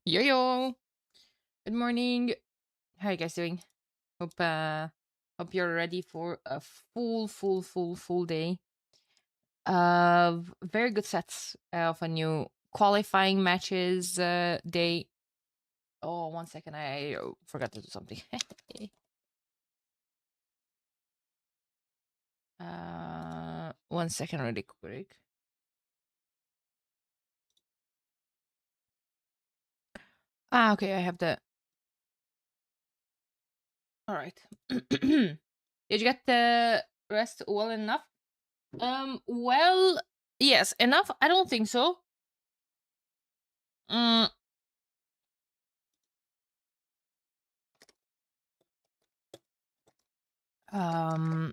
Yo yo. Good morning. How are you guys doing? Hope you're ready for a full day of very good sets of a new qualifying matches day. Oh, 1 second. I forgot to do something. 1 second really quick. Okay, I have the all right. Did you get the rest well enough? Well, yes, enough. I don't think so. Mm, um,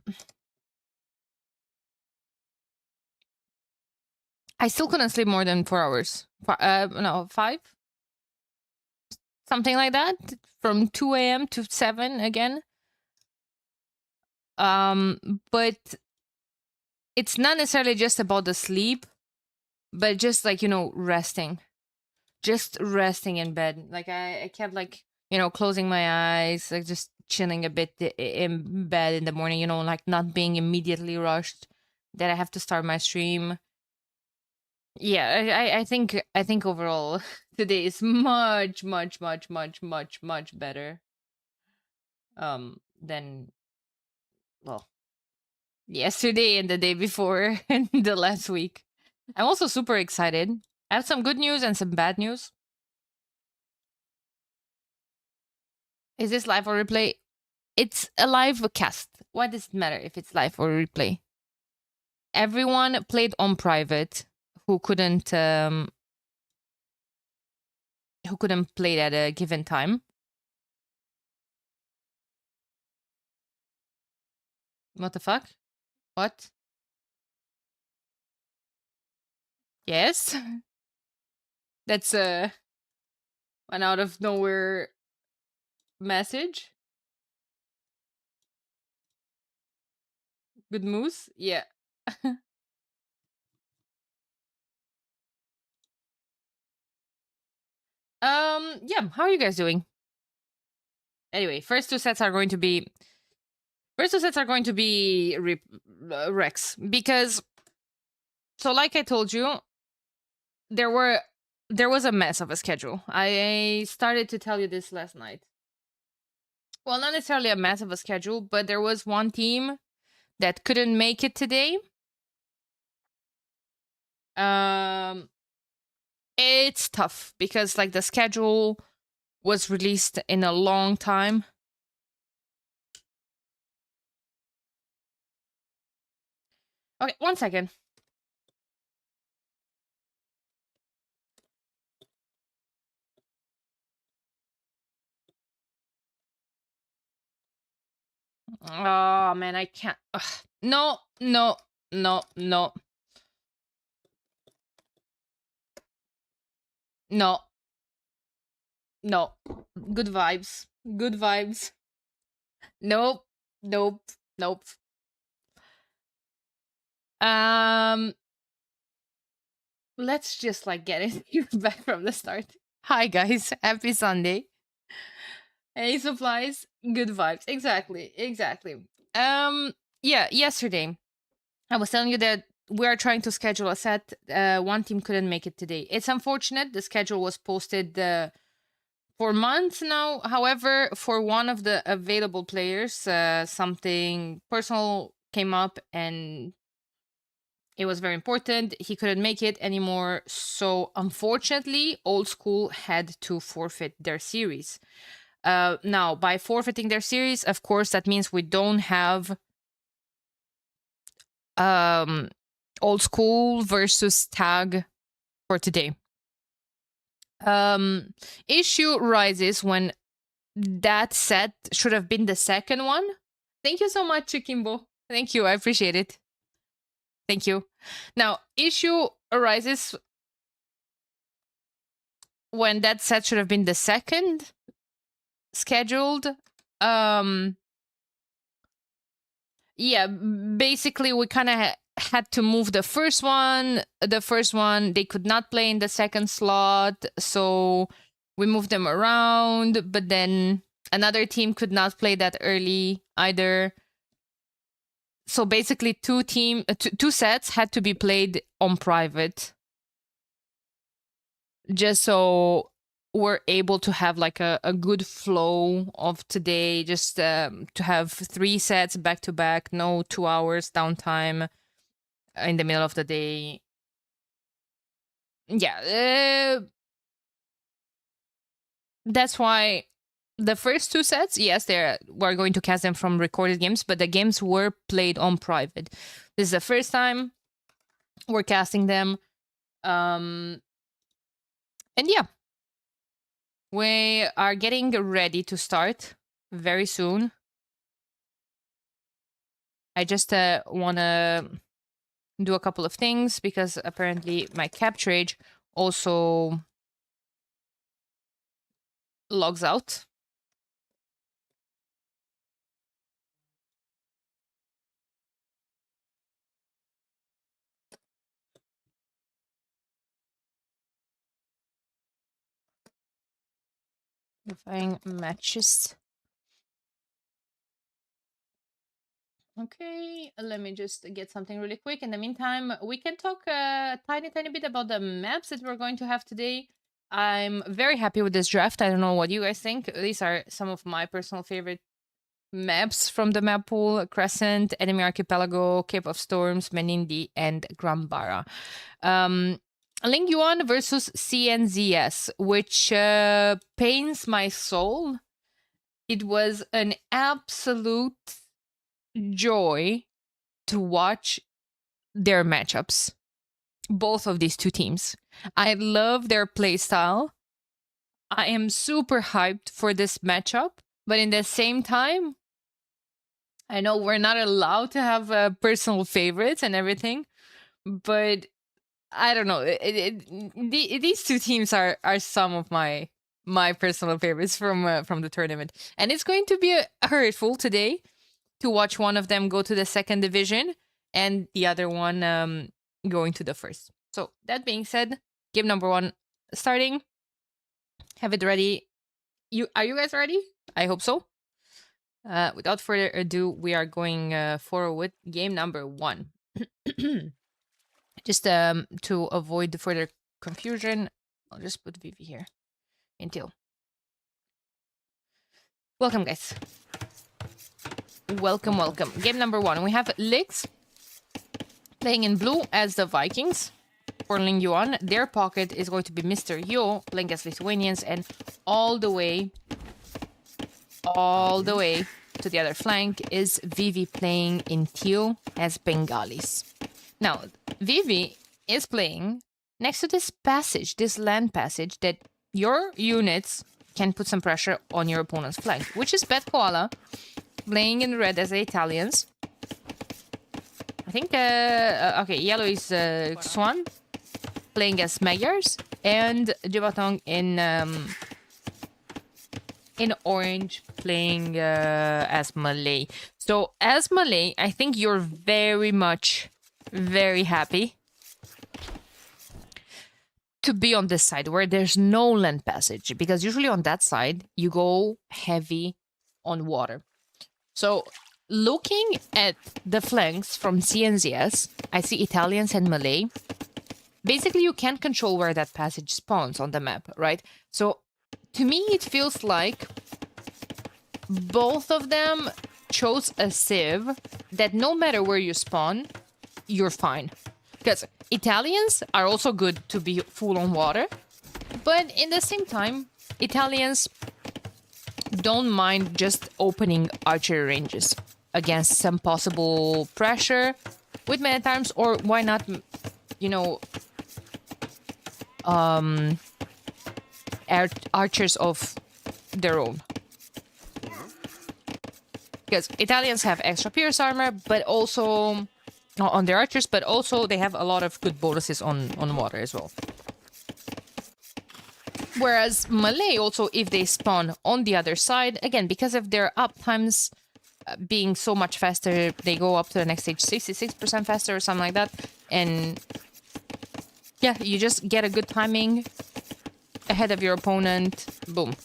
I still couldn't sleep more than 4 hours. No, 5, something like that, from 2 a.m. to 7 again. But it's not necessarily just about the sleep, but just like resting, just resting in bed. Like I kept like closing my eyes, like just chilling a bit in bed in the morning. Like not being immediately rushed that I have to start my stream. Yeah, I think overall today is much better than, well, yesterday and the day before and the last week. I'm also super excited. I have some good news and some bad news. Is this live or replay? It's a live cast. Why does it matter if it's live or replay? Everyone played on private who couldn't play at a given time. What the fuck? What? Yes. That's an out of nowhere message. Good moose? Yeah. Yeah, how are you guys doing? Anyway, first two sets are going to be Rex, because so like I told you, there was a mess of a schedule. I started to tell you this last night. Well, not necessarily a mess of a schedule, but there was one team that couldn't make it today. It's tough because like the schedule was released in a long time. Okay, 1 second. Oh man, I can't. Ugh. No, no, no, no, no, no. Good vibes. Good vibes. Nope. Nope. Nope. Um, let's just like get it back from the start. Hi guys, happy Sunday. Any supplies? Good vibes. Exactly. Exactly. Yeah, yesterday I was telling you that we are trying to schedule a set. One team couldn't make it today. It's unfortunate. The schedule was posted for months now. However, for one of the available players, something personal came up and it was very important. He couldn't make it anymore. So, unfortunately, Old School had to forfeit their series. Now, by forfeiting their series, of course, that means we don't have Old School versus Tag for today. Issue rises when that set should have been the second one. Thank you so much, Chikimbo. Thank you. I appreciate it. Thank you. Now, issue arises when that set should have been the second scheduled. Yeah, basically we kind of had to move the first one. The first one they could not play in the second slot, so We moved them around, but then another team could not play that early either. So basically, two sets had to be played on private, just so we're able to have like a good flow of today. Just to have 3 sets back to back, no 2 hours downtime in the middle of the day. Yeah, that's why the first 2 sets, yes, we're going to cast them from recorded games, but the games were played on private. This is the first time we're casting them. And yeah, we are getting ready to start very soon. I just want to do a couple of things because apparently my capture age also logs out. Verifying matches. Okay, let me just get something really quick. In the meantime, we can talk a tiny bit about the maps that we're going to have today. I'm very happy with this draft. I don't know what you guys think. These are some of my personal favorite maps from the map pool: Crescent, Enemy Archipelago, Cape of Storms, Menindi, and Grambara. Ling Yuan versus CNZS, which pains my soul. It was an absolute joy to watch their matchups. Both of these two teams. I love their playstyle. I am super hyped for this matchup, but in the same time, I know we're not allowed to have personal favorites and everything, but I don't know. These two teams are some of my personal favorites from the tournament, and it's going to be hurtful today to watch one of them go to the second division and the other one going to the first. So that being said, game number 1 starting. Have it ready. Are you guys ready? I hope so. Without further ado, we are going forward with game number 1. Just to avoid the further confusion, I'll just put Vivi here until. Welcome, guys. Welcome. Game number 1. We have Lix playing in blue as the Vikings. For Ling Yuan, their pocket is going to be Mr. Yo playing as Lithuanians, and all the way to the other flank is Vivi playing in teal as Bengalis. Now, Vivi is playing next to this passage, this land passage, that your units can put some pressure on your opponent's flank, which is Bad Koala playing in red as the Italians. I think, okay, yellow is Swan playing as Magyars, and Jivatong in orange playing as Malay. So as Malay, I think you're very happy to be on this side where there's no land passage, because usually on that side you go heavy on water. So looking at the flanks from CNZS, I see Italians and Malay. Basically, you can't control where that passage spawns on the map, right? So to me, it feels like both of them chose a sieve that no matter where you spawn, you're fine. Because Italians are also good to be full on water, but in the same time, Italians don't mind just opening archery ranges against some possible pressure with many times, or why not, you know, archers of their own. Because Italians have extra pierce armor, but also on their archers, but also they have a lot of good bonuses on water as well. Whereas Malay also, if they spawn on the other side, again, because of their up times being so much faster, they go up to the next stage 66% faster or something like that. And yeah, you just get a good timing ahead of your opponent. Boom.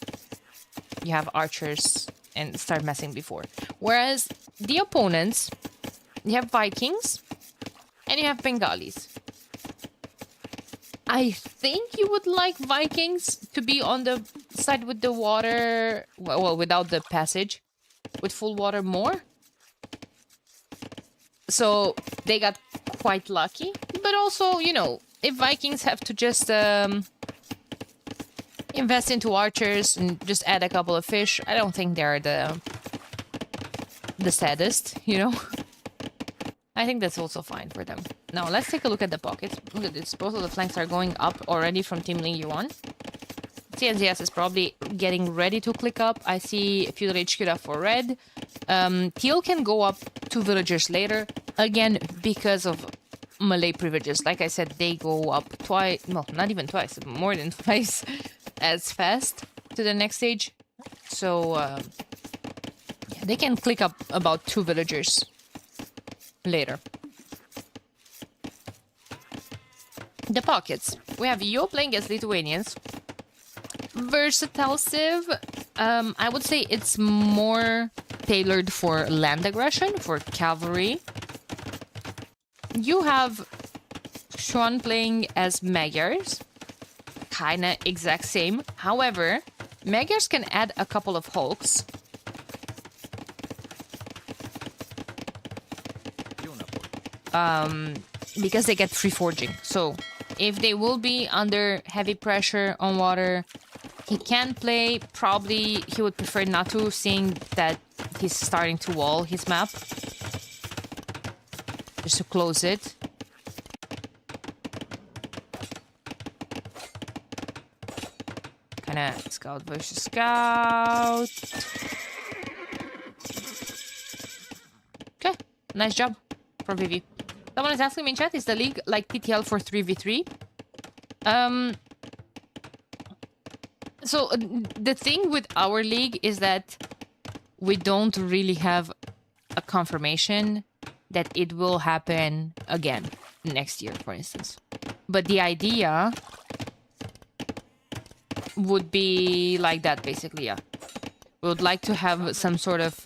You have archers and start messing before. Whereas the opponents, you have Vikings and you have Bengalis. I think you would like Vikings to be on the side with the water, well, without the passage, with full water more. So they got quite lucky. But also, you know, if Vikings have to just invest into archers and just add a couple of fish, I don't think they're the saddest, you know? I think that's also fine for them. Now, let's take a look at the pockets. Look at this. Both of the flanks are going up already from Team Ling Yuan. CNZS is probably getting ready to click up. I see Feudal HQ for red. Teal can go up 2 villagers later. Again, because of Malay privileges. Like I said, they go up twice. Well, not even twice. More than twice as fast to the next stage. So, yeah, they can click up about 2 villagers later. The pockets. We have Yo playing as Lithuanians. Versatile Civ. I would say it's more tailored for land aggression, for cavalry. You have Xuan playing as Magyars. Kinda exact same. However, Magyars can add a couple of hulks. Because they get free forging. So if they will be under heavy pressure on water, he can play. Probably he would prefer not to, seeing that he's starting to wall his map. Just to close it. Kinda scout versus scout. Okay, nice job from Vivi. Someone is asking me in chat, is the league like TTL for 3v3? So the thing with our league is that we don't really have a confirmation that it will happen again next year, for instance. But the idea would be like that, basically, yeah. We would like to have some sort of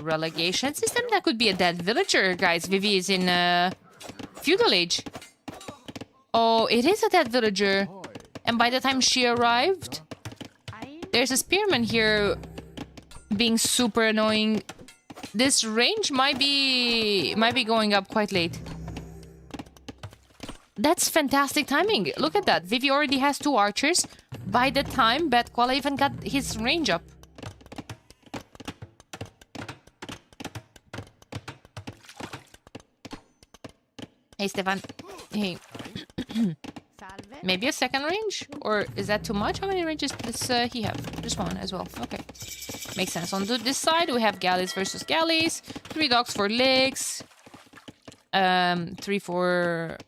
relegation system. That could be a dead villager, guys. Vivi is in feudal age. Oh, it is a dead villager. And by the time she arrived, there's a spearman here being super annoying. This range might be going up quite late. That's fantastic timing. Look at that. Vivi already has 2 archers. By the time Bad Koala even got his range up. Hey, Stefan. Hey. Maybe a second range? Or is that too much? How many ranges does he have? Just 1 as well. Okay. Makes sense. On this side, we have galleys versus galleys. 3 dogs for legs. 3 for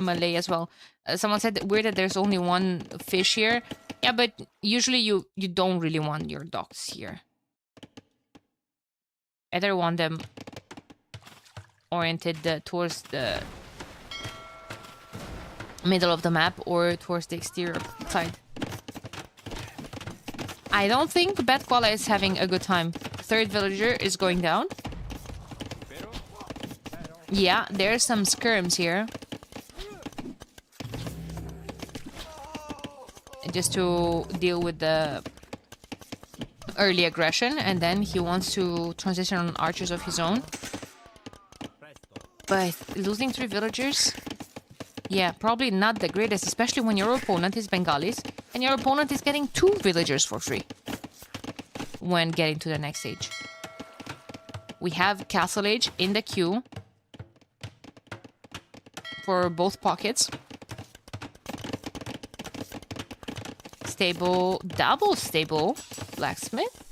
Malay as well. Someone said weird that there's only 1 fish here. Yeah, but usually you don't really want your dogs here. Either want them oriented towards the middle of the map or towards the exterior side. I don't think Bad Koala is having a good time. 3rd villager is going down. Yeah, there's some skirms here. Just to deal with the early aggression, and then he wants to transition on archers of his own. But losing 3 villagers, yeah, probably not the greatest, especially when your opponent is Bengalis and your opponent is getting 2 villagers for free when getting to the next stage. We have Castle Age in the queue for both pockets. Stable, double stable blacksmith,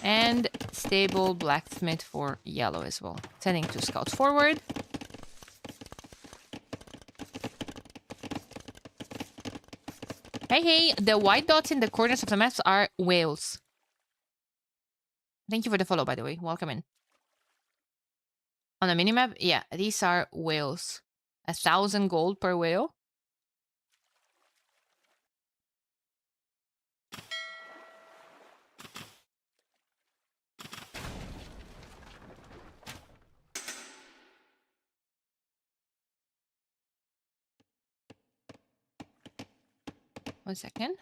and stable blacksmith for yellow as well. Sending 2 scouts forward. Hey, hey, the white dots in the corners of the maps are whales. Thank you for the follow, by the way. Welcome in. On the minimap, yeah, these are whales. 1,000 gold per whale. 1 second.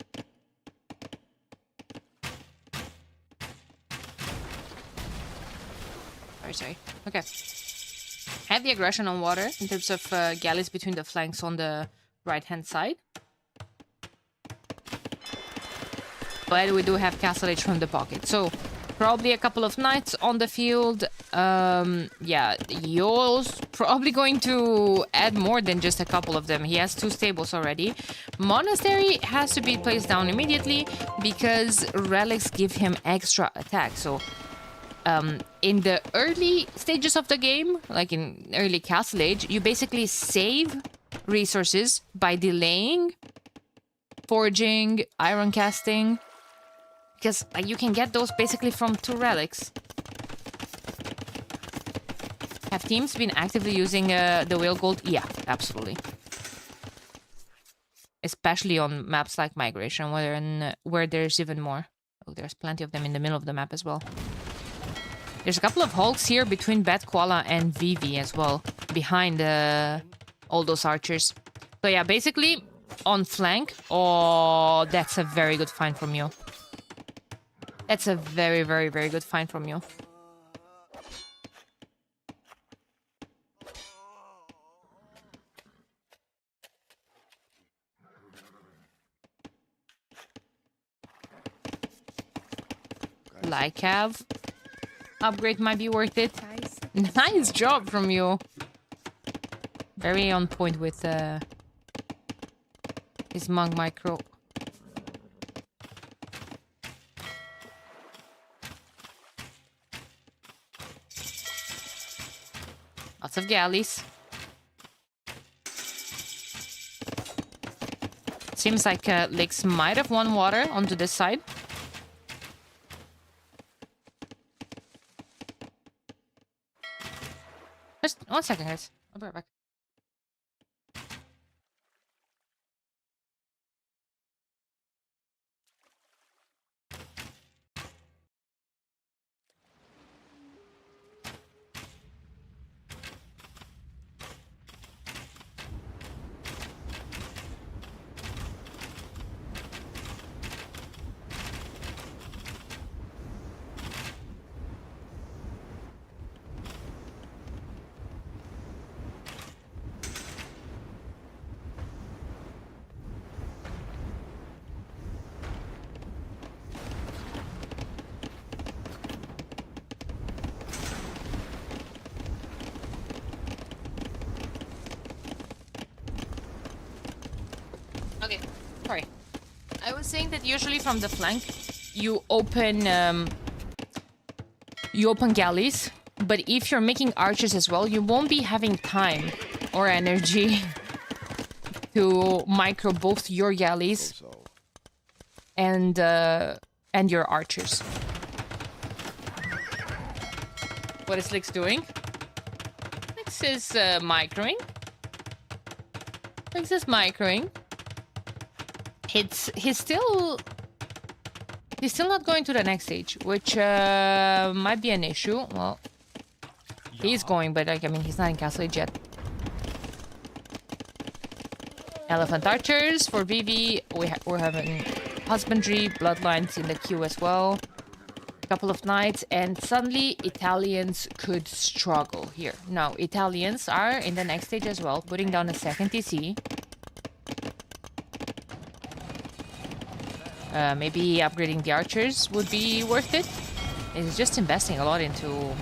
Sorry. Okay. Heavy aggression on water in terms of galleys between the flanks on the right-hand side. But we do have Castle Age from the pocket. So, probably a couple of knights on the field. Yeah, Yo's probably going to add more than just a couple of them. He has 2 stables already. Monastery has to be placed down immediately because relics give him extra attack. So, in the early stages of the game, like in early Castle Age, you basically save resources by delaying forging, iron casting, because you can get those basically from 2 relics. Have teams been actively using the whale gold? Yeah, absolutely. Especially on maps like Migration, where there's even more. Oh, there's plenty of them in the middle of the map as well. There's a couple of hulks here between Bat Koala and Vivi as well, behind all those archers. So yeah, basically on flank. Oh, that's a very good find from you. That's a very, very, very good find from you. Lycav. Upgrade might be worth it. Nice job from you. Very on point with his monk micro. Lots of galleys. Seems like Lix might have won water onto this side. Just 1 second, guys. I'll be right back. Okay, sorry. I was saying that usually from the flank, you open galleys, but if you're making archers as well, you won't be having time or energy to micro both your galleys and your archers. What is Lix doing? Lix is microing. Lix is microing. He's still not going to the next stage, which might be an issue. Well, he's going, but like, I mean, he's not in Castle Age yet. Elephant archers for Vivi. We're having husbandry, bloodlines in the queue as well. A couple of knights, and suddenly Italians could struggle here. Now, Italians are in the next stage as well, putting down a second TC. Maybe upgrading the archers would be worth it. It's just investing a lot into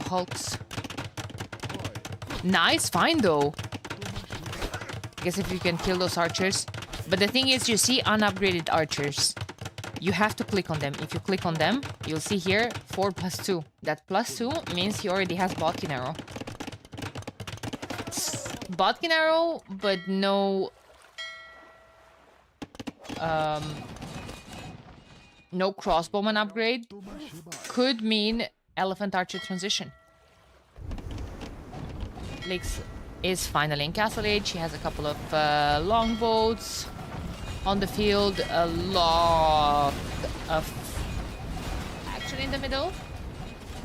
hulks. Nice find though. I guess if you can kill those archers. But the thing is, you see unupgraded archers. You have to click on them. If you click on them, you'll see here 4+2. That +2 means he already has Bodkin arrow. Bodkin arrow, but no no crossbowman upgrade could mean elephant archer transition. Lix is finally in Castle Age. He has a couple of longboats on the field, a lot of action in the middle.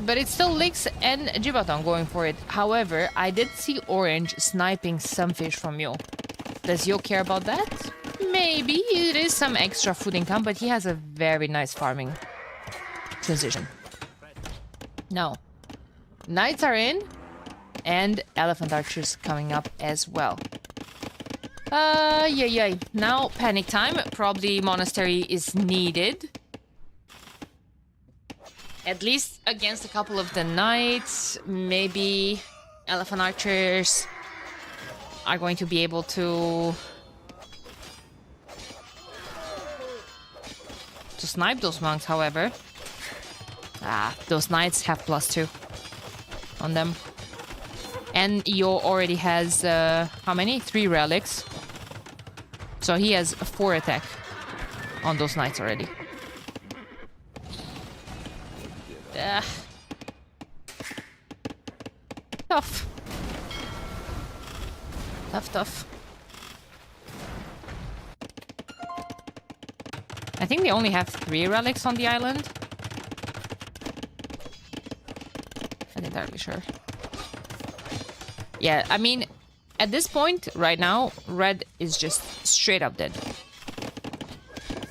But it's still Lix and Jibaton going for it. However, I did see Orange sniping some fish from Yo. Does Yo care about that? Maybe. It is some extra food income, but he has a very nice farming transition. No. Knights are in, and Elephant Archers coming up as well. Yeah. Now, panic time. Probably Monastery is needed. At least against a couple of the Knights. Maybe Elephant Archers are going to be able to snipe those monks, however. Those Knights have +2 on them. And Yo already has, how many? 3 relics. So he has 4 attack on those Knights already. Tough. Tough. I think they only have 3 relics on the island. Not entirely sure. Yeah, I mean, at this point, right now, Red is just straight up dead.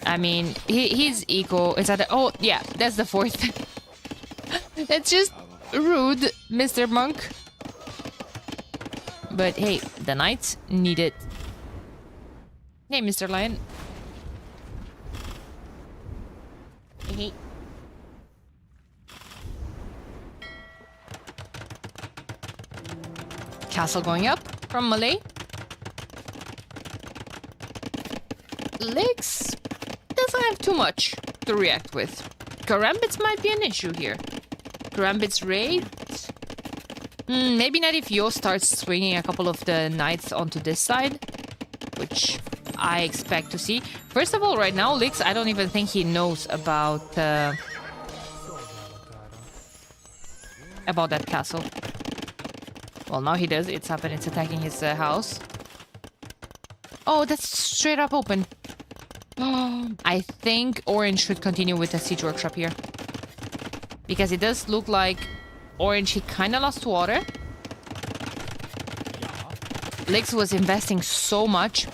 I mean, his eco is at the... Oh, yeah, that's the 4th. That's just rude, Mr. Monk. But hey, the Knights need it. Hey, Mr. Lion. Hey. Castle going up from Malay. Lix doesn't have too much to react with. Karambits might be an issue here. Karambit's raid. Maybe not if Yo starts swinging a couple of the Knights onto this side, which I expect to see. First of all, right now, Lix, I don't even think he knows about that castle. Well, now he does. It's up and it's attacking his house. Oh, that's straight up open. I think Orange should continue with the siege workshop here. Because it does look like Orange, he kind of lost water. Lix was investing so much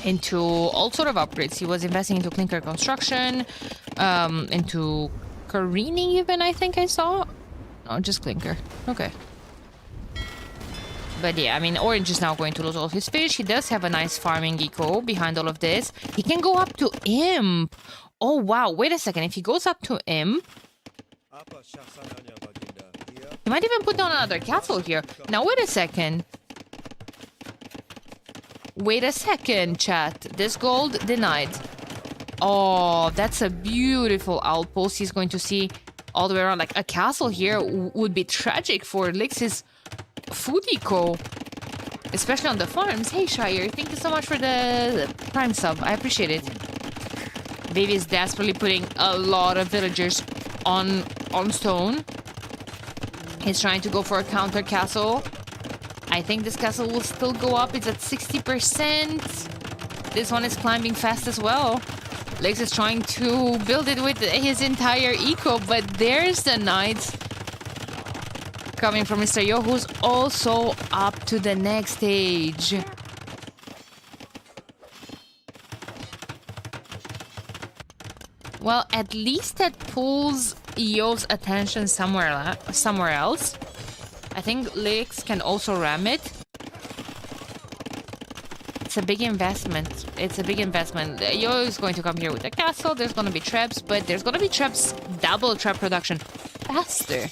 into all sort of upgrades. He was investing into clinker construction, into careening even, I think I saw. No, just clinker. Okay. But yeah, I mean, Orange is now going to lose all of his fish. He does have a nice farming eco behind all of this. He can go up to Imp. Oh, wow. Wait a second. If he goes up to Imp, he might even put down another castle here. Now, wait a second. Wait a second, chat. This gold denied. Oh, that's a beautiful outpost. He's going to see all the way around. Like, a castle here would be tragic for Lix's food eco, especially on the farms. Hey, Shire, thank you so much for the Prime sub. I appreciate it. Vivi is desperately putting a lot of villagers on stone. He's trying to go for a counter castle. I think this castle will still go up. It's at 60%. This one is climbing fast as well. Lex is trying to build it with his entire eco, but there's the Knights coming from Mr. Yo, who's also up to the next stage. Well, at least that pulls Yo's attention somewhere else. I think Lex can also ram it. It's a big investment. It's a big investment. Yo is going to come here with a castle. There's going to be traps, but there's going to be traps, double trap production faster.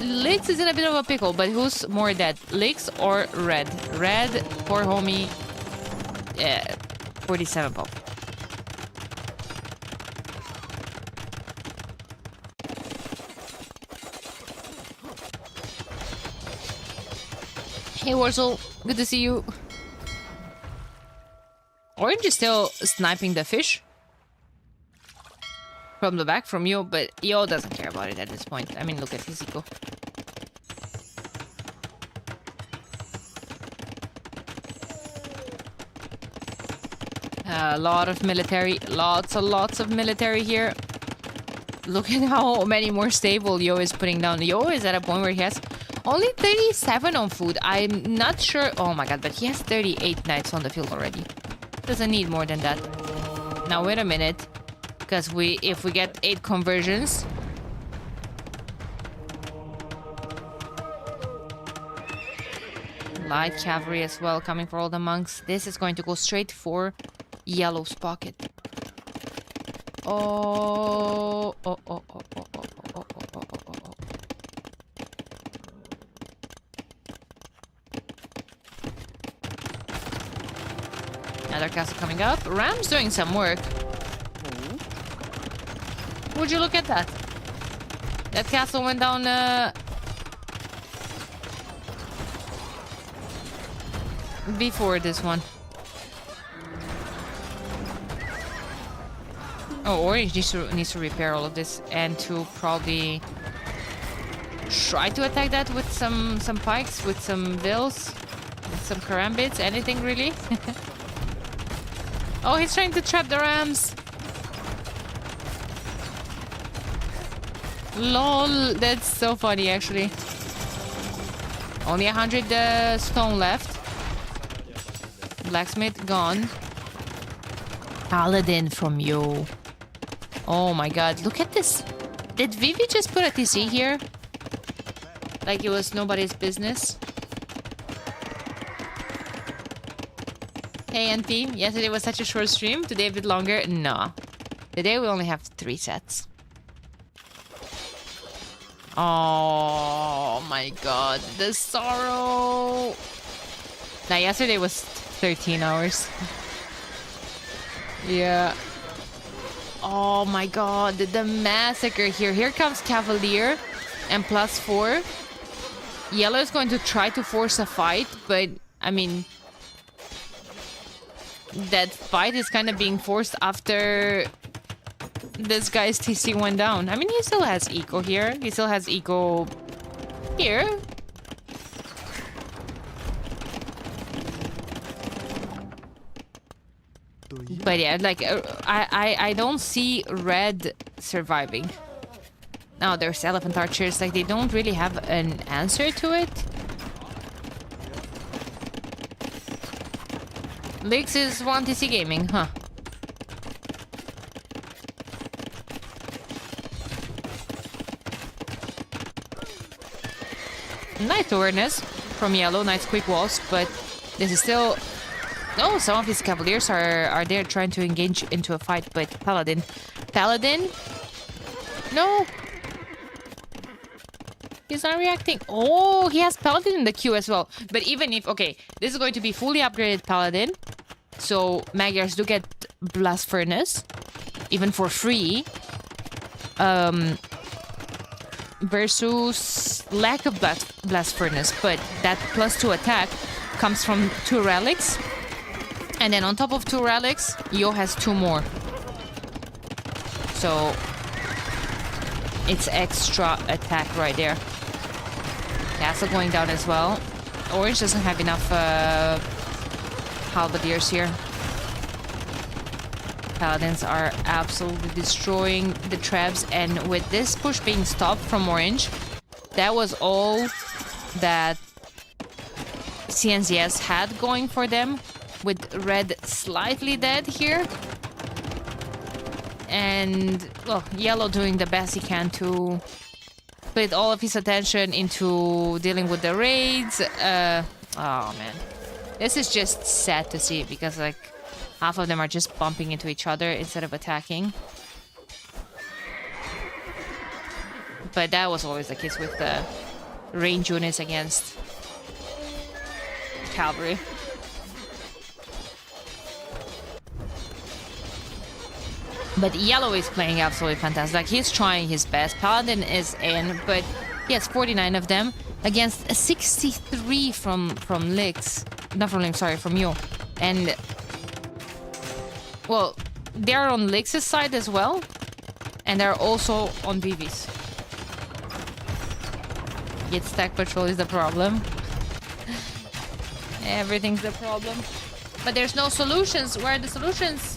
Lex is in a bit of a pickle, but who's more dead? Lex or Red? Red, poor homie. 47 pop. Hey Warzel, good to see you. Orange is still sniping the fish from the back from Yo, but Yo doesn't care about it at this point. I mean, look at his eco. A lot of military, lots of military here. look at how many more stable Yo is putting down. Yo is at a point where he has only 37 on food. I'm not sure. Oh my god, but he has 38 knights on the field already. Doesn't need more than that. Now wait a minute, because if we get 8 conversions. Light cavalry as well coming for all the monks. This is going to go straight for Yellow's pocket. Oh, oh, oh, oh, oh, oh, oh, oh, oh, oh, oh, oh. Another castle coming up. Ram's doing some work. Would you look at that? That castle went down before this one. Oh, Orange needs to repair all of this and to probably try to attack that with some pikes, with some vills, with some karambits, anything really. Oh, he's trying to trap the rams. Lol, that's so funny actually. Only 100 stone left. Blacksmith gone. Paladin from Yo. Oh my god, look at this. Did Vivi just put a TC here? Like it was nobody's business. Hey NP, yesterday was such a short stream. Today a bit longer. No. Today we only have 3 sets. Oh my god, the sorrow. Now yesterday was 13 hours. Yeah. Oh my god, the massacre here. Here comes Cavalier and +4. Yellow is going to try to force a fight, but I mean, that fight is kind of being forced after this guy's TC went down. I mean, he still has eco here. He still has eco here. But yeah, like I don't see red surviving. Now there's elephant archers, like they don't really have an answer to it. Lix is 1 TC gaming, huh? Nice awareness from Yellow, nice quick walls, but this is still... Oh, some of his cavaliers are there trying to engage into a fight, but Paladin. Paladin? No! He's not reacting. Oh, he has Paladin in the queue as well. But even if... Okay, this is going to be fully upgraded Paladin. So, Magyars do get Blast Furnace. Even for free. Versus lack of Blast Furnace. But that +2 attack comes from 2 relics. And then on top of 2 relics, Yo has 2 more. So, it's extra attack right there. Castle going down as well. Orange doesn't have enough halberdiers here. Paladins are absolutely destroying the traps, and with this push being stopped from Orange, that was all that CNZS had going for them, with Red slightly dead here. And, well, Yellow doing the best he can to put all of his attention into dealing with the raids. Oh, man. This is just sad to see, because, like, half of them are just bumping into each other instead of attacking. But that was always the case with the range units against cavalry. But Yellow is playing absolutely fantastic. Like, he's trying his best. Paladin is in, but he has 49 of them against 63 from Lix. Not from Lix, sorry, from you. And, well, they're on Lix's side as well. And they're also on Vivi's. Yet stack patrol is the problem. Everything's the problem. But there's no solutions. Where are the solutions?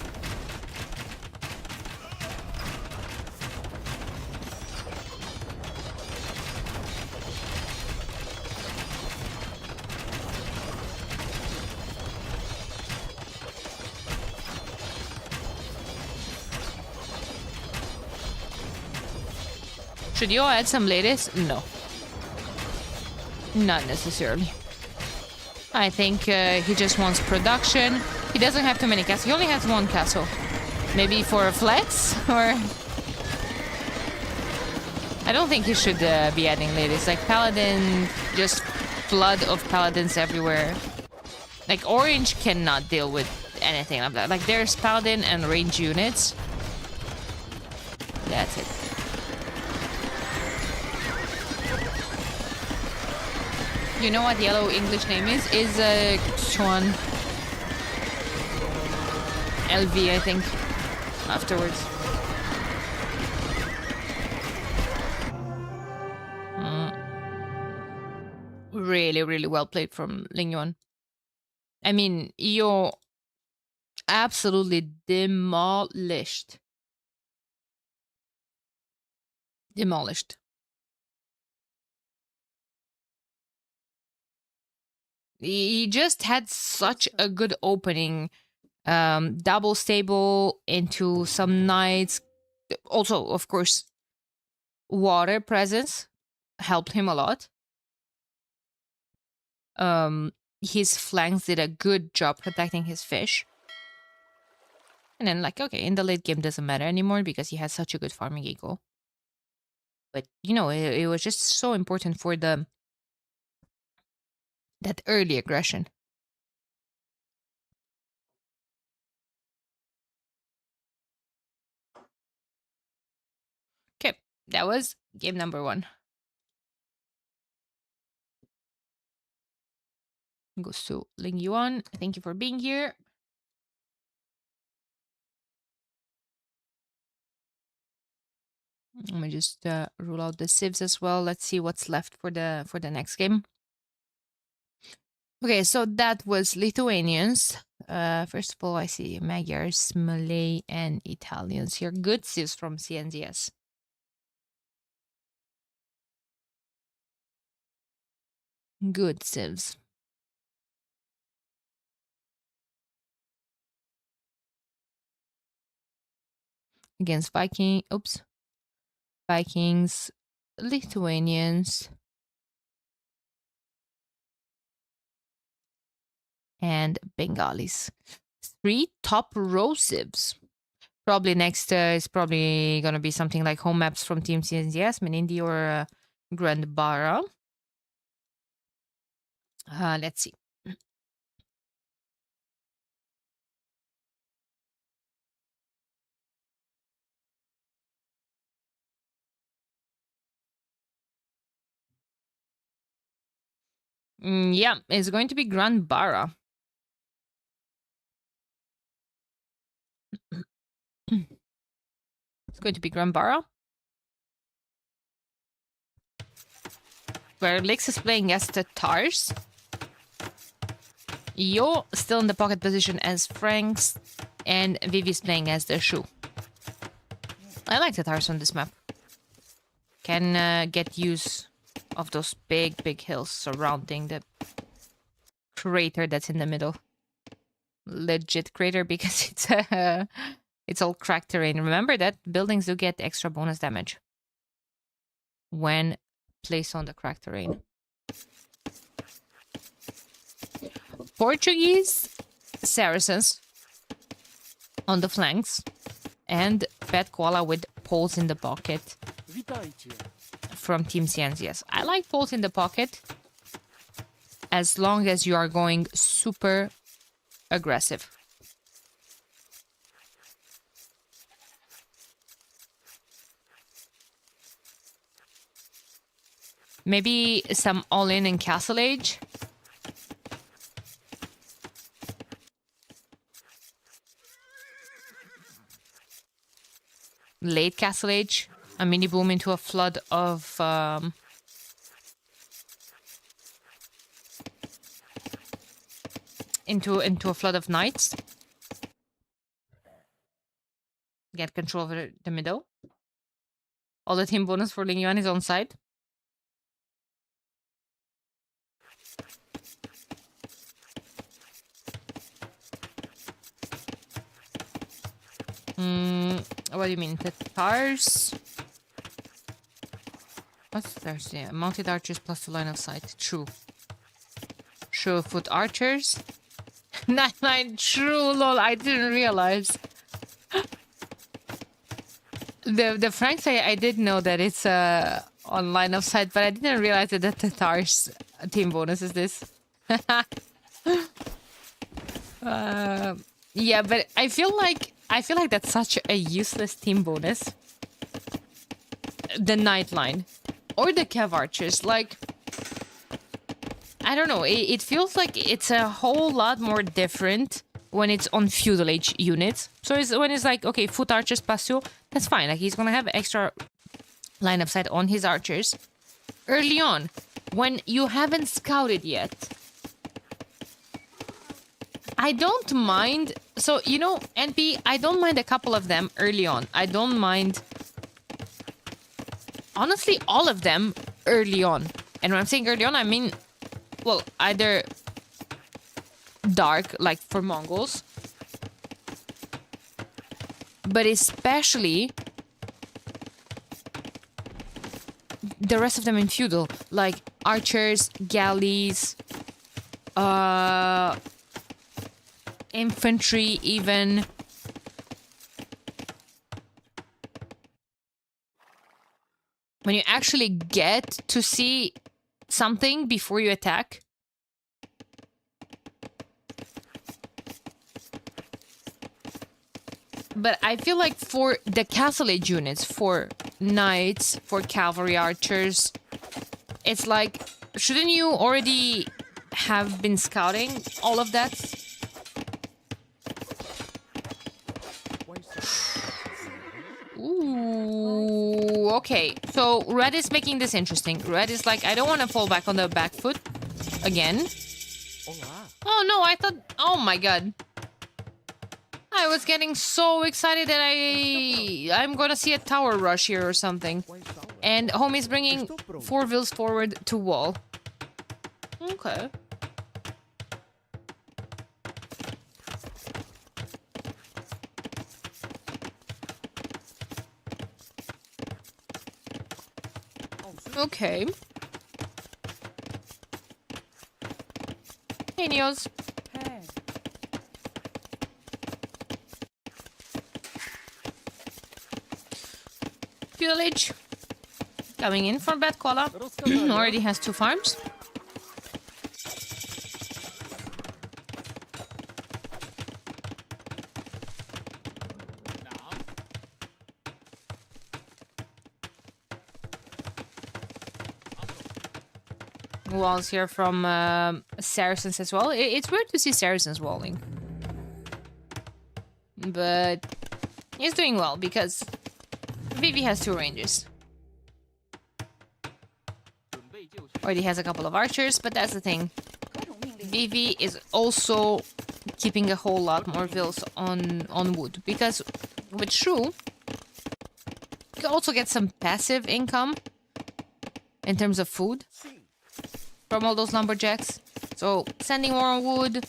Should you add some ladies? No. Not necessarily. I think he just wants production. He doesn't have too many castles. He only has one castle. Maybe for a flex? Or... I don't think he should be adding ladies. Like, Paladin, just flood of Paladins everywhere. Like, Orange cannot deal with anything like that. Like, there's Paladin and range units. That's it. You know what yellow English name is? Is Chuan. LV, I think. Afterwards. Really, really well played from Ling Yuan. I mean, you're absolutely demolished. Demolished. He just had such a good opening. Double stable into some knights. Also, of course, water presence helped him a lot. His flanks did a good job protecting his fish. And then, like, okay, in the late game doesn't matter anymore because he has such a good farming eco. But, you know, it was just so important for that early aggression. Okay, that was game number 1. Goes to Ling Yuan. Thank you for being here. Let me just rule out the civs as well. Let's see what's left for the next game. Okay, so that was Lithuanians. First of all, I see Magyars, Malay, and Italians here. Good civs from CNZS. Good civs. Against Vikings, Lithuanians, and Bengalis. 3 top row civs. Probably next is probably gonna be something like home maps from Team CNZS, Menindi or Grand Bara. Let's see. Yeah, it's going to be Grand Bara. It's going to be Grand Bara. Where Lix is playing as the Tars. Yo still in the pocket position as Franks. And Vivi's playing as the Shu. I like the Tars on this map. Can get use of those big hills surrounding the crater that's in the middle. Legit crater because it's all cracked terrain. Remember that buildings do get extra bonus damage when placed on the cracked terrain. Portuguese Saracens on the flanks and Pet Koala with poles in the pocket from Team CNCS. I like poles in the pocket as long as you are going super aggressive. Maybe some all-in in Castle Age. Late Castle Age. A mini boom into a flood of... into a flood of knights. Get control over the middle. All the team bonus for Ling Yuan is on side. What do you mean? The Tars? What's there? Yeah, mounted archers plus 2 line of sight. True. Sure foot archers. 9 true, lol. I didn't realize. The Franks, I did know that it's on line of sight, but I didn't realize that the Tatars team bonus is this. Yeah, but I feel like that's such a useless team bonus. The Night Line or the Cav Archers, like, I don't know. It feels like it's a whole lot more different when it's on feudal age units. So when it's like, okay, foot archers Pasio, that's fine. Like, he's gonna have extra line of sight on his archers early on when you haven't scouted yet. I don't mind. So, you know, NP, I don't mind a couple of them early on. I don't mind, honestly, all of them early on. And when I'm saying early on, I mean, well, either dark, like for Mongols, but especially the rest of them in feudal, like archers, galleys, infantry even. When you actually get to see something before you attack. But I feel like for the castle age units, for knights, for cavalry archers, it's like, shouldn't you already have been scouting all of that? Ooh, okay. So Red is making this interesting. Red is like, I don't want to fall back on the back foot again. Oh no, I thought, oh my god. I was getting so excited that I'm gonna see a tower rush here or something. And homie's bringing 4 vills forward to wall. Okay. Okay. Hey, Neos. Hey. Village. Coming in from Bad Koala. Already has 2 farms. Walls here from Saracens as well. It's weird to see Saracens walling. But he's doing well because Vivi has 2 ranges. Already has a couple of archers, but that's the thing. Vivi is also keeping a whole lot more vills on wood. Because with Shrew, you can also get some passive income in terms of food from all those lumberjacks. So sending more on wood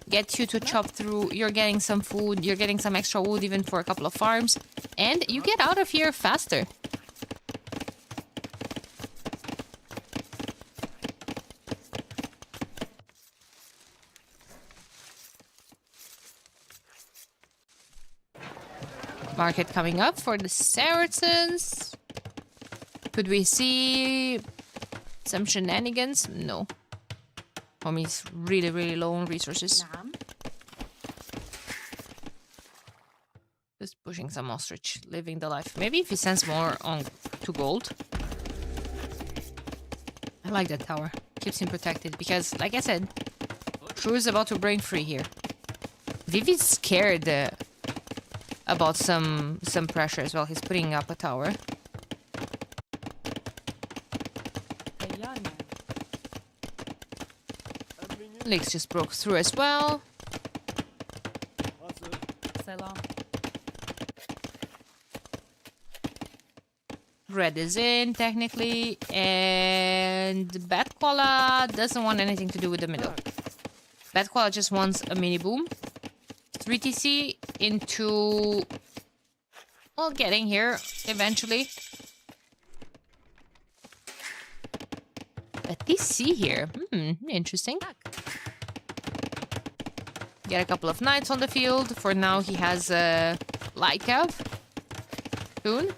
gets you to chop through. You're getting some food. You're getting some extra wood even for a couple of farms. And you get out of here faster. Market coming up for the Saracens. Could we see some shenanigans? No. Homie's really, really low on resources. Just pushing some ostrich, living the life. Maybe if he sends more on to gold. I like that tower. Keeps him protected because, like I said, Shrew is about to break free here. Vivi's scared about some pressure as well. He's putting up a tower. Leaks just broke through as well. Red is in, technically. And Bad Koala doesn't want anything to do with the middle. Bad Koala just wants a mini boom. 3 TC into... well, getting here eventually. DC here. Interesting. Get a couple of knights on the field. For now, he has a light cav. Soon.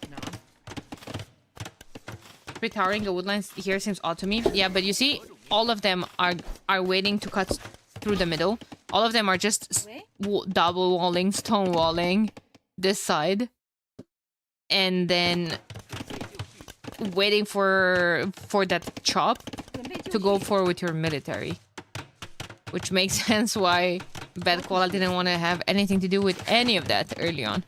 Retowering the woodlines here seems odd to me. Yeah, but you see, all of them are waiting to cut through the middle. All of them are just double walling, stone walling this side. And then waiting for that chop to go forward with your military. Which makes sense why Bad Koala didn't want to have anything to do with any of that early on.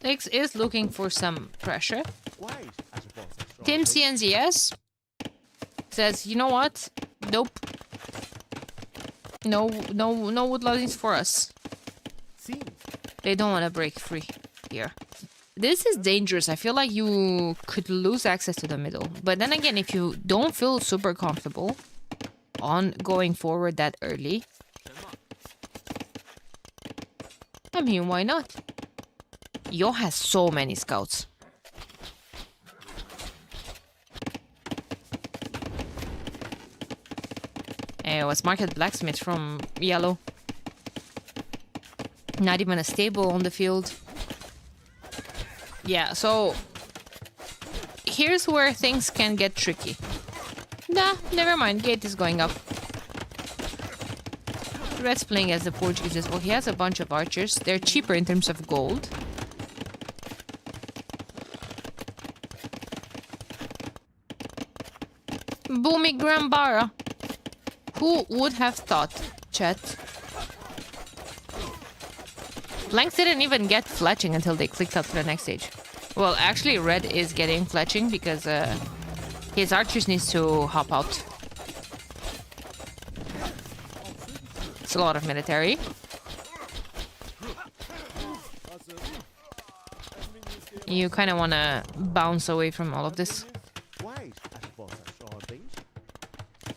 X is looking for some pressure. Team CNZS says, you know what? Nope. No woodloggings for us. They don't want to break free here. This is dangerous. I feel like you could lose access to the middle. But then again, if you don't feel super comfortable on going forward that early, I mean, why not? Yo has so many scouts. Was market blacksmith from yellow. Not even a stable on the field. Yeah, so here's where things can get tricky. Nah, never mind. Gate is going up. Red's playing as the Portuguese as well. He has a bunch of archers. They're cheaper in terms of gold. Boomy Grambara. Who would have thought, chat? Blanks didn't even get fletching until they clicked up to the next stage. Well, actually, Red is getting fletching because his archers needs to hop out. It's a lot of military. You kind of want to bounce away from all of this.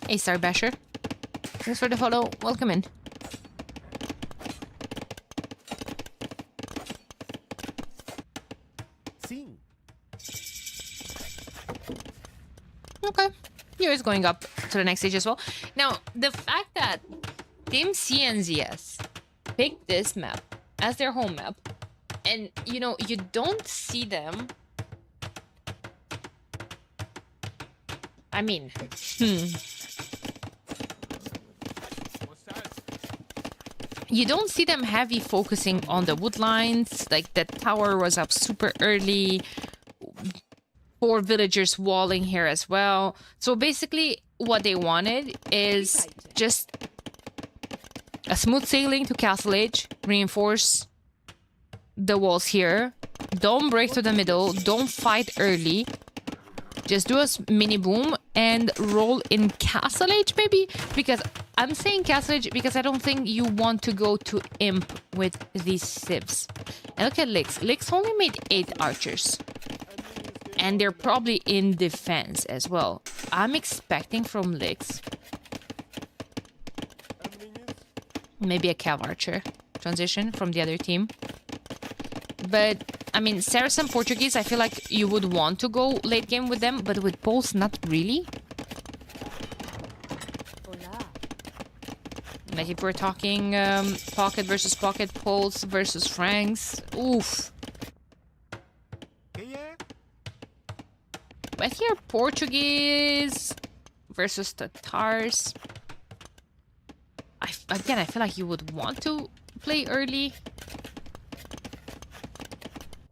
Hey, Star Basher. Thanks for the follow. Welcome in. Okay. Here is going up to the next stage as well. Now, the fact that Team CNZS picked this map as their home map, and, you know, you don't see them... I mean... You don't see them heavy focusing on the woodlines. Like, the tower was up super early. 4 villagers walling here as well. So basically, what they wanted is just a smooth sailing to Castle Age. Reinforce the walls here. Don't break to the middle. Don't fight early. Just do a mini boom and roll in Castle Age, maybe? Because I'm saying Castle Age because I don't think you want to go to Imp with these civs. And look at Lix. Lix only made 8 archers. And they're probably in defense as well. I'm expecting from Lix maybe a Cav Archer transition from the other team. But, I mean, Saracen Portuguese, I feel like you would want to go late game with them, but with Poles, not really. Like if we're talking pocket versus pocket, Poles versus Franks, oof. But here, Portuguese versus Tatars. Again, I feel like you would want to play early.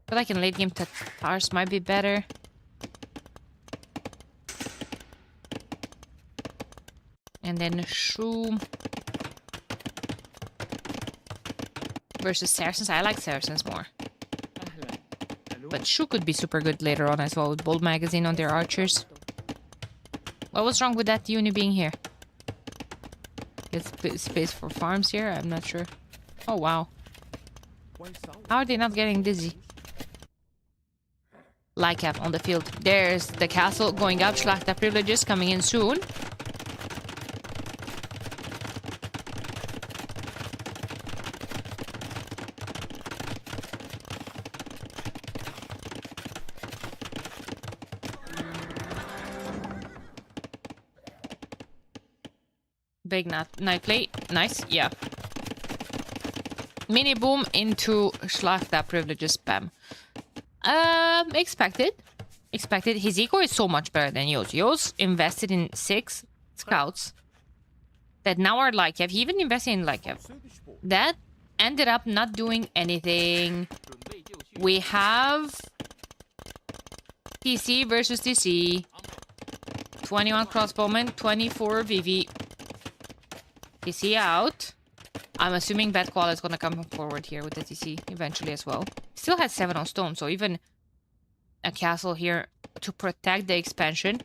I feel like in late game, Tatars might be better. And then Shu versus Saracens. I like Saracens more. But Shu could be super good later on as well with Bold Magazine on their archers. What was wrong with that uni being here? It's space for farms here? I'm not sure. Oh, wow. How are they not getting dizzy? Lycap on the field. There's the castle going up. Schlachta privileges coming in soon. Big night play. Nice. Yeah. Mini boom into Schlachta privileges spam. Expected. Expected. His eco is so much better than Yo's. Yo's invested in 6 scouts that now are Lykev. He even invested in Lykev. That ended up not doing anything. We have TC versus TC. 21 crossbowmen, 24 VV. TC out. I'm assuming Bad Qual is gonna come forward here with the TC eventually as well. Still has 7 on stone, so even a castle here to protect the expansion.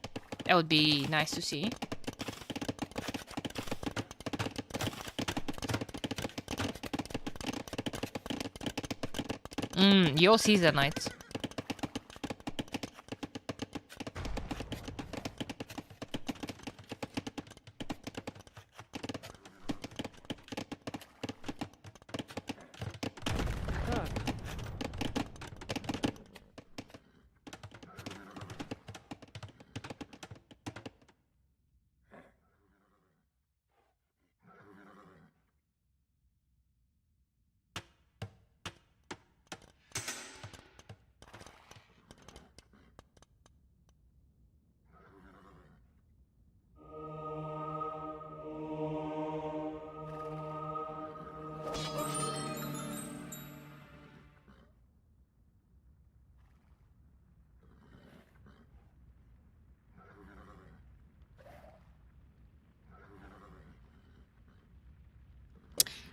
That would be nice to see. Yo sees the knights.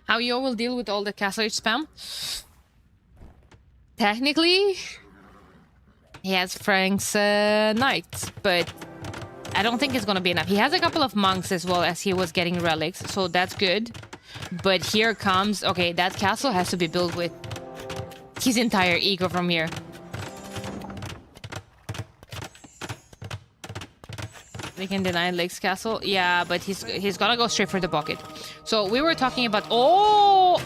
How Yo will deal with all the castle spam? Technically, he has Frank's knights, but I don't think it's gonna be enough. He has a couple of monks as well as he was getting relics, so that's good. But here comes... Okay, that castle has to be built with his entire ego from here. We can deny Lake's castle. Yeah, but he's gonna go straight for the bucket. So we were talking about... Oh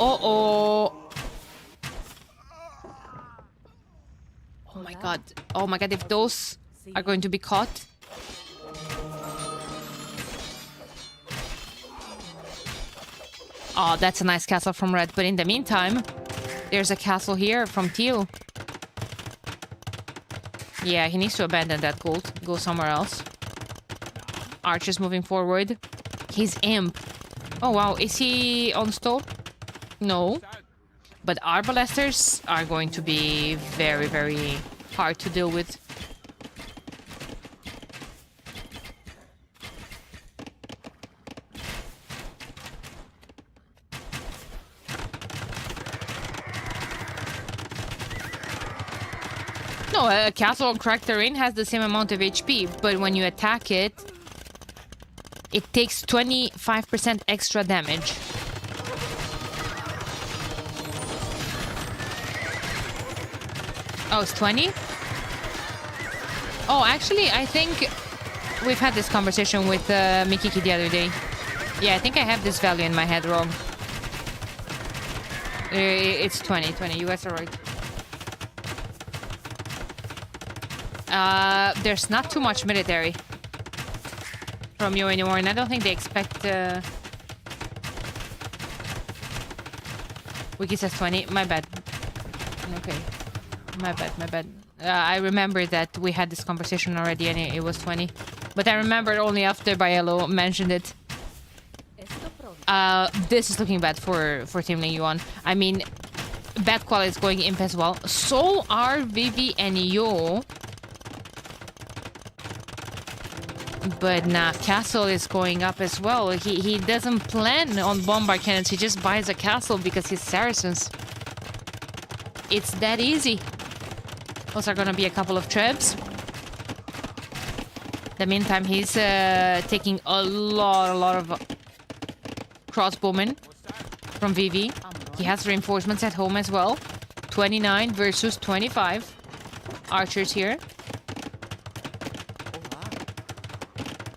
my god. Oh my god, if those are going to be caught... Oh, that's a nice castle from Red. But in the meantime, there's a castle here from Teal. Yeah, he needs to abandon that gold. Go somewhere else. Archer's moving forward. He's imp. Oh, wow. Is he on stone? No. But arbalesters are going to be very, very hard to deal with. No, a castle on cracked terrain has the same amount of HP, but when you attack it, it takes 25% extra damage. Oh, it's 20? Oh, actually, I think we've had this conversation with Mikiki the other day. Yeah, I think I have this value in my head wrong. It's 20. You guys are right. There's not too much military from you anymore, and I don't think they expect... Wiki says 20. My bad. Okay. My bad. I remember that we had this conversation already and it was 20. But I remembered only after Baello mentioned it. This is looking bad for Team Ling Yuan. I mean, Bad Qual is going imp as well. So are Vivi and Yo. But nah, castle is going up as well. He doesn't plan on bombard cannons. He just buys a castle because he's Saracens. It's that easy. Those are gonna be a couple of trebs. In the meantime, he's taking a lot of crossbowmen from Vivi. He has reinforcements at home as well. 29 versus 25. Archers here.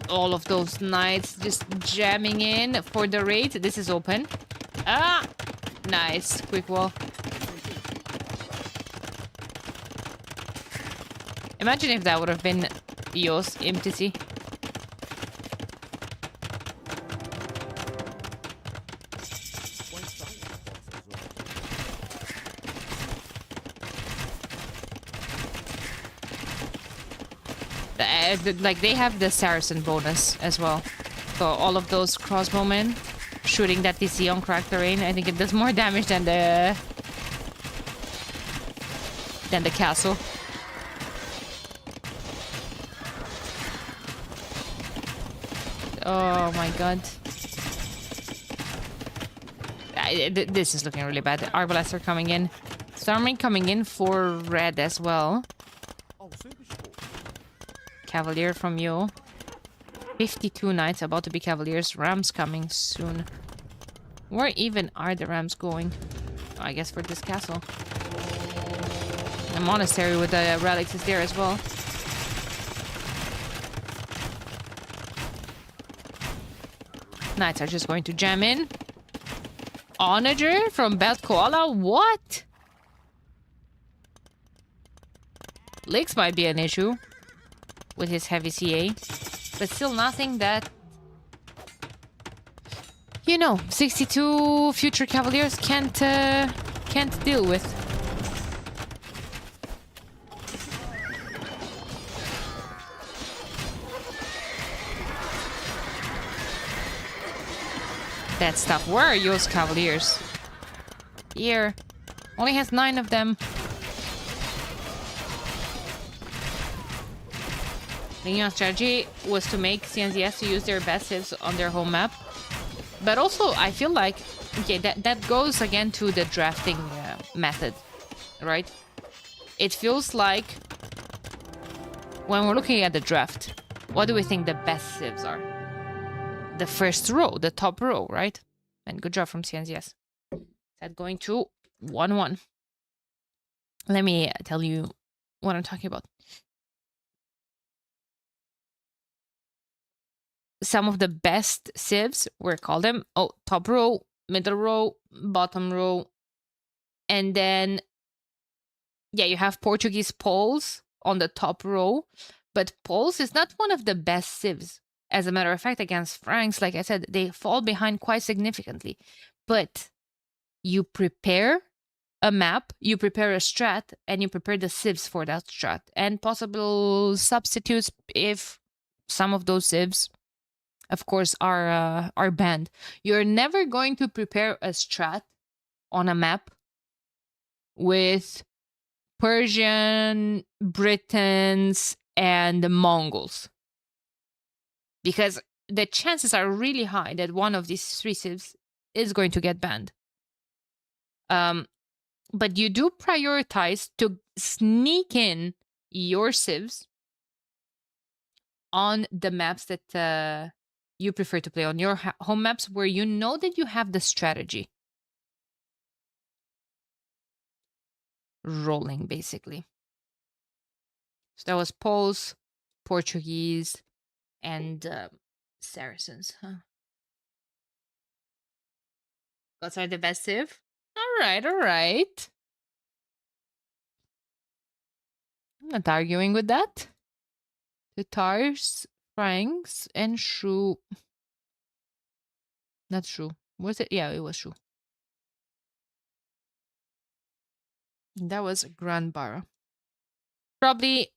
All of those knights just jamming in for the raid. This is open. Ah! Nice. Quick wall. Imagine if that would have been Yo's MTC. Like, they have the Saracen bonus as well. So all of those crossbowmen shooting that DC on cracked terrain, I think it does more damage than the castle. Oh my god. This is looking really bad. Arbalests are coming in. Storming coming in for red as well. Cavalier from you. 52 knights about to be cavaliers. Rams coming soon. Where even are the rams going? Oh, I guess for this castle. The monastery with the relics is there as well. Knights are just going to jam in. Onager from Belt Koala? What? Licks might be an issue with his heavy CA. But still nothing that, you know, 62 future cavaliers can't deal with. That stuff. Where are yours cavaliers? Here. Only has 9 of them. The new strategy was to make CNZS to use their best civs on their home map. But also, I feel like, okay, that goes again to the drafting method, right? It feels like when we're looking at the draft, what do we think the best civs are? The first row, the top row, right? And good job from CNZS. That going to 1-1. Let me tell you what I'm talking about. Some of the best civs, we call them, top row, middle row, bottom row. And then, yeah, you have Portuguese Poles on the top row. But Poles is not one of the best civs. As a matter of fact, against Franks, like I said, they fall behind quite significantly. But you prepare a map, you prepare a strat, and you prepare the civs for that strat. And possible substitutes if some of those civs, of course, are banned. You're never going to prepare a strat on a map with Persian, Britons, and Mongols. Because the chances are really high that one of these 3 civs is going to get banned. But you do prioritize to sneak in your civs on the maps that you prefer to play, on your home maps where you know that you have the strategy. Rolling, basically. So that was Poles, Portuguese, and Saracens, huh? Those are the best civ? Alright, alright. I'm not arguing with that. Tatars, Franks, and Shu. Not Shu. Was it? Yeah, it was Shu. That was Grand Barra. Probably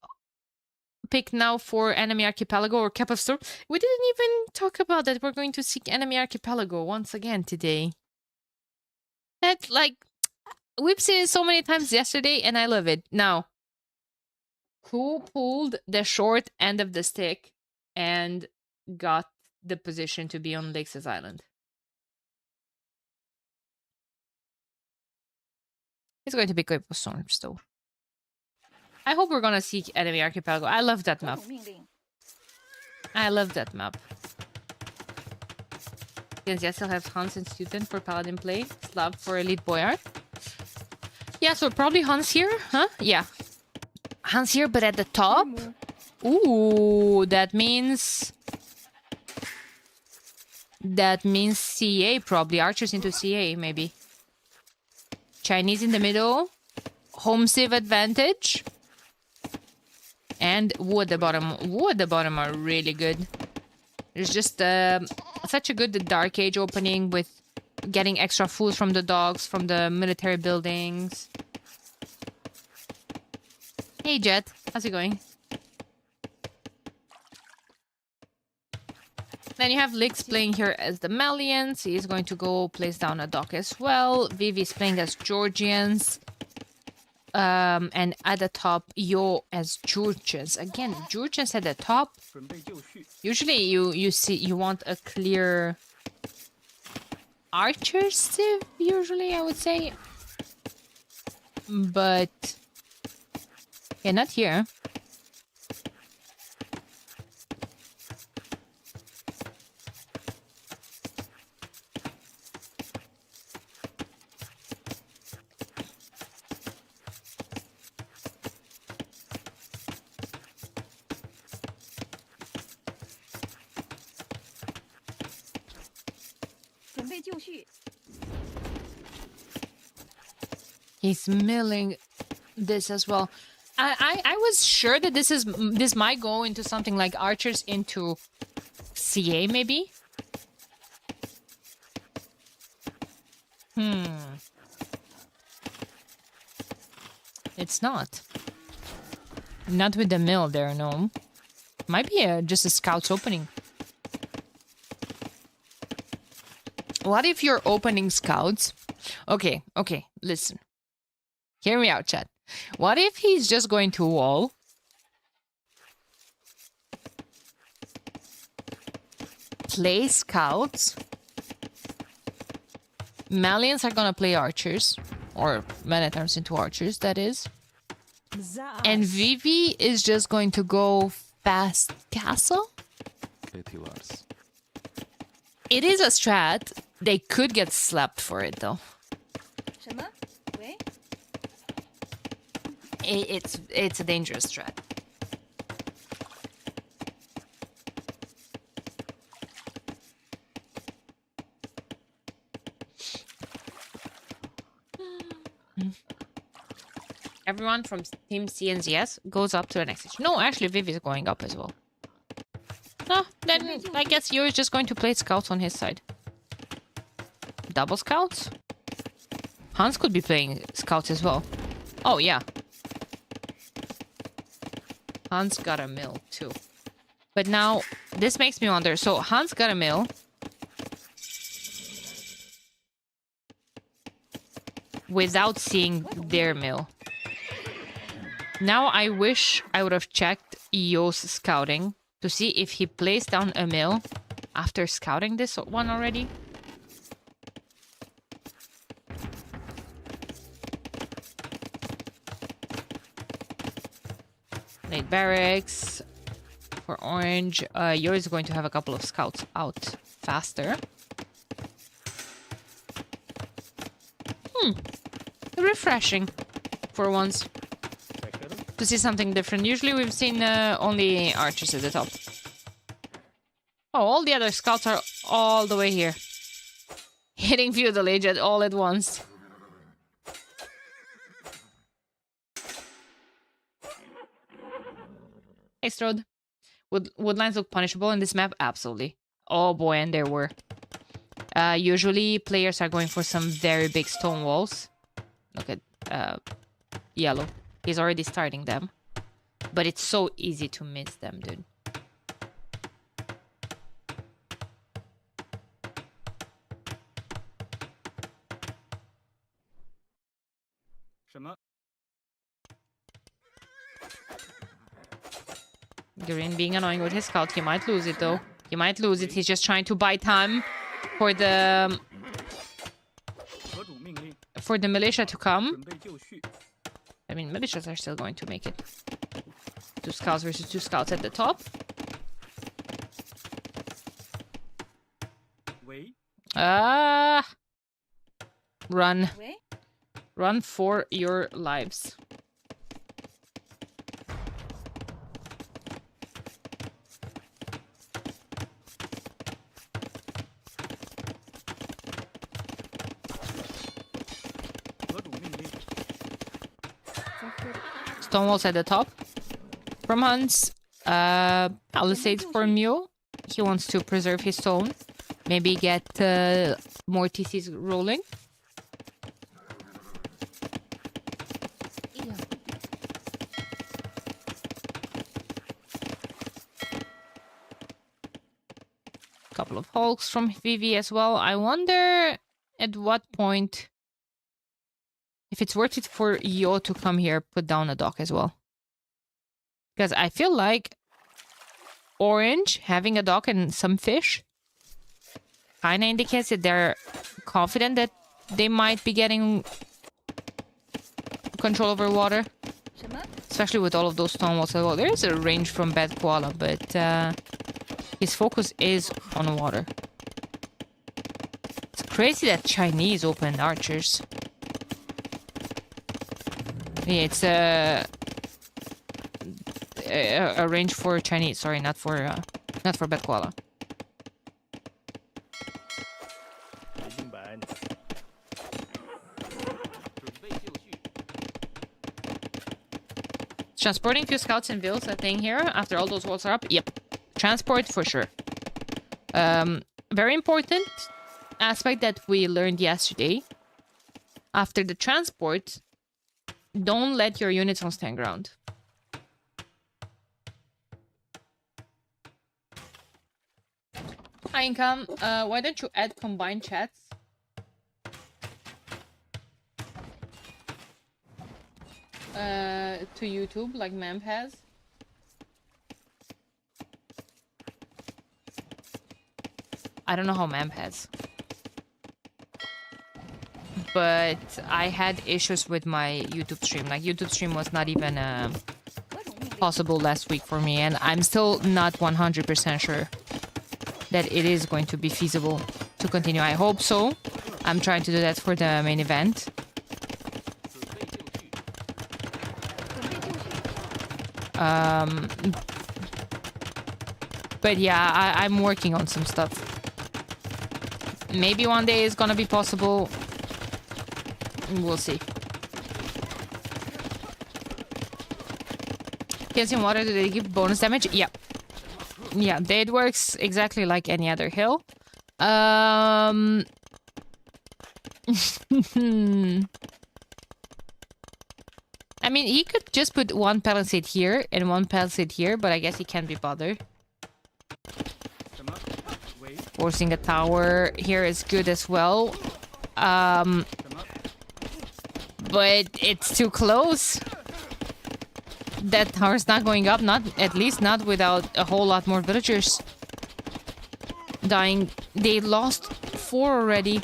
pick now for Enemy Archipelago or Cap of Storm. We didn't even talk about that. We're going to seek Enemy Archipelago once again today. That, like, we've seen it so many times yesterday, and I love it. Now, who pulled the short end of the stick and got the position to be on Lakes Island? It's going to be Cap of Storms, though. I hope we're gonna seek Enemy Archipelago. I love that map. I love that map. Yes, I still have Hans and Student for Paladin play. Slav for Elite Boyard. Yeah, so probably Hans here, huh? Yeah. Hans here, but at the top? Ooh, that means... That means CA, probably. Archers into CA, maybe. Chinese in the middle. Home civ advantage. And Wu at the bottom. Wu at the bottom are really good. There's just such a good Dark Age opening with getting extra food from the dogs, from the military buildings. Hey, Jet. How's it going? Then you have Lix playing here as the Malians. He's going to go place down a dock as well. Vivi's playing as Georgians. And at the top, Yo as Georgians. Again, Georgians at the top. Usually you want a clear archer civ, usually I would say. But yeah, not here. He's milling this as well. I was sure that this might go into something like archers into CA maybe. It's not. Not with the mill there, no. Might be just a scout's opening. What if you're opening scouts? Okay, listen. Hear me out, chat. What if he's just going to wall? Play scouts. Malians are gonna play archers. Or men-at-arms into archers, that is. And Vivi is just going to go fast castle? It is a strat. They could get slapped for it, though. It's a dangerous strat. Everyone from Team CNZS goes up to the next stage. No, actually, Vivi is going up as well. No, then I guess you're just going to play scouts on his side. Double scouts? Hans could be playing scouts as well. Oh, yeah. Hans got a mill, too. But now, this makes me wonder. So, Hans got a mill. Without seeing their mill. Now, I wish I would have checked Yo's scouting to see if he placed down a mill after scouting this one already. Late barracks for orange. Yo is going to have a couple of scouts out faster. Refreshing for once. To see something different. Usually we've seen only archers at the top. Oh, all the other scouts are all the way here. Hitting feudal age all at once. Hey, Strode. Woodlines look punishable in this map? Absolutely. Oh boy, and there were. Usually players are going for some very big stone walls. Look at yellow. He's already starting them. But it's so easy to miss them, dude. Green being annoying with his scout. He might lose it, though. He might lose it. He's just trying to buy time for the militia to come. I mean, militias are still going to make it. 2 scouts versus 2 scouts at the top. Run. Run for your lives. Stonewalls at the top. From Hans. Palisades for Mule. He wants to preserve his stone. Maybe get more TCs rolling. couple of hulks from Vivi as well. I wonder at what point, if it's worth it for Yo to come here, put down a dock as well. Because I feel like Orange having a dock and some fish kind of indicates that they're confident that they might be getting control over water. Especially with all of those stone walls. Well, there is a range from Bad Koala, but his focus is on water. It's crazy that Chinese opened archers. Yeah, it's a range for Chinese. Sorry, not for Bad Koala. Transporting few scouts and vills a thing here after all those walls are up? Yep. Transport for sure. Very important aspect that we learned yesterday. After the transport, don't let your units on stand ground. Hi, Income. Why don't you add combined chats? To YouTube, like Mamp has. I don't know how Mamp has. But I had issues with my YouTube stream. Like, YouTube stream was not even possible last week for me. And I'm still not 100% sure that it is going to be feasible to continue. I hope so. I'm trying to do that for the main event. But yeah, I'm working on some stuff. Maybe one day it's gonna be possible. We'll see. Calcium water, do they give bonus damage? Yeah. Yeah, it works exactly like any other hill. I mean, he could just put one palisade here and one palisade here, but I guess he can't be bothered. Forcing a tower here is good as well. But it's too close. That tower's not going up, at least not without a whole lot more villagers dying. They lost 4 already.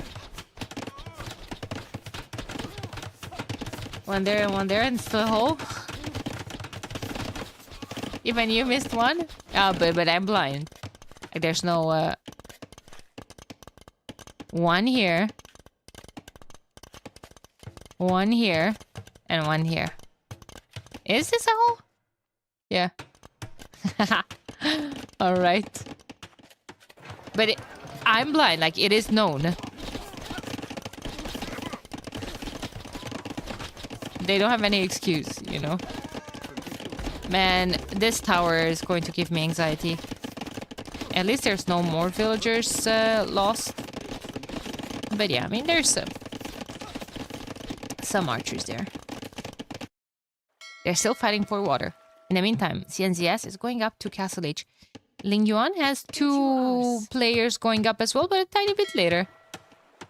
One there, and still a hole. Even you missed one? Oh, but I'm blind. Like, there's no, one here. One here. And one here. Is this a hole? Yeah. Alright. But I'm blind, like, it is known. They don't have any excuse, you know? Man, this tower is going to give me anxiety. At least there's no more villagers lost. But yeah, I mean, there's some archers there. They're still fighting for water. In the meantime, CNZS is going up to Castle H. Ling Yuan has 2 players going up as well, but a tiny bit later.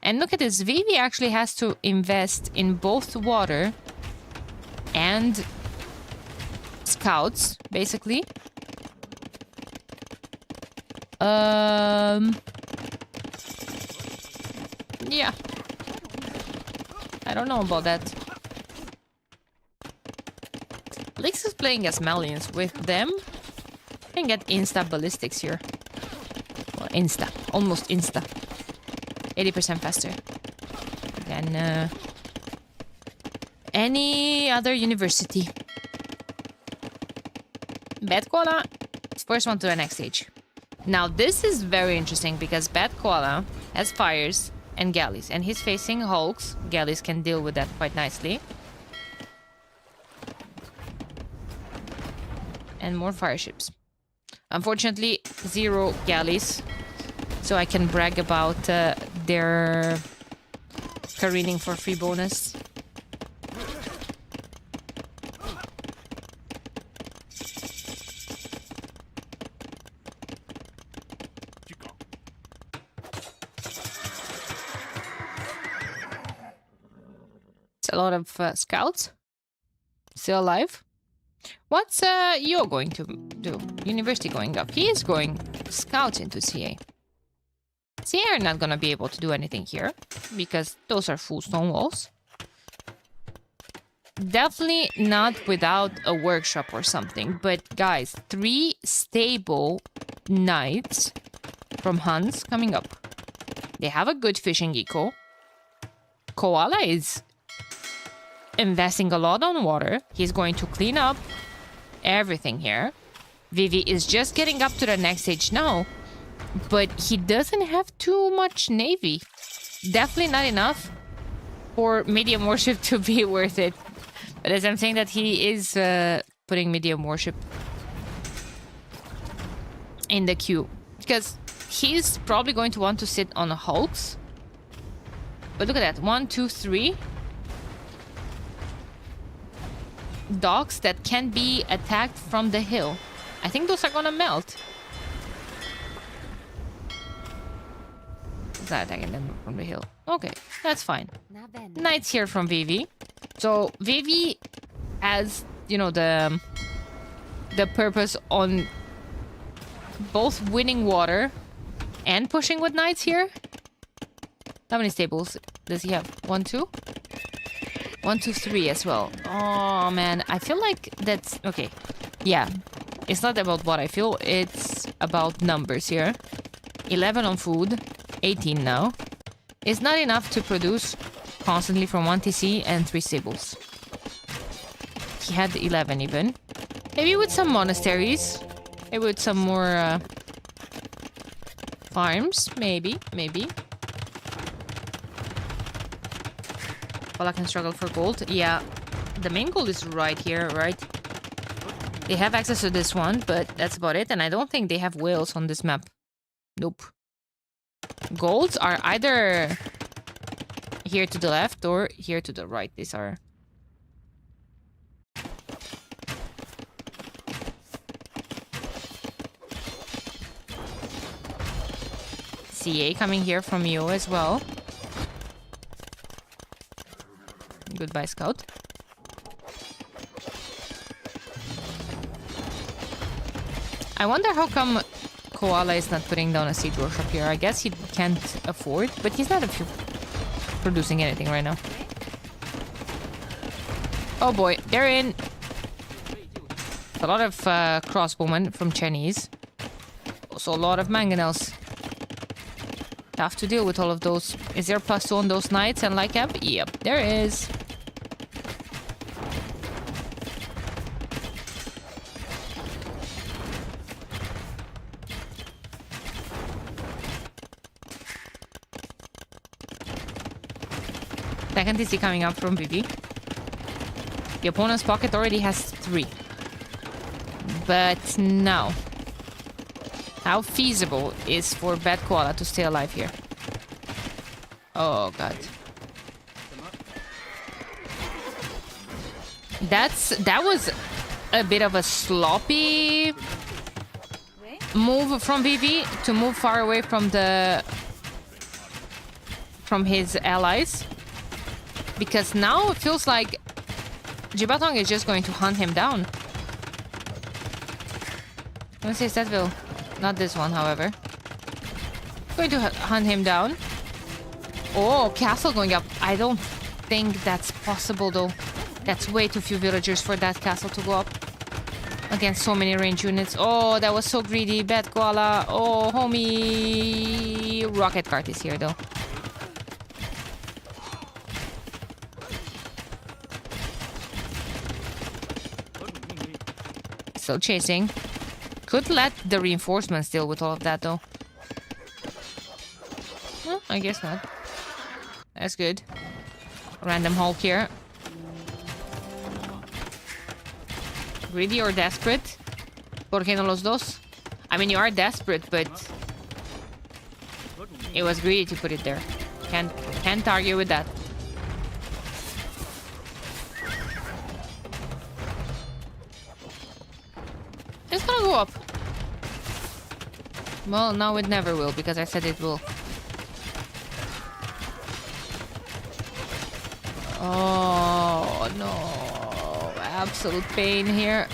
And look at this. Vivi actually has to invest in both water and scouts, basically. Yeah. I don't know about that. Lix is playing as Malians. With them, I can get insta ballistics here. Well, insta. Almost insta. 80% faster than any other university. Bad Koala is first one to the next stage. Now this is very interesting because Bad Koala has fires and galleys, and he's facing hulks. Galleys can deal with that quite nicely. And more fire ships. Unfortunately, 0 galleys. So I can brag about their careening for free bonus. units, a lot of scouts. Still alive. What's Yo going to do? University going up. He is going scouts into CA. CA are not gonna be able to do anything here because those are full stone walls. Definitely not without a workshop or something. But guys, 3 stable knights from Hans coming up. They have a good fishing eco. Koala is investing a lot on water. He's going to clean up everything here. Vivi is just getting up to the next stage now. But he doesn't have too much navy. Definitely not enough for medium warship to be worth it. But as I'm saying that, he is putting medium warship in the queue. Because he's probably going to want to sit on hulks. But look at that. 1, 2, 3 docks that can be attacked from the hill. I think those are gonna melt. Is that attacking them from the hill? Okay, that's fine. Knights here from Vivi. So Vivi has, you know, the purpose on both winning water and pushing with knights here. How many stables does he have? 1, 2? 1, 2, 3 as well. Oh man, I feel like that's okay. Yeah, it's not about what I feel, it's about numbers here. 11 on food, 18 now. It's not enough to produce constantly from 1 TC and 3 stables. He had 11 even. Maybe with some monasteries. Maybe with some more farms. Maybe. Well, I can struggle for gold. Yeah, the main goal is right here, right? They have access to this one, but that's about it. And I don't think they have whales on this map. Nope. Golds are either here to the left or here to the right. These are... CA coming here from you as well. Goodbye, scout. I wonder how come Koala is not putting down a siege workshop here. I guess he can't afford, but he's not producing anything right now. Oh boy, they're in. A lot of crossbowmen from Chinese. Also a lot of mangonels. Tough to deal with all of those. Is there +2 on those knights and like up? Yep, there is. Second TC coming up from Vivi. The opponent's pocket already has 3. But now, how feasible is for Bad Koala to stay alive here? Oh god. That was a bit of a sloppy move from Vivi to move far away from his allies. Because now it feels like Jibatong is just going to hunt him down. I'm gonna say Setville. Not this one, however. Going to hunt him down. Oh, castle going up. I don't think that's possible, though. That's way too few villagers for that castle to go up. Against so many range units. Oh, that was so greedy. Bad Koala. Oh, homie. Rocket cart is here, though. Still chasing. Could let the reinforcements deal with all of that, though. Well, I guess not. That's good. Random Hulk here. Greedy or desperate? ¿Por qué no los dos? I mean, you are desperate, but it was greedy to put it there. Can't argue with that. It's gonna go up. Well, no, it never will, because I said it will. Oh, no. Absolute pain here.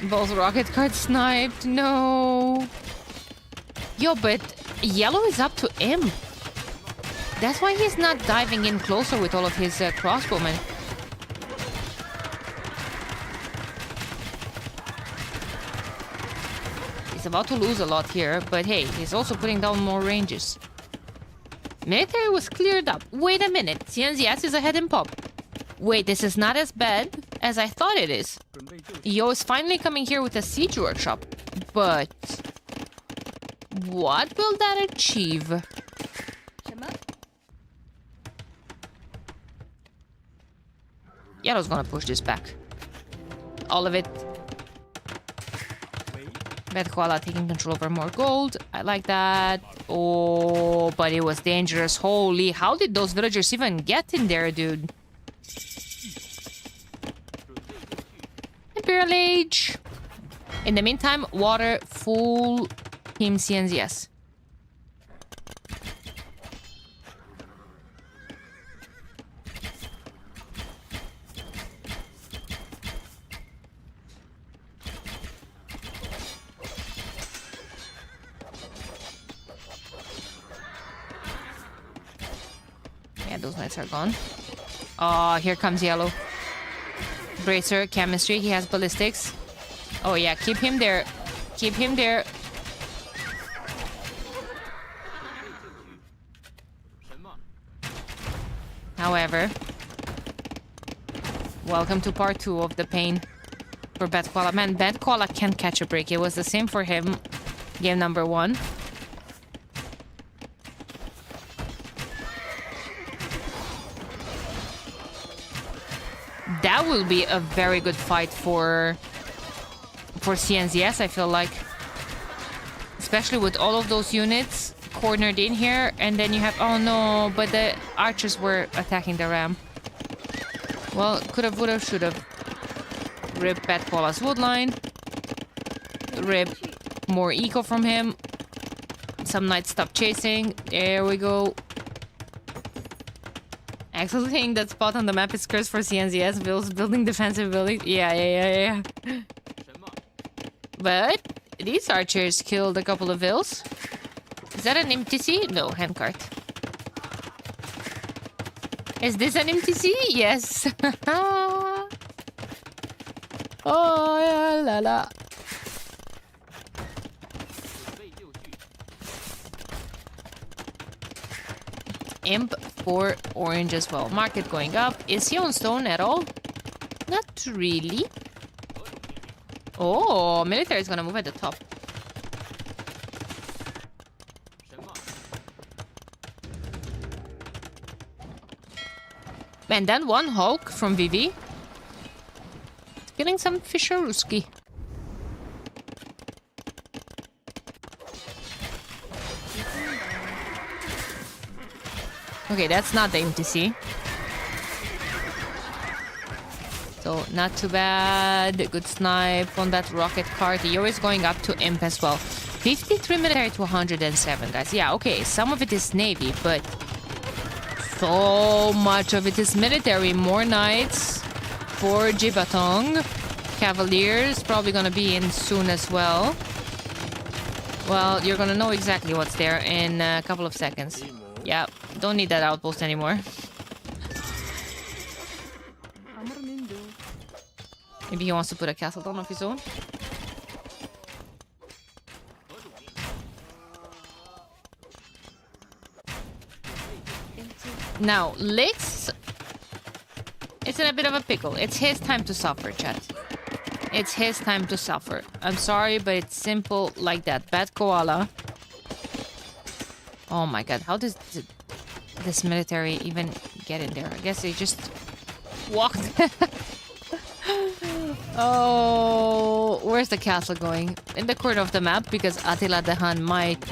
Both rocket cards sniped. No. Yo, but yellow is up to him. That's why he's not diving in closer with all of his crossbowmen. He's about to lose a lot here, but hey, he's also putting down more ranges. Military was cleared up. Wait a minute. CNZS is ahead in pop. Wait, this is not as bad as I thought it is. Yo is finally coming here with a siege workshop. But what will that achieve? Yellow's gonna push this back. All of it. Bad Koala taking control over more gold. I like that. Oh, but it was dangerous. Holy, how did those villagers even get in there, dude? Imperial Age. In the meantime, water full Team CNZS. Yeah, those knights are gone. Oh, here comes yellow. Bracer, chemistry, he has ballistics. Oh yeah, keep him there. Keep him there. However, welcome to part 2 of the pain for Bad Koala. Man, Bad Koala can't catch a break. It was the same for him. Game number 1. That will be a very good fight for CNZS, I feel like. Especially with all of those units cornered in here. And then you have... Oh no, but the archers were attacking the ram. Well, could've, would've, should've. Rip Bad Koala's woodline. Rip more eco from him. Some knights stop chasing. There we go. Actually think that spot on the map is cursed for CNZS. Vills building defensive buildings. Yeah. But these archers killed a couple of Vills. Is that an MTC? No, handcart. Is this an MTC? Yes. Oh, yeah, la la. Imp for orange as well. Market going up. Is he on stone at all? Not really. Oh, military is gonna move at the top. And then one Hulk from Vivi. Getting some Fischerooski. Okay, that's not the MTC. So, not too bad. Good snipe on that rocket cart. You're always going up to Imp as well. 53 military to 107, guys. Yeah, okay, some of it is Navy, but so much of it is military. More knights for Jibatong. Cavaliers probably gonna be in soon as well. Well, you're gonna know exactly what's there in a couple of seconds. Yeah, don't need that outpost anymore. Maybe he wants to put a castle down of his own. Now, Lix is in a bit of a pickle. It's his time to suffer, chat. It's his time to suffer. I'm sorry, but it's simple like that. Bad Koala. Oh my god, how does this military even get in there? I guess they just walked. Oh, where's the castle going? In the corner of the map, because Attila the Hun might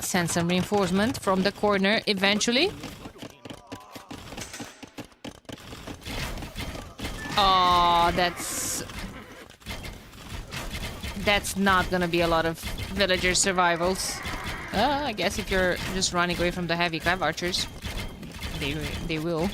send some reinforcement from the corner eventually. Oh, that's not gonna be a lot of villager survivals. I guess if you're just running away from the heavy cav archers. they will.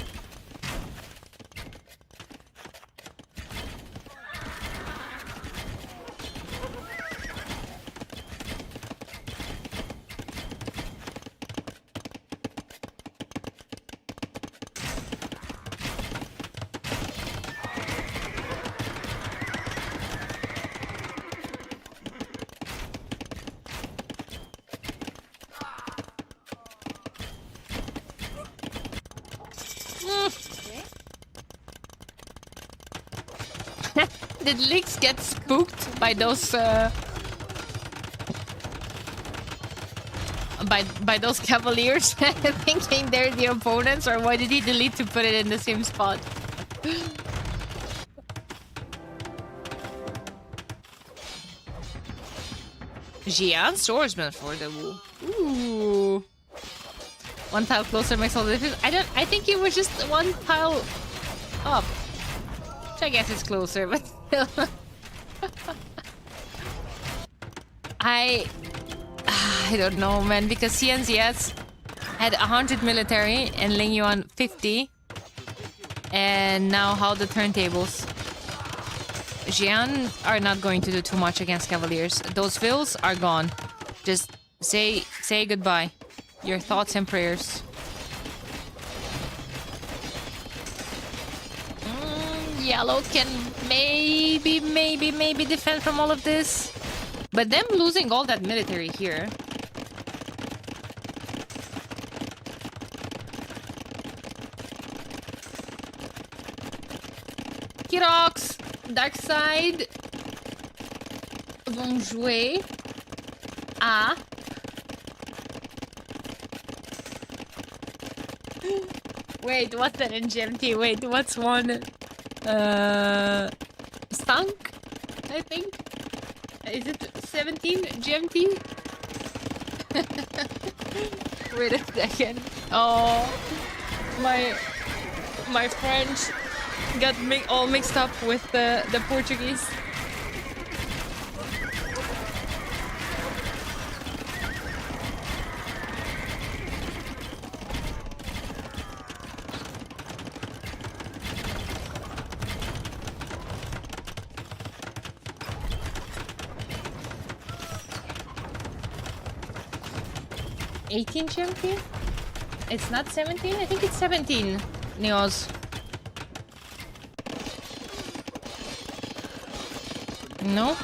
Did Lix get spooked by those by those cavaliers thinking they're the opponents, or why did he delete to put it in the same spot? Jian swordsman for the woo. Ooh. One tile closer makes all the difference. I think it was just one tile up. Which I guess is closer, but still. I don't know, man, because CNCS had 100 military and Ling Yuan 50. And now how the turntables. Jian are not going to do too much against Cavaliers. Those fills are gone. Just say goodbye. Your thoughts and prayers. Yellow can maybe defend from all of this. But them losing all that military here. Kirox, Dark Side vont jouer à wait, what's that in GMT? Wait, what's one? Stunk, I think. Is it 17 GMT? Wait a second. Oh, my French got all mixed up with the Portuguese. $18 GMT? It's not 17? I think it's 17, Neos. No?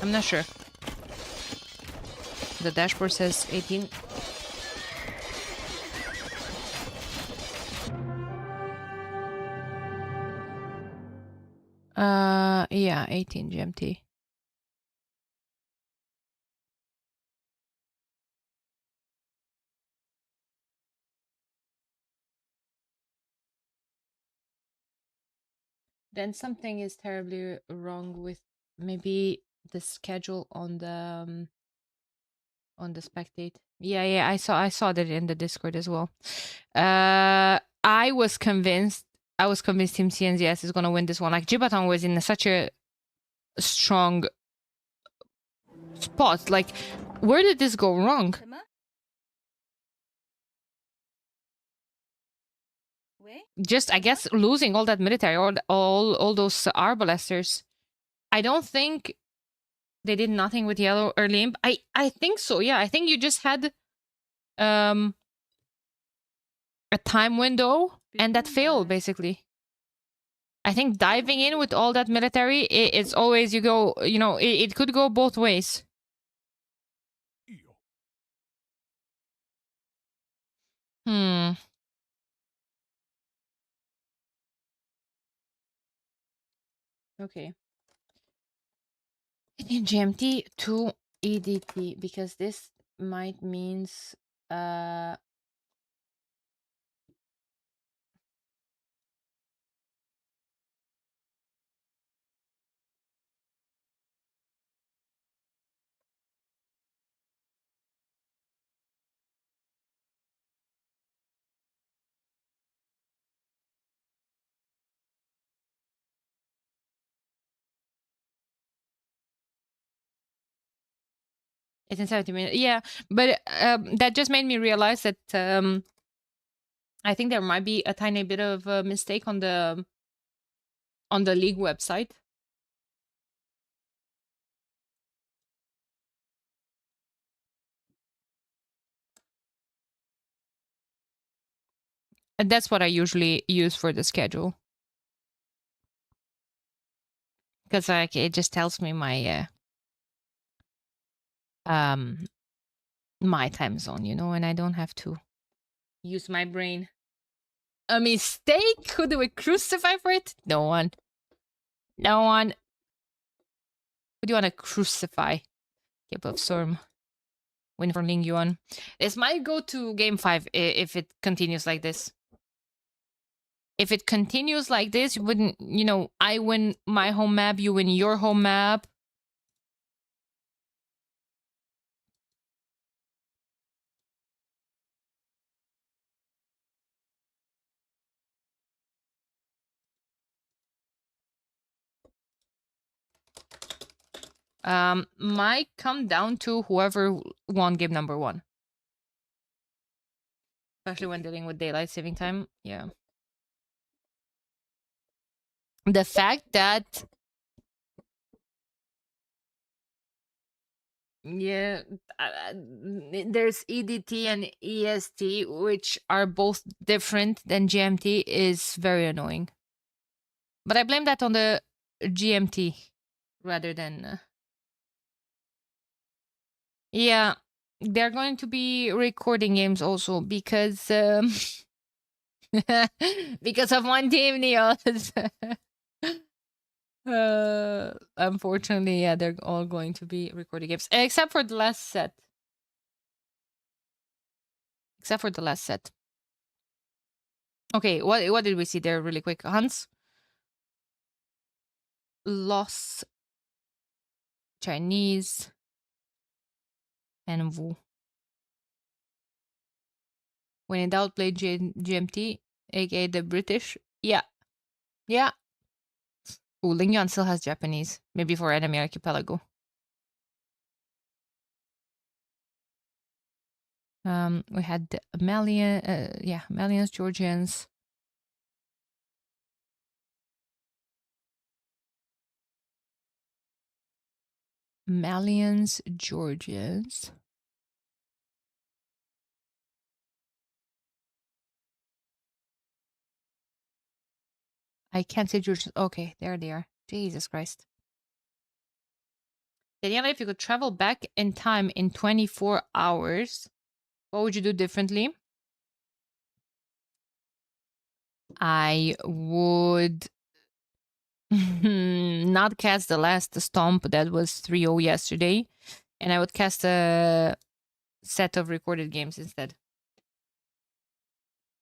I'm not sure. The dashboard says 18. Yeah, 18 GMT. Then something is terribly wrong with maybe the schedule on the spectate. Yeah, I saw that in the Discord as well. I was convinced Team CNZS is gonna win this one. Like Jibaton was in such a strong spot. Like, where did this go wrong? Just, I guess, losing all that military, all those arbalesters. I don't think they did nothing with yellow or limp. I think so. Yeah, I think you just had a time window and that failed basically. I think diving in with all that military, it's always you go. You know, it could go both ways. Okay. In GMT to EDT because this might means It's in 70 minutes. Yeah, but that just made me realize that I think there might be a tiny bit of a mistake on the league website. And that's what I usually use for the schedule. Because like it just tells me my my time zone, you know, and I don't have to use my brain. A mistake? Who do we crucify for it? No one. No one. Who do you want to crucify? Cape of Storm. Win for Ling Yuan. This might go to game 5 if it continues like this. If it continues like this, you wouldn't, you know, I win my home map, you win your home map. Might come down to whoever won game number 1. Especially when dealing with daylight saving time. Yeah. The fact that yeah, there's EDT and EST, which are both different than GMT, is very annoying. But I blame that on the GMT rather than... Yeah, they're going to be recording games also because because of one team, Neos. Unfortunately, yeah, they're all going to be recording games except for the last set. Except for the last set. Okay, what did we see there really quick? Hans lost Chinese and Wu. When in doubt, play GMT, aka the British. Yeah. Yeah. Ooh, Ling Yuan still has Japanese. Maybe for Enemy Archipelago. We had Malians, Georgians. Malians, Georgians. I can't say Georgians. Okay, there they are. Jesus Christ. Daniela, if you could travel back in time in 24 hours, what would you do differently? I would not cast the last stomp that was 3-0 yesterday, and I would cast a set of recorded games instead.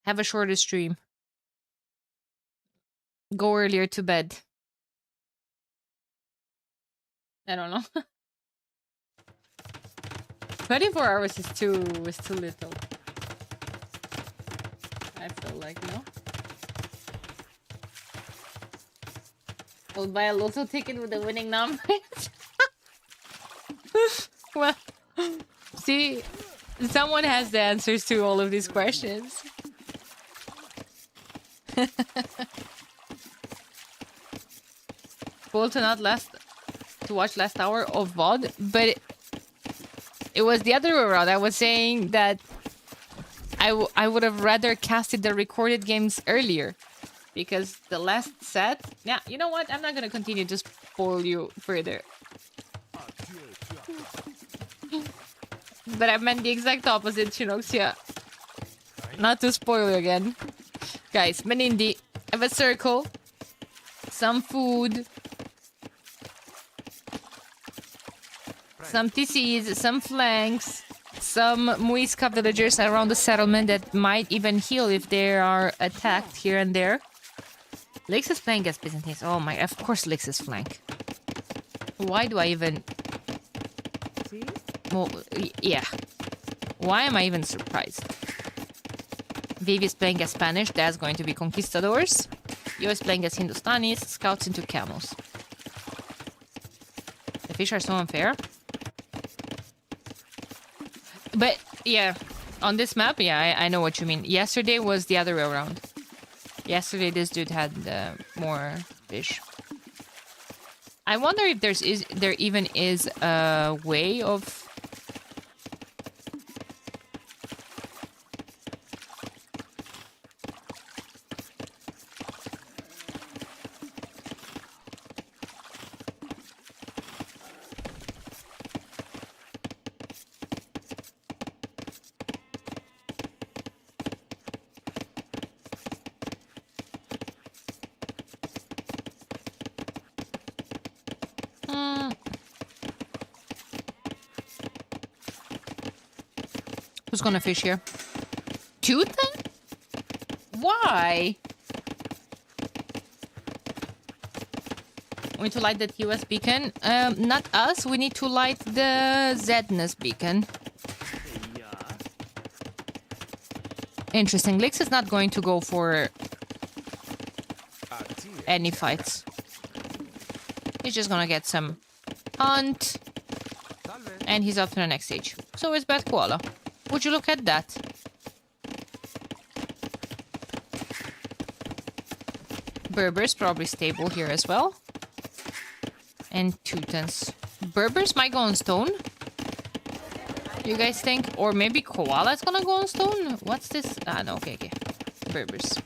Have a shorter stream. Go earlier to bed. I don't know. 24 hours is too little. I feel like, no. I'll buy a lotto ticket with the winning numbers. Well, see, someone has the answers to all of these questions. Cool to not watch last hour of VOD, but it was the other way around. I was saying that I would have rather casted the recorded games earlier, because the last set... Yeah, you know what? I'm not gonna continue to spoil you further. But I meant the exact opposite, Shinoxia. Not to spoil you again. Guys, Menindi, I have a circle, some food, some TCs, some flanks, some Muisca villagers around the settlement that might even heal if they are attacked here and there. Lix is playing as Byzantines. Oh my, of course Lix is flank. Why do I even... Well, yeah. Why am I even surprised? Vivi is playing as Spanish. That's going to be Conquistadors. Yo is playing as Hindustanis. Scouts into camels. The fish are so unfair. But yeah, on this map, yeah, I know what you mean. Yesterday was the other way around. Yesterday, this dude had more fish. I wonder if there even is a way of... Who's gonna fish here? Tooth then? Why? We need to light that US beacon. Not us. We need to light the Zedness beacon. Interesting. Lix is not going to go for any fights. He's just gonna get some hunt. And he's up to the next stage. So is Bad Koala. Would you look at that? Berber's probably stable here as well. And Teutons. Berber's might go on stone. You guys think? Or maybe Koala's gonna go on stone? What's this? Ah, no, okay. Berber's.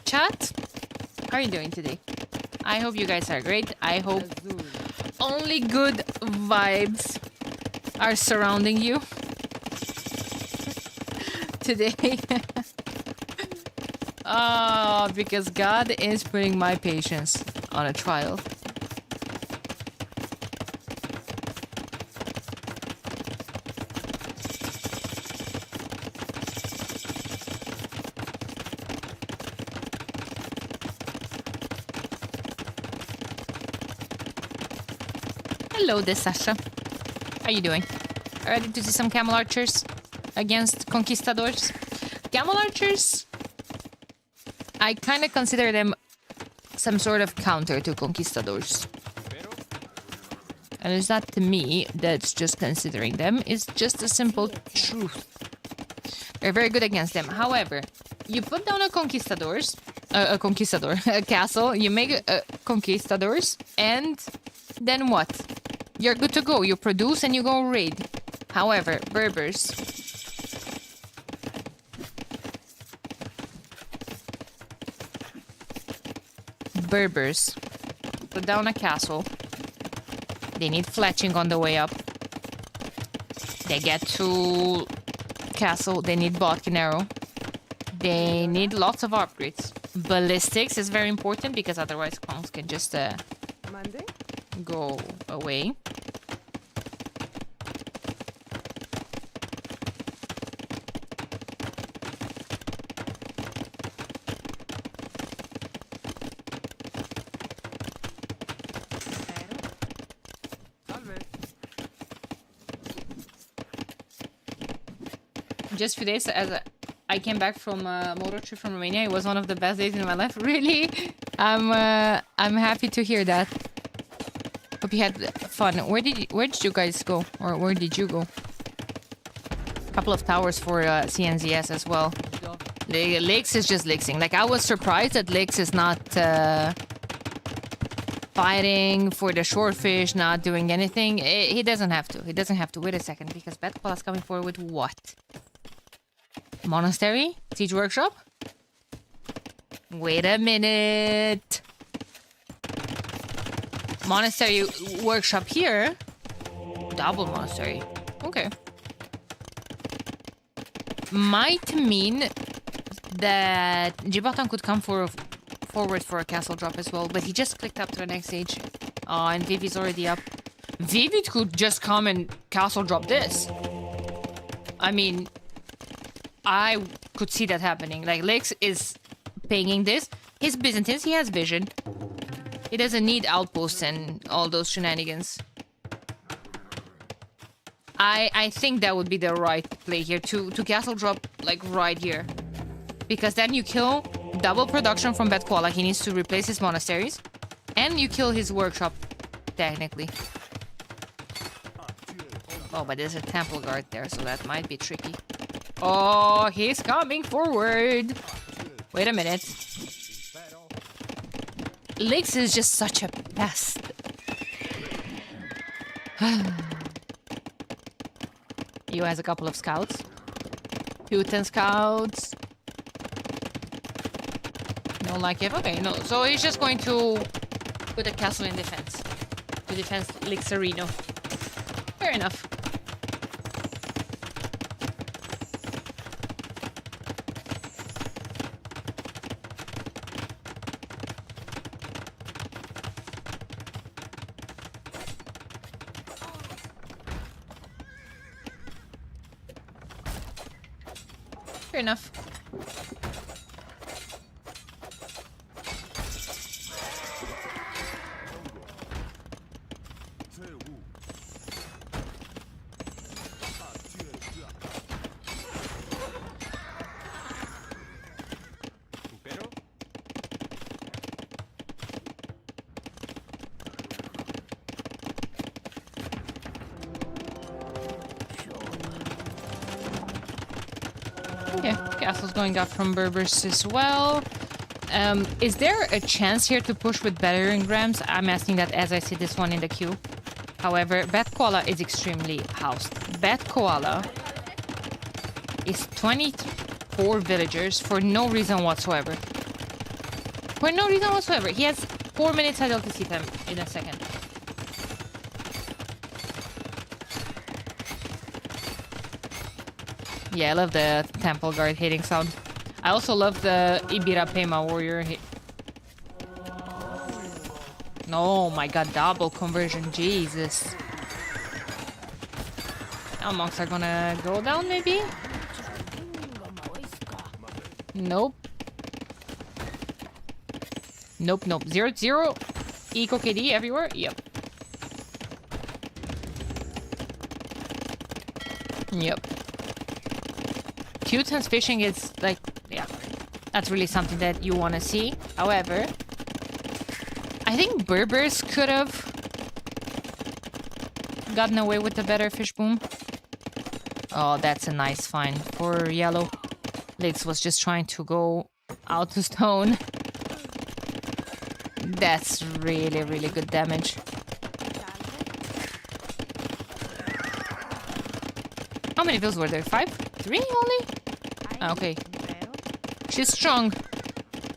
Chat, how are you doing today? I hope you guys are great. I hope only good vibes are surrounding you today. Because God is putting my patience on a trial. Hello there, Sasha. How you doing? Ready to see some camel archers against conquistadors? Camel archers, I kind of consider them some sort of counter to conquistadors. And it's not to me that's just considering them. It's just a simple truth. They're very good against them. However, you put down a castle, you make conquistadors, and then what? You're good to go. You produce and you go raid. However, Berbers. Put down a castle. They need fletching on the way up. They get to castle. They need bodkin arrow. They need lots of upgrades. Ballistics is very important because otherwise clones can just go away. Just a few days as I came back from a motor trip from Romania. It was one of the best days in my life. Really, I'm happy to hear that. Hope you had fun. Where did you guys go, or where did you go? Couple of towers for CNZS as well. Lix is just lixing. Like, I was surprised that Lix is not fighting for the shorefish, not doing anything. He doesn't have to. He doesn't have to. Wait a second, because Betkola is coming forward with what? Monastery? Siege Workshop? Wait a minute. Monastery Workshop here? Double Monastery. Okay. Might mean that Gibotan could come forward for a castle drop as well, but he just clicked up to the next stage. Oh, and Vivi's already up. Vivid could just come and castle drop this. I mean, I could see that happening. Like, Lex is pinging this. He's Byzantines, he has vision. He doesn't need outposts and all those shenanigans. I think that would be the right play here, to castle drop, like, right here. Because then you kill double production from Bad Koala. He needs to replace his monasteries. And you kill his workshop, technically. Oh, but there's a temple guard there, so that might be tricky. Oh, he's coming forward. Wait a minute. Lix is just such a pest. Yu has a couple of scouts. 210 scouts. Don't like it. Okay, no. So he's just going to put a castle in defense. To defend Lixerino. Fair enough. Fair enough. Okay, castle's going up from Berbers as well. Is there a chance here to push with better engrams? I'm asking that as I see this one in the queue. However, Bad Koala is extremely housed. Bad Koala is 24 villagers for no reason whatsoever. For no reason whatsoever. He has 4 minutes at LTC time in a second. Yeah, I love the temple guard hitting sound. I also love the Ibira Pema warrior hit. Oh my god, double conversion, Jesus. Now monks are gonna go down, maybe? Nope. Nope, nope. 0-0. Eco KD everywhere? Yep. Yep. Q-Tons fishing is like, yeah, that's really something that you want to see. However, I think Berbers could have gotten away with a better fish boom. Oh, that's a nice find for yellow. Lix was just trying to go out to stone. That's really, really good damage. How many kills were there? 5? 3 only? Okay. She's strong.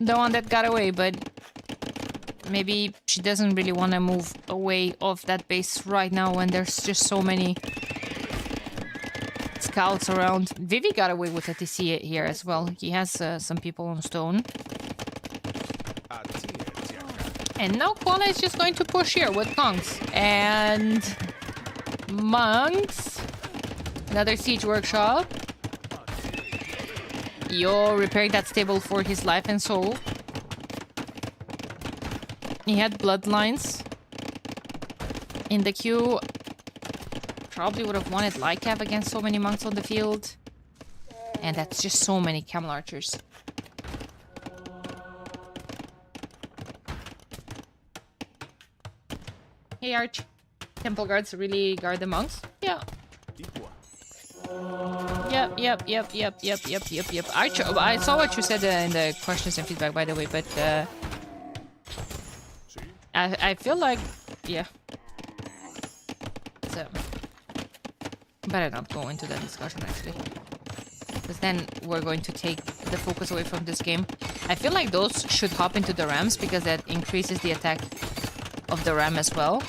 The one that got away, but maybe she doesn't really want to move away of that base right now when there's just so many scouts around. Vivi got away with a TC here as well. He has some people on stone. And now Koala is just going to push here with Kongs. And monks. Another siege workshop. Yo, repairing that stable for his life and soul. He had bloodlines in the queue. Probably would have wanted Lycav against so many monks on the field. And that's just so many camel archers. Hey Arch. Temple guards really guard the monks? Yeah. Yep. I saw what you said in the questions and feedback, by the way, but I feel like, yeah. So, better not go into that discussion, actually. Because then we're going to take the focus away from this game. I feel like those should hop into the rams, because that increases the attack of the ram as well.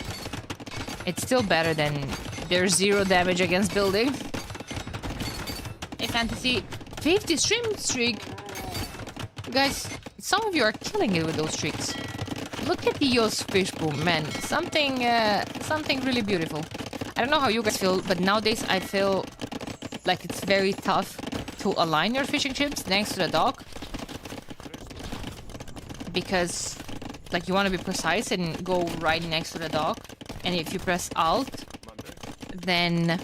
It's still better than their 0 damage against building. Hey, Fantasy, 50 stream streak. Guys, some of you are killing it with those streaks. Look at Yo's fish boom, man. Something really beautiful. I don't know how you guys feel, but nowadays I feel like it's very tough to align your fishing chips next to the dock. Because, like, you want to be precise and go right next to the dock. And if you press Alt, then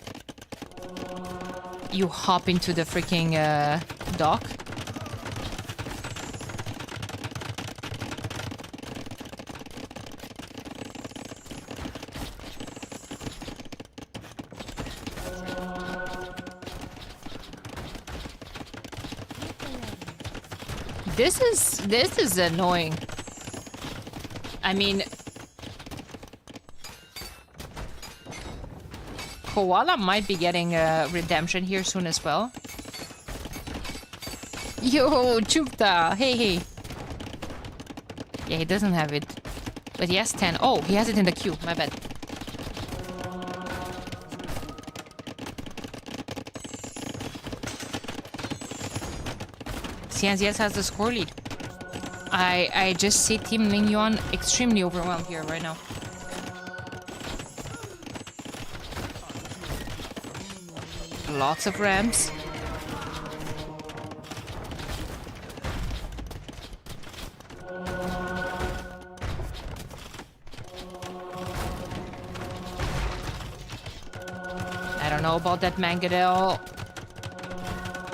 you hop into the freaking dock. This is annoying. I mean, Koala might be getting a redemption here soon as well. Yo, Chupta, hey. Yeah, he doesn't have it, but he has 10. Oh, he has it in the queue. My bad. CNZS has the score lead. I just see Team Lingyuan extremely overwhelmed here right now. Lots of ramps. I don't know about that Mangonel.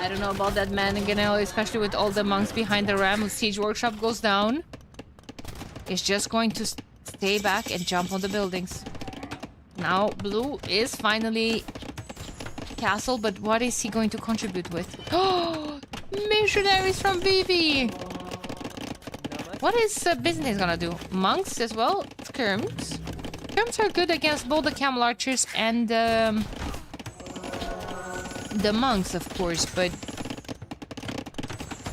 I don't know about that Mangonel, especially with all the monks behind the ram. Siege Workshop goes down. He's just going to stay back and jump on the buildings. Now, Blue is finally castle, but what is he going to contribute with? Oh, missionaries from Vivi! What is business gonna do? Monks as well? Skirms? Skirms are good against both the camel archers and the monks, of course, but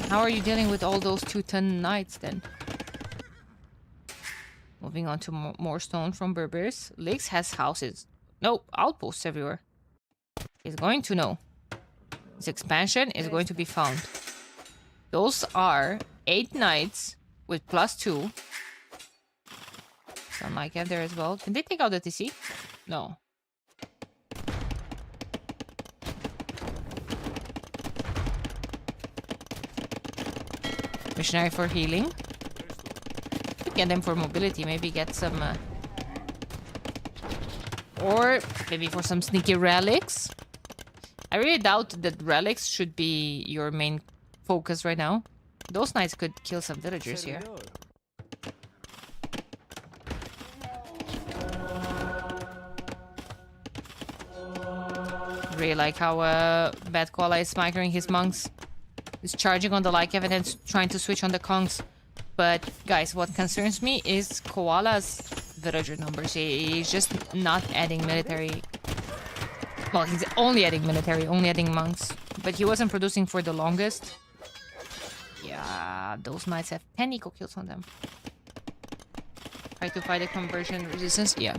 how are you dealing with all those 2-ton knights then? Moving on to more stone from Berbers. Lakes has houses. No, outposts everywhere. He's going to know. His expansion is going to be found. Those are 8 knights with +2. Some like have there as well. Can they take out the TC? No. Missionary for healing. Could get them for mobility. Maybe get some... or maybe for some sneaky relics. I really doubt that relics should be your main focus right now. Those knights could kill some villagers here. Really like how Bad Koala is microing his monks. He's charging on the like evidence, trying to switch on the Kongs. But guys, what concerns me is Koala's villager numbers. He's just not adding military. Well, he's only adding military, only adding monks. But he wasn't producing for the longest. Yeah, those knights have 10 eco kills on them. Try to fight the conversion resistance. Yeah.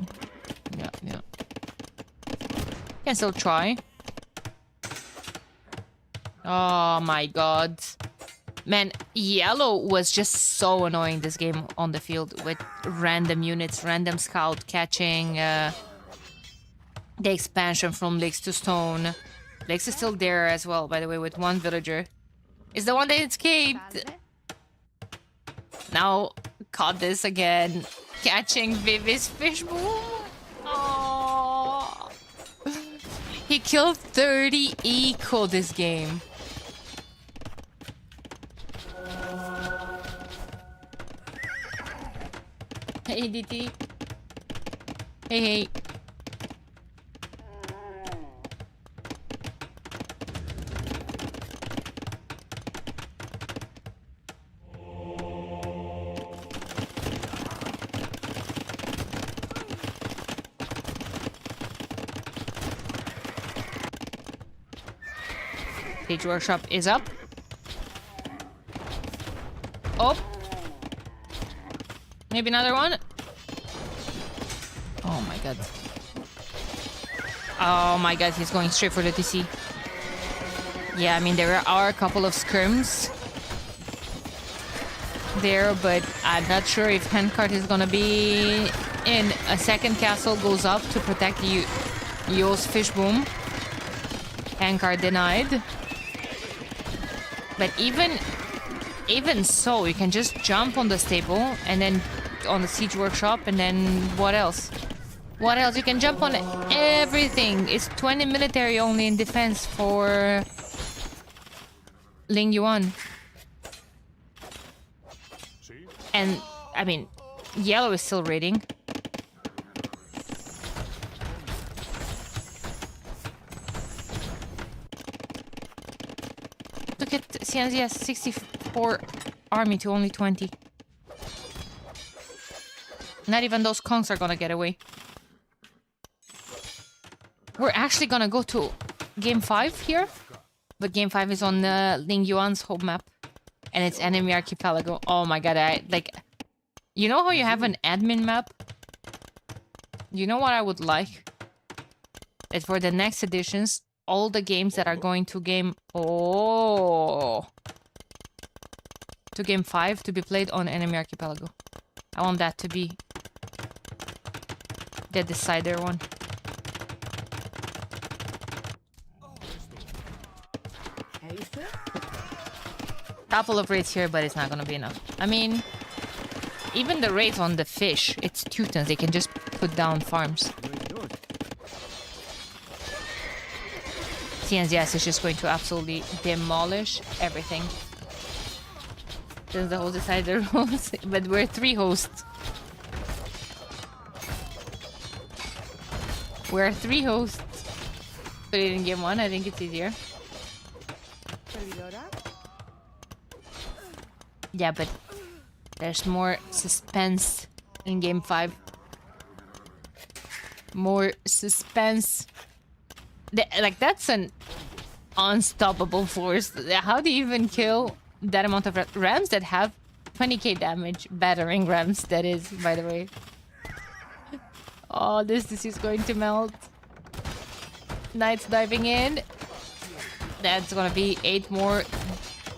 Can still try. Oh my god. Man, Yellow was just so annoying this game on the field with random units, random scout catching, the expansion from Lakes to Stone. Lakes is still there as well, by the way, with one villager. It's the one that escaped. Now, caught this again. Catching Vivi's fish boom. Oh. He killed 30 eco this game. Hey, DT. Hey. Stage Workshop is up. Oh. Maybe another one. Oh my god. Oh my god, he's going straight for the TC. Yeah, I mean, there are a couple of skirms. there, but I'm not sure if handcart is gonna be in. A second castle goes up to protect Yo's fish boom. Handcart denied. But even so, you can just jump on the stable and then on the siege workshop, and then what else? What else? You can jump on everything. It's 20 military only in defense for Ling Yuan. And, I mean, yellow is still raiding. Look at CNZ has 64 army to only 20. Not even those Kongs are gonna get away. We're actually gonna go to game 5 here. But game 5 is on Ling Yuan's home map. And it's enemy archipelago. Oh my god, you know how you have an admin map? You know what I would like? That for the next editions, all the games that are going to game... Oh! To game 5 to be played on enemy archipelago. I want that to be the decider one. Couple of raids here, but it's not gonna be enough. I mean, even the raids on the fish, it's Teutons. They can just put down farms. CNZS is just going to absolutely demolish everything. Since the host decided the rules, but we're 3 hosts. We're 3 hosts. Put it in game 1, I think it's easier. Yeah, but there's more suspense in game 5. More suspense. Like, that's an unstoppable force. How do you even kill that amount of rams that have 20k damage? Battering rams, that is, by the way. Oh, this is going to melt. Knights diving in. That's gonna be 8 more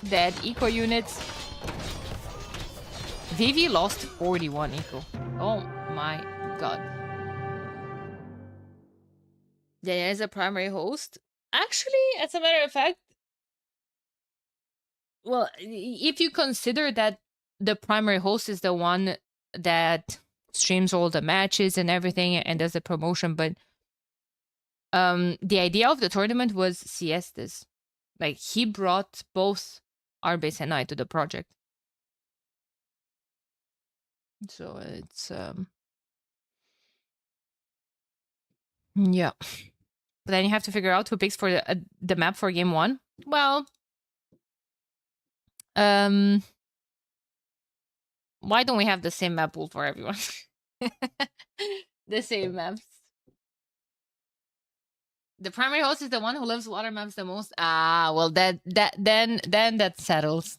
dead eco units. Vivi lost 41 eco. Oh my god. Daniela is a primary host. Actually, as a matter of fact, well, if you consider that the primary host is the one that streams all the matches and everything and does the promotion, but the idea of the tournament was siestas. Like, he brought both Arbase and I to the project. So it's yeah. But then you have to figure out who picks for the map for game 1. Well, why don't we have the same map pool for everyone? The same maps. The primary host is the one who loves water maps the most. Ah, well, then that settles.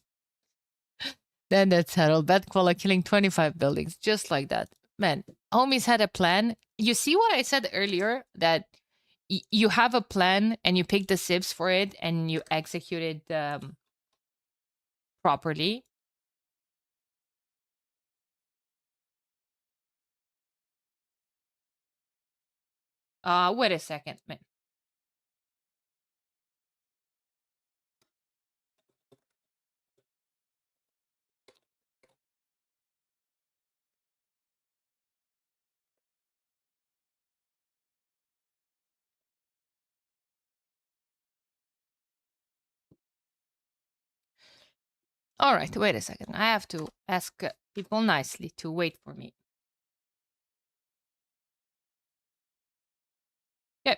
Then that's settled. Bad Koala killing 25 buildings, just like that. Man, homies had a plan. You see what I said earlier? That you have a plan and you pick the SIBs for it and you execute it properly. Wait a second, man. All right, wait a second. I have to ask people nicely to wait for me. Okay.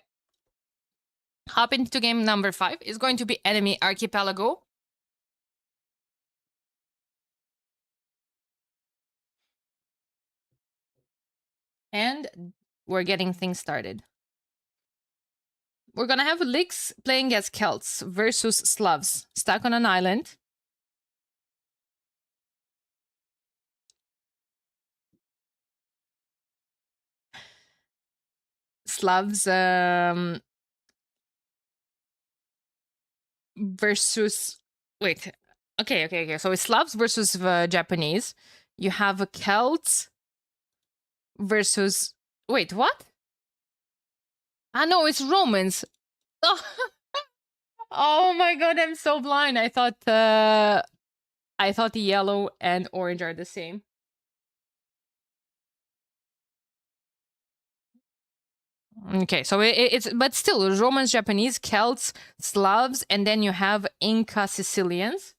Hop into game number 5. It's going to be Enemy Archipelago. And we're getting things started. We're gonna have Licks playing as Celts versus Slavs, stuck on an island. Slavs versus... Wait, Okay. So it's Slavs versus Japanese. You have Celts versus... Wait, what? Ah, no, it's Romans. Oh, oh my god, I'm so blind. I thought the yellow and orange are the same. Okay, so it's but still Romans, Japanese, Celts, Slavs, and then you have Inca Sicilians.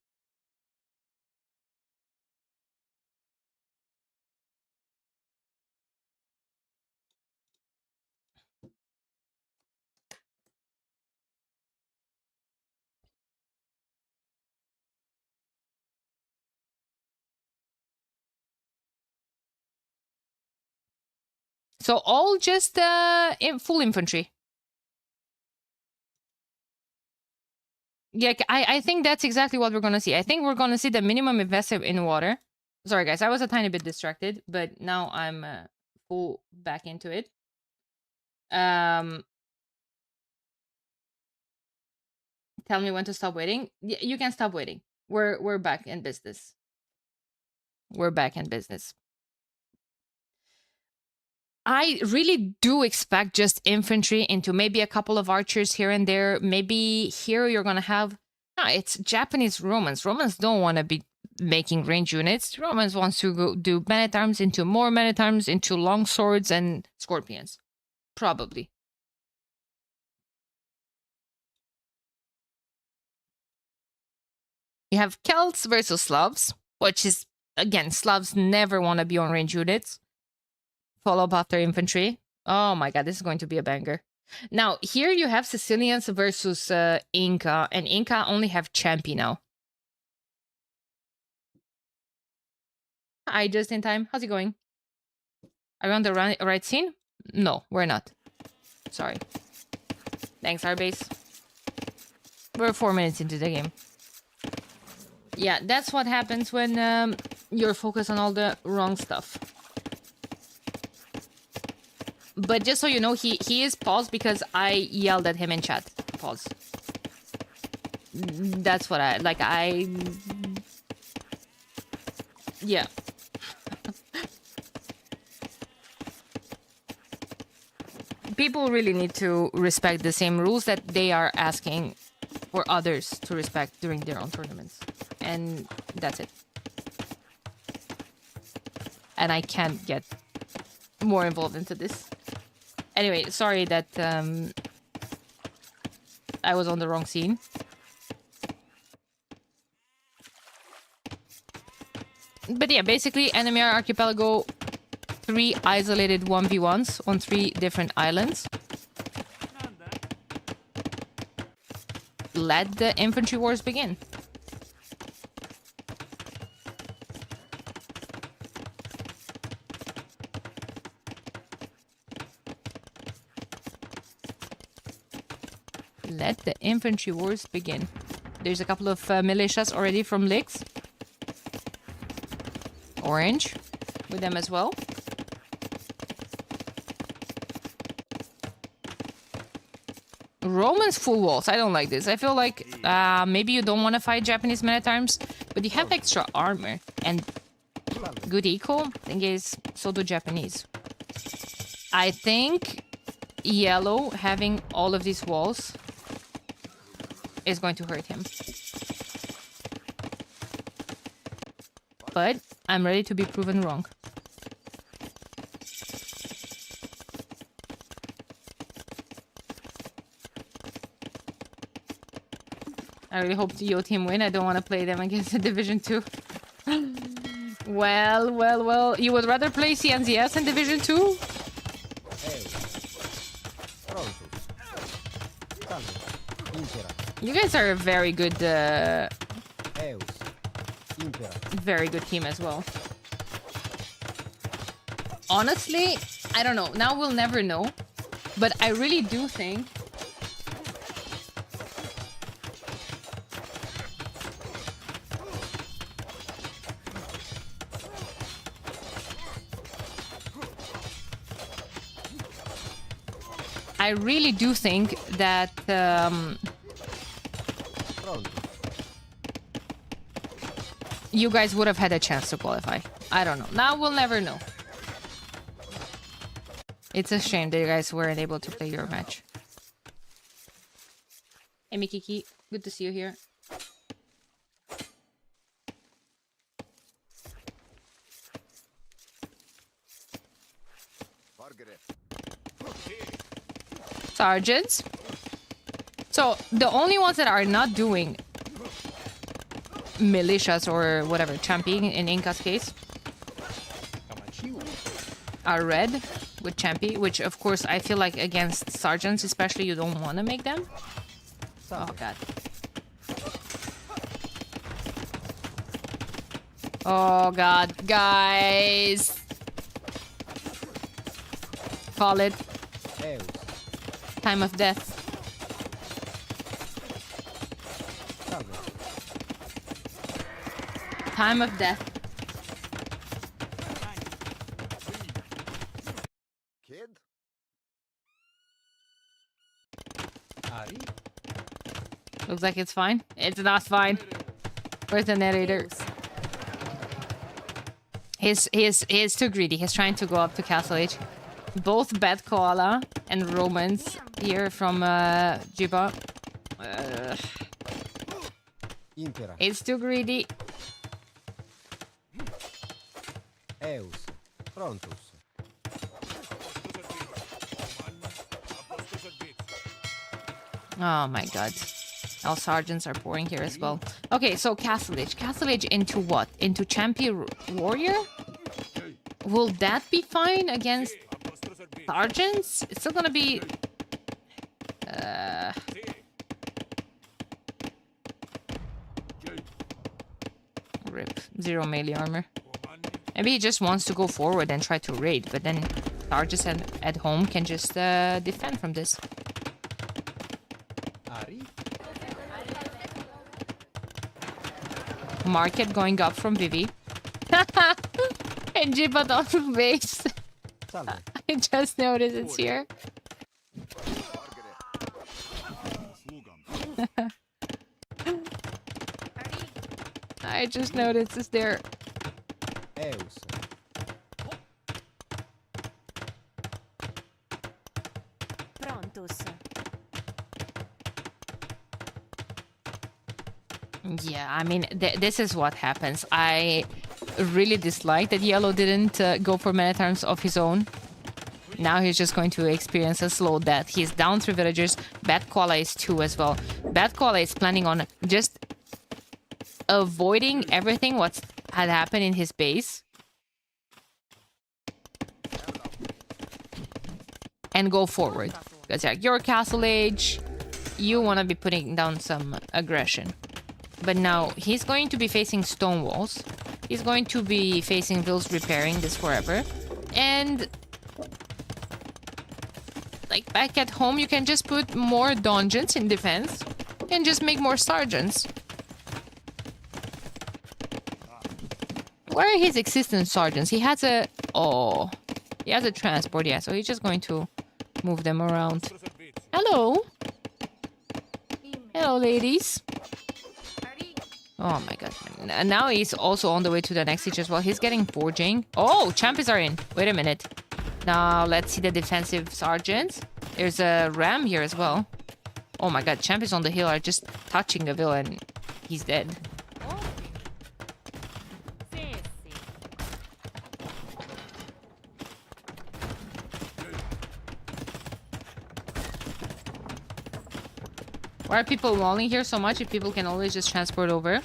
So all just full infantry. Yeah, I think that's exactly what we're gonna see. I think we're gonna see the minimum investment in water. Sorry, guys, I was a tiny bit distracted, but now I'm full back into it. Tell me when to stop waiting. You can stop waiting. We're back in business. We're back in business. I really do expect just infantry into maybe a couple of archers here and there. Maybe here you're gonna have... No, it's Japanese Romans. Romans don't want to be making range units. Romans wants to go do men-at-arms into more men-at-arms into long swords and scorpions. Probably. You have Celts versus Slavs, which is, again, Slavs never want to be on range units. Follow up after infantry. Oh my god, this is going to be a banger. Now, here you have Sicilians versus Inca, and Inca only have Champi now. Hi, just in time. How's it going? Are we on the right scene? No, we're not. Sorry. Thanks, our base. We're 4 minutes into the game. Yeah, that's what happens when you're focused on all the wrong stuff. But just so you know, he is paused because I yelled at him in chat. Pause. That's what yeah. People really need to respect the same rules that they are asking for others to respect during their own tournaments. And that's it. And I can't get more involved into this. Anyway, sorry that I was on the wrong scene. But yeah, basically, enemy archipelago, 3 isolated 1v1s on 3 different islands. Let the infantry wars begin. Let the infantry wars begin. There's a couple of militias already from Licks. Orange with them as well. Romans full walls. I don't like this. I feel like maybe you don't want to fight Japanese men-at-arms, but you have extra armor and good eco. Thing is, so do Japanese. I think yellow having all of these walls is going to hurt him. But I'm ready to be proven wrong. I really hope the Yo team win. I don't want to play them against the Division 2. Well. You would rather play CNZS in Division 2? You guys are a very good team as well. Honestly, I don't know. Now we'll never know. But I really do think... I really do think that you guys would have had a chance to qualify. I don't know. Now we'll never know. It's a shame that you guys weren't able to play your match. Hey, Mikiki. Good to see you here. Sergeants. So, the only ones that are not doing militias or whatever, champing in Inca's case, are red with Champy, which of course I feel like against sergeants especially you don't want to make them. Oh god. Oh god, guys. Call it. Time of death. Time of death. Kid? Looks like it's fine. It's not fine. Where's the narrator? He's too greedy. He's trying to go up to Castle H. Both Bad Koala and Romans here from Jiba. It's too greedy. Eus. Prontus. Oh my god. All sergeants are pouring here as well. Okay, so Castle Age. Castle Age into what? Into Champion Warrior? Will that be fine against sergeants? It's still gonna be... Rip. 0 melee armor. Maybe he just wants to go forward and try to raid, but then sergeants at home can just defend from this. Market going up from Vivi. And Jibat on base. I just noticed it's here. I just noticed it's there. Yeah, I mean, this is what happens. I really dislike that Yellow didn't go for man-at-arms of his own. Now he's just going to experience a slow death. He's down 3 villagers. Bad Koala is 2 as well. Bad Koala is planning on just avoiding everything what had happened in his base. And go forward. Because yeah, your Castle Age, you want to be putting down some aggression. But now he's going to be facing stone walls. He's going to be facing Vills repairing this forever. And like back at home, you can just put more dungeons in defense and just make more sergeants. Where are his existing sergeants? He has a... Oh. He has a transport, yeah. So he's just going to move them around. Hello. Hello, ladies. Oh my god. And now he's also on the way to the next siege as well. He's getting forging. Oh, champions are in. Wait a minute. Now let's see the defensive sergeants. There's a ram here as well. Oh my god, champions on the hill are just touching a villain. He's dead. Why are people walling here so much if people can always just transport over?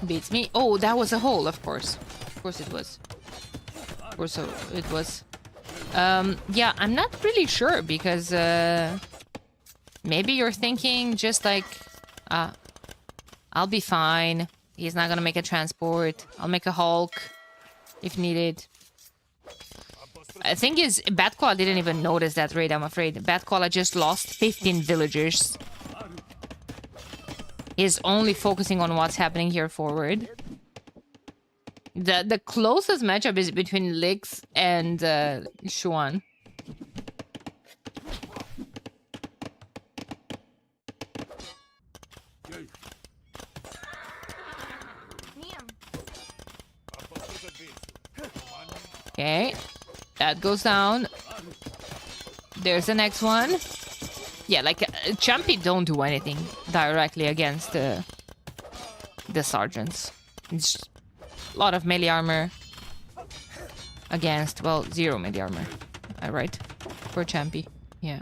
Beats me. Oh, that was a hole, of course. Of course it was. Of course it was. Yeah, I'm not really sure because maybe you're thinking just like, I'll be fine. He's not gonna make a transport. I'll make a Hulk if needed. The thing is, Bad Koala didn't even notice that raid, I'm afraid. Bad Koala just lost 15 villagers. He's only focusing on what's happening here forward. The closest matchup is between Lix and Xuan. Okay. That goes down. There's the next one. Yeah, like, Champy don't do anything directly against the sergeants. It's a lot of melee armor against, well, 0 melee armor. Right? For Champy. Yeah.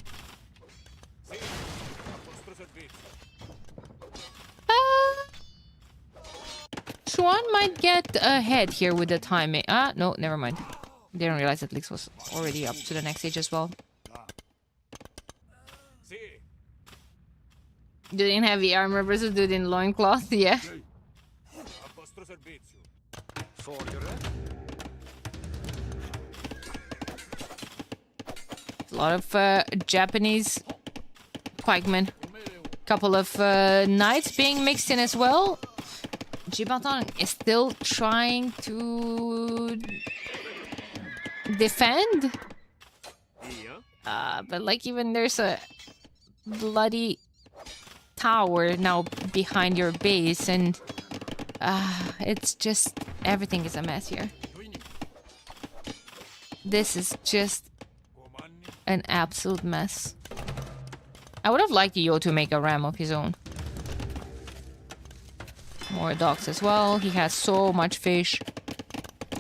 Swan might get ahead here with the timing. Ah, no, never mind. Didn't realize that Lix was already up to the next stage as well. Dude in heavy armor versus dude in loincloth, yeah. A lot of Japanese pikemen. Couple of knights being mixed in as well. Jibaton is still trying to defend. But like even there's a bloody tower now behind your base and it's just everything is a mess here. This is just an absolute mess. I would have liked Yo to make a ram of his own. More dogs as well. He has so much fish.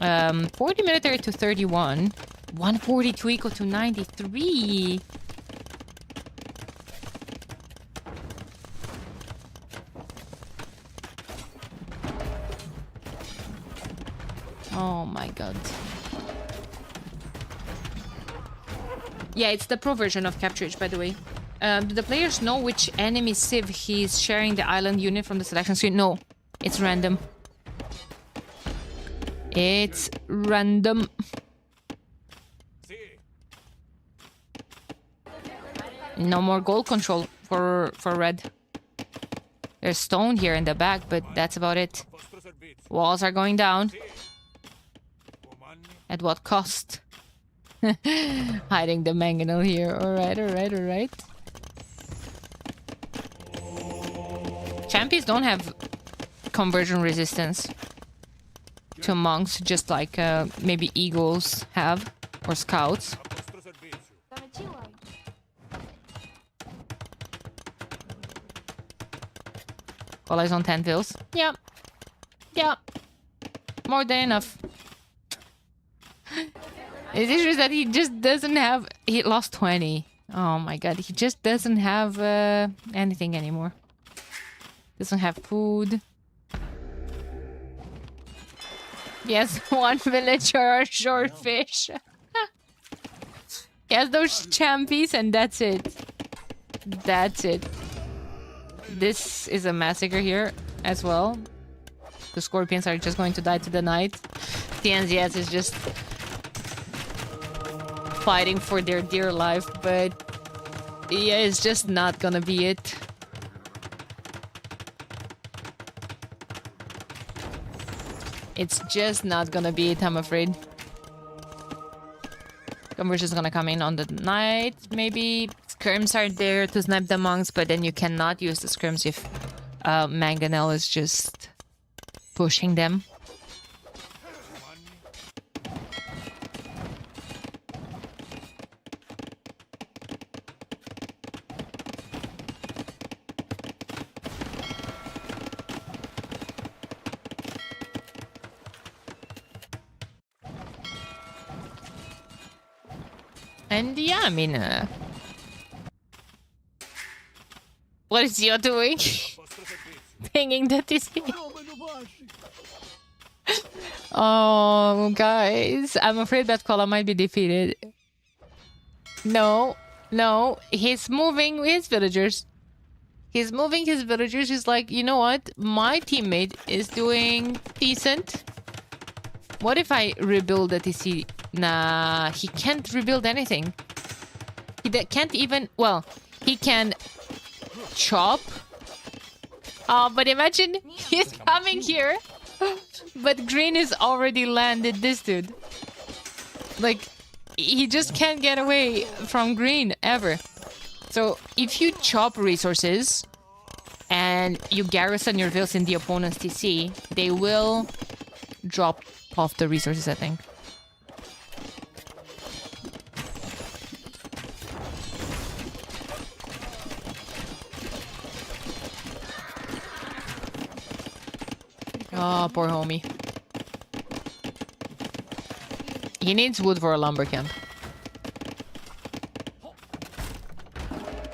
40 military to 31. 142 equal to 93. Oh my god. Yeah, it's the pro version of Capture, by the way. Do the players know which enemy civ he's sharing the island unit from the selection screen? No, it's random. It's random. No more goal control for red. There's stone here in the back, but that's about it. Walls are going down. At what cost? Hiding the mangonel here. Alright, alright, alright. Champions don't have conversion resistance to monks, just like maybe eagles have, or scouts. All eyes on 10 pills. Yeah. Yeah. More than enough. The issue is that he just doesn't have... He lost 20. Oh my god. He just doesn't have anything anymore. Doesn't have food. Yes, one villager or short fish. He has those champies and that's it. That's it. This is a massacre here as well. The scorpions are just going to die to the knight. The NZS is just fighting for their dear life, but yeah, it's just not gonna be it. It's just not gonna be it, I'm afraid. Conversion is gonna come in on the knight, maybe. Skirms are there to snipe the monks, but then you cannot use the skirms if Mangonel is just pushing them. And yeah, I mean, what is Yo doing? Pinging the TC. Oh, guys, I'm afraid that Kola might be defeated. No, no, he's moving his villagers. He's moving his villagers. He's like, you know what? My teammate is doing decent. What if I rebuild the TC? Nah, he can't rebuild anything. He can't even... Well, he can chop. Oh, but imagine he's coming here. But green is already landed this dude. Like, he just can't get away from green ever. So, if you chop resources and you garrison your vills in the opponent's TC, they will drop off the resources, I think. Oh, poor homie. He needs wood for a lumber camp.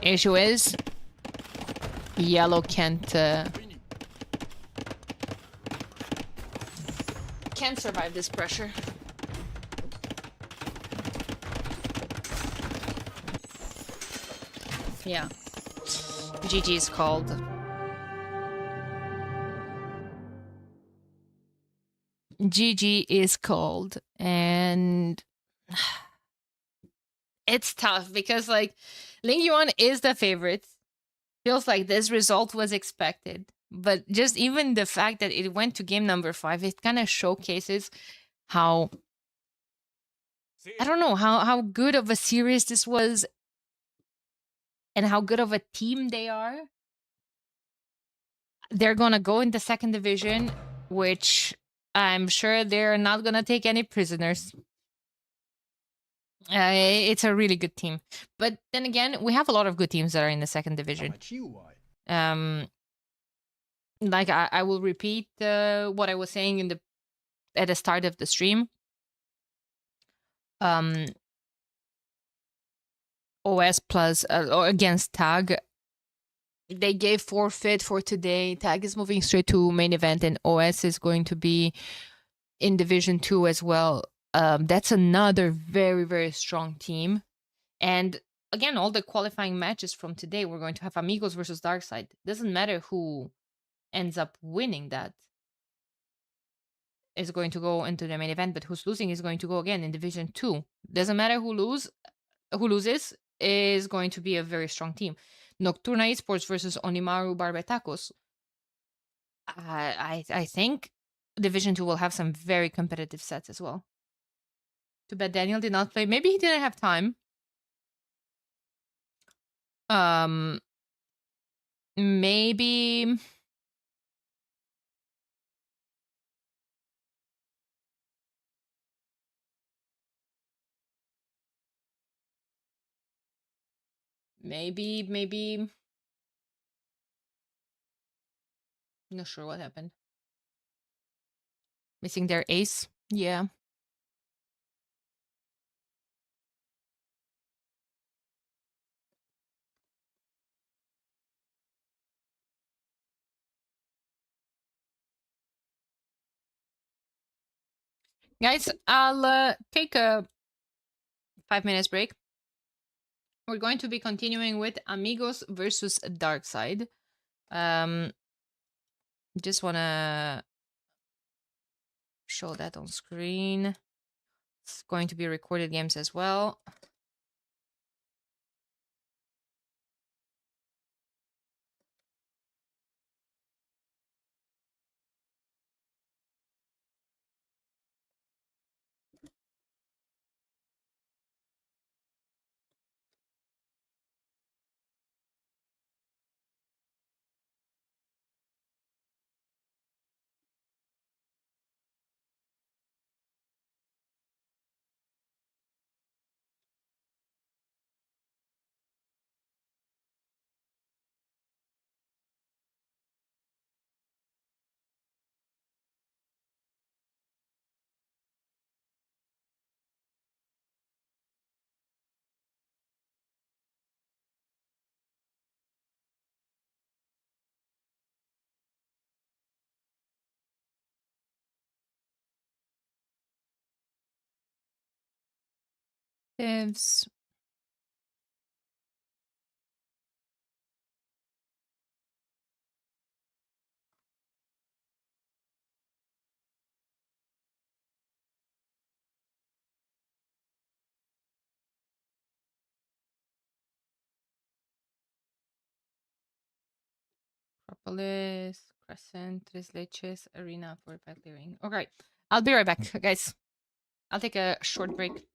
Issue is, yellow can't survive this pressure. Yeah. GG is called. GG is called. And it's tough because, like, Ling Yuan is the favorite. Feels like this result was expected. But just even the fact that it went to game number 5, it kind of showcases how, I don't know, how good of a series this was and how good of a team they are. They're going to go in the second division, which I'm sure they're not going to take any prisoners. It's a really good team. But then again, we have a lot of good teams that are in the second division. Like I will repeat what I was saying at the start of the stream. OS plus or against Tag, they gave forfeit for today. Tag is moving straight to main event, and OS is going to be in Division 2 as well. That's another very, very strong team. And again, all the qualifying matches from today, we're going to have Amigos versus Darkside. Doesn't matter who ends up winning that is going to go into the main event, but who's losing is going to go again in Division 2. Doesn't matter who loses is going to be a very strong team. Nocturna Esports versus Onimaru Barbetacos. I think Division 2 will have some very competitive sets as well. Too bad Daniel did not play. Maybe he didn't have time. Maybe not sure what happened. Missing their ace. Yeah. Guys, I'll take a 5 minutes break. We're going to be continuing with Amigos versus Darkside. Just wanna show that on screen. It's going to be recorded games as well. Divs. Propolis, Crescent, Tres Leches, Arena for pack clearing. Okay, I'll be right back, guys. I'll take a short break.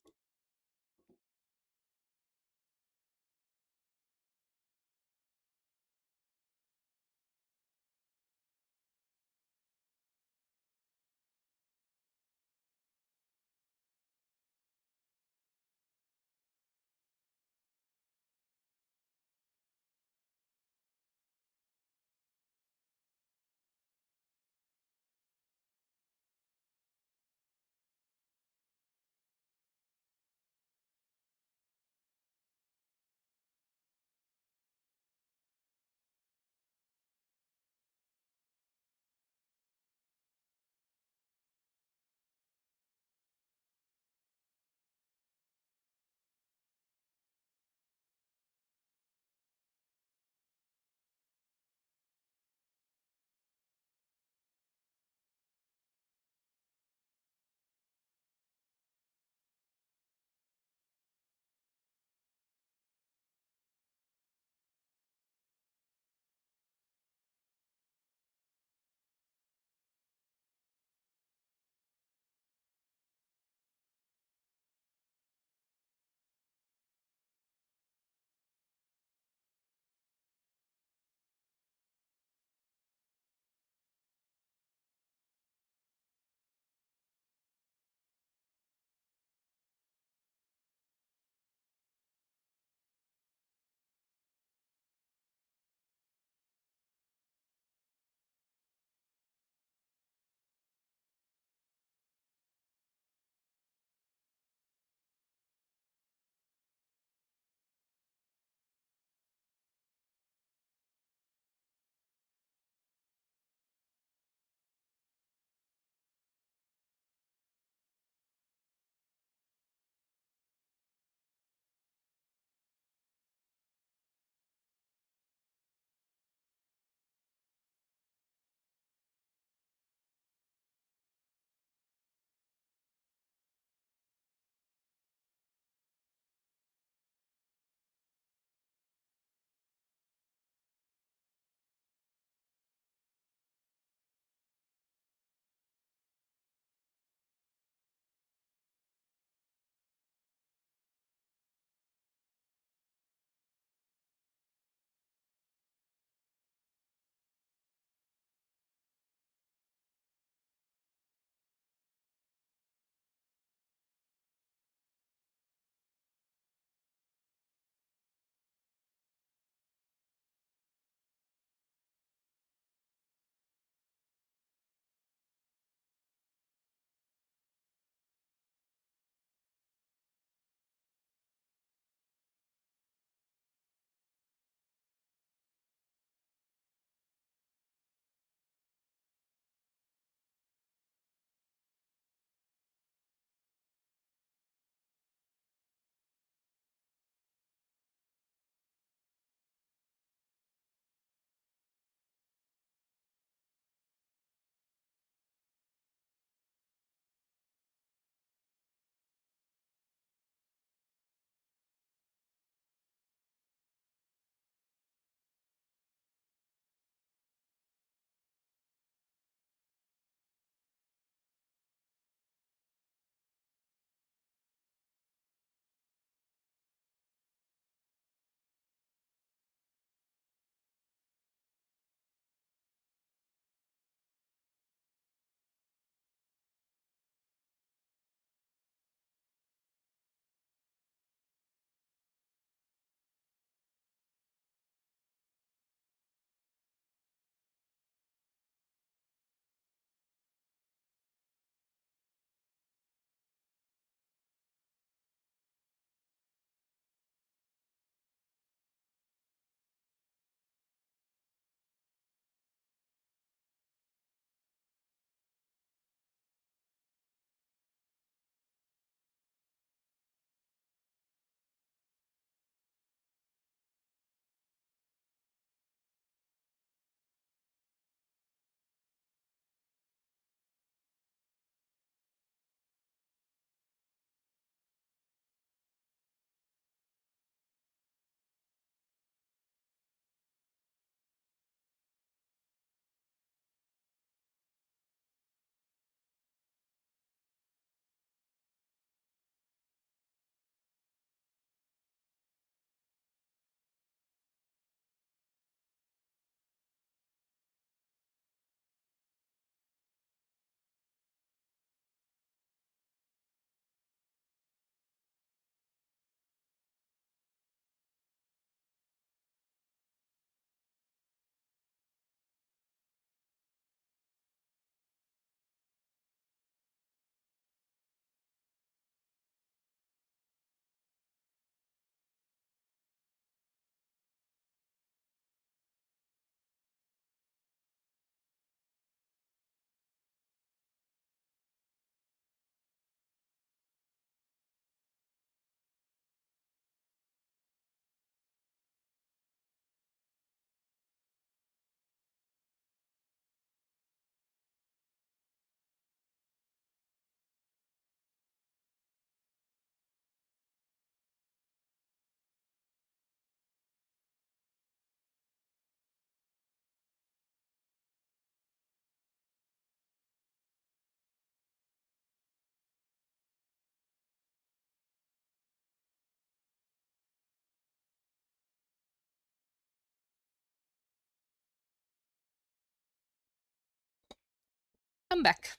welcome back.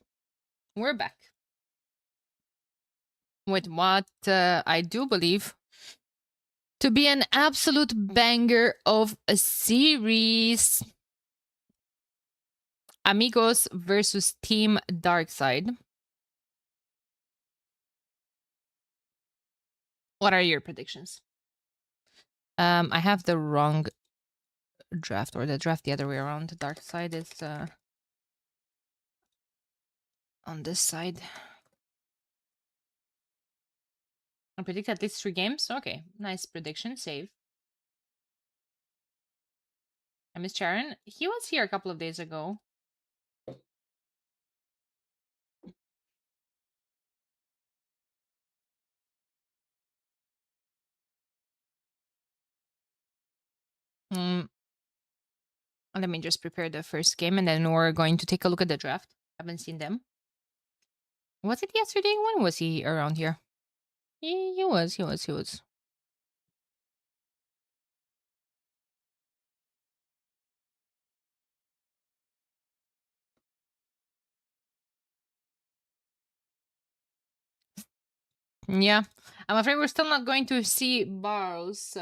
We're back with what I do believe to be an absolute banger of a series. Amigos versus Team Darkside. What are your predictions? I have the wrong draft, or the draft the other way around. The dark side is on this side. I predict at least 3 games. Okay, nice prediction. Save. I miss Sharon. He was here a couple of days ago. Let me just prepare the first game, and then we're going to take a look at the draft. Haven't seen them. Was it yesterday? When was he around here? He was. Yeah. I'm afraid we're still not going to see Barrows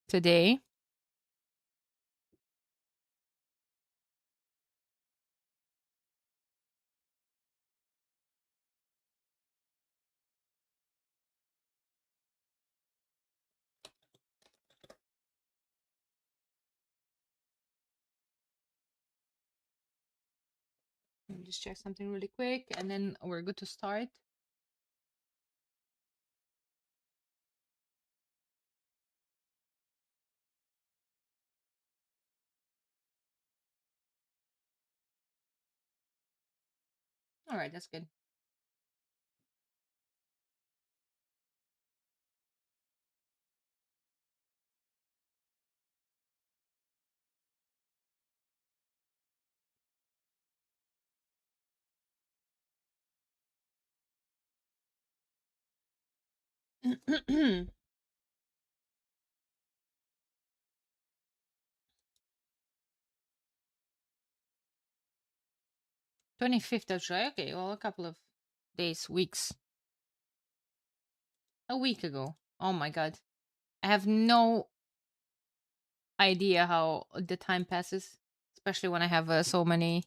today. Let me just check something really quick, and then we're good to start. All right, that's good. #25 of July. Okay, well, a couple of days, weeks. A week ago. Oh my god. I have no idea how the time passes, especially when I have so many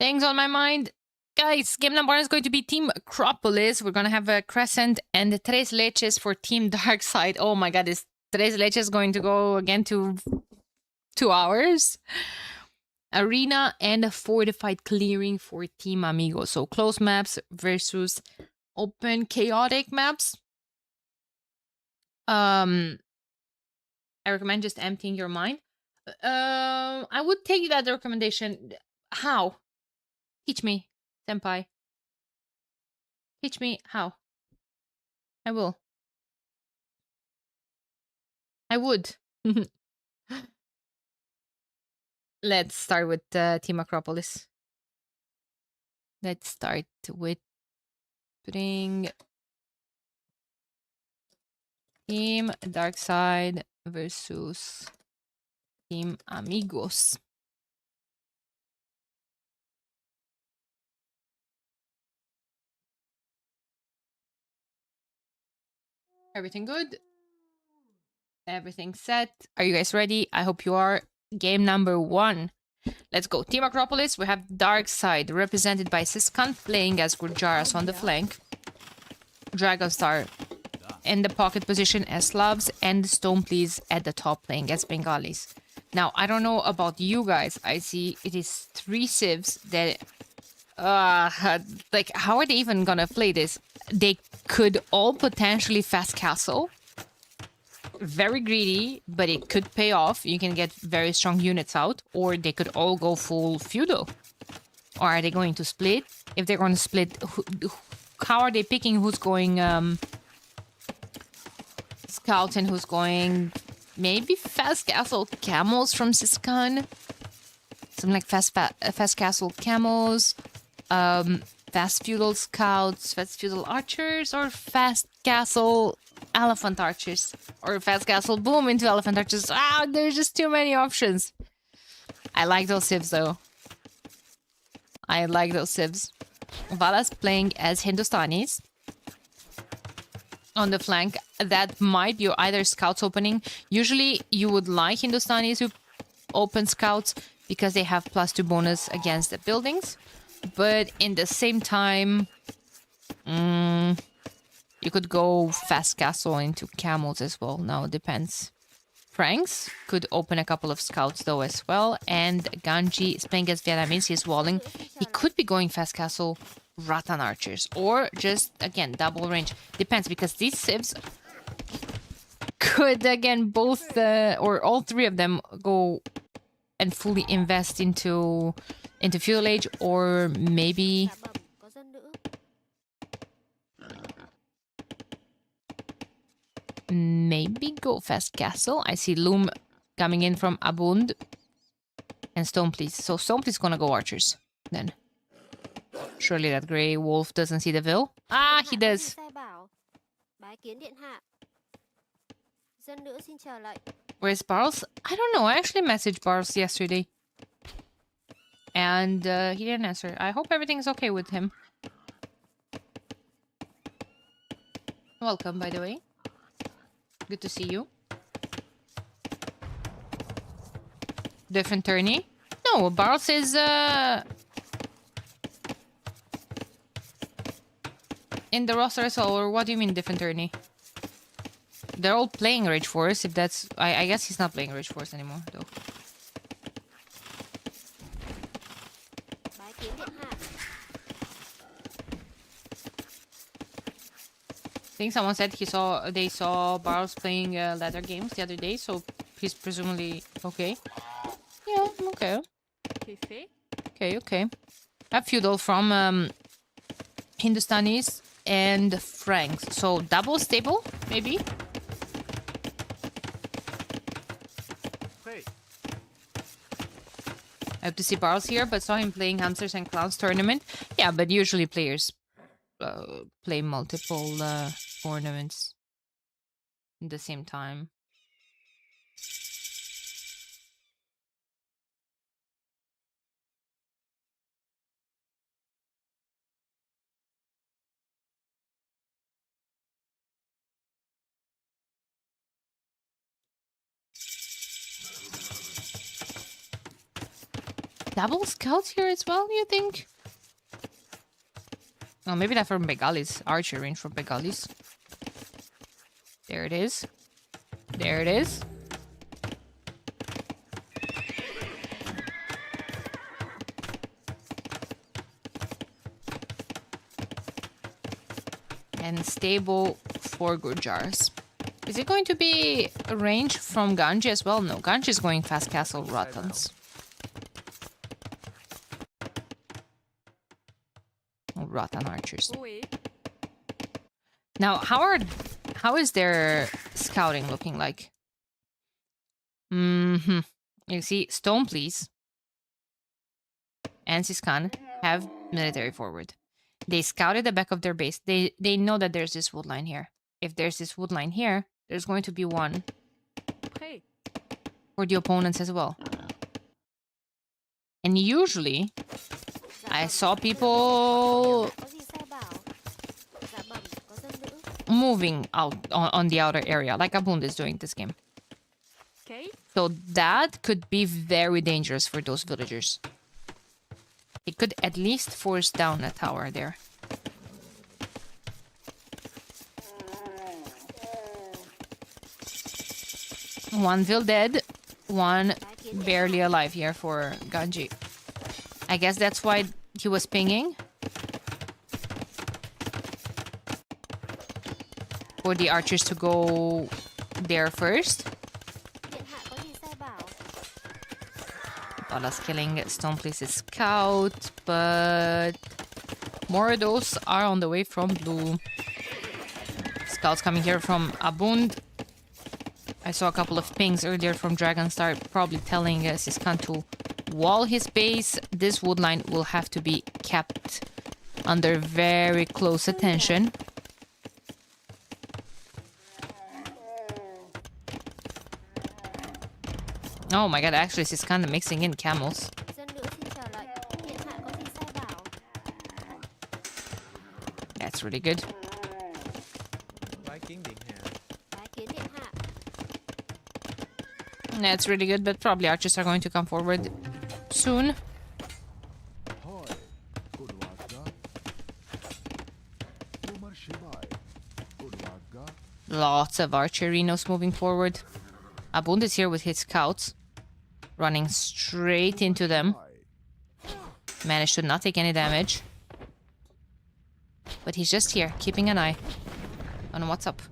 things on my mind. Guys, game number 1 is going to be Team Acropolis. We're going to have a Crescent and Tres Leches for Team Darkside. Oh my god, is Tres Leches going to go again to 2 hours? Arena and Fortified Clearing for Team Amigos. So close maps versus open chaotic maps. I recommend just emptying your mind. I would take that recommendation. How? Teach me, senpai. Teach me how. I will. I would. Let's start with Team Acropolis. Let's start with putting Team Darkside versus Team Amigos. Everything good? Everything set? Are you guys ready? I hope you are. Game number 1. Let's go. Team Acropolis, we have Darkside, represented by Siskan, playing as Gurjaras on the flank. Dragonstar in the pocket position as Slavs, and Stoneplease at the top playing as Bengalis. Now, I don't know about you guys. I see it is 3 civs that... like, how are they even gonna play this? They could all potentially fast castle. Very greedy, but it could pay off. You can get very strong units out, or they could all go full feudal. Or are they going to split? If they're going to split, how are they picking who's going scout and who's going maybe fast castle camels from Siskan? Something like fast castle camels, fast feudal scouts, fast feudal archers, or fast castle elephant archers, or fast castle boom into elephant archers. There's just too many options. I like those civs though. I like those civs. Vala's playing as Hindustanis. On the flank, that might be either scouts opening. Usually you would like Hindustanis who open scouts because they have +2 bonus against the buildings. But in the same time, you could go fast castle into camels as well. Now it depends. Franks could open a couple of scouts though as well. And Ganji is playing as Vietnamese. He's walling. He could be going fast castle Rattan archers. Or just, again, double range. Depends because these civs could, again, both or all three of them go and fully invest into feudal age, or maybe go fast castle. I see Loom coming in from Abund and Stone please. So Stone please gonna go archers then. Surely that grey wolf doesn't see the Vil. Ah, he does. Where's Barles? I don't know. I actually messaged Barles yesterday. And he didn't answer. I hope everything's okay with him. Welcome, by the way. Good to see you. Different tourney? No, Barles is in the roster as well, or what do you mean different tourney? They're all playing Rage Force, if that's... I guess he's not playing Rage Force anymore, though. I think someone said they saw Barles playing ladder games the other day, so he's presumably okay. Yeah, okay. Okay. A feudal from Hindustanis and Franks. So double stable, maybe? I have to see Barles here, but saw him playing Hamsters and Clowns tournament. Yeah, but usually players play multiple tournaments at the same time. Double scouts here as well, you think? Oh, maybe not from Bengalis. Archer range from Bengalis. There it is. There it is. And stable for Gurjars. Is it going to be a range from Ganji as well? No, Ganji is going fast castle Rattans. Rattan archers. Now, how is their scouting looking like? You see, Stone please and Siskan have military forward. They scouted the back of their base. They know that there's this wood line here. If there's this wood line here, there's going to be one for the opponents as well. And usually I saw people moving out on the outer area, like Abund is doing this game. So that could be very dangerous for those villagers. It could at least force down a tower there. One Vil dead, one barely alive here for Ganji. I guess that's why he was pinging. For the archers to go there first. Vala's killing Stone Place's scout, but more of those are on the way from blue. Scouts coming here from Abund. I saw a couple of pings earlier from Dragonstar, probably telling Siskan to wall his base. This wood line will have to be kept under very close attention. Oh my god, actually, she's kind of mixing in camels. That's really good. That's really good, but probably archers are going to come forward soon. Lots of archerinos moving forward. Abund is here with his scouts, running straight into them. Managed to not take any damage. But he's just here, keeping an eye on what's up.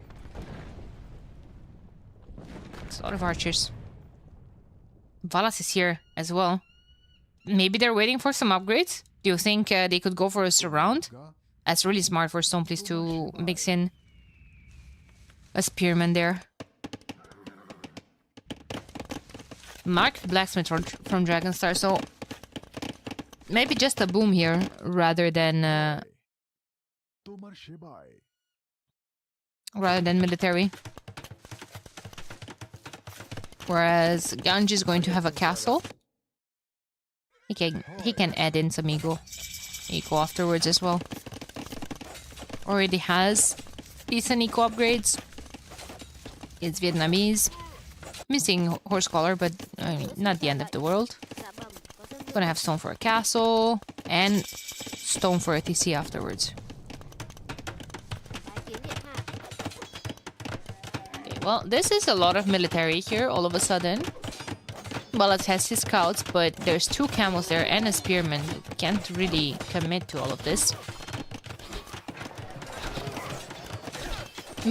It's a lot of archers. Valas is here as well. Maybe they're waiting for some upgrades? Do you think they could go for a surround? That's really smart for Stoneplace to mix in a spearman there. Marked blacksmith from Dragonstar, so maybe just a boom here rather than military. Whereas Ganji is going to have a castle. He can add in some eco afterwards as well. Already has decent eco upgrades. It's Vietnamese. Missing horse collar, but I mean, not the end of the world. Gonna have stone for a castle and stone for a TC afterwards. Okay, well, this is a lot of military here all of a sudden. Ballas has his scouts, but there's 2 camels there and a spearman. Can't really commit to all of this.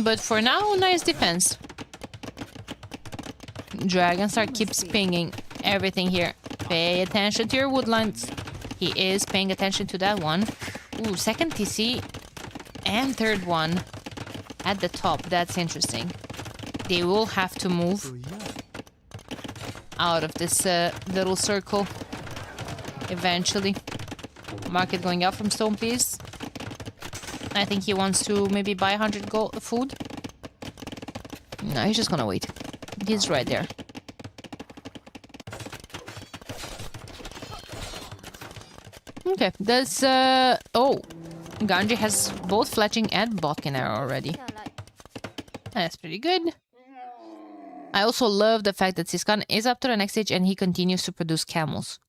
But for now, nice defense. Dragonstar keeps pinging everything here. Pay attention to your woodlines. He is paying attention to that one. Ooh, second TC and third one at the top. That's interesting. They will have to move out of this little circle eventually. Market going up from Stoneplace. I think he wants to maybe buy 100 gold food. No, he's just gonna wait. He's right there. Okay, that's oh, Ganji has both fletching and bodkin arrow already. That's pretty good. I also love the fact that Siskan is up to the next stage and he continues to produce camels.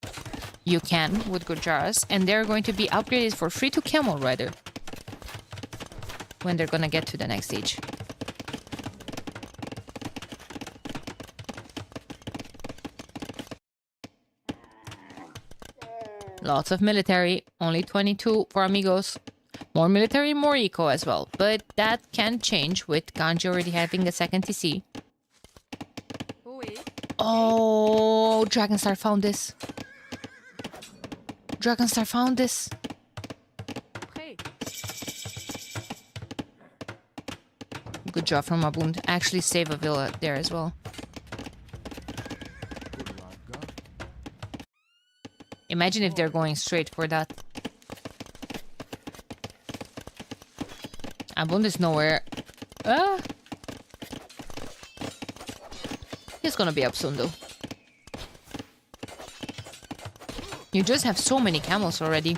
You can with Gujaras, and they're going to be upgraded for free to camel rider when they're gonna get to the next stage. Lots of military, only 22 for amigos. More military, more eco as well. But that can change with Ganji already having a second TC. Oh, Dragonstar found this. Dragonstar found this. Good job from Abund. Actually save a villa there as well. Imagine if they're going straight for that. Abund is nowhere. He's gonna be up soon though. You just have so many camels already.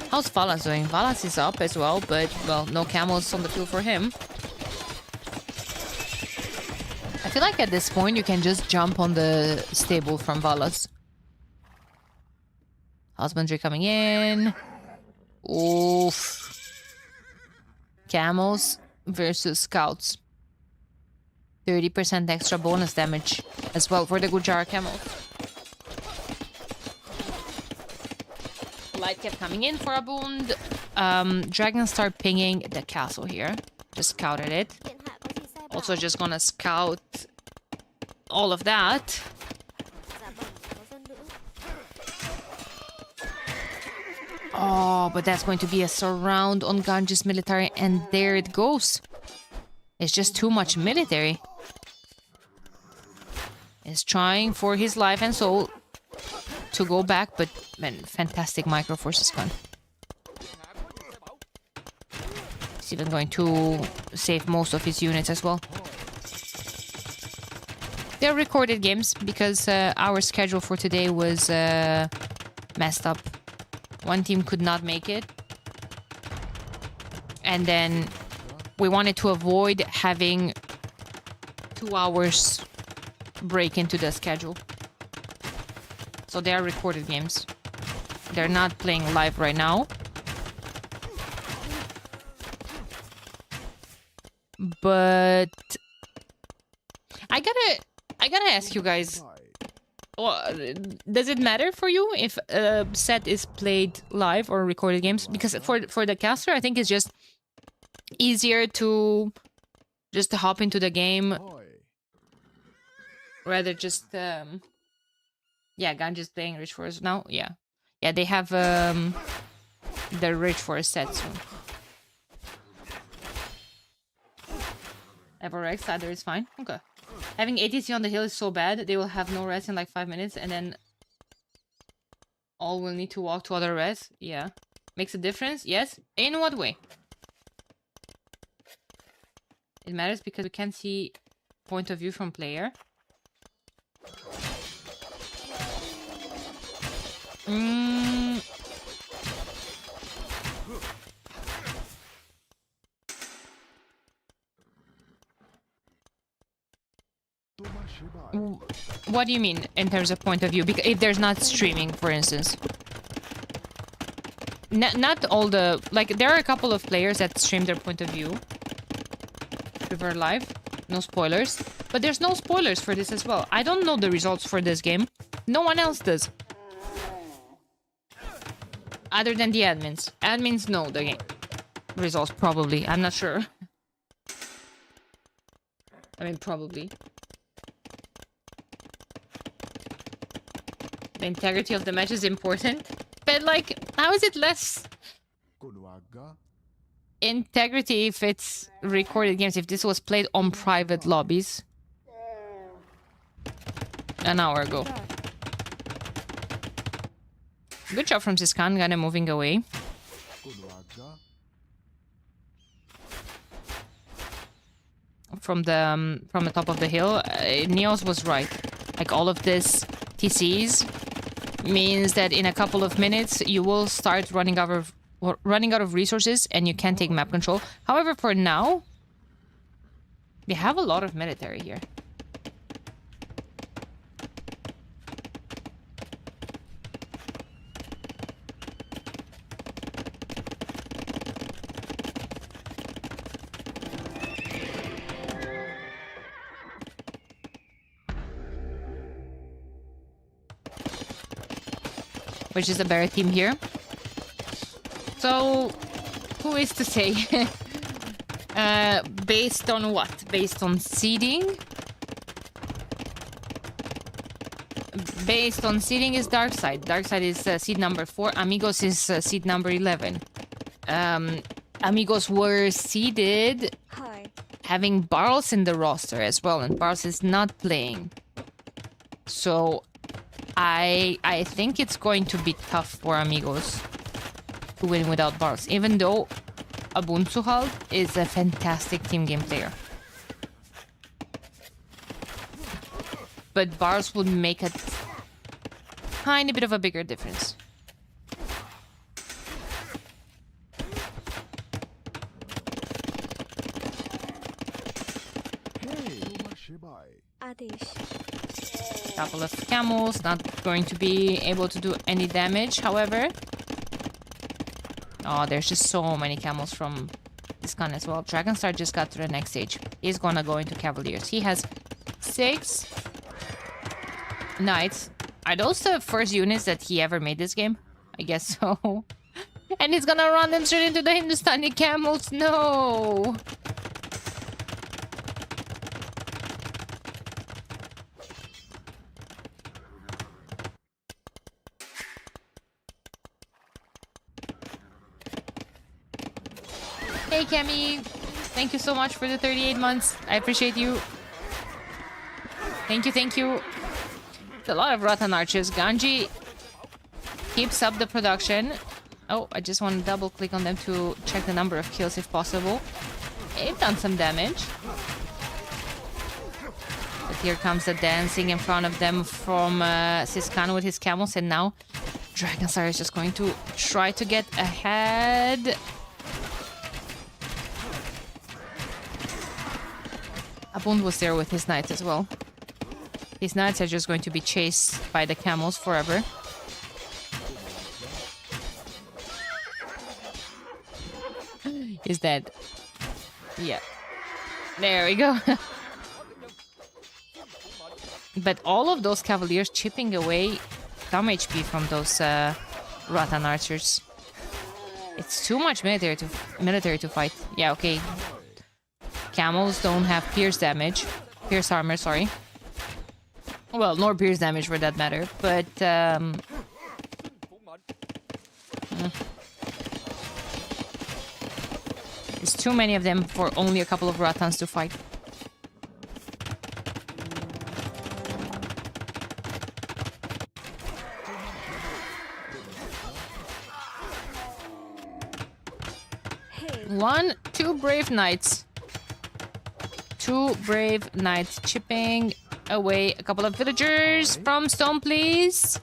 How's Valas doing? Valas is up as well, but well, no camels on the field for him. I feel like at this point you can just jump on the stable from Valas. Husbandry coming in. Oof. Camels versus scouts. 30% extra bonus damage as well for the Gujar camel. Light kept coming in for Abund. Dragon start pinging the castle here. Just scouted it. Also just gonna scout all of that. Oh, but that's going to be a surround on Ganji's military, and there it goes. It's just too much military. He's trying for his life and soul to go back, but man, fantastic micro forces gun. He's even going to save most of his units as well. They're recorded games because our schedule for today was messed up. One team could not make it. And then we wanted to avoid having 2 hours break into the schedule. So they are recorded games. They're not playing live right now. But I gotta ask you guys, does it matter for you if a set is played live or recorded games? Because for the caster, I think it's just easier to just hop into the game rather just yeah, Ganji's playing Rich Forest now. Yeah, they have the Rich Forest set soon. Everrex, either is fine. Okay. Having ATC on the hill is so bad. They will have no rest in like 5 minutes, and then all will need to walk to other rest. Yeah. Makes a difference? Yes. In what way? It matters because we can't see point of view from player. What do you mean in terms of point of view? Because if there's not streaming, for instance. Not all the... Like, there are a couple of players that stream their point of view. Prefer live. No spoilers. But there's no spoilers for this as well. I don't know the results for this game. No one else does. Other than the admins. Admins know the game. Results, probably. I'm not sure. I mean, probably. The integrity of the match is important. But, like, how is it less integrity if it's recorded games? If this was played on private lobbies an hour ago. Good job from Siskan, kinda moving away. From the top of the hill. Neos was right. Like, all of this TCs means that in a couple of minutes you will start running out of resources and you can't take map control. However, for now, we have a lot of military here. Which is a better team here. So, who is to say? Based on what? Based on seeding? Based on seeding is Darkside. Darkside is seed number 4. Amigos is seed number 11. Amigos were seeded having Barls in the roster as well, and Barls is not playing. So I think it's going to be tough for Amigos to win without Barls, even though Abunsuhal is a fantastic team game player. But Barls would make a tiny bit of a bigger difference. Couple of camels, not going to be able to do any damage, however. Oh, there's just so many camels from this gun as well. Dragonstar just got to the next stage. He's gonna go into Cavaliers. He has 6 knights. Are those the first units that he ever made this game? I guess so. And he's gonna run them straight into the Hindustani camels. No! Hey Kemi, thank you so much for the 38 months. I appreciate you. Thank you, thank you. It's a lot of Ratan Archers. Ganji keeps up the production. Oh, I just want to double click on them to check the number of kills if possible. They've done some damage. But here comes the dancing in front of them from Siskan with his camels. And now Dragonstar is just going to try to get ahead. Abund was there with his knights as well. His knights are just going to be chased by the camels forever. He's dead. Yeah. There we go. But all of those cavaliers chipping away some HP from those Rattan archers. It's too much military to fight. Yeah, okay. Camels don't have pierce damage. Pierce armor, sorry. Well, nor pierce damage for that matter. But, there's too many of them for only a couple of Rattans to fight. Two brave knights. Two brave knights chipping away a couple of villagers from stone, please.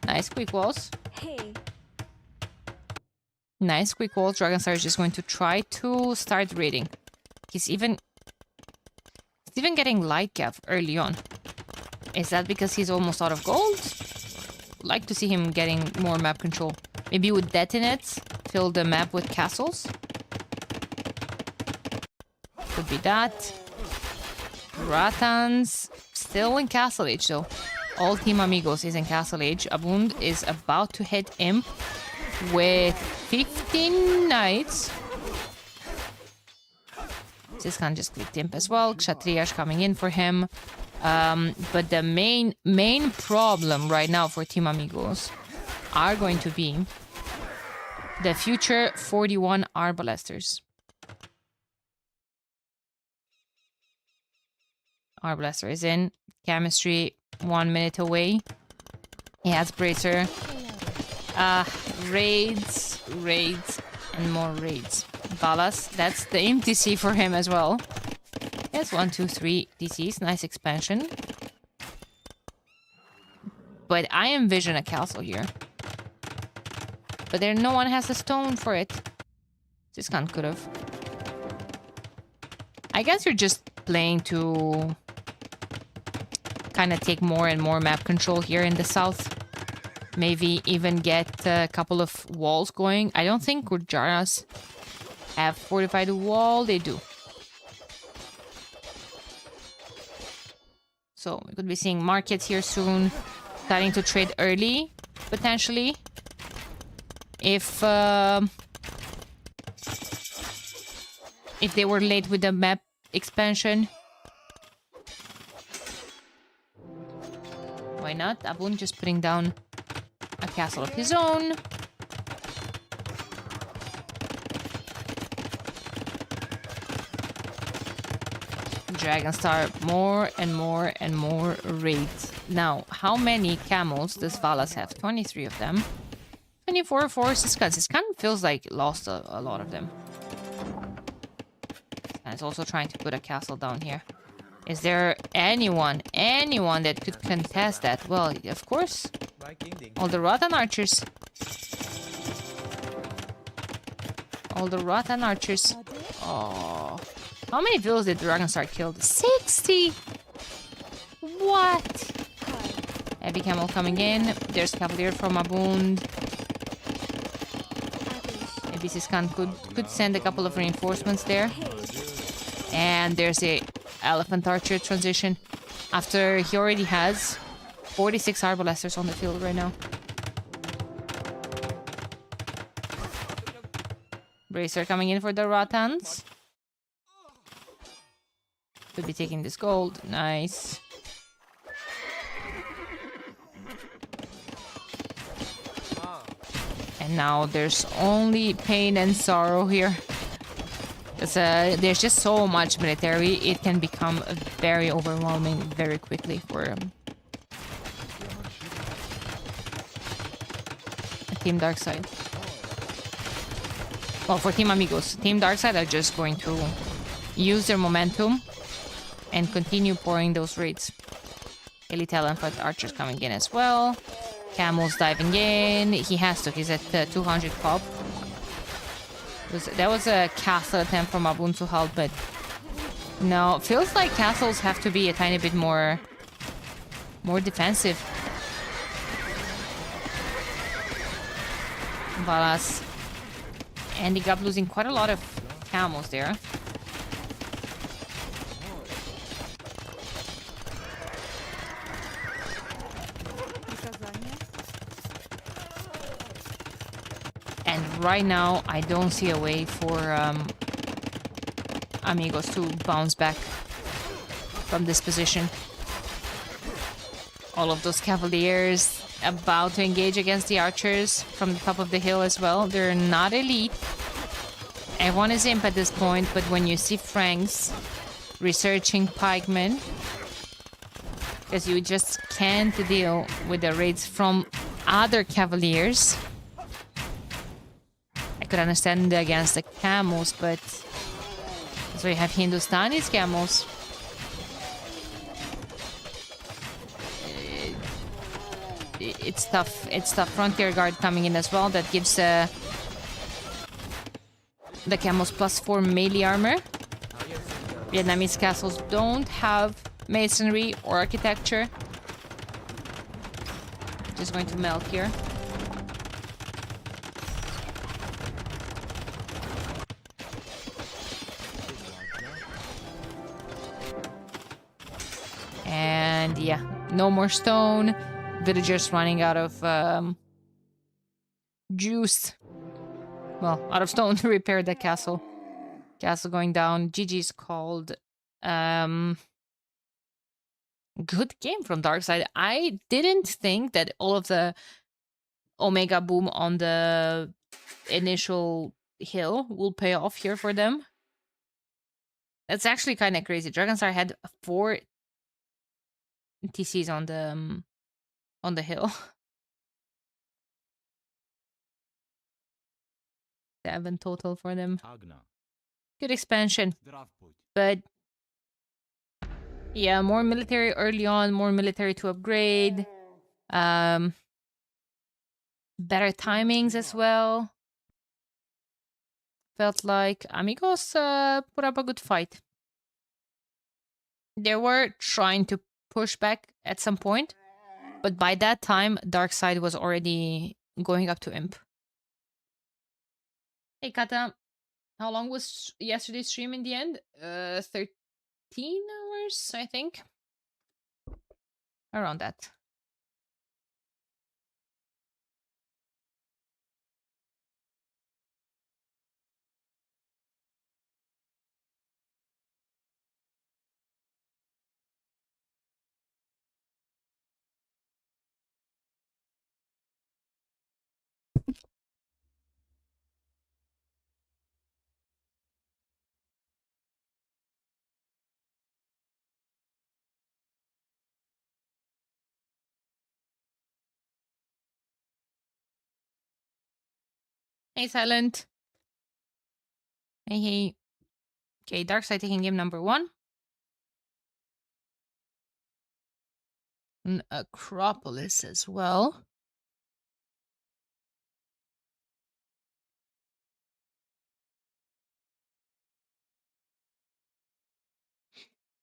Nice quick walls. Nice quick walls. Dragonstar is just going to try to start raiding. He's even getting light cap early on. Is that because he's almost out of gold? Like to see him getting more map control. Maybe with detonets, fill the map with castles. Could be that. Rattans still in Castle Age though. All Team Amigos is in Castle Age. Abund is about to hit Imp with 15 knights. Siskan just clicked Imp as well. Kshatriyas coming in for him. But the main problem right now for Team Amigos are going to be the future 41 Arbalesters. Arbalaster is in. Chemistry 1 minute away. He has Bracer. Raids, and more raids. Balas, that's the MTC for him as well. Yes, 1, 2, 3 DCs. Nice expansion. But I envision a castle here. But there no one has a stone for it. Siskan could have. I guess you're just playing to kind of take more and more map control here in the south. Maybe even get a couple of walls going. I don't think Gurjaras have fortified a wall. They do. So we could be seeing markets here soon. Starting to trade early, potentially. If they were late with the map expansion. Why not? Abun just putting down a castle of his own. Dragonstar, more and more raids. Now, how many camels does Valas have? 23 of them. 24 for Siskan. Siskan feels like lost a lot of them. And it's also trying to put a castle down here. Is there anyone that could contest that? Well, of course. All the Rattan archers. All the Rattan archers. Oh. How many villas did Dragonstar kill? 60! What? Heavy camel coming in. There's Cavalier from Abund. Maybe Siskan could send a couple of reinforcements there. And there's a Elephant Archer transition. After he already has 46 Arbalesters on the field right now. Bracer coming in for the Rattans. Could be taking this gold. Nice. And now there's only pain and sorrow here. There's just so much military. It can become very overwhelming very quickly for Team Darkside. Well, for Team Amigos. Team Darkside are just going to use their momentum and continue pouring those raids. Elite Elephant archers coming in as well. Camels diving in. He has to. He's at 200 pop. That was a castle attempt from Abun to help, but no, feels like castles have to be a tiny bit more defensive. Balas ending up losing quite a lot of camels there. And right now, I don't see a way for Amigos to bounce back from this position. All of those cavaliers about to engage against the archers from the top of the hill as well. They're not elite. Everyone is imp at this point, but when you see Franks researching pikemen, because you just can't deal with the raids from other cavaliers. I could understand against the camels, but so you have Hindustani's camels. It's tough. It's tough. Frontier guard coming in as well. That gives the camels +4 melee armor. Vietnamese castles don't have masonry or architecture. Just going to melt here. And yeah, no more stone. Villagers running out of juice. Well, out of stone to repair the castle. Castle going down. GG's called. Good game from Darkside. I didn't think that all of the Omega boom on the initial hill will pay off here for them. That's actually kind of crazy. Dragonstar had 4 TCs on the hill. 7 total for them. Good expansion. But yeah, more military early on, more military to upgrade. Better timings as well. Felt like Amigos put up a good fight. They were trying to push back at some point, but by that time, Darkside was already going up to Imp. Hey, Kata, how long was yesterday's stream in the end? 13 hours, I think. Around that. Hey, Silent. Hey, hey. Okay, Darkside taking game number 1. An Acropolis as well.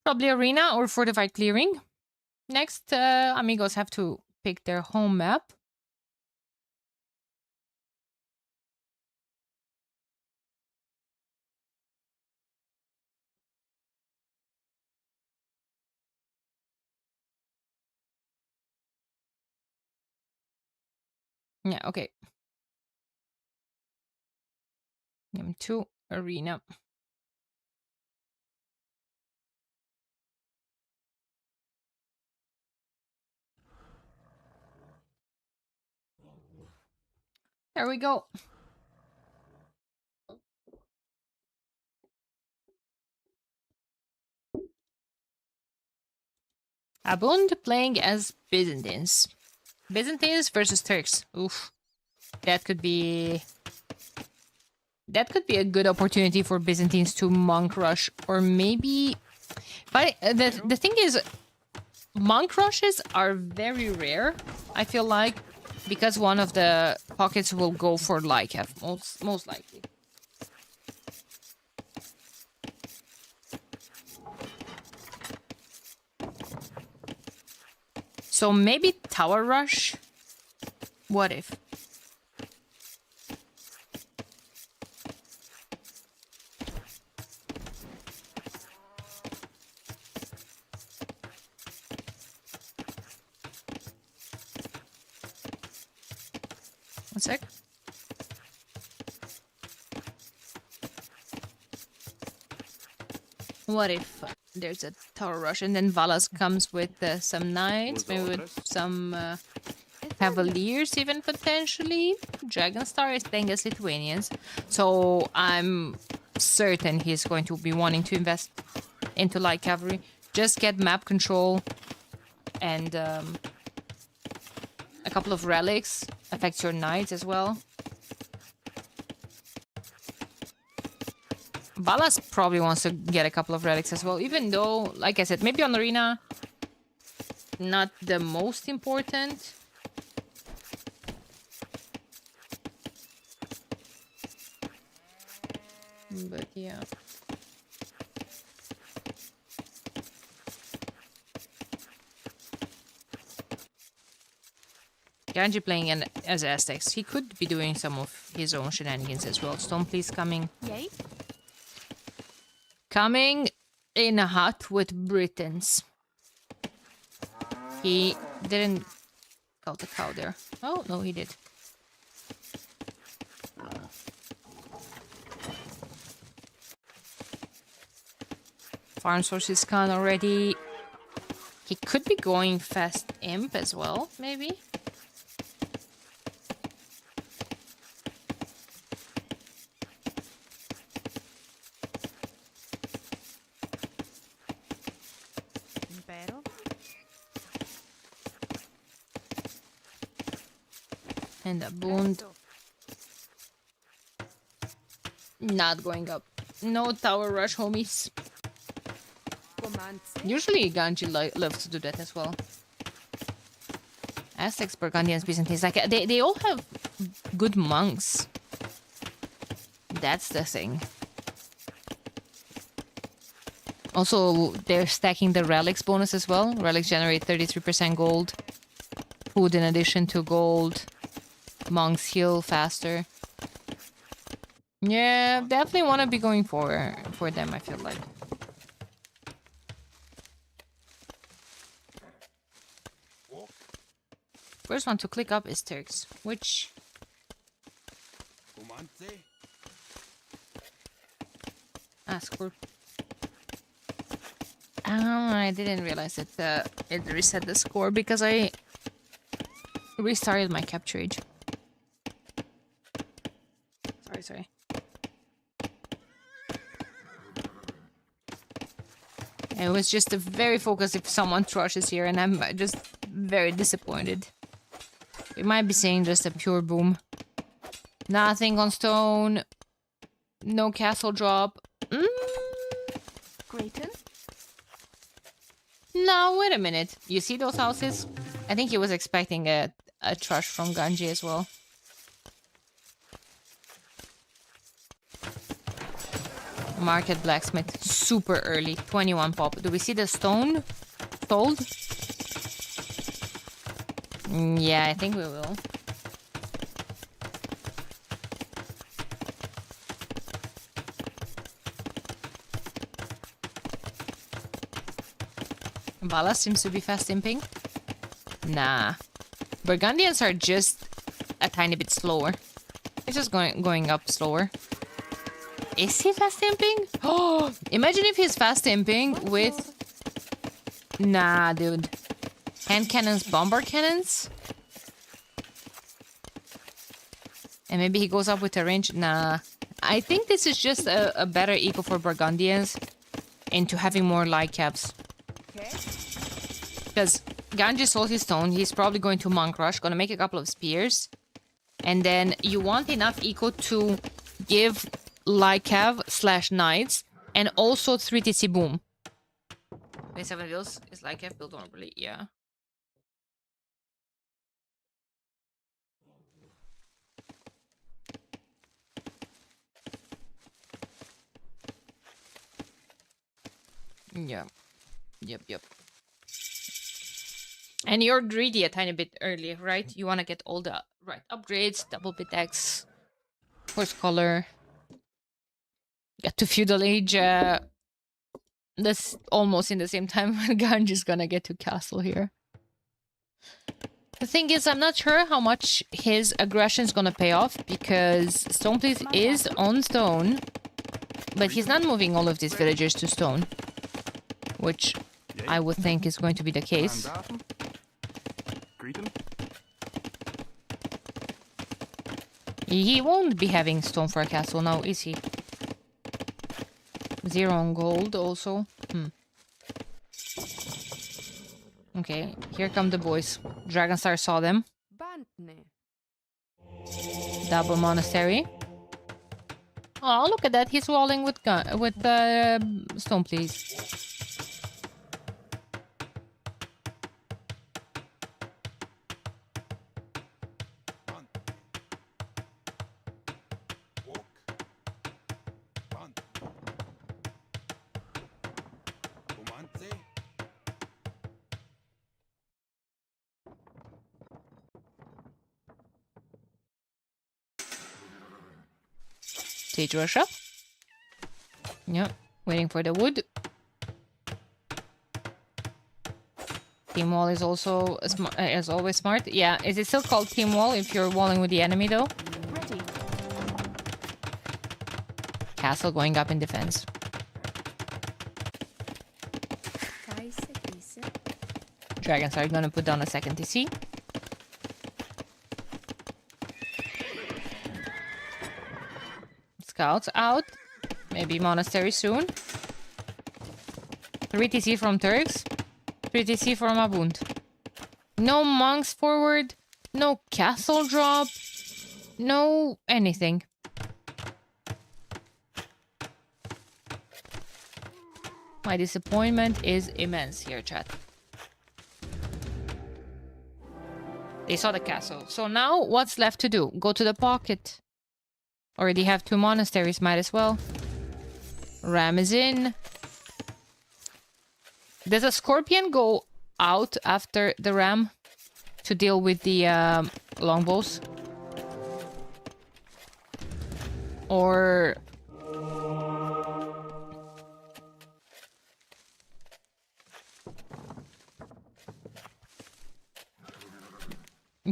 Probably Arena or Fortified Clearing. Next, Amigos have to pick their home map. Yeah, okay. Game 2, Arena. There we go. Abund playing as Byzantines. Byzantines versus Turks. Oof. That could be a good opportunity for Byzantines to monk rush, or maybe But the thing is, monk rushes are very rare, I feel like, because one of the pockets will go for Lycav, most likely. So maybe tower rush? What if? One sec. What if there's a tower rush and then Valas comes with some knights, maybe with some cavaliers even potentially? Dragonstar is playing as Lithuanians, so I'm certain he's going to be wanting to invest into light cavalry. Just get map control and a couple of relics. Affects your knights as well. Balas probably wants to get a couple of relics as well, even though, like I said, maybe on Arena, not the most important. But yeah. Ganji playing as Aztecs. He could be doing some of his own shenanigans as well. Stone, please, coming. Yay. Coming in a hut with Britons. He didn't kill the cow there. Oh, no, he did. Farm source is gone already. He could be going fast imp as well, maybe. And a wound. Not going up. No tower rush, homies. Usually Ganji loves to do that as well. Aztecs, Burgundians, Byzantines, like they all have good monks. That's the thing. Also, they're stacking the relics bonus as well. Relics generate 33% gold. Food in addition to gold. Monks heal faster. Yeah, definitely want to be going for them, I feel like. First one to click up is Turks, which... Ask for... I didn't realize that it reset the score because I restarted my capture age. Sorry. It was just very focused if someone trashes here, and I'm just very disappointed. We might be seeing just a pure boom. Nothing on stone. No castle drop. Grayton? No, wait a minute. You see those houses? I think he was expecting a trash from Ganji as well. Market blacksmith. Super early. 21 pop. Do we see the stone? Sold? Yeah, I think we will. Vala seems to be fast imping. Nah. Burgundians are just a tiny bit slower. It's just going up slower. Is he fast imping? Oh, imagine if he's fast imping with... Nah, dude. Hand cannons, bombard cannons? And maybe he goes up with a range? Nah. I think this is just a better eco for Burgundians into having more light caps. Because Ganji sold his stone, he's probably going to Monk Rush, gonna make a couple of spears. And then you want enough eco to give Lycav /Knights and also 3 TC Boom. 27 bills is like I've built normally, yeah. Yeah. Yep. And you're greedy a tiny bit early, right? You want to get all the right upgrades, double bit X, horse color, get to feudal age. That's almost in the same time when Ganj is gonna get to castle here. The thing is, I'm not sure how much his aggression is gonna pay off because Stoneplace is on stone, but he's not moving all of these villagers to stone, which I would think is going to be the case. He won't be having stone for a castle now, is he? 0 on gold also. Okay, here come the boys. Dragonstar saw them. Double monastery. Oh, look at that! He's walling with stone, please. Stage Russia. Yeah, waiting for the wood. Team wall is also as always smart. Yeah, is it still called team wall if you're walling with the enemy though? Ready. Castle going up in defense. Dragons are gonna put down a second TC. Scouts out. Maybe monastery soon. 3 TC from Turks. 3 TC from Abund. No monks forward. No castle drop. No anything. My disappointment is immense here, chat. They saw the castle. So now what's left to do? Go to the pocket. Already have 2 monasteries, might as well. Ram is in. Does a scorpion go out after the ram to deal with the longbows? Or...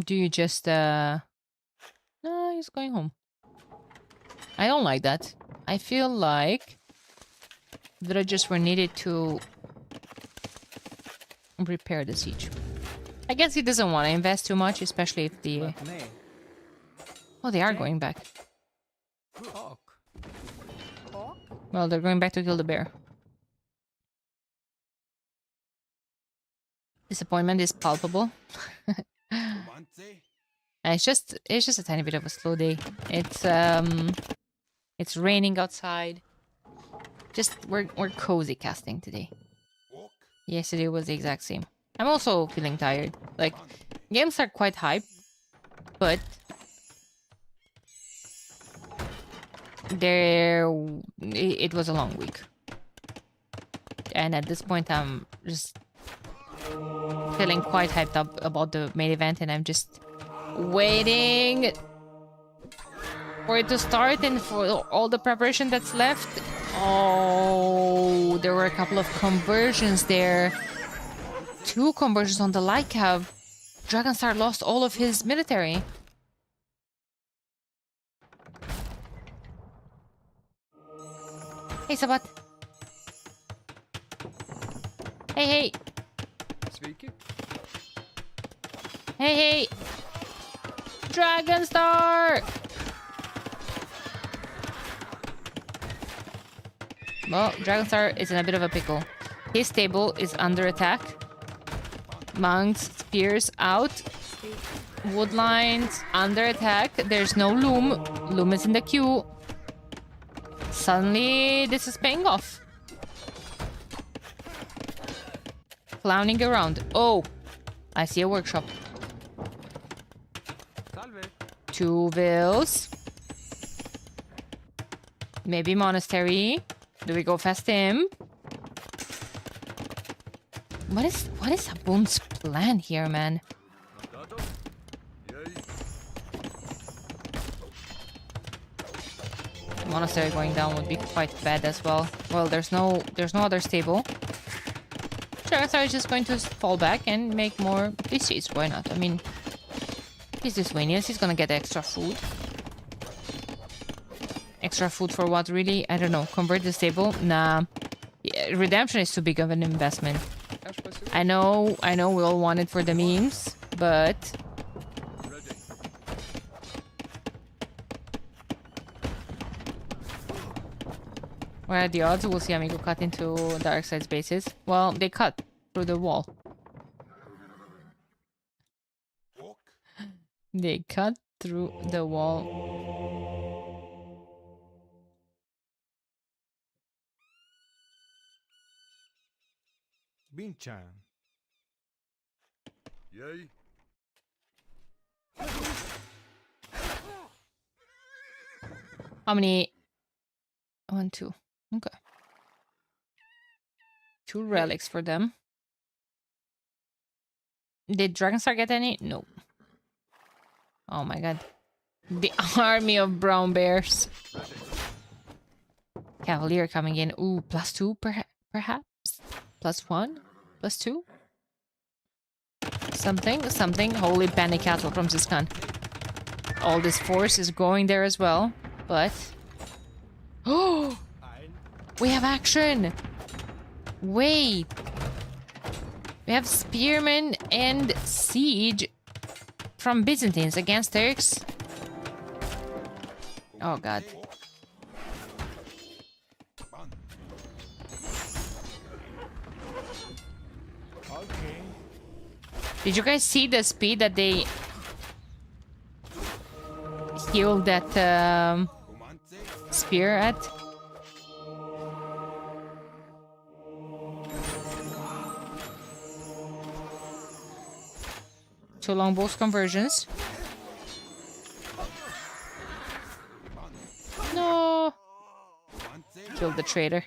do you just... No, he's going home. I don't like that. I feel like villagers were needed to repair the siege. I guess he doesn't want to invest too much, especially if the... Oh, they are going back. Well, they're going back to kill the bear. Disappointment is palpable. It's just a tiny bit of a slow day. It's raining outside. Just we're cozy casting today. Yesterday was the exact same. I'm also feeling tired. Like, games are quite hype, but it was a long week. And at this point I'm just feeling quite hyped up about the main event, and I'm just waiting for it to start and for all the preparation that's left. Oh, there were a couple of conversions there. 2 conversions on the light cab. Dragonstar lost all of his military. Hey, Sabat. Hey. Speaking. Hey. Dragonstar! Well, Dragonstar is in a bit of a pickle. His stable is under attack. Monks, spears out. Woodlines under attack. There's no loom. Loom is in the queue. Suddenly, this is paying off. clowning around. Oh, I see a workshop. Salve. 2 vills. Maybe monastery. Do we go fast him? What is Abun's plan here, man? Monastery going down would be quite bad as well. Well, there's no other stable. Dragon's is just going to fall back and make more DCs. Why not? I mean, he's Lithuanian. He's gonna get extra food. Extra food for what, really? I don't know. Convert the stable? Nah. Yeah, redemption is too big of an investment. I know we all want it for the memes, but... What are the odds we'll see Amigo cut into Darkside's bases? Well, they cut through the wall. They cut through the wall. Binchan. Yay. How many? 1, 2. Okay. 2 relics for them. Did Dragonstar get any? No. Oh my god. The army of brown bears. Cavalier coming in. Ooh, +2 perhaps? +1? +2? Something. Holy panic castle from Ziskan. All this force is going there as well, but... Oh! We have action! Wait! We have spearmen and siege from Byzantines against Turks. Oh god. Did you guys see the speed that they healed that spear at? Two longbows conversions. No. Killed the traitor.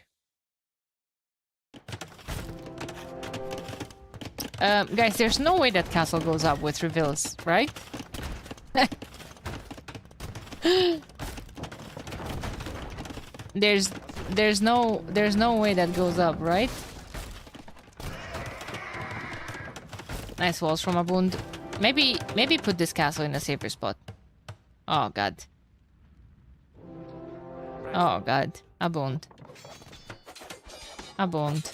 Guys, there's no way that castle goes up with reveals, right? there's no way that goes up, right? Nice walls from Abund. Maybe put this castle in a safer spot. Oh god. Oh god. Abund. Abund.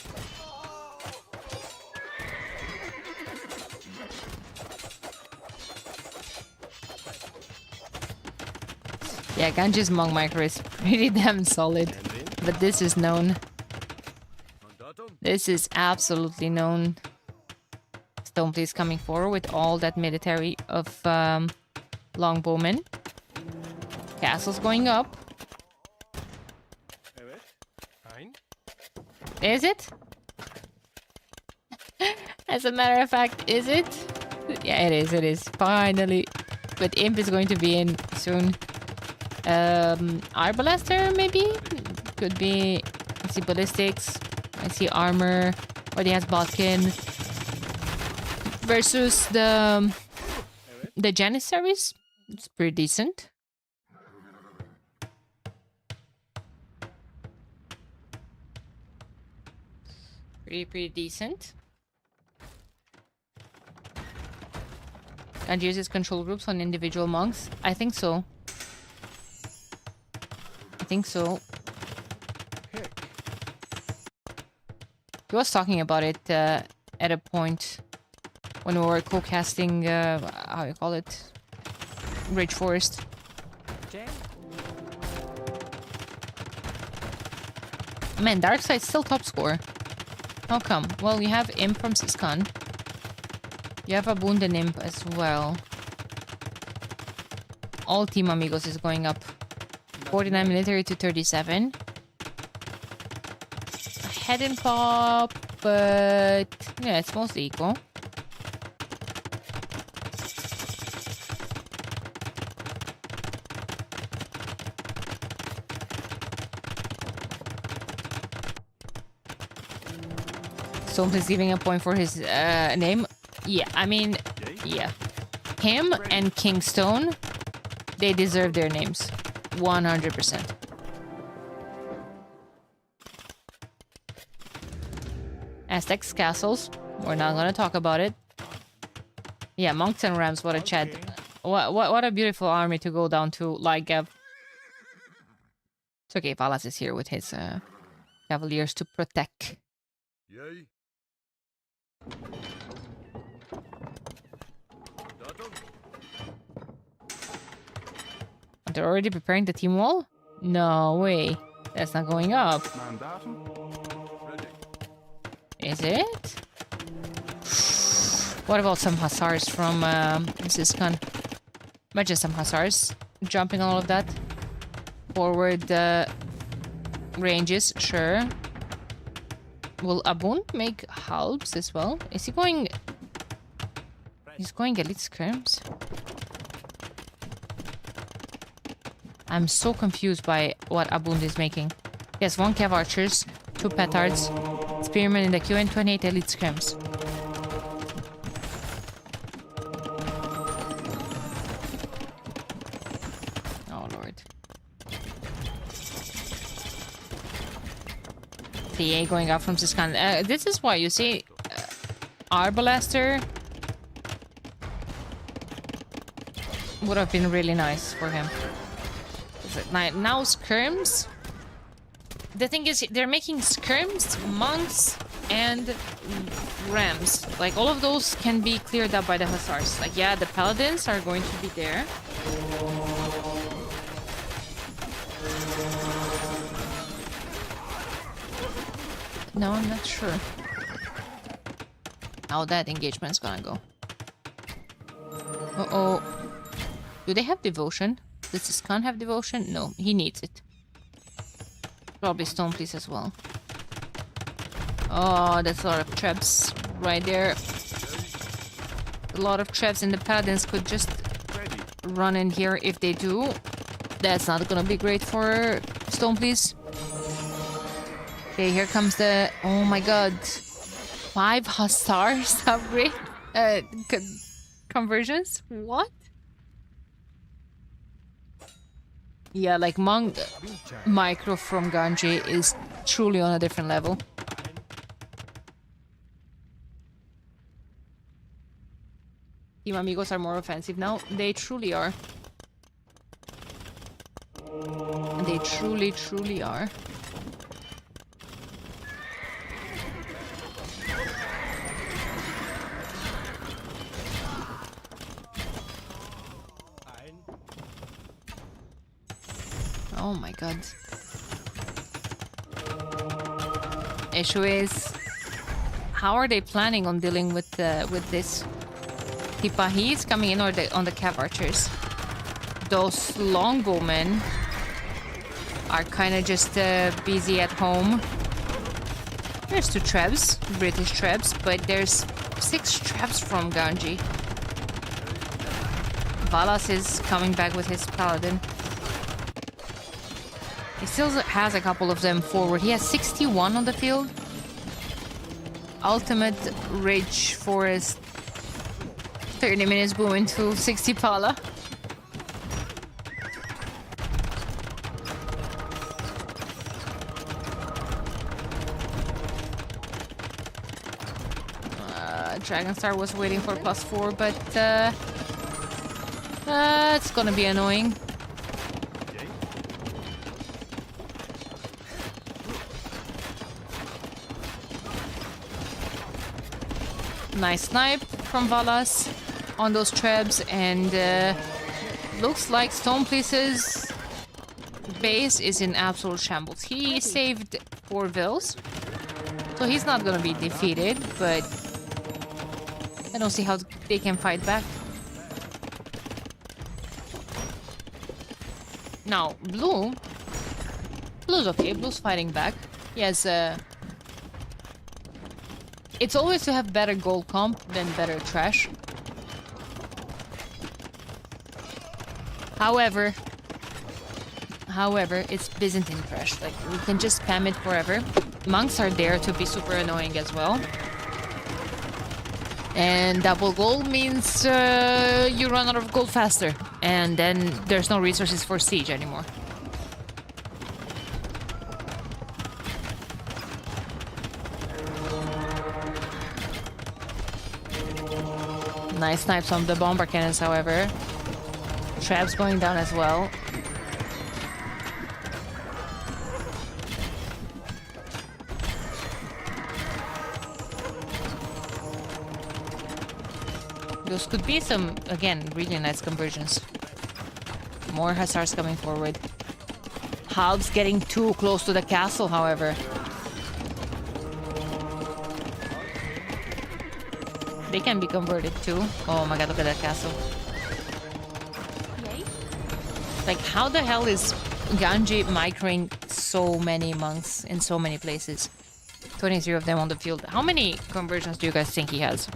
Yeah, Ganji's Monk Micro is pretty damn solid. But this is known. This is absolutely known. Stone please coming forward with all that military of longbowmen. Castle's going up. Is it? As a matter of fact, is it? Yeah, it is. Finally. But Imp is going to be in soon. Arbalaster, maybe? Could be... I see ballistics. I see armor. Or he has Botkin. Versus the Janissaries. It's pretty decent. Pretty decent. And uses control groups on individual monks. I think so. He was talking about it at a point when we were co-casting, how you call it? Rage Forest. Man, Darkside's still top score. How come? Well, you have Imp from Siskan. You have Abund and Imp as well. All Team Amigos is going up. 49 military to 37. Head and pop. But yeah, it's mostly equal. Someone's giving a point for his name. Yeah, I mean, yeah. Him and Kingstone, they deserve their names. 100%. Aztecs castles. We're not gonna talk about it. Yeah, monks and rams, what a chat. What a beautiful army to go down to, like, it's okay, Valas is here with his cavaliers to protect. Yay. They're already preparing the team wall? No way. That's not going up. Is it? What about some hussars from Ziskan? Imagine some hussars jumping on all of that. Forward ranges, sure. Will Abun make halbs as well? Is he going... He's going elite skirms? I'm so confused by what Abund is making. He has 1 cav archers, 2 petards, spearmen in the queue, and 28 elite scrims. Oh lord. PA going out from Siskan. This is why you see Arbalaster would have been really nice for him. Now skirms. The thing is, they're making skirms, monks, and rams. Like, all of those can be cleared up by the hussars. Like, yeah, the paladins are going to be there. No, I'm not sure how that engagement's gonna go. Uh-oh. Do they have devotion? Does this Khan have devotion? No, he needs it. Probably stone please as well. Oh, that's a lot of traps right there. A lot of traps, and the paladins could just run in here if they do. That's not gonna be great for stone please. Okay, here comes the... Oh my god. 5 hussars upgrade conversions? What? Yeah, like Monk Micro from Ganji is truly on a different level. Team Amigos are more offensive now. They truly are. They truly, truly are. Oh my god. Issue is, how are they planning on dealing with this? Tipahi is coming in on the cav archers. Those longbowmen are kind of just busy at home. There's 2 trebs, British trebs, but there's 6 trebs from Ganji. Valas is coming back with his paladin. He still has a couple of them forward. He has 61 on the field. Ultimate Ridge Forest. 30 minutes boom into 60 Pala. Dragonstar was waiting for +4, but it's gonna be annoying. Nice snipe from Valas on those trebs, and looks like Stonepleece's base is in absolute shambles. He saved 4 vills, so he's not gonna be defeated, but I don't see how they can fight back. Now, Blue's okay. Blue's fighting back. He has It's always to have better gold comp than better trash. However, it's Byzantine trash. Like, we can just spam it forever. Monks are there to be super annoying as well. And double gold means you run out of gold faster. And then there's no resources for siege anymore. Nice snipes on the bomber cannons, however. Traps going down as well. Those could be some, again, really nice conversions. More hussars coming forward. Halbs getting too close to the castle, however. They can be converted too. Oh my god, look at that castle. Like, how the hell is Ganji microing so many monks in so many places? 23 of them on the field. How many conversions do you guys think he has?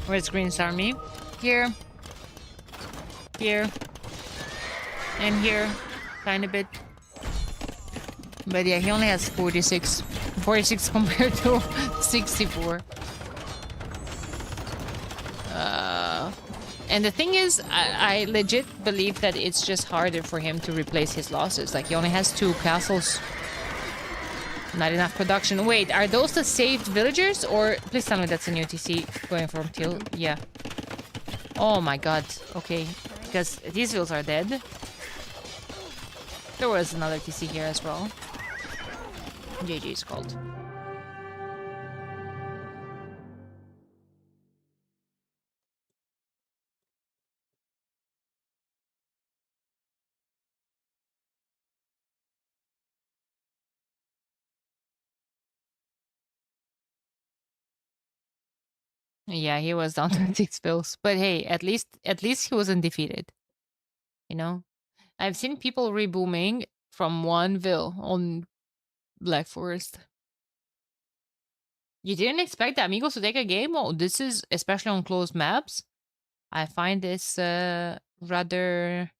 Where's Green's army? Here. Here. And here. Tiny bit. But yeah, he only has 46. 46 compared to 64. And the thing is, I legit believe that it's just harder for him to replace his losses. Like, he only has 2 castles. Not enough production. Wait, are those the saved villagers? Or please tell me that's a new TC going from Teal. Yeah. Oh my god. Okay. Because these vills are dead. There was another TC here as well. GG is called. Yeah, he was down to 6 vills. But hey, at least he wasn't defeated. You know? I've seen people rebooming from 1 vill on Black Forest. You didn't expect the Amigos to take a game? Oh, this is, especially on closed maps, I find this rather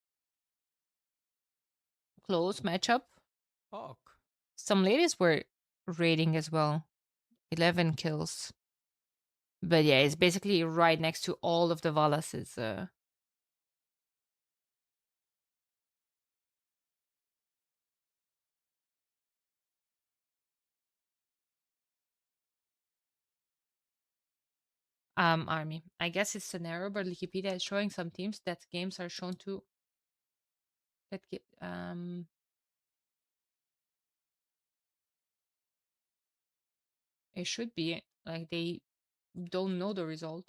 close matchup. Ok. Some ladies were raiding as well. 11 kills. But yeah, it's basically right next to all of the Valases. Army. I guess it's an error, but Wikipedia is showing some teams that games are shown to that it should be like they don't know the result.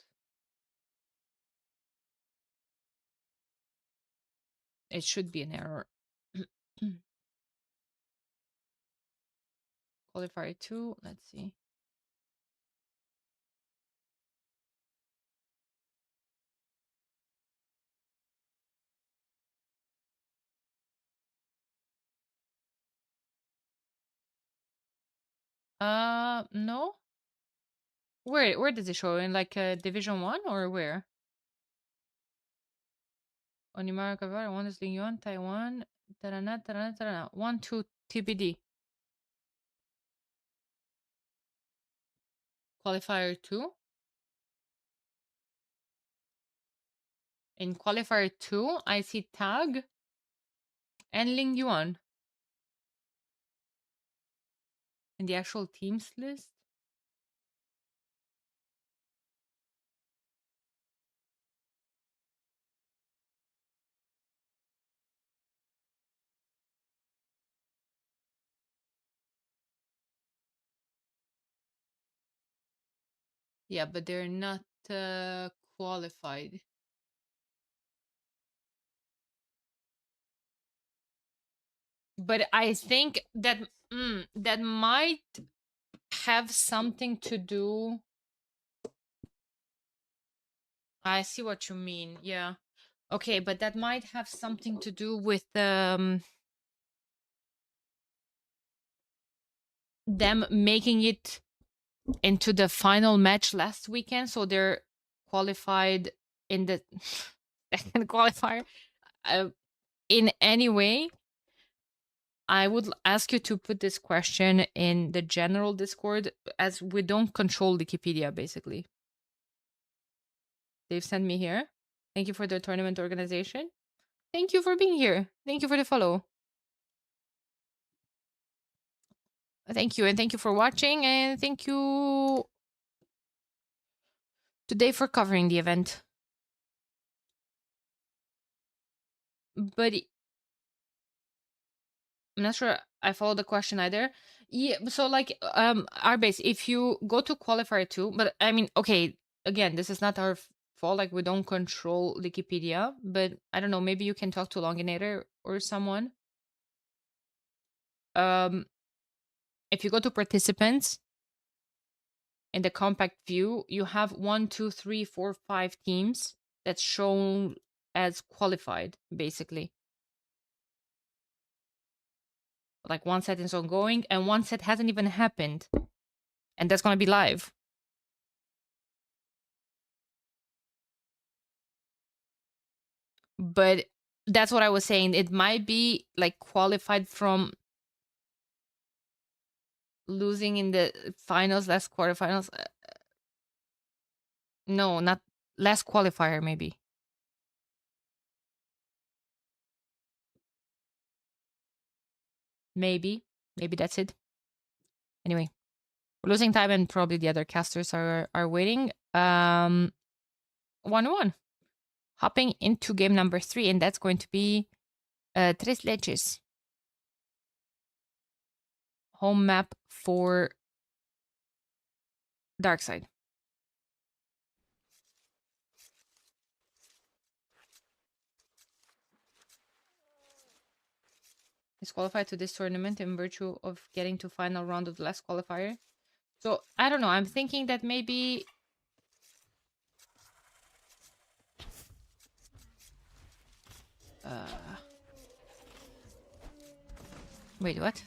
It should be an error. Qualifier 2, let's see. No. Where does it show? In like Division 1 or where? Onimara Kavara, 1 is Lingyon, Taiwan, Tarana, Tarana, Tarana. 1, 2, TBD. Qualifier 2. In Qualifier 2, I see Tag and Ling Yuan. In the actual teams list. Yeah, but they're not qualified. But I think that that might have something to do. I see what you mean. Yeah. Okay, but that might have something to do with them making it into the final match last weekend, so they're qualified in the second qualifier. In any way, I would ask you to put this question in the general Discord, as we don't control Wikipedia, basically. They've sent me here. Thank you for the tournament organization. Thank you for being here. Thank you for the follow. Thank you, and thank you for watching, and thank you today for covering the event. But I'm not sure I followed the question either. Yeah, so like our base, if you go to qualifier 2, but I mean, okay, again, this is not our fault, like we don't control Wikipedia, but I don't know, maybe you can talk to Longinator or someone. If you go to participants in the compact view, you have 1, 2, 3, 4, 5 teams that's shown as qualified, basically. Like one set is ongoing and one set hasn't even happened, and that's gonna be live. But that's what I was saying. It might be like qualified from losing in the finals, last quarterfinals. No, not last qualifier, maybe. Maybe that's it. Anyway, we're losing time, and probably the other casters are waiting. 1-1. Hopping into game number 3, and that's going to be Tres Leches. Home map for Darkside. Is qualified to this tournament in virtue of getting to final round of the last qualifier. So I don't know. I'm thinking that maybe wait, what?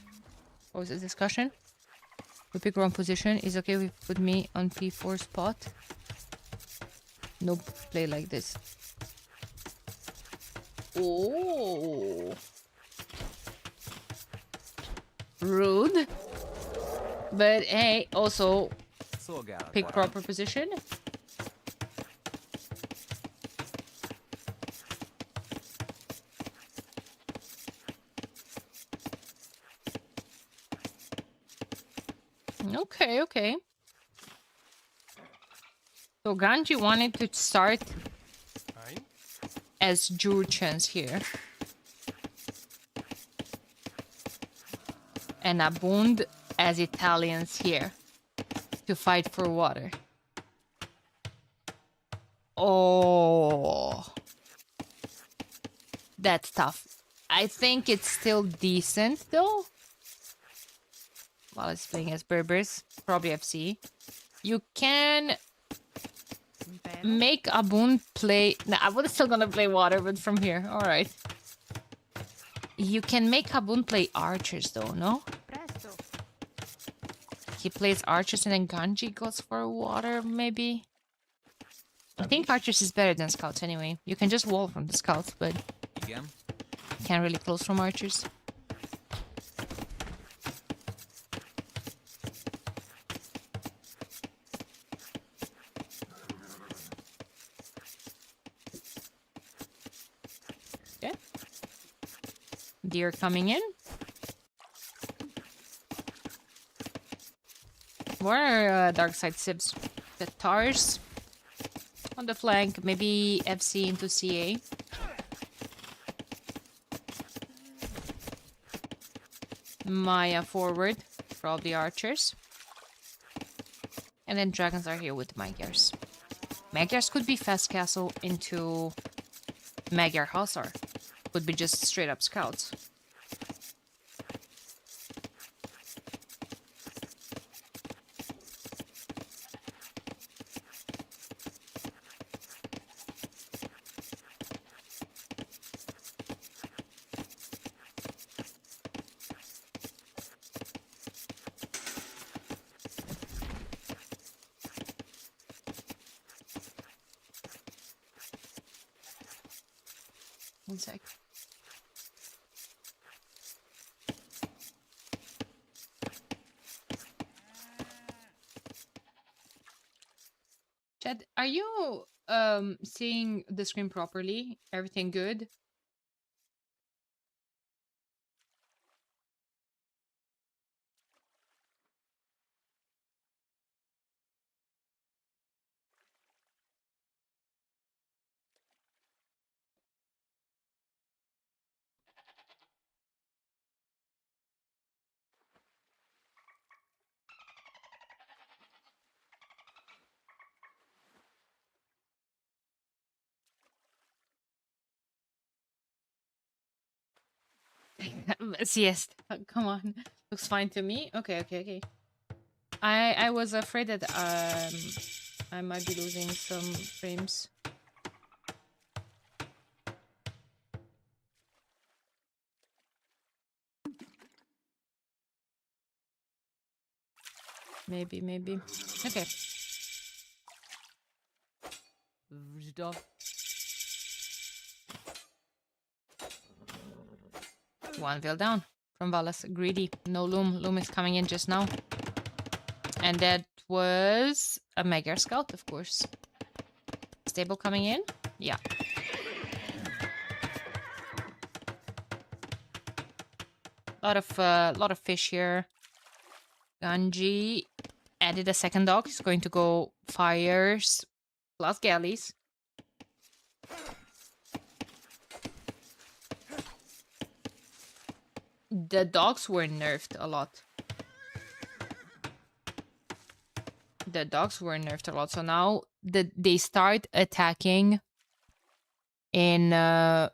What was the discussion? We pick wrong position. Is okay if you put me on P4 spot? Nope, play like this. Oh. Rude. But hey, also pick proper position. Okay, okay. So Ganji wanted to start as Jurchens here. And Abund as Italians here to fight for water. Oh, that's tough. I think it's still decent though. While it's playing as Berbers, probably FC. You can make Abund play. Nah, Abund is still gonna play water, but from here. All right. You can make Abund play archers though, no? He plays archers and then Ganji goes for water, maybe? I think archers is better than scouts anyway. You can just wall from the scouts, but you can't really close from archers. Okay. Deer coming in. Where are dark side sibs? The Tars on the flank, maybe FC into CA. Maya forward for all the archers. And then dragons are here with Magyars. Magyars could be fast castle into Magyar Hussar. Could be just straight up scouts. One sec. Chad, are you seeing the screen properly? Everything good? Yes. Come on. Looks fine to me. Okay, okay, okay. I was afraid that I might be losing some frames. Maybe, maybe. Okay. One veil down from Valas. Greedy. No Loom. Loom is coming in just now. And that was a Magyar Scout, of course. Stable coming in? Yeah. Lot of fish here. Ganji added a second dog. He's going to go fires plus galleys. The dogs were nerfed a lot. The dogs were nerfed a lot. So now they start attacking in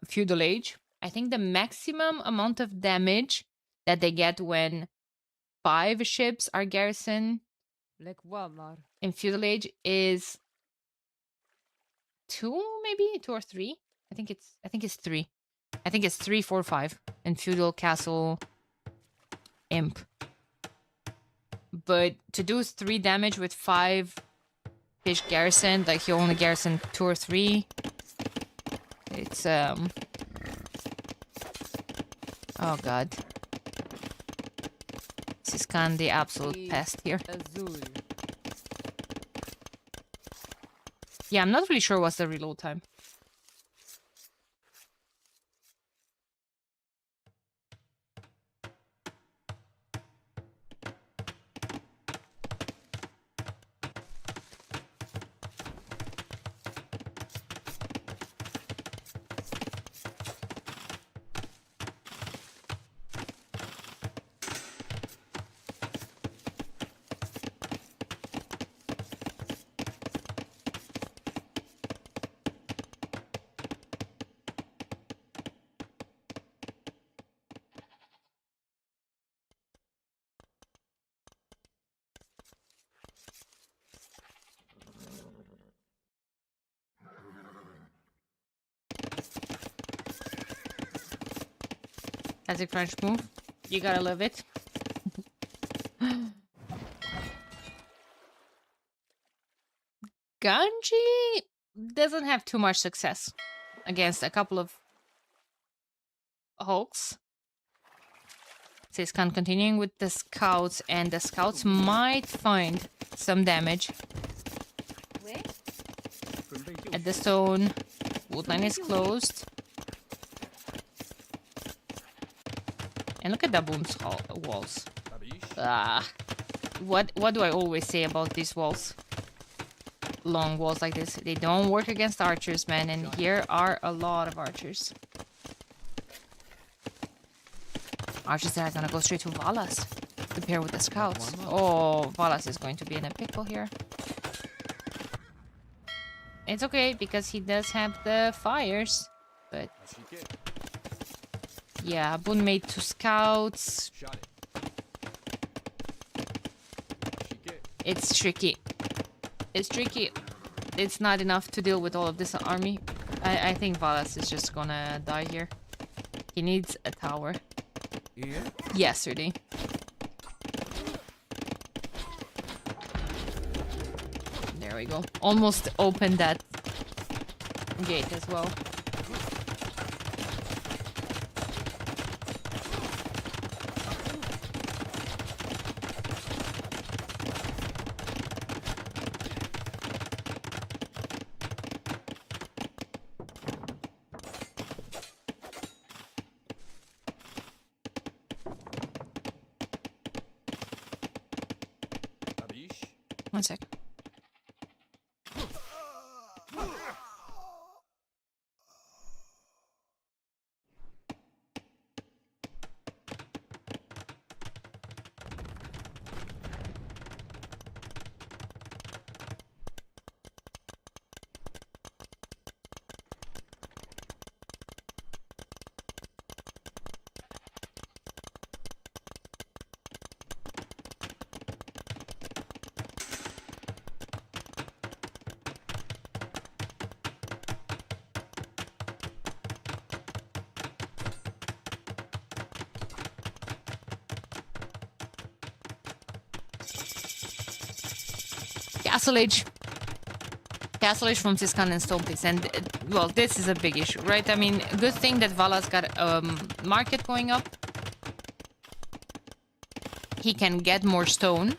Feudal Age. I think the maximum amount of damage that they get when 5 ships are garrisoned in Feudal Age is 2, maybe 2 or 3. I think it's 3. I think it's 3, 4, 5 in Feudal Castle Imp. But to do 3 damage with 5 fish garrison, like you only garrison 2 or 3, it's oh god. Siskan the absolute pest here. Yeah, I'm not really sure what's the reload time. Classic French move. You gotta love it. Ganji doesn't have too much success against a couple of Hulks. Siskan continuing with the scouts, and the scouts might find some damage. At the stone, woodline is closed. And look at the boom's walls. What do I always say about these walls? Long walls like this. They don't work against archers, man. And here are a lot of archers. Archers that are gonna go straight to Valas to pair with the scouts. Oh, Valas is going to be in a pickle here. It's okay, because he does have the fires. But yeah, Boon made 2 scouts. It's tricky. It's tricky. It's not enough to deal with all of this army. I think Valas is just gonna die here. He needs a tower. Yesterday. There we go. Almost opened that gate as well. Castle Age. Castle Age from Siskan and Stoneplace. And, well, this is a big issue, right? I mean, good thing that Vala's got market going up. He can get more stone.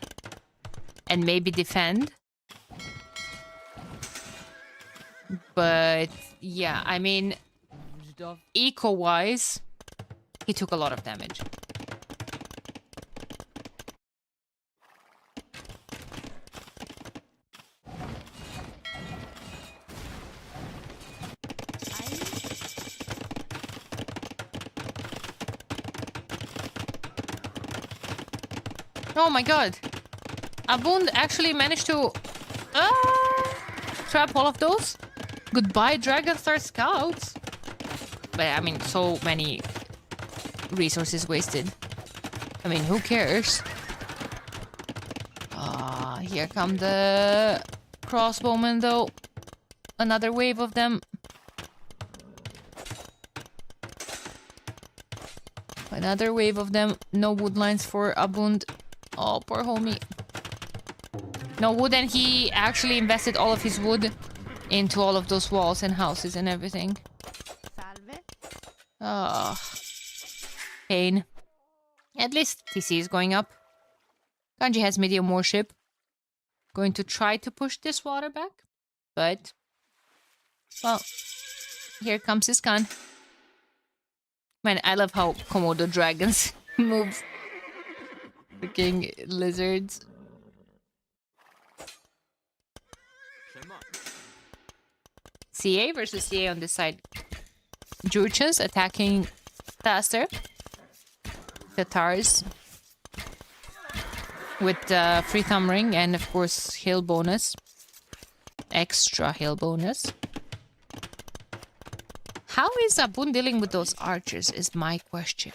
And maybe defend. But, yeah, I mean, eco-wise, he took a lot of damage. Oh my god. Abund actually managed to trap all of those. Goodbye, Dragonstar Scouts. But I mean, so many resources wasted. I mean, who cares? Here come the crossbowmen, though. Another wave of them. Another wave of them. No wood lines for Abund. Oh, poor homie. No wood, and he actually invested all of his wood into all of those walls and houses and everything. Salve. Oh. Pain. At least TC is going up. Kanji has medium warship. Going to try to push this water back. But, well, here comes his gun. Man, I love how Komodo dragons move. Freaking lizards. CA versus CA on this side. Jurchas attacking faster. Tatars with free thumb ring and of course hill bonus. Extra hill bonus. How is Abun dealing with those archers is my question.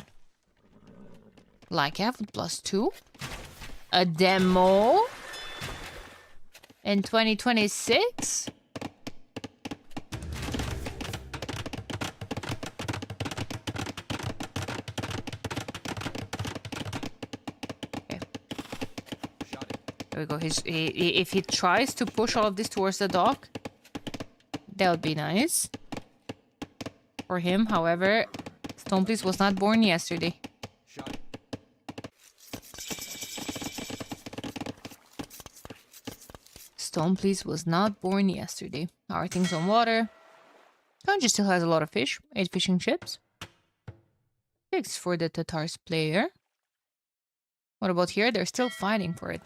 Like, I have +2. A demo in 2026. Okay. There we go. If he tries to push all of this towards the dock, that would be nice for him. However, Stoneplace was not born yesterday. Stoneplace was not born yesterday. How are things on water? Kanji still has a lot of fish. 8 fishing ships. 6 for the Tatars player. What about here? They're still fighting for it.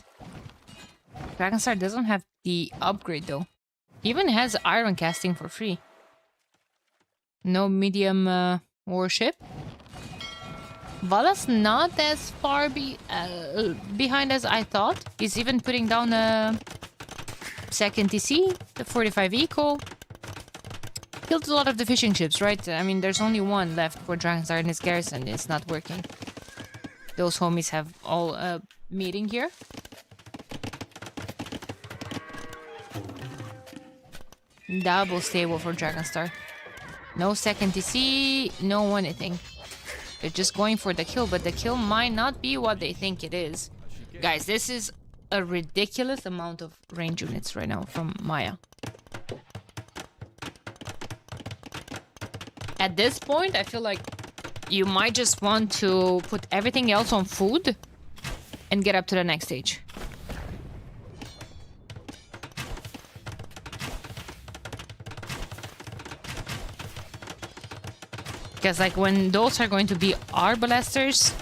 Dragonstar doesn't have the upgrade though. He even has iron casting for free. No medium warship. Vala's not as far behind as I thought. He's even putting down a second TC, the 45 eco. Killed a lot of the fishing ships, right? I mean, there's only one left for Dragonstar in his garrison. It's not working. Those homies have all a meeting here. Double stable for Dragonstar. No second TC, no anything. They're just going for the kill, but the kill might not be what they think it is. Guys, this is a ridiculous amount of range units right now from Maya. At this point, I feel like you might just want to put everything else on food and get up to the next stage. Because, like, when those are going to be arbalesters,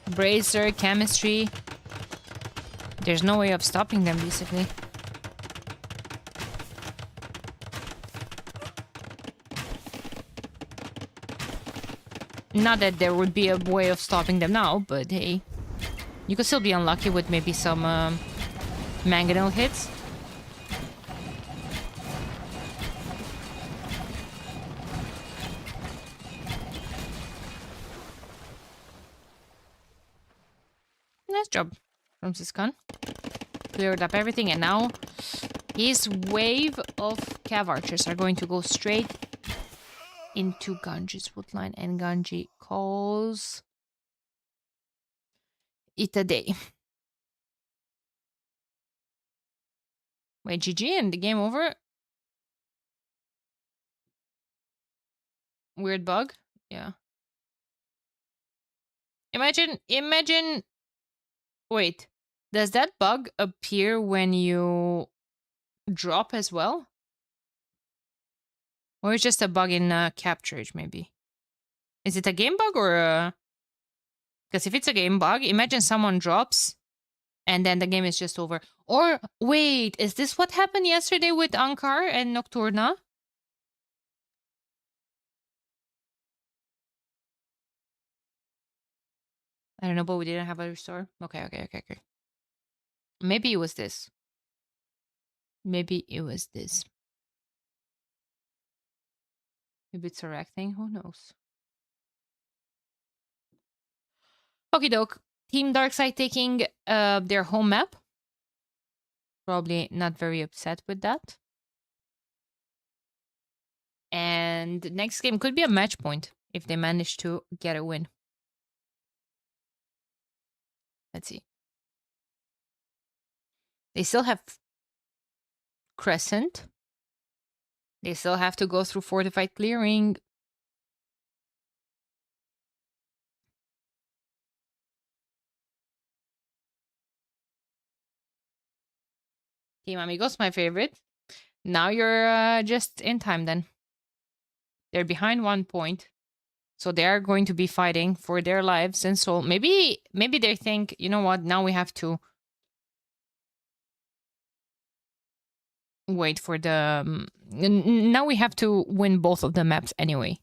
bracer, chemistry, there's no way of stopping them, basically. Not that there would be a way of stopping them now, but hey. You could still be unlucky with maybe some mangonel hits. Nice job from Siskan. Cleared up everything, and now his wave of cav archers are going to go straight into Ganji's woodline, and Ganji calls it a day. Wait, GG and the game over? Weird bug? Yeah. Imagine. Wait, does that bug appear when you drop as well? Or it's just a bug in Capturage, maybe? Is it a game bug or a... Because if it's a game bug, imagine someone drops and then the game is just over. Or, wait, is this what happened yesterday with Ankar and Nocturna? I don't know, but we didn't have a restore. Okay. Maybe it was this. Maybe it's a rec thing. Who knows? Okie doke. Team Darkside taking their home map. Probably not very upset with that. And next game could be a match point if they manage to get a win. Let's see. They still have Crescent. They still have to go through Fortified Clearing. Team Amigos, my favorite. Now you're just in time then. They're behind 1 point. So they are going to be fighting for their lives and soul. Maybe they think, you know what, now we have to wait for the... now we have to win both of the maps anyway.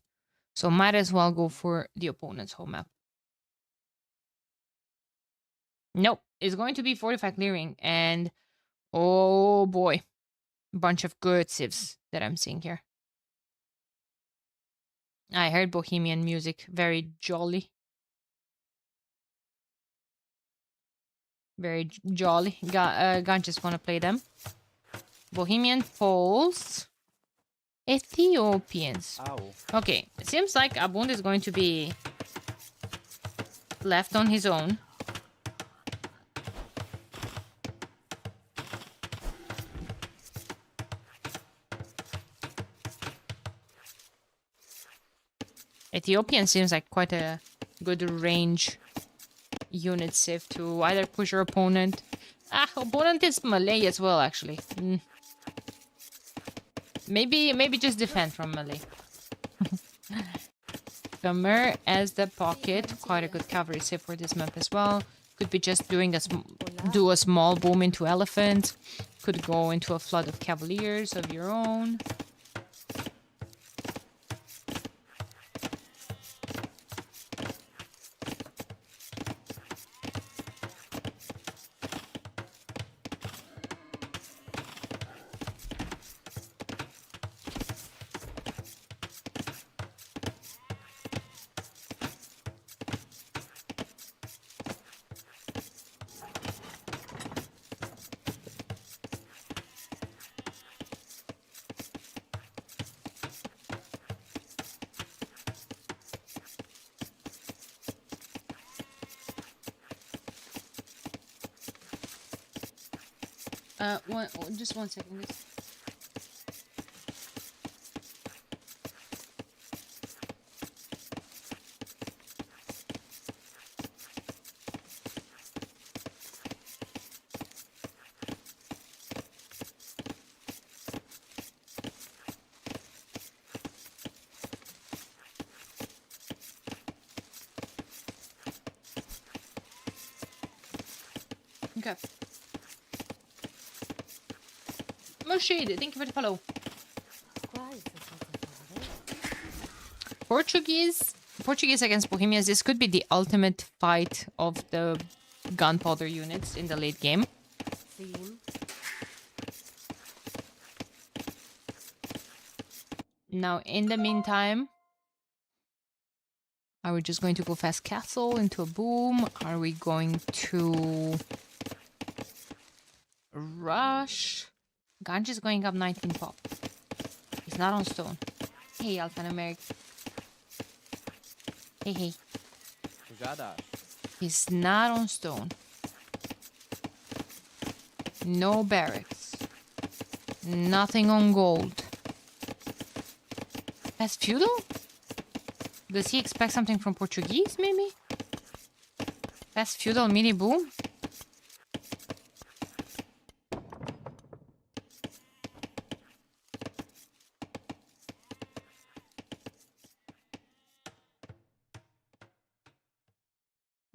So might as well go for the opponent's home map. Nope, it's going to be Fortified Clearing. And oh boy, a bunch of good civs that I'm seeing here. I heard Bohemian music, very jolly. Very jolly. Ganges gonna play them. Bohemian Poles. Ethiopians. Ow. Okay, it seems like Abund is going to be left on his own. Ethiopian seems like quite a good range unit civ to either push your opponent. Opponent is Malay as well, actually. Maybe just defend from Malay. Khmer as the pocket, quite a good cavalry civ for this map as well. Could be just doing do a small boom into elephant. Could go into a flood of cavaliers of your own. Just 1 second. Okay. Moshid, thank you for the follow. Portuguese against Bohemians. This could be the ultimate fight of the gunpowder units in the late game. Now, in the meantime, are we just going to go fast castle into a boom? Are we going to rush? Ganj is going up 19 pop. He's not on stone. Hey, alphanumeric. Hey. He's not on stone. No barracks. Nothing on gold. That's feudal? Does he expect something from Portuguese, maybe? That's feudal mini boom?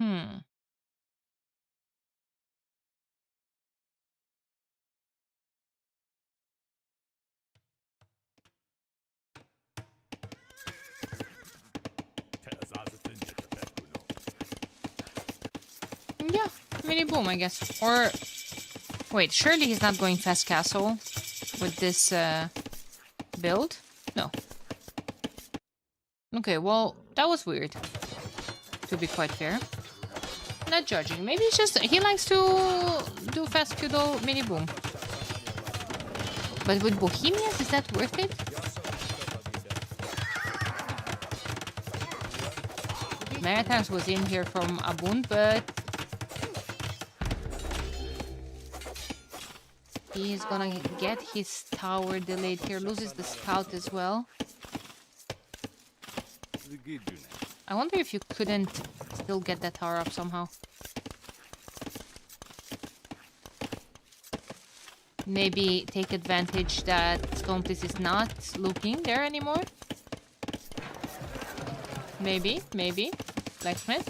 Hmm. Yeah, mini boom, I guess. Or wait, surely he's not going fast castle with this build? No. Okay, well, that was weird. To be quite fair. Not judging. Maybe it's just he likes to do fast feudal mini boom. But with Bohemians, is that worth it? Maritimes was in here from Abund, but he's gonna get his tower delayed here. Loses the scout as well. I wonder if you couldn't still get that tower up somehow. Maybe take advantage that Stoneplace is not looking there anymore. Maybe. Blacksmith.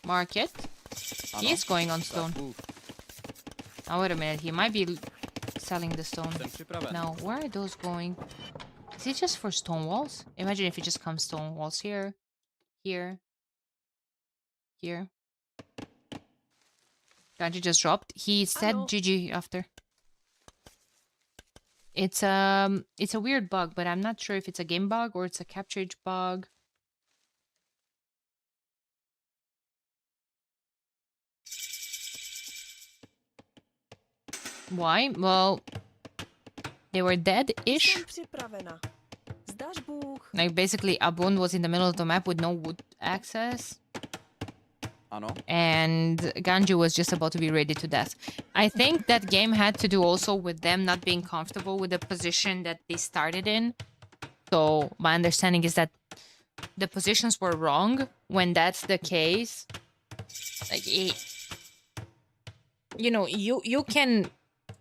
Market. He is going on stone. Oh, wait a minute. He might be selling the stone. Now, where are those going? Is it just for stone walls? Imagine if it just comes stone walls here. Here. Ganji just dropped. He said GG after. It's a weird bug, but I'm not sure if it's a game bug or it's a capture bug. Why? Well, they were dead-ish. Like basically Abund was in the middle of the map with no wood access. And Ganju was just about to be ready to death. I think that game had to do also with them not being comfortable with the position that they started in. So my understanding is that the positions were wrong. When that's the case, like you know, you can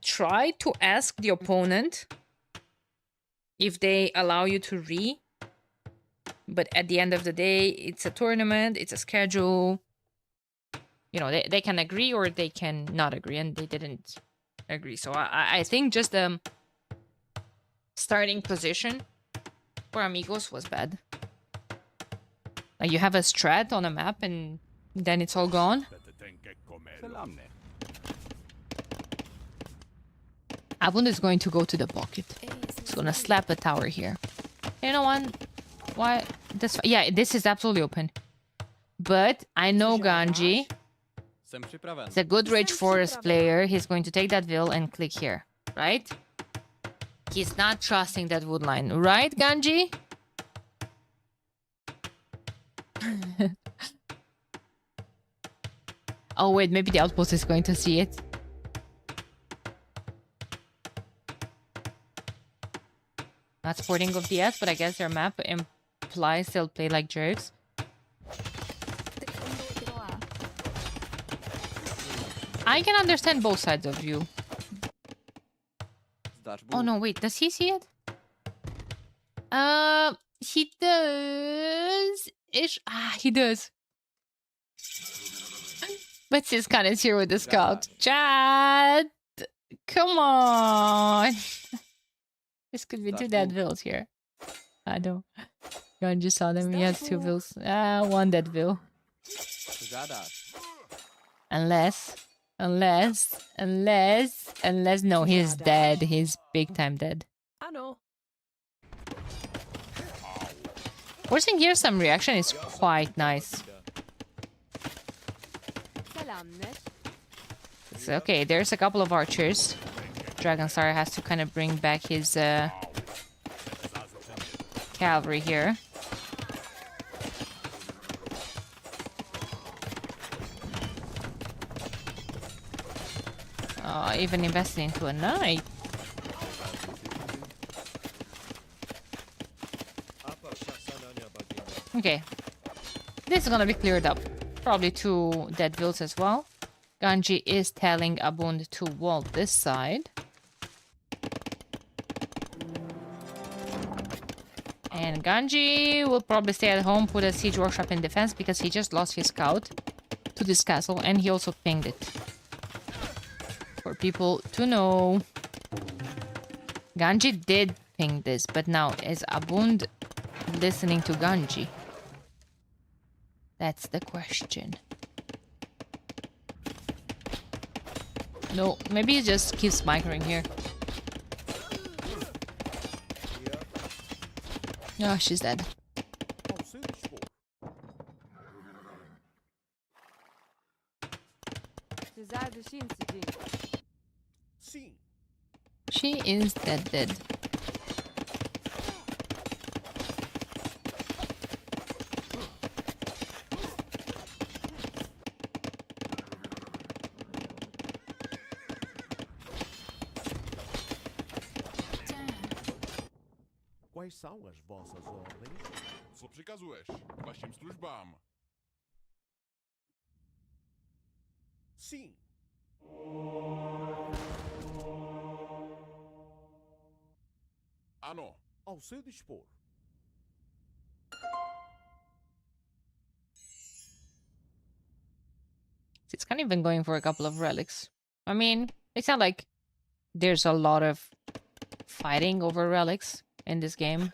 try to ask the opponent if they allow you to but at the end of the day, it's a tournament, it's a schedule. You know, they can agree or they can not agree, and they didn't agree. So I think just the starting position for Amigos was bad. Like, you have a strat on a map and then it's all gone. Abund is going to go to the pocket. He's gonna slap a tower here. You know what? Why? Yeah, this is absolutely open. But I know Ganji. He's a good Rage Forest player. He's going to take that Vil and click here, right? He's not trusting that wood line, right, Ganji? Oh wait, maybe the outpost is going to see it. Not sporting of the S, but I guess their map implies they'll play like jerks. I can understand both sides of you. Oh no, wait, does he see it? He does. He does. But Siskan is here with the scout. Chad! Come on! This could be two dead vills here. I know. Gon just saw them. He has two vills. One dead vill. Unless, no, he's dead. He's big time dead. I know. Forcing here some reaction is quite nice. It's okay, there's a couple of archers. Dragonstar has to kind of bring back his cavalry here. Even invested into a knight. Okay. This is gonna be cleared up. Probably 2 dead vills as well. Ganji is telling Abund to wall this side. And Ganji will probably stay at home, put a siege workshop in defense because he just lost his scout to this castle and he also pinged it. For people to know. Ganji did ping this, but now is Abund listening to Ganji? That's the question. No, maybe he just keeps microing here. Oh, she's dead. She is dead. Quais são as vossas ordens? Co przykazujesz? Waszym służbam. Sim. Ano. Ao seu dispor. It's kind of even going for a couple of relics. I mean, it's not like there's a lot of fighting over relics in this game.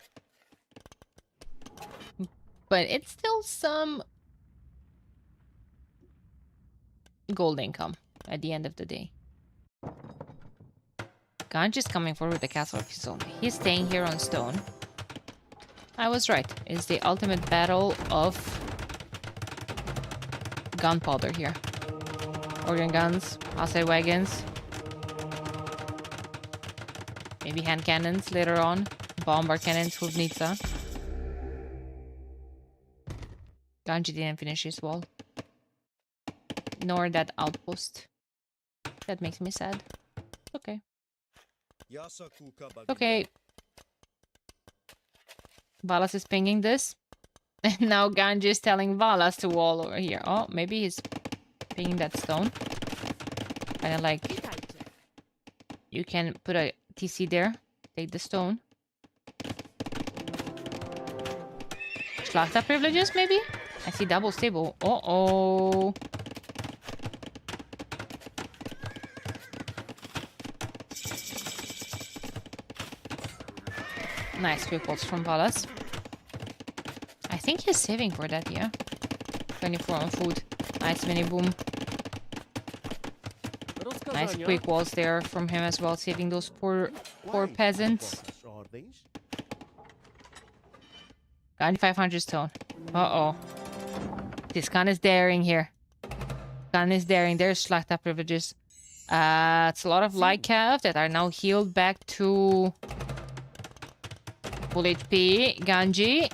But it's still some gold income at the end of the day. Ganji's coming forward with the castle of his own. He's staying here on stone. I was right. It's the ultimate battle of gunpowder here. Organ guns, acid wagons. Maybe hand cannons later on. Bombard cannons, Huvnitsa. Ganji didn't finish his wall. Nor that outpost. That makes me sad. Okay. Okay. Valas is pinging this. And now Ganji is telling Valas to wall over here. Oh, maybe he's pinging that stone. Kinda like... You can put a TC there. Take the stone. Schlachta privileges, maybe? I see double stable. Uh-oh. Nice quick bolts from Valas. I think he's saving for that, yeah. 24 on food. Nice mini boom. Nice quick walls there from him as well, saving those poor peasants. Got 500 stone. Uh-oh. This Khan is daring here. Khan is daring. There's Schlachta privileges. It's a lot of Lycav that are now healed back to full HP. Ganji.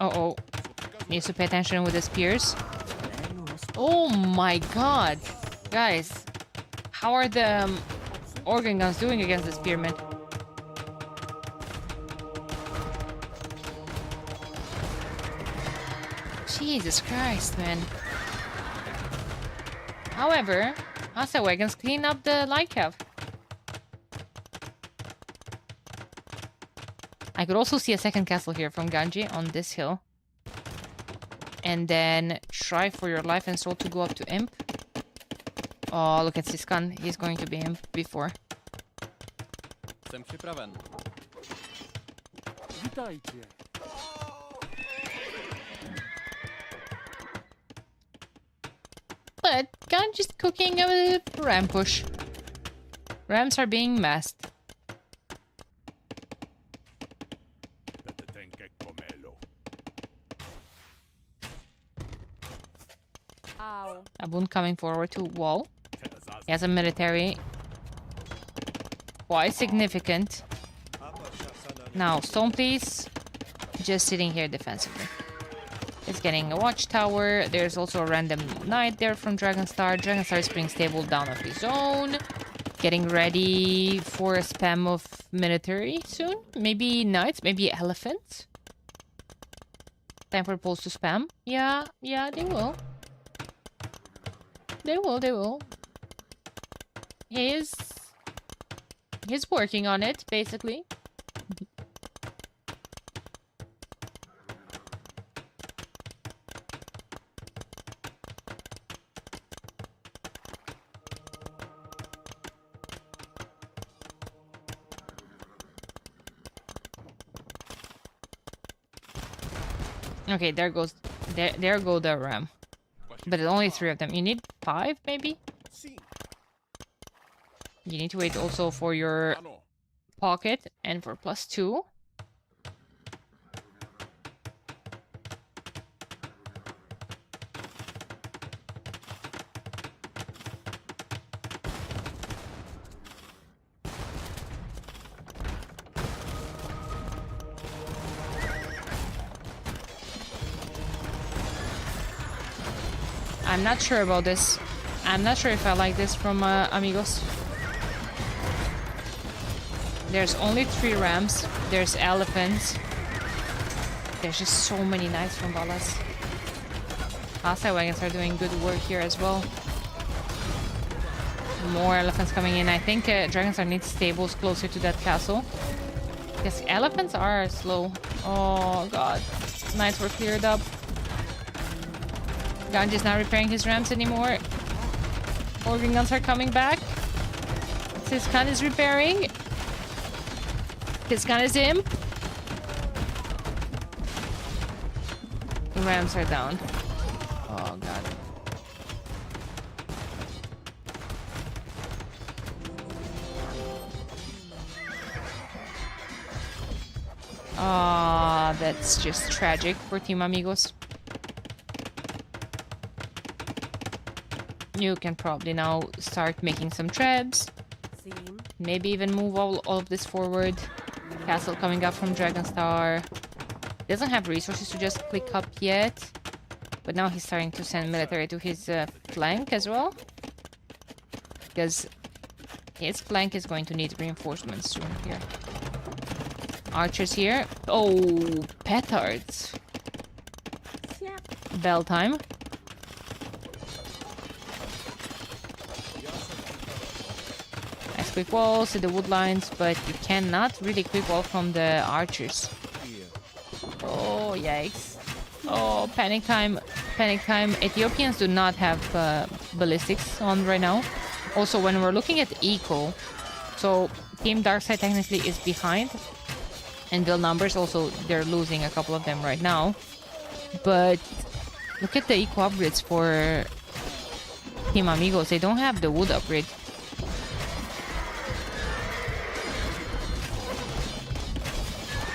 Uh-oh. Needs to pay attention with the spears. Oh my god. Guys. How are the organ guns doing against the spearmen? Jesus Christ, man. However, Asa wagons clean up the Lycav. I could also see a second castle here from Ganji on this hill. And then try for your life and soul to go up to Imp. Oh, look at Siskan. He's going to be Imp before. Jsem připraven. Witajcie. But Ganji's cooking a ram push. Rams are being masked. Abun coming forward to wall. He has a military. Quite significant. Now, stone please. Just sitting here defensively. He's getting a watchtower. There's also a random knight there from Dragonstar. Dragonstar is putting stable down of his own. Getting ready for a spam of military soon. Maybe knights, maybe elephants. Time for Poles to spam. Yeah, they will. They will. He's working on it, basically. Okay, there go the ram. But it's only 3 of them. You need 5, maybe? Sim. You need to wait also for your Ano. pocket and for +2. I'm not sure about this. I'm not sure if I like this from amigos. There's only 3 rams. There's elephants. There's just so many knights from Balas. Outside wagons are doing good work here as well. More elephants coming in. I think Dragonstar needs stables closer to that castle. Because elephants are slow. Oh god. Knights were cleared up. Ganji is not repairing his rams anymore. Organ guns are coming back. Siskan is repairing. Siskan is imp. The rams are down. Oh god. Ah, that's just tragic for Team Amigos. You can probably now start making some trebs. Maybe even move all of this forward. Castle coming up from Dragonstar. Doesn't have resources to just click up yet. But now he's starting to send military to his flank as well. Because his flank is going to need reinforcements soon here. Archers here. Oh, petards. Bell time. Nice quick walls to the wood lines, but you cannot really quick wall from the archers. Oh, yikes. Oh, panic time. Panic time. Ethiopians do not have ballistics on right now. Also, when we're looking at eco, so Team Darkside technically is behind. And build numbers also, they're losing a couple of them right now. But look at the eco upgrades for Team Amigos. They don't have the wood upgrade.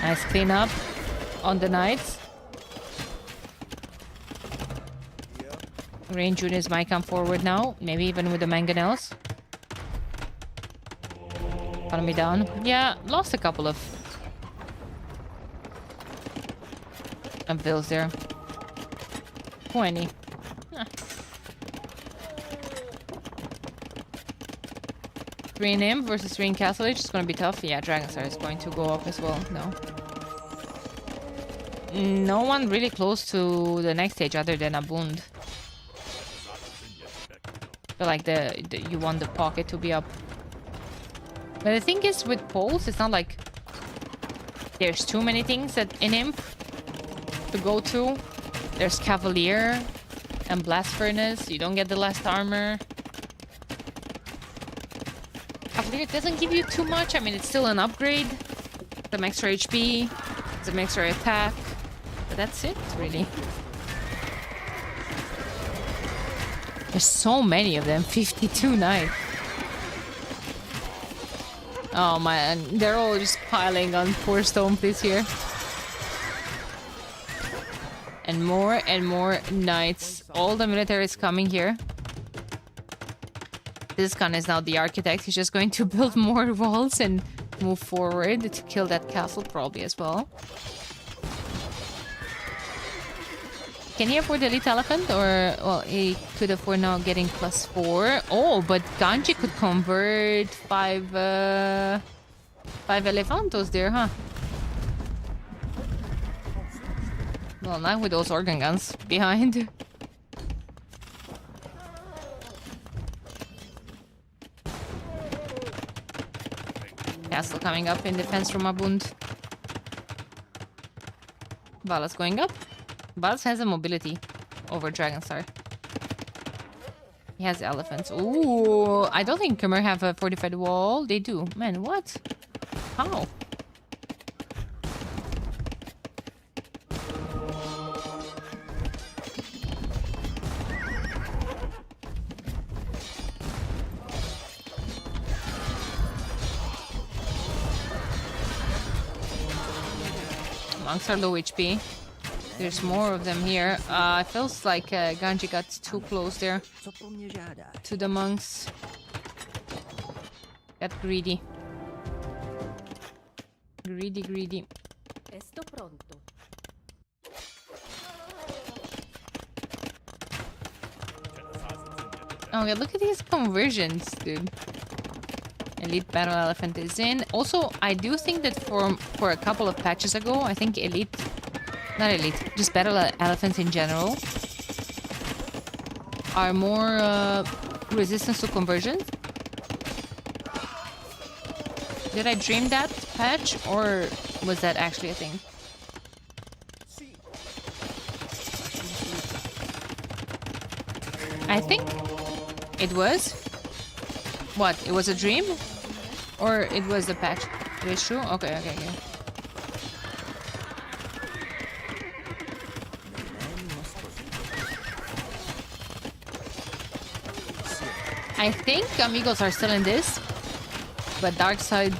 Nice cleanup on the knights. Range units might come forward now. Maybe even with the mangonels. Economy down. Yeah, lost a couple of bills there. 20. Huh. 3 in Imp versus 3 in Castle Age. It's gonna be tough. Yeah, Dragonstar is going to go up as well. No. No one really close to the next stage other than Abund. But like you want the pocket to be up. But the thing is with poles, it's not like there's too many things that in Imp to go to. There's Cavalier and Blast Furnace. You don't get the last armor. Cavalier doesn't give you too much. I mean, it's still an upgrade. Some extra HP, some extra attack. But that's it, really. There's so many of them. 52 knights. Oh man, they're all just piling on poor Stoneface here. And more knights. All the military is coming here. This gun is now the architect. He's just going to build more walls and move forward to kill that castle probably as well. Can he afford the elite elephant? Or, well, he could afford now getting +4. Oh, but Ganji could convert 5 elefantos there, huh? Well, not with those organ guns behind. Castle coming up in defense from Abund. Vala's going up. Valas has a mobility over Dragonstar. He has elephants. Ooh, I don't think Khmer have a fortified wall. They do. Man, what? How? Monks are low HP. There's more of them here. It feels like Ganji got too close there to the monks. Got greedy. Greedy. Esto pronto. Oh yeah, look at these conversions, dude. Elite Battle Elephant is in. Also, I do think that for a couple of patches ago, I think not Elite, just Battle Elephants in general are more resistant to conversions. Did I dream that patch, or was that actually a thing? I think it was. What? It was a dream? Or it was the patch? It is true? Okay. I think amigos are still in this, but dark side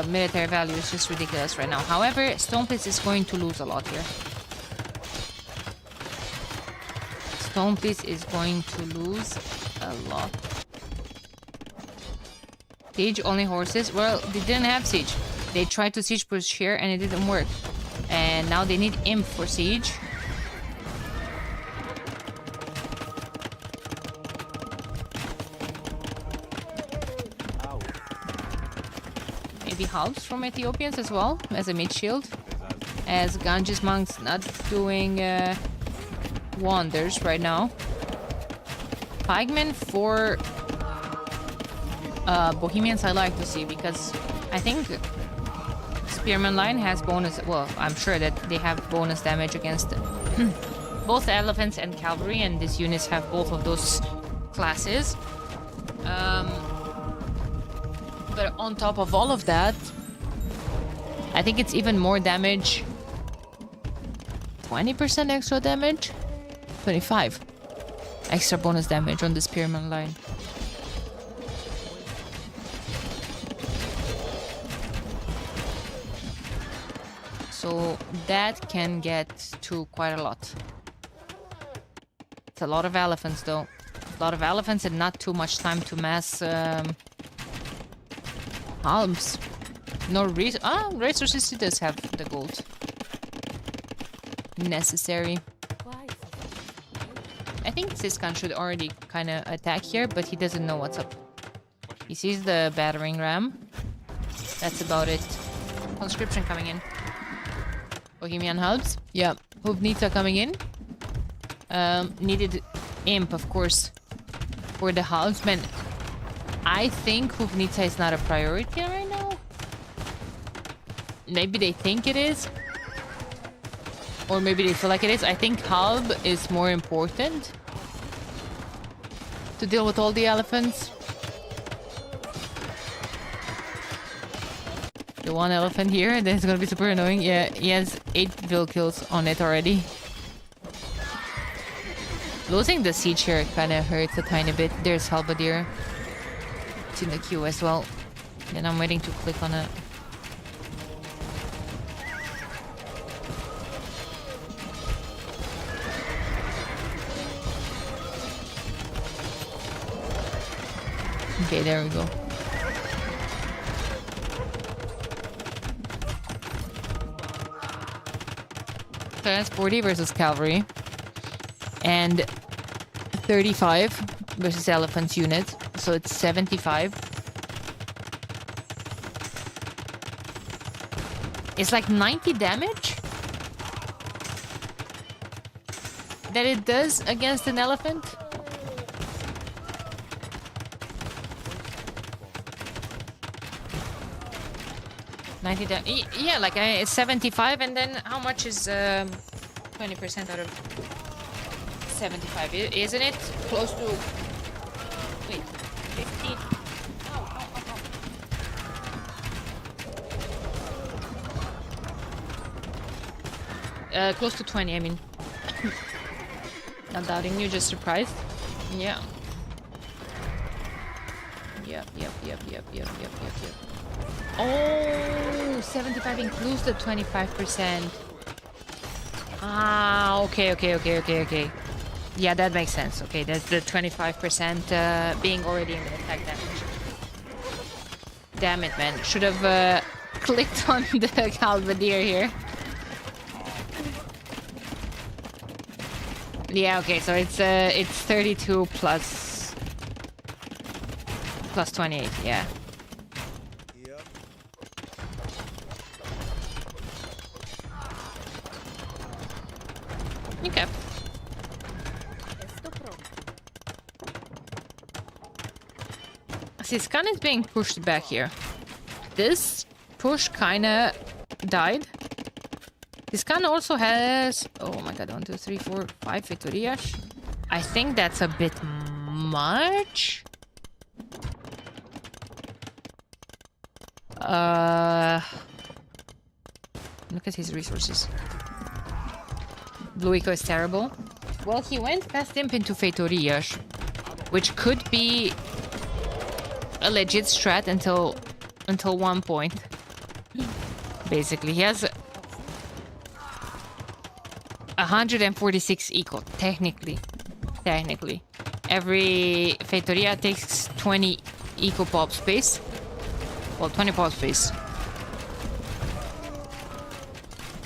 military value is just ridiculous right now. However, Stoneblitz is going to lose a lot here. Stoneblitz is going to lose a lot. Siege only horses. Well, they didn't have siege. They tried to siege push here and it didn't work. And now they need imp for siege. Maybe halves from Ethiopians as well as a mid shield. As Ganges monks not doing wonders right now. Pikemen for Bohemians I like to see, because I think Spearman line has bonus. Well, I'm sure that they have bonus damage against both elephants and cavalry, and these units have both of those classes. But on top of all of that, I think it's even more damage. 20% extra damage? 25 extra bonus damage on the Spearman line. So that can get to quite a lot. It's a lot of elephants though. A lot of elephants and not too much time to mass halms. No resources, it does have the gold. Necessary. I think Siskan should already kind of attack here, but he doesn't know what's up. He sees the battering ram. That's about it. Conscription coming in. Bohemian hubs. Yeah. Hoofnita coming in. Needed imp, of course, for the hubs. Man, I think Hoofnita is not a priority right now. Maybe they think it is. Or maybe they feel like it is. I think hub is more important to deal with all the elephants. The one elephant here, that's gonna be super annoying. Yeah, he has 8 vill kills on it already. Losing the siege here kind of hurts a tiny bit. There's Halberdier. It's in the queue as well. Then I'm waiting to click on it. Okay, there we go. So that's 40 versus cavalry. And 35 versus elephant's unit. So it's 75. It's like 90 damage. that it does against an elephant? Yeah, like it's 75, and then how much is 20% out of 75? Isn't it close to? Wait, 50. Close to 20. I mean, not doubting you, just surprised. Yeah. Yep. Oh, 75 includes the 25%. Ah, okay. Yeah, that makes sense. Okay, that's the 25% being already in the attack damage. Damn it, man. Should have clicked on the halberdier here. Yeah, okay, so it's 32 plus 28, yeah. Okay. Esto pronto. See, Scan is being pushed back here. This push kinda died. This Scan also has... Oh my god, 1, 2, 3, 4, 5 Vitorias. I think that's a bit much. Look at his resources. Blue Eco is terrible. Well, he went past Imp into Feitorias, which could be a legit strat until one point. Basically, he has 146 eco, technically. Every Feitoria takes 20 eco pop space. Well, 20 pop space.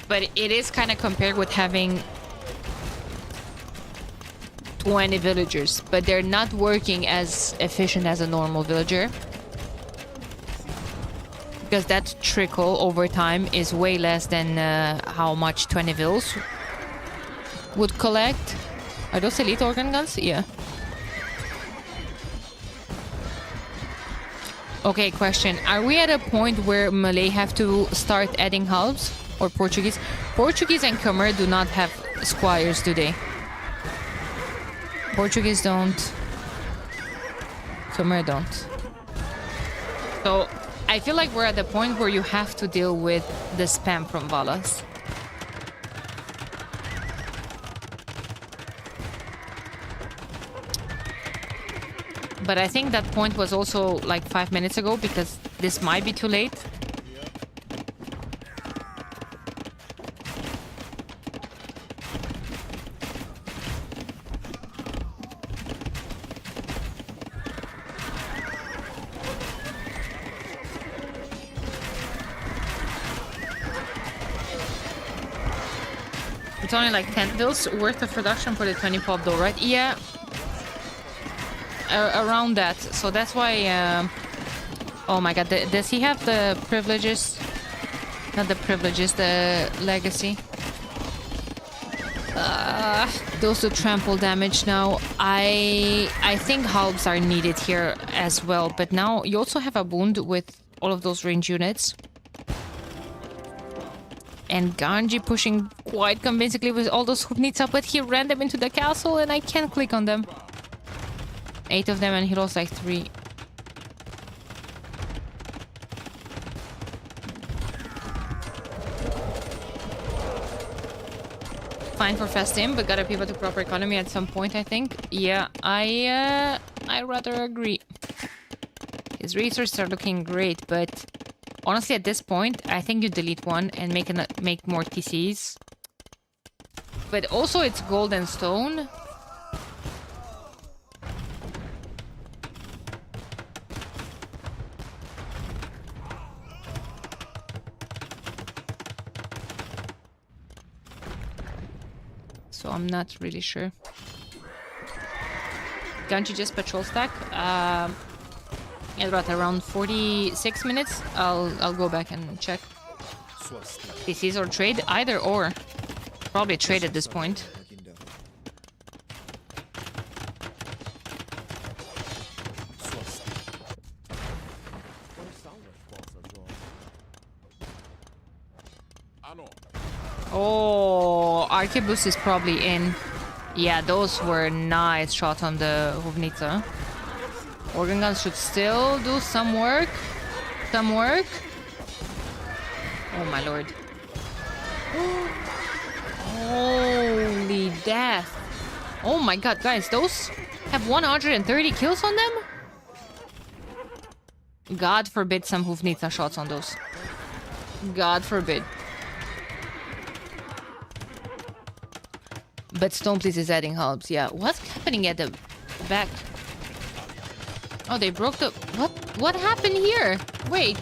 But it is kind of compared with having 20 villagers, but they're not working as efficient as a normal villager. Because that trickle over time is way less than how much 20 vills would collect. Are those elite organ guns? Yeah. Okay, question. Are we at a point where Malay have to start adding halves? Or Portuguese? Portuguese and Khmer do not have squires, do they? Portuguese don't. Khmer don't. So, I feel like we're at the point where you have to deal with the spam from Valas. But I think that point was also like 5 minutes ago, because this might be too late. It's only like 10 vills worth of production for the 20 pop though, right? Yeah. Around that. So that's why... oh my god, does he have the privileges? Not the privileges, the legacy. Those do trample damage now. I think halves are needed here as well. But now you also have a wound with all of those range units. And Ganji pushing quite convincingly with all those hoofneeds up, but he ran them into the castle and I can't click on them. 8 of them and he lost like 3. Fine for fast in, but gotta pivot to proper economy at some point, I think. Yeah, I rather agree. His resources are looking great, but honestly, at this point, I think you delete one and make more TCs. But also, it's gold and stone. So I'm not really sure. Can't you just patrol stack? At around 46 minutes, I'll go back and check. PCs or trade, either or. Probably trade at this point. Ano. Oh, Arquebus is probably in. Yeah, those were nice shots on the Hovnica. Organ guns should still do some work. Some work. Oh my lord. Holy death. Oh my god, guys, those have 130 kills on them? God forbid some Hovnica shots on those. God forbid. But Stoneplease is adding helps, yeah. What's happening at the back? Oh, they broke the... What happened here? Wait.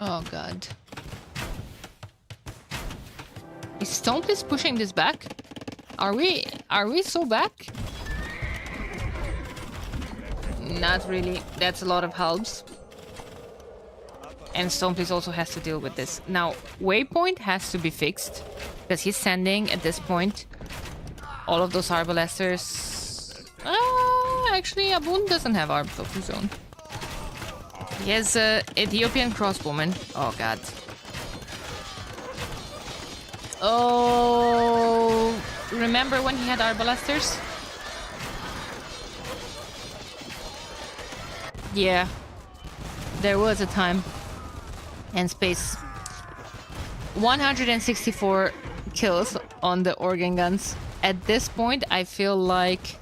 Oh god. Is Stoneplease pushing this back? Are we so back? Not really. That's a lot of helps. And Stoneplease also has to deal with this. Now, Waypoint has to be fixed. Because he's sending, at this point, all of those Arbalesters... actually, Abun doesn't have Arbs of his own. He has Ethiopian crossbowman. Oh god. Oh, remember when he had Arbalesters? Yeah, there was a time and space. 164 kills on the organ guns. At this point, I feel like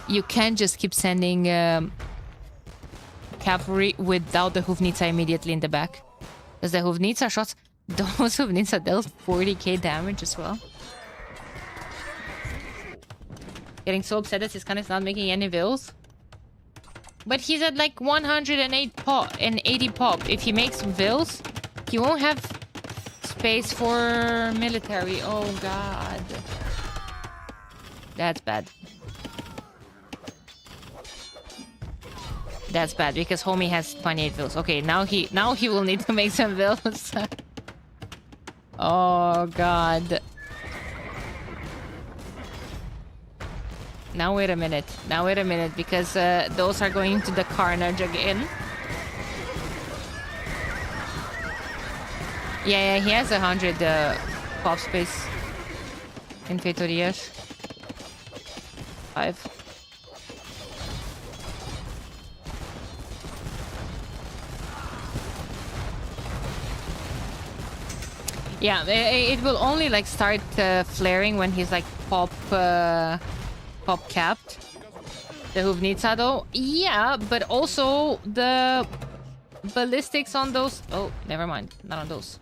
you can't just keep sending cavalry without the Hovnica immediately in the back. Because the Hovnica shots, those Hovnica dealt 40k damage as well. Getting so upset that his gun is not making any vills. But he's at like 108 pop and 80 pop. If he makes vills, he won't have space for military. Oh god. That's bad. That's bad because homie has 28 vills. Okay, now he will need to make some vills. Oh god. Now wait a minute. Now wait a minute because those are going to the carnage again. Yeah, he has 100 pop space in Fetorias. 5. Yeah, it will only like start flaring when he's like pop capped. The Hovnica though, yeah, but also the ballistics on those. Oh, never mind, not on those.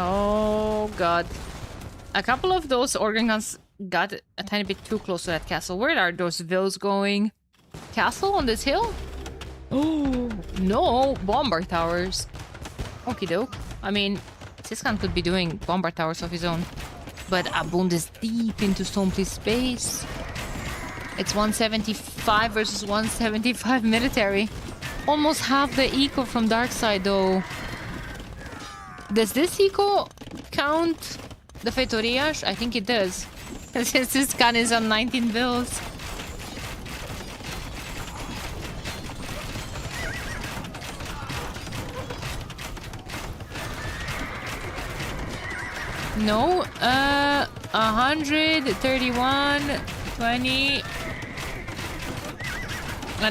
Oh god. A couple of those organ guns got a tiny bit too close to that castle. Where are those vills going? Castle on this hill? Oh no, bombard towers. Okie doke. I mean, Siskan could be doing bombard towers of his own. But Abund is deep into Stoneplease space. It's 175 versus 175 military. Almost half the eco from Darkside though. Does this eco count the Fetorias? I think it does. Since this gun is on 19 bills. No, 131, 20.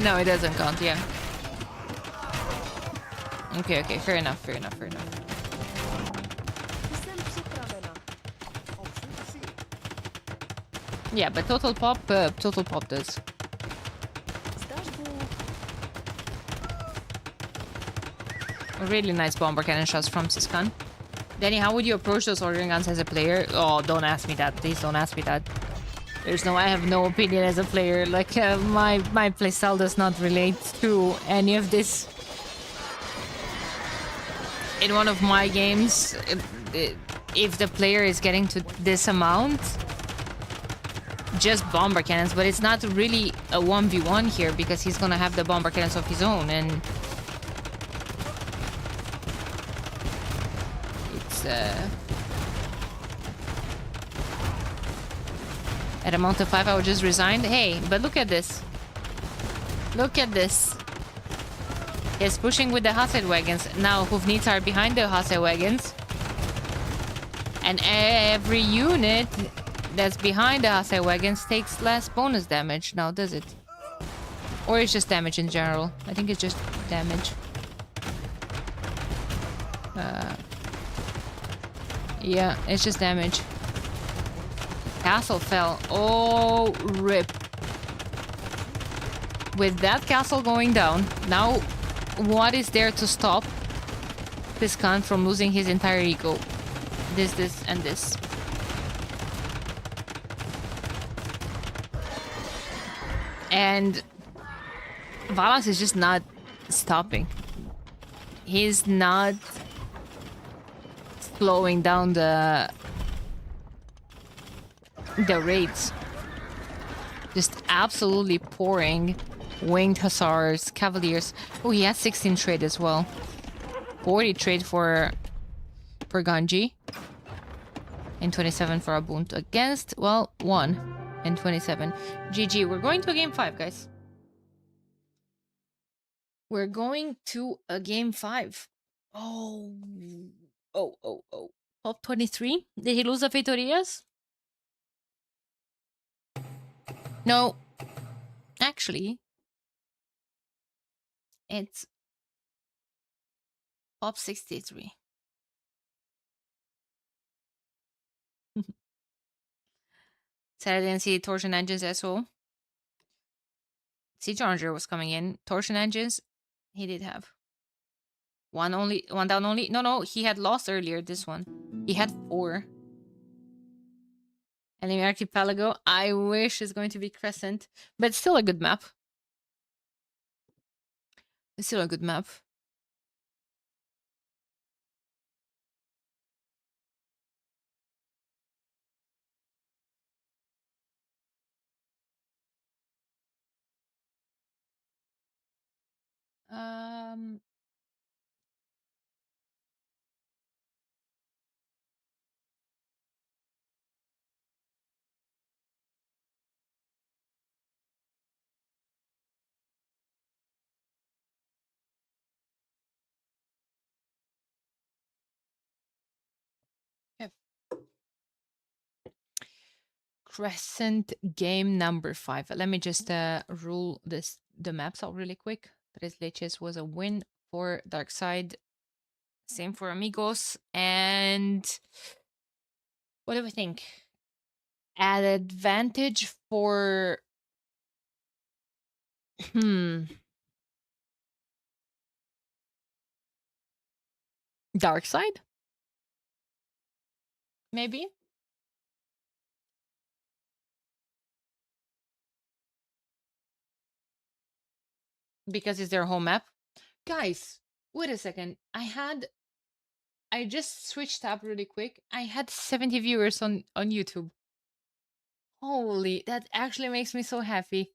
No, it doesn't count, yeah. Okay, okay, fair enough, fair enough, fair enough. Jsem připravena. Opção sim. Yeah, but Total Pop does. Zdaš Bůh. Really nice bomber cannon shots from Siskan. Danny, how would you approach those ordering guns as a player? Oh, don't ask me that. Please don't ask me that. I have no opinion as a player. Like, my playstyle does not relate to any of this. In one of my games, if the player is getting to this amount, just bomber cannons, but it's not really a 1v1 here because he's gonna have the bomber cannons of his own, and it's at amount of 5 I would just resign. Hey, but look at this. Look at this. He's pushing with the Hassel wagons. Now Hoofneeds are behind the Hassel wagons. And every unit that's behind the Hassel wagons takes less bonus damage now, does it? Or it's just damage in general. I think it's just damage. Yeah, it's just damage. Castle fell. Oh, rip. With that castle going down, now what is there to stop this Khan from losing his entire ego? This, and this. And Valas is just not stopping. He's not slowing down the raids. Just absolutely pouring winged hussars, cavaliers. Oh, he has 16 trade as well. 40 trade for Ganji. And 27 for Abunt against, well, 1 and 27. GG. We're going to a game 5, guys. We're going to a game 5. Oh. Top 23. Did he lose the Feitorias? No. Actually, it's top 63. Said I didn't see torsion engines as well. Siege Archer was coming in. Torsion engines, he did have. One down only. No, he had lost earlier this one. He had 4. Enemy Archipelago, I wish is going to be Crescent, but still a good map. It's still a good map. Yeah. Crescent game number 5. Let me just rule the maps out really quick. Tres Leches was a win for Darkside. Same for Amigos. And what do we think? At advantage for Darkside? Maybe? Because it's their home map. Guys, wait a second. I just switched tab really quick. I had 70 viewers on YouTube. Holy, that actually makes me so happy.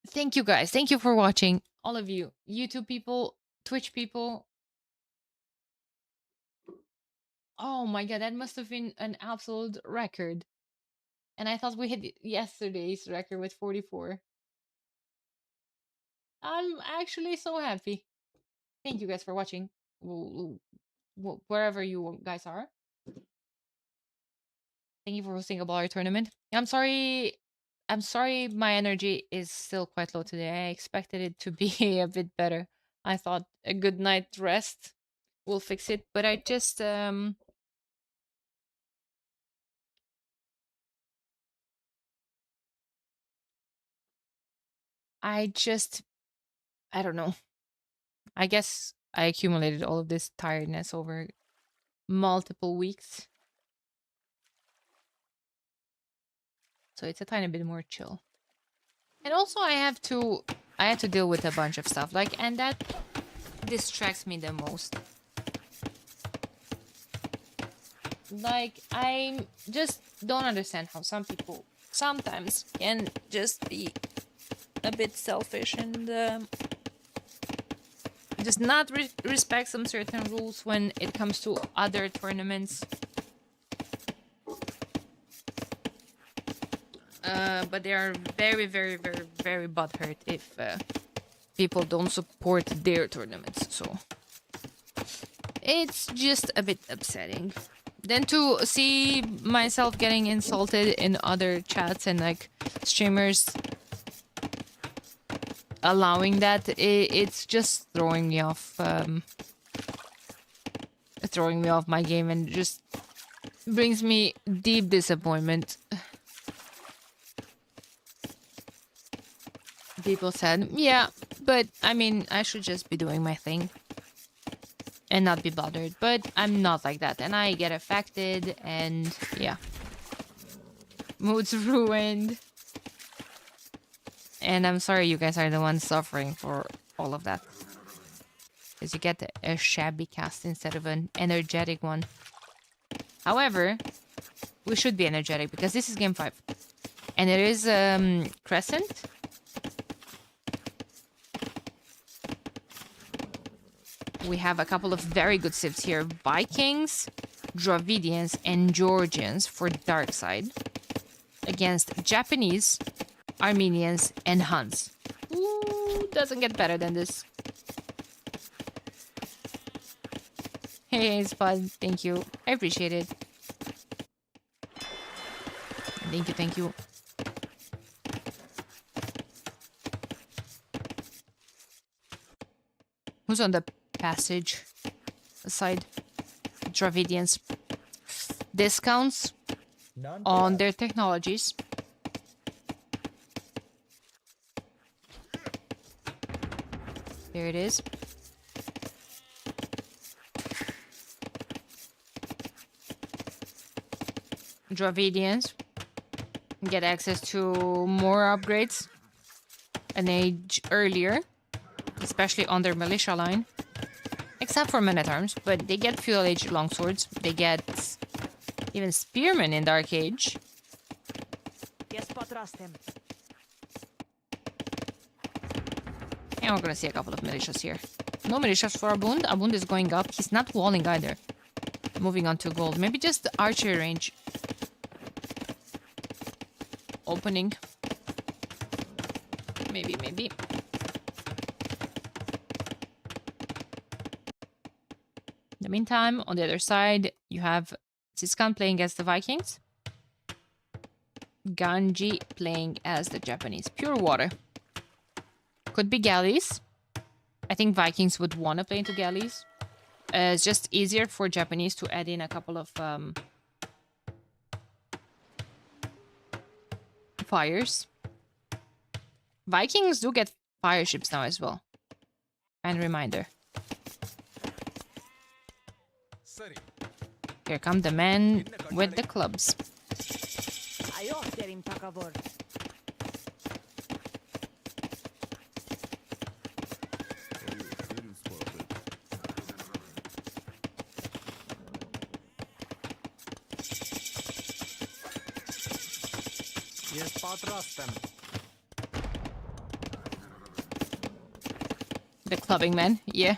Thank you guys. Thank you for watching. All of you. YouTube people, Twitch people. Oh my god, that must have been an absolute record. And I thought we hit yesterday's record with 44. I'm actually so happy. Thank you guys for watching. Wherever you guys are. Thank you for hosting a baller tournament. I'm sorry my energy is still quite low today. I expected it to be a bit better. I thought a good night rest will fix it, but I just I don't know. I guess I accumulated all of this tiredness over multiple weeks. So it's a tiny bit more chill. And also I have to deal with a bunch of stuff and that distracts me the most. Like I just don't understand how some people sometimes can just be a bit selfish and just not respect some certain rules when it comes to other tournaments. But they are very, very, very, very butthurt if people don't support their tournaments. So it's just a bit upsetting. Then to see myself getting insulted in other chats and streamers allowing that, it's just throwing me off my game and just brings me deep disappointment. People said, yeah, but I mean, I should just be doing my thing and not be bothered, but I'm not like that, and I get affected, and yeah, mood's ruined. And I'm sorry you guys are the ones suffering for all of that. Because you get a shabby cast instead of an energetic one. However, we should be energetic because this is game 5. And it is Crescent. We have a couple of very good civs here. Vikings, Dravidians, and Georgians for Dark Side. Against Japanese, Armenians, and Huns. Ooh, doesn't get better than this. Hey, Spud, thank you. I appreciate it. Thank you. Who's on the passage side? Dravidians. Discounts on their technologies. There it is. Dravidians get access to more upgrades an age earlier, especially on their militia line. Except for men-at-arms, but they get feudal age longswords. They get even spearmen in Dark Age. And we're gonna see a couple of militias here. No militias for Abund. Abund is going up. He's not walling either. Moving on to gold. Maybe just the archery range. Opening. Maybe. In the meantime, on the other side, you have Siskan playing against the Vikings. Ganji playing as the Japanese. Pure water. Could be galleys. I think Vikings would want to play into galleys. It's just easier for Japanese to add in a couple of fires. Vikings do get fire ships now as well. And reminder. Here come the men with the clubs. The clubbing men, yeah.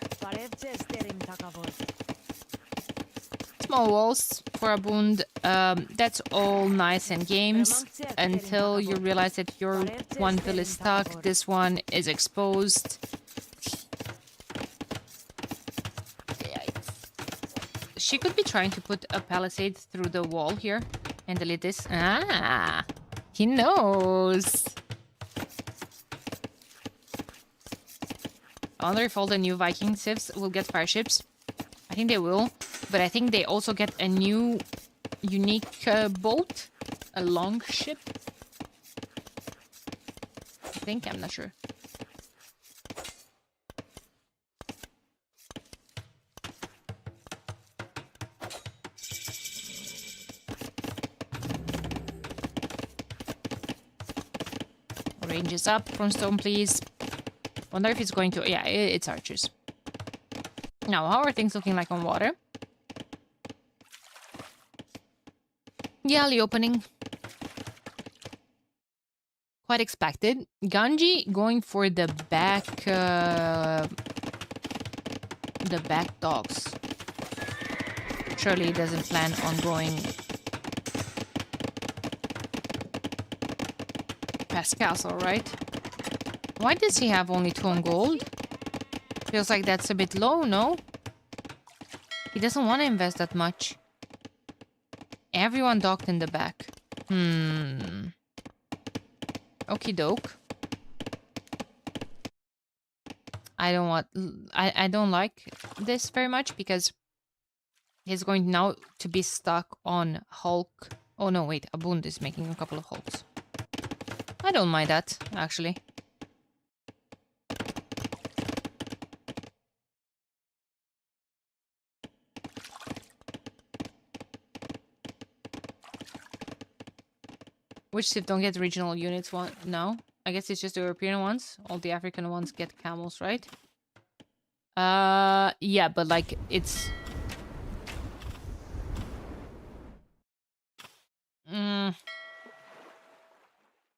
Small walls for Abund. That's all nice and games until you realize that your one bill is stuck, this one is exposed. She could be trying to put a palisade through the wall here and delete this. Ah, he knows. I wonder if all the new Viking civs will get fire ships. I think they will, but I think they also get a new unique boat, a long ship. I think, I'm not sure. Range is up from stone, please. Wonder if it's going to... Yeah, it's archers. Now, how are things looking like on water? Galley opening. Quite expected. Ganji going for the back... the back dogs. Surely he doesn't plan on going... past castle, right? Why does he have only 2 on gold? Feels like that's a bit low, no? He doesn't want to invest that much. Everyone docked in the back. Okie doke. I don't like this very much because he's going now to be stuck on Hulk. Oh no, wait, Abund is making a couple of Hulks. I don't mind that, actually. Which civ don't get regional units one now? I guess it's just the European ones. All the African ones get camels, right? Yeah, but like it's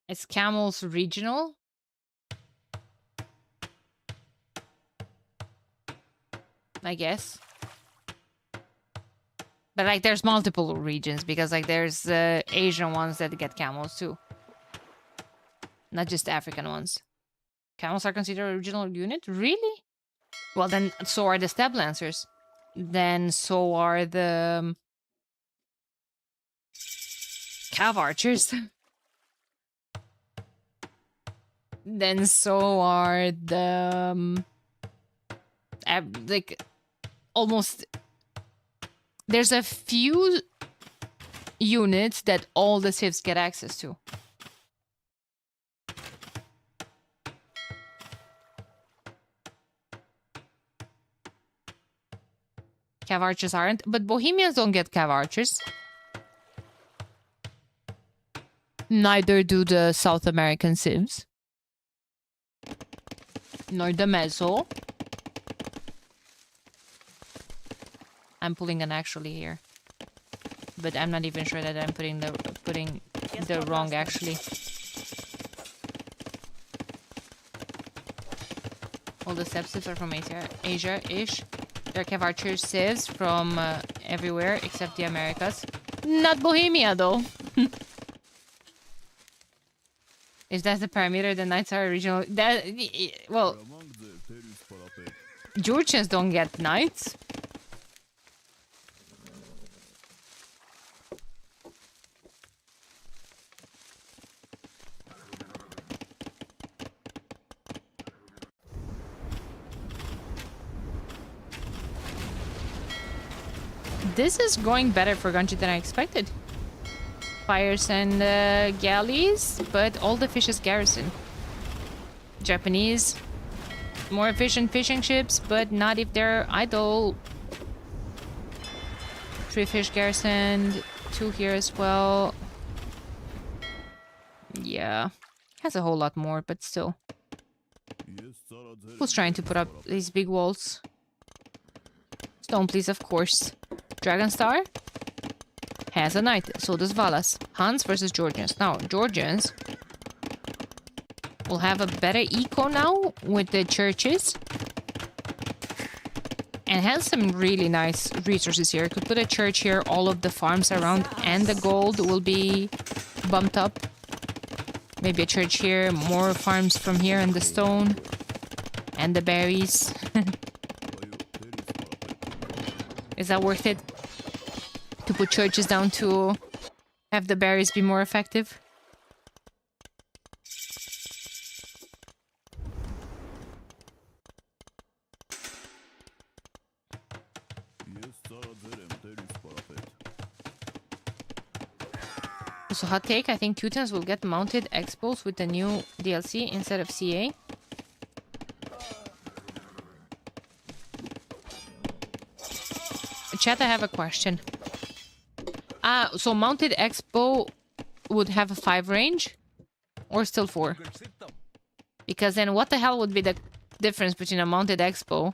it's camels regional. I guess. But like there's multiple regions because like there's Asian ones that get camels too. Not just African ones. Camels are considered a regional unit? Really? Well then so are the stab lancers. Then so are the cav archers. Then so are the like almost there's a few units that all the civs get access to. Cav archers aren't, but Bohemians don't get cav archers. Neither do the South American civs. Nor the Mezzo. I'm pulling an actually here. But I'm not even sure that I'm putting the wrong actually. All the sepsis are from Asia-ish. There are archer civs from everywhere except the Americas. Not Bohemia though. Is that the parameter? The knights are regional. That well, Georgians don't get knights. This is going better for Ganji than I expected. Fires and galleys, but all the fishes garrison. Japanese, more efficient fishing ships, but not if they're idle. 3 fish garrisoned, 2 here as well. Yeah, has a whole lot more, but still. Who's trying to put up these big walls? Stone, please, of course. Dragon Star has a knight, so does Valas. Huns versus Georgians. Now, Georgians will have a better eco now with the churches. And has some really nice resources here. Could put a church here, all of the farms around, and the gold will be bumped up. Maybe a church here, more farms from here, and the stone. And the berries. Is that worth it? To put churches down to have the berries be more effective? So hot take, I think Teutons will get mounted expos with the new DLC instead of CA. Chat, I have a question. So mounted expo would have a 5 range? Or still 4? Because then what the hell would be the difference between a mounted expo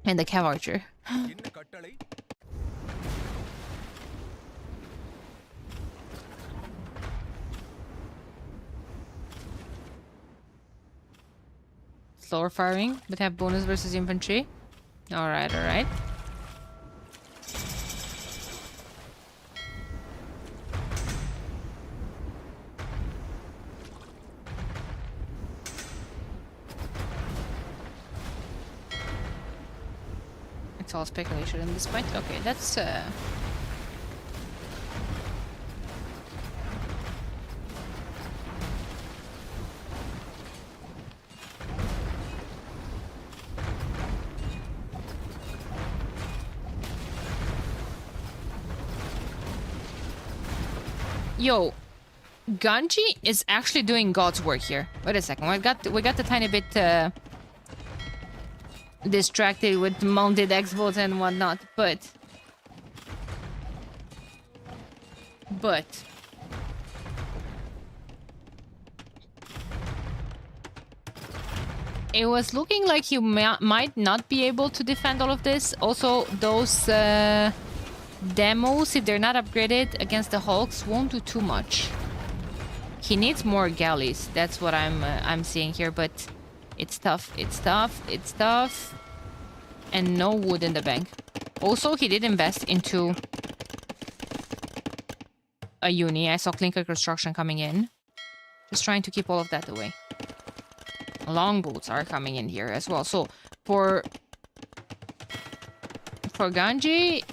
and the cav archer? Slower firing, but have bonus versus infantry. Alright, alright. It's all speculation at this point. Okay, that's Yo, Ganji is actually doing God's work here. Wait a second, we got a tiny bit distracted with mounted expos and whatnot, but it was looking like you might not be able to defend all of this. Also, those demos, if they're not upgraded against the Hulks, won't do too much. He needs more galleys. That's what I'm seeing here, but it's tough. It's tough. It's tough. And no wood in the bank. Also, he did invest into a uni. I saw clinker construction coming in. Just trying to keep all of that away. Longboats are coming in here as well. So for Ganji,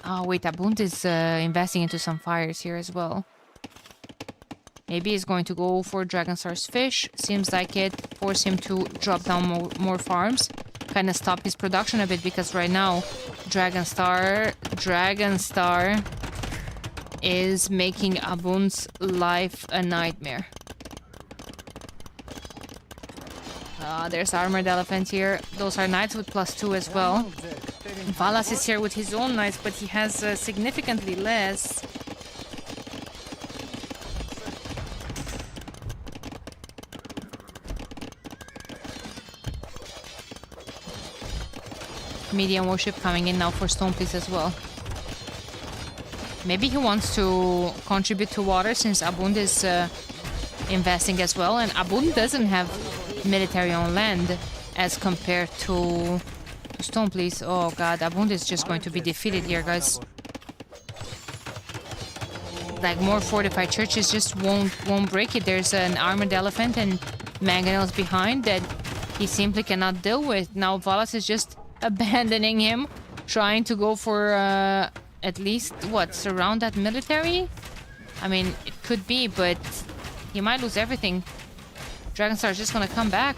oh wait, Abund is investing into some fires here as well. Maybe he's going to go for Dragonstar's fish. Seems like it. Force him to drop down more farms. Kind of stop his production a bit, because right now Dragonstar is making Abund's life a nightmare. There's Armored Elephant here. Those are knights with +2 as well. Valas is here with his own knights, but he has significantly less. Medium warship coming in now for Stoneface as well. Maybe he wants to contribute to water, since Abund is investing as well, and Abund doesn't have military on land as compared to Stoneface. Oh god, Abund is just going to be defeated here, guys. Like, more fortified churches just won't break it. There's an Armored Elephant and mangonels behind that he simply cannot deal with. Now Valas is just abandoning him, trying to go for at least, what, surround that military? I mean, it could be, but he might lose everything. Dragonstar is just gonna come back.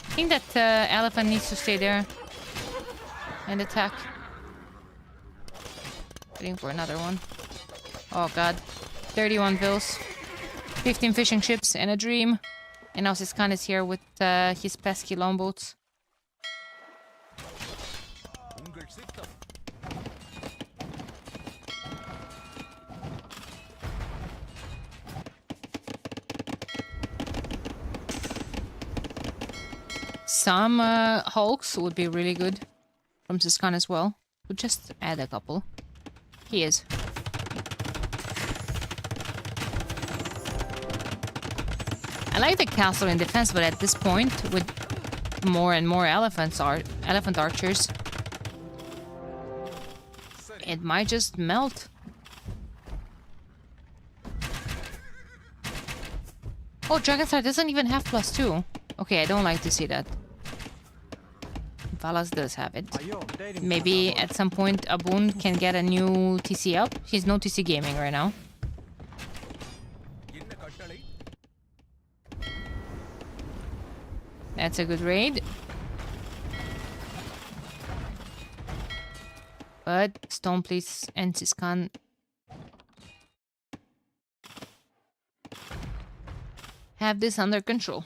I think that elephant needs to stay there and attack. Waiting for another one. Oh god. 31 bills. 15 fishing ships and a dream. And now Siskan is here with his pesky longboats. Some hulks would be really good from Siskan as well. We'll just add a couple. He is. I like the castle in defense, but at this point, with more and more elephant archers, it might just melt. Oh, Dragonstar doesn't even have +2. Okay, I don't like to see that. Valas does have it. Maybe at some point Abund can get a new TC up. He's no TC gaming right now. That's a good raid. But Stone, please, and Siskan. Have this under control.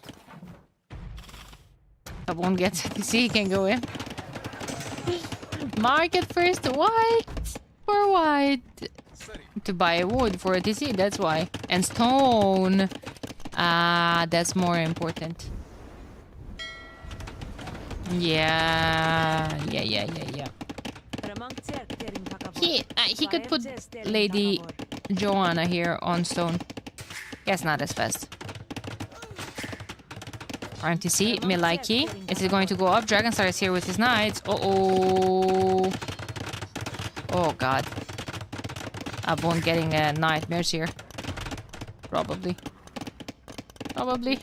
I won't get to see he can go in. Market first white for white. To buy a wood for a TC, that's why. And stone. That's more important. Yeah. He could put Lady Joanna here on stone. Guess not as fast. RMTC, Miliki. Is it going to go up? Dragonstar is here with his knights. Uh-oh. Oh, God. Abon getting nightmares here. Probably. Probably.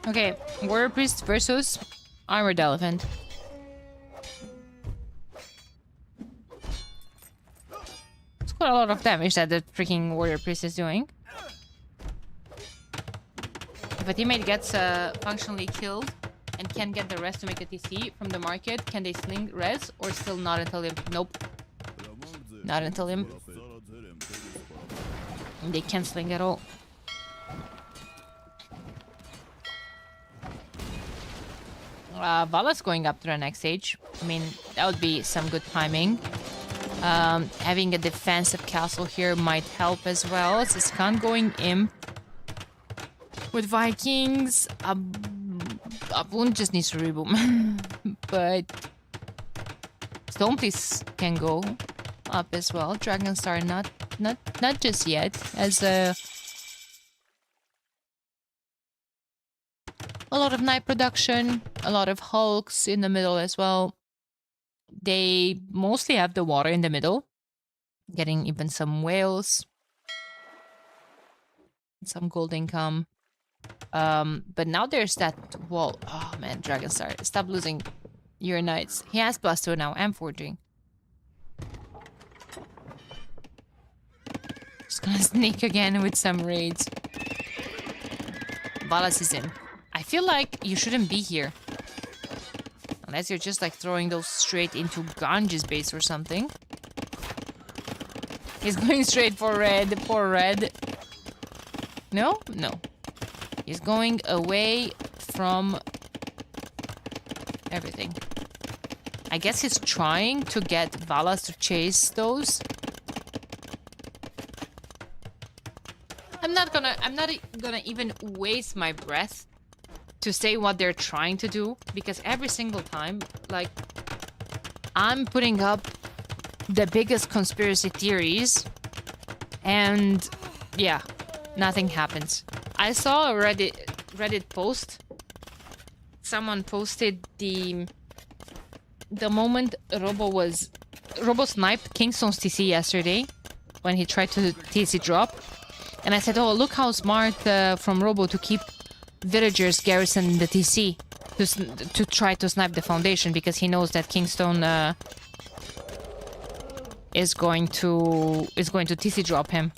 Okay, Warrior Priest versus Armored Elephant. It's quite a lot of damage that the freaking Warrior Priest is doing. If a teammate gets functionally killed and can get the rest to make a TC from the market, can they sling res or still not until him? Nope. Not until him. They can't sling at all. Vala's going up to the next stage. I mean, that would be some good timing. Having a defensive castle here might help as well. Siskan going imp with Vikings. Abun just needs to reboom. But Stone please can go up as well. Dragonstar not just yet. As a lot of knight production, a lot of hulks in the middle as well. They mostly have the water in the middle. Getting even some whales. Some gold income. But now there's that wall. Oh man, Dragonstar. Stop losing your knights. He has +2 now. I'm forging. Just gonna sneak again with some raids. Valas is in. I feel like you shouldn't be here. Unless you're just like throwing those straight into Ganges base or something. He's going straight for red. Poor red. No? No. He's going away from everything. I guess he's trying to get Valas to chase those. I'm not gonna even waste my breath to say what they're trying to do, because every single time, like, I'm putting up the biggest conspiracy theories, and yeah, nothing happens. I saw a Reddit post. Someone posted the moment Robo sniped Kingstone's TC yesterday when he tried to TC drop, and I said, "Oh, look how smart from Robo to keep villagers garrison in the TC to try to snipe the foundation, because he knows that Kingstone is going to TC drop him."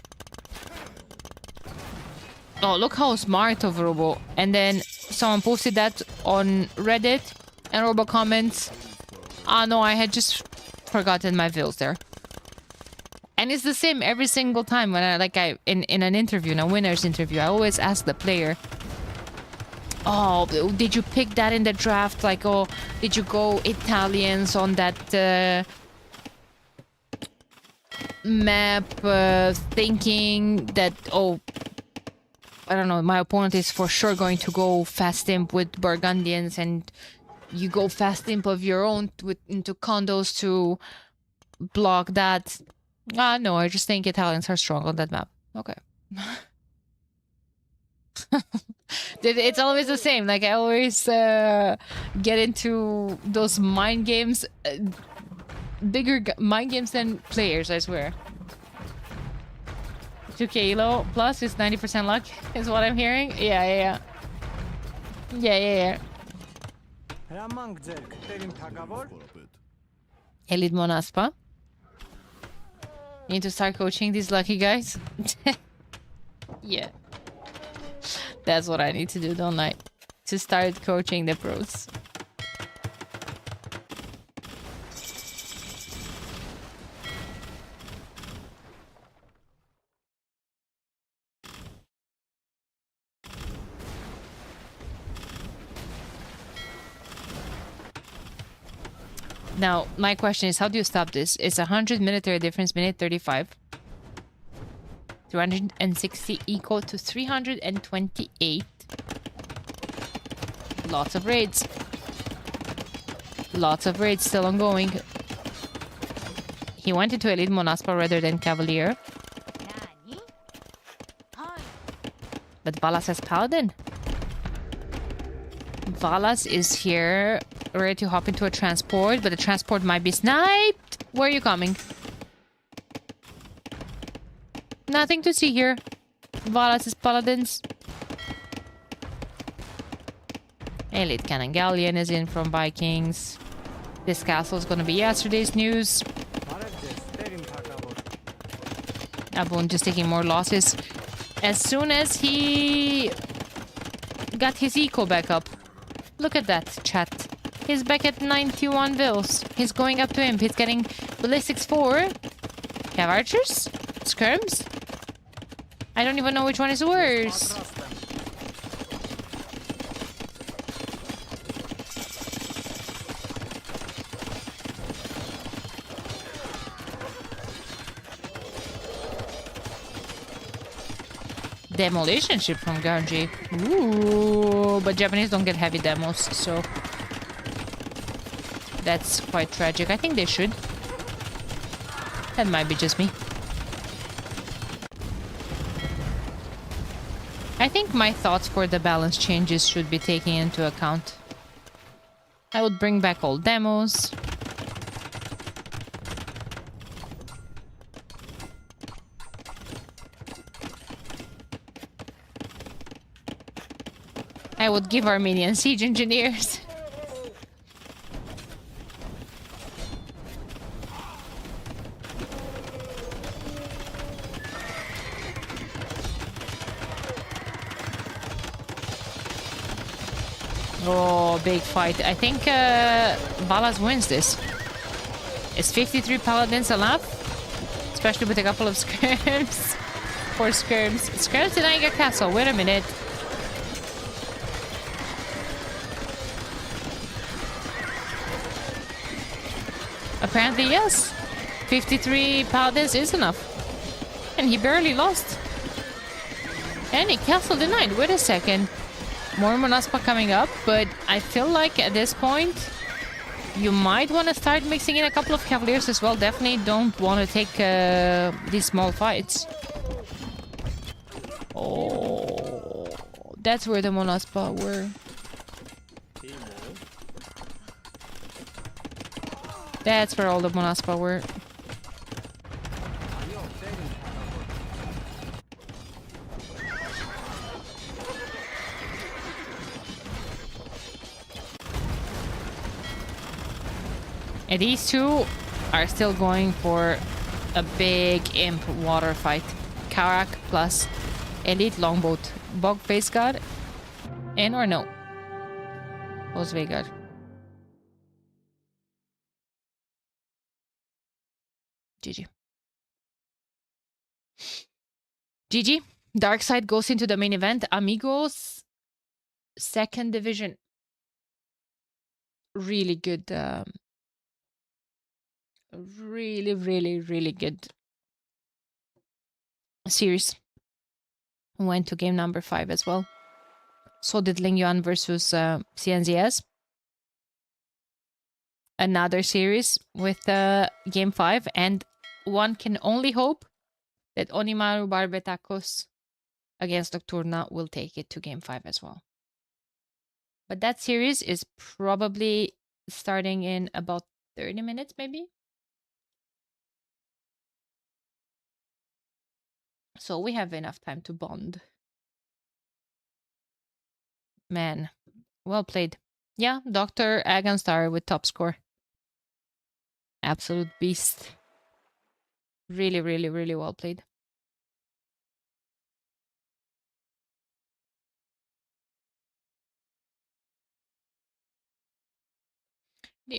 Oh, look how smart of Robo. And then someone posted that on Reddit, and Robo comments, "Ah, no, I had just forgotten my vills there." And it's the same every single time when in an interview, in a winner's interview, I always ask the player, "Oh, did you pick that in the draft? Like, oh, did you go Italians on that map, thinking that, oh, I don't know, my opponent is for sure going to go fast imp with Burgundians, and you go fast imp of your own into condos to block that." No, I just think Italians are strong on that map. Okay. It's always the same. Like, I always get into those mind games, bigger mind games than players, I swear. 2k elo plus is 90% luck, is what I'm hearing. Yeah. Elite Monaspa. Need to start coaching these lucky guys. Yeah. That's what I need to do, don't I? To start coaching the pros. Now, my question is, how do you stop this? It's 100 military difference, minute 35. 260 equal to 328. Lots of raids. Lots of raids still ongoing. He went into Elite Monaspa rather than Cavalier. But Valas has Paladin. Valas is here, ready to hop into a transport, but the transport might be sniped. Where are you coming? Nothing to see here. Valas is Paladins. Elite Cannon Galleon is in from Vikings. This castle is gonna be yesterday's news. Abun just taking more losses. As soon as he got his eco back up. Look at that, chat. He's back at 91 vills. He's going up to him. He's getting ballistics 4. Have archers? Skirms? I don't even know which one is worse. Demolition ship from Ganji. Ooh, but Japanese don't get heavy demos, so that's quite tragic. I think they should. That might be just me. I think my thoughts for the balance changes should be taken into account. I would bring back all demos. I would give Armenian siege engineers. Oh, big fight. I think Valas wins this. Is 53 paladins enough? Especially with a couple of skirms. 4 skirms. Skirms denying a castle. Wait a minute. Apparently, yes. 53 paladins is enough. And he barely lost. And a castle denied. Wait a second. More Monaspa coming up, but I feel like at this point, you might want to start mixing in a couple of Cavaliers as well. Definitely don't want to take these small fights. Oh, that's where the Monaspa were. That's where all the Monaspa were. And these two are still going for a big imp water fight. Karak plus elite longboat. Bog face guard. And or no. Was Vegard. GG. GG. Darkside goes into the main event. Amigos, second division. Really good. Really good series. Went to game number 5 as well. So did Ling Yuan versus CNZS. Another series with game 5, and one can only hope that Onimaru Barbetakos against Nocturna will take it to game 5 as well. But that series is probably starting in about 30 minutes, maybe. So we have enough time to bond. Man, well played. Yeah, Dr. Agonstar with top score. Absolute beast. Really, really, really well played.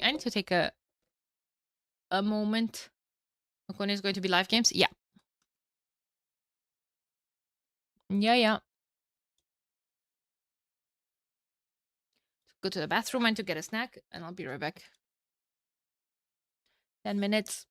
I need to take a moment. When is going to be live games? Yeah. Yeah. Go to the bathroom and to get a snack, and I'll be right back. 10 minutes.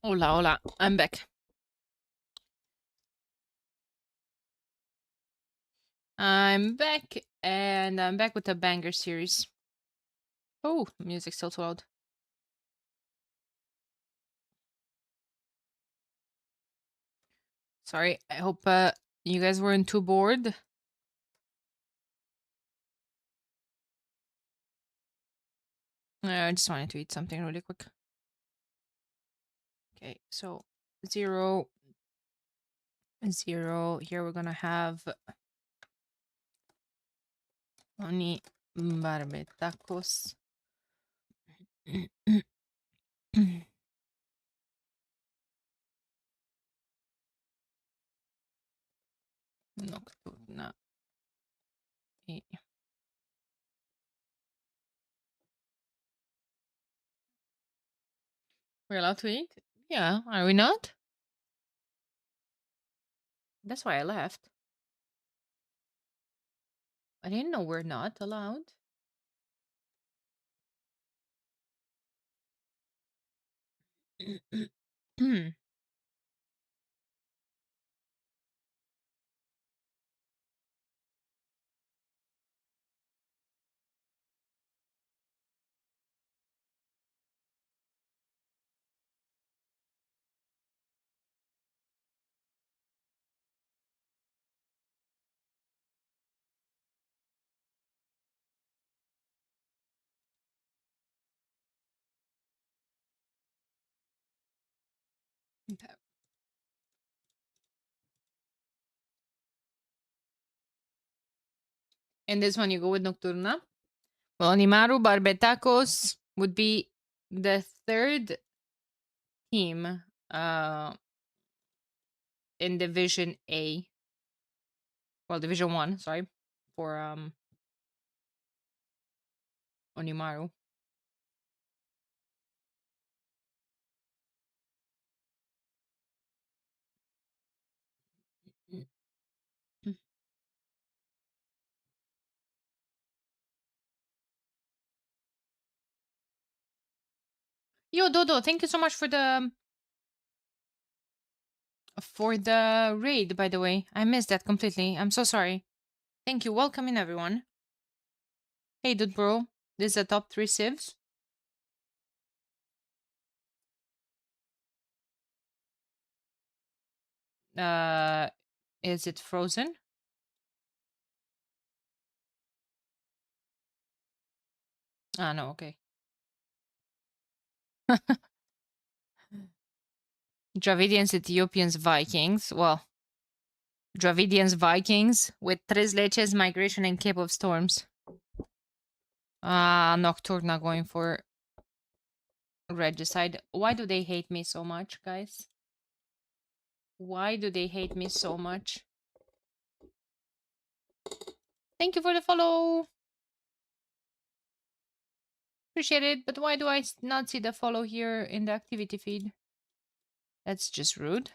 Hola, hola. I'm back. I'm back, and I'm back with a banger series. Oh, music's still too loud. Sorry, I hope you guys weren't too bored. I just wanted to eat something really quick. Okay, so 0, 0. Here we're gonna have only barbetacos. Nocturna. We're allowed to eat? Yeah, are we not? That's why I left. I didn't know we're not allowed. Okay. And this one you go with Nocturna. Well, Animaru Barbetacos would be the third team in Division A. Well, Division 1, sorry, for Onimaru. Yo, Dodo, thank you so much for the raid, by the way. I missed that completely. I'm so sorry. Thank you. Welcome in, everyone. Hey, dude, bro. This is the top 3 civs. Uh, is it frozen? Ah, no, okay. Dravidians, Ethiopians, Vikings. Well, Dravidians, Vikings with Tres Leches, Migration, and Cape of Storms. Nocturna going for Regicide. Why do they hate me so much, guys? Why do they hate me so much? Thank you for the follow. Appreciate it. But why do I not see the follow here in the activity feed? That's just rude.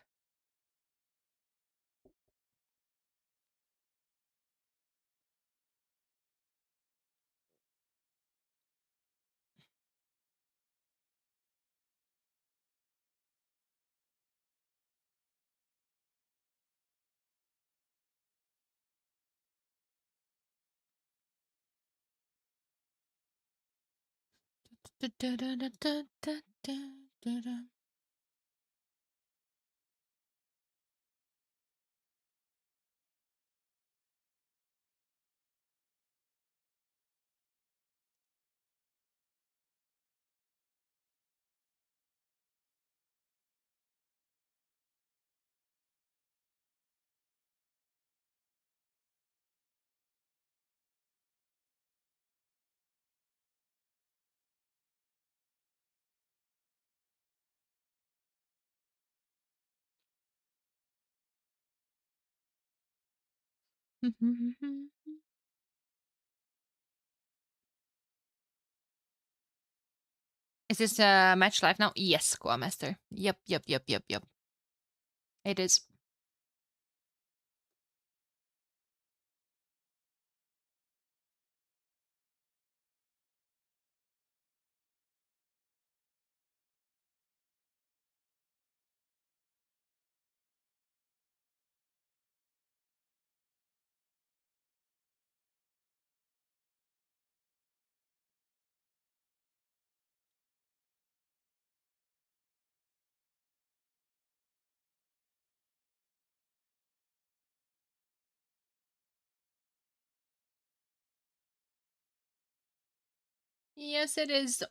Is this a match live now? Yes, Goa Master. Yep, yep, yep, yep, yep. It is. Yes, it is.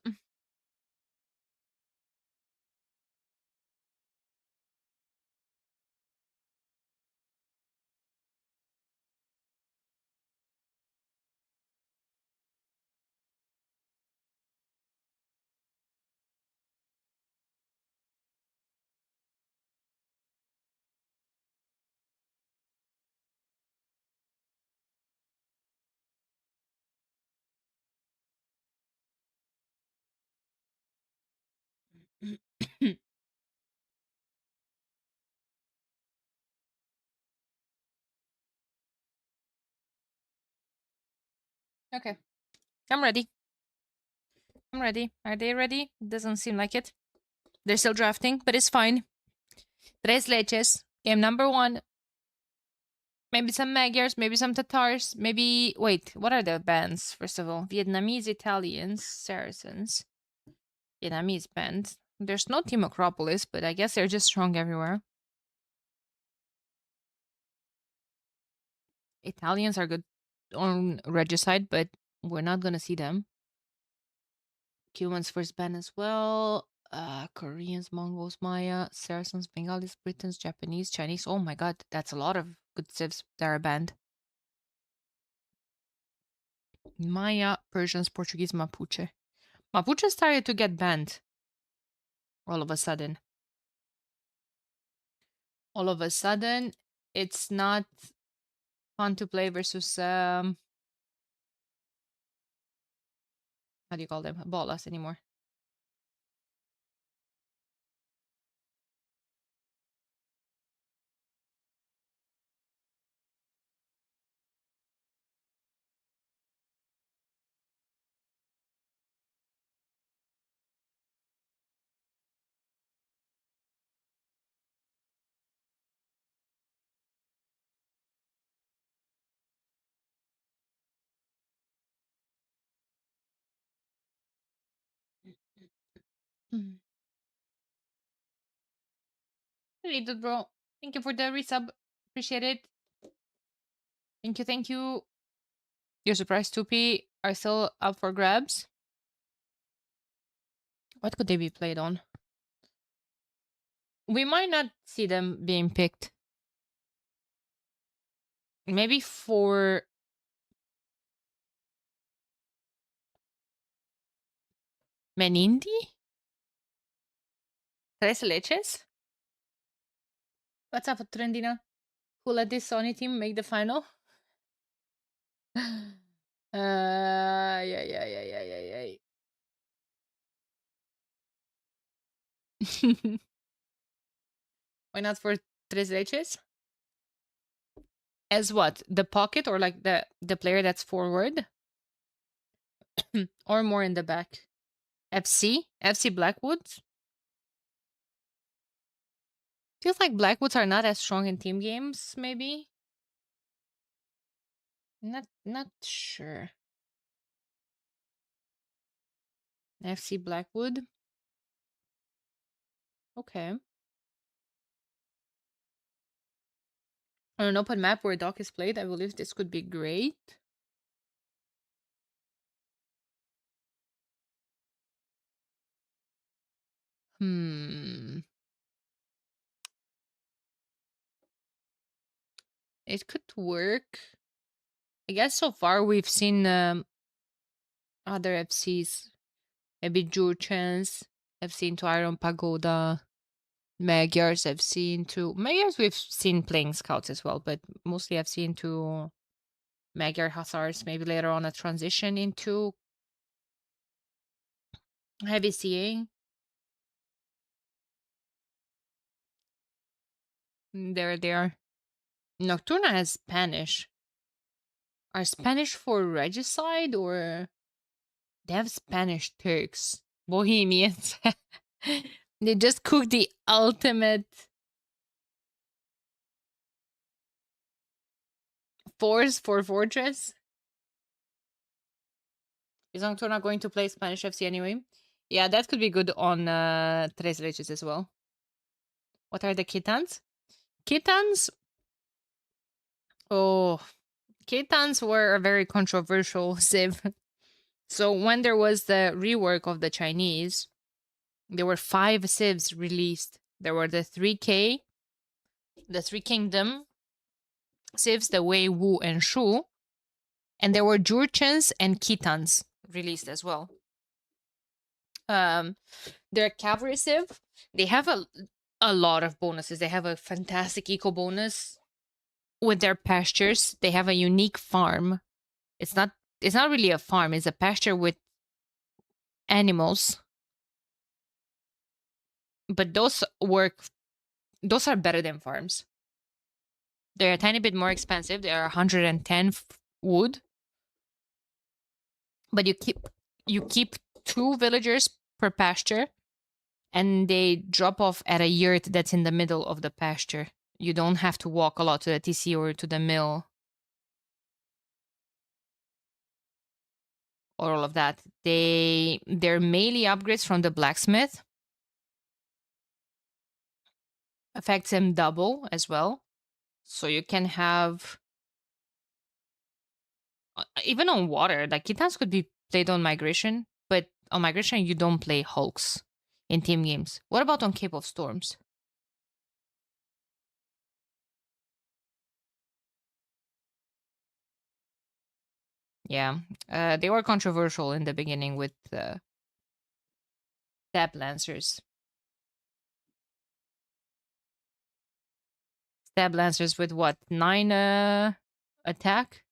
Okay, I'm ready. I'm ready. Are they ready? Doesn't seem like it. They're still drafting, but it's fine. Tres leches. Game number 1. Maybe some Magyars, maybe some Tatars, maybe... Wait, what are the bands, first of all? Vietnamese, Italians, Saracens. Vietnamese band. There's no Team Acropolis, but I guess they're just strong everywhere. Italians are good on Regicide, but we're not gonna see them. Cubans first band as well. Koreans, Mongols, Maya, Saracens, Bengalis, Britons, Japanese, Chinese. Oh my god, that's a lot of good civs that are banned. Maya, Persians, Portuguese, Mapuche. Mapuche started to get banned all of a sudden. All of a sudden, it's not fun to play versus how do you call them? Bolas anymore. Mm. Hey, dude, bro. Thank you for the resub. Appreciate it. Thank you, thank you. Your surprise 2P are still up for grabs. What could they be played on? We might not see them being picked. Maybe for Menindi? Tres leches? What's up, Trendina? Who let this Sony team make the final? Yeah. Why not for Tres Leches? As what? The pocket or like the player that's forward? Or more in the back? FC? FC Blackwoods? Feels like Blackwoods are not as strong in team games, maybe? Not sure. FC Blackwood? Okay. On an open map where Doc is played, I believe this could be great. It could work. I guess so far we've seen other FCs. Maybe Jurchens. I've seen to Iron Pagoda. Magyars I've seen to... Magyars we've seen playing scouts as well, but mostly I've seen to Magyar Hussars. Maybe later on a transition into heavy CA. There they are. Nocturna has Spanish. Are Spanish for regicide or they have Spanish Turks? Bohemians. They just cook the ultimate force for Fortress. Is Nocturna going to play Spanish FC anyway? Yeah, that could be good on Tres Leches as well. What are the Kitans? Kitans? Oh, Kitans were a very controversial civ. So when there was the rework of the Chinese, there were 5 civs released. There were the 3K, the 3 Kingdom civs, the Wei, Wu, and Shu, and there were Jurchens and Khitans released as well. Their cavalry civ, they have a lot of bonuses. They have a fantastic eco bonus with their pastures. They have a unique farm. It's not really a farm, it's a pasture with animals. But those are better than farms. They're a tiny bit more expensive. They are 110 wood. But you keep 2 villagers per pasture, and they drop off at a yurt that's in the middle of the pasture. You don't have to walk a lot to the TC or to the mill or all of that. They're melee upgrades from the blacksmith. Affects them double as well. So you can have even on water, like Kitans could be played on migration, but on migration you don't play hulks in team games. What about on Cape of Storms? Yeah, they were controversial in the beginning with Stab Lancers. Stab Lancers with what? 9 attack?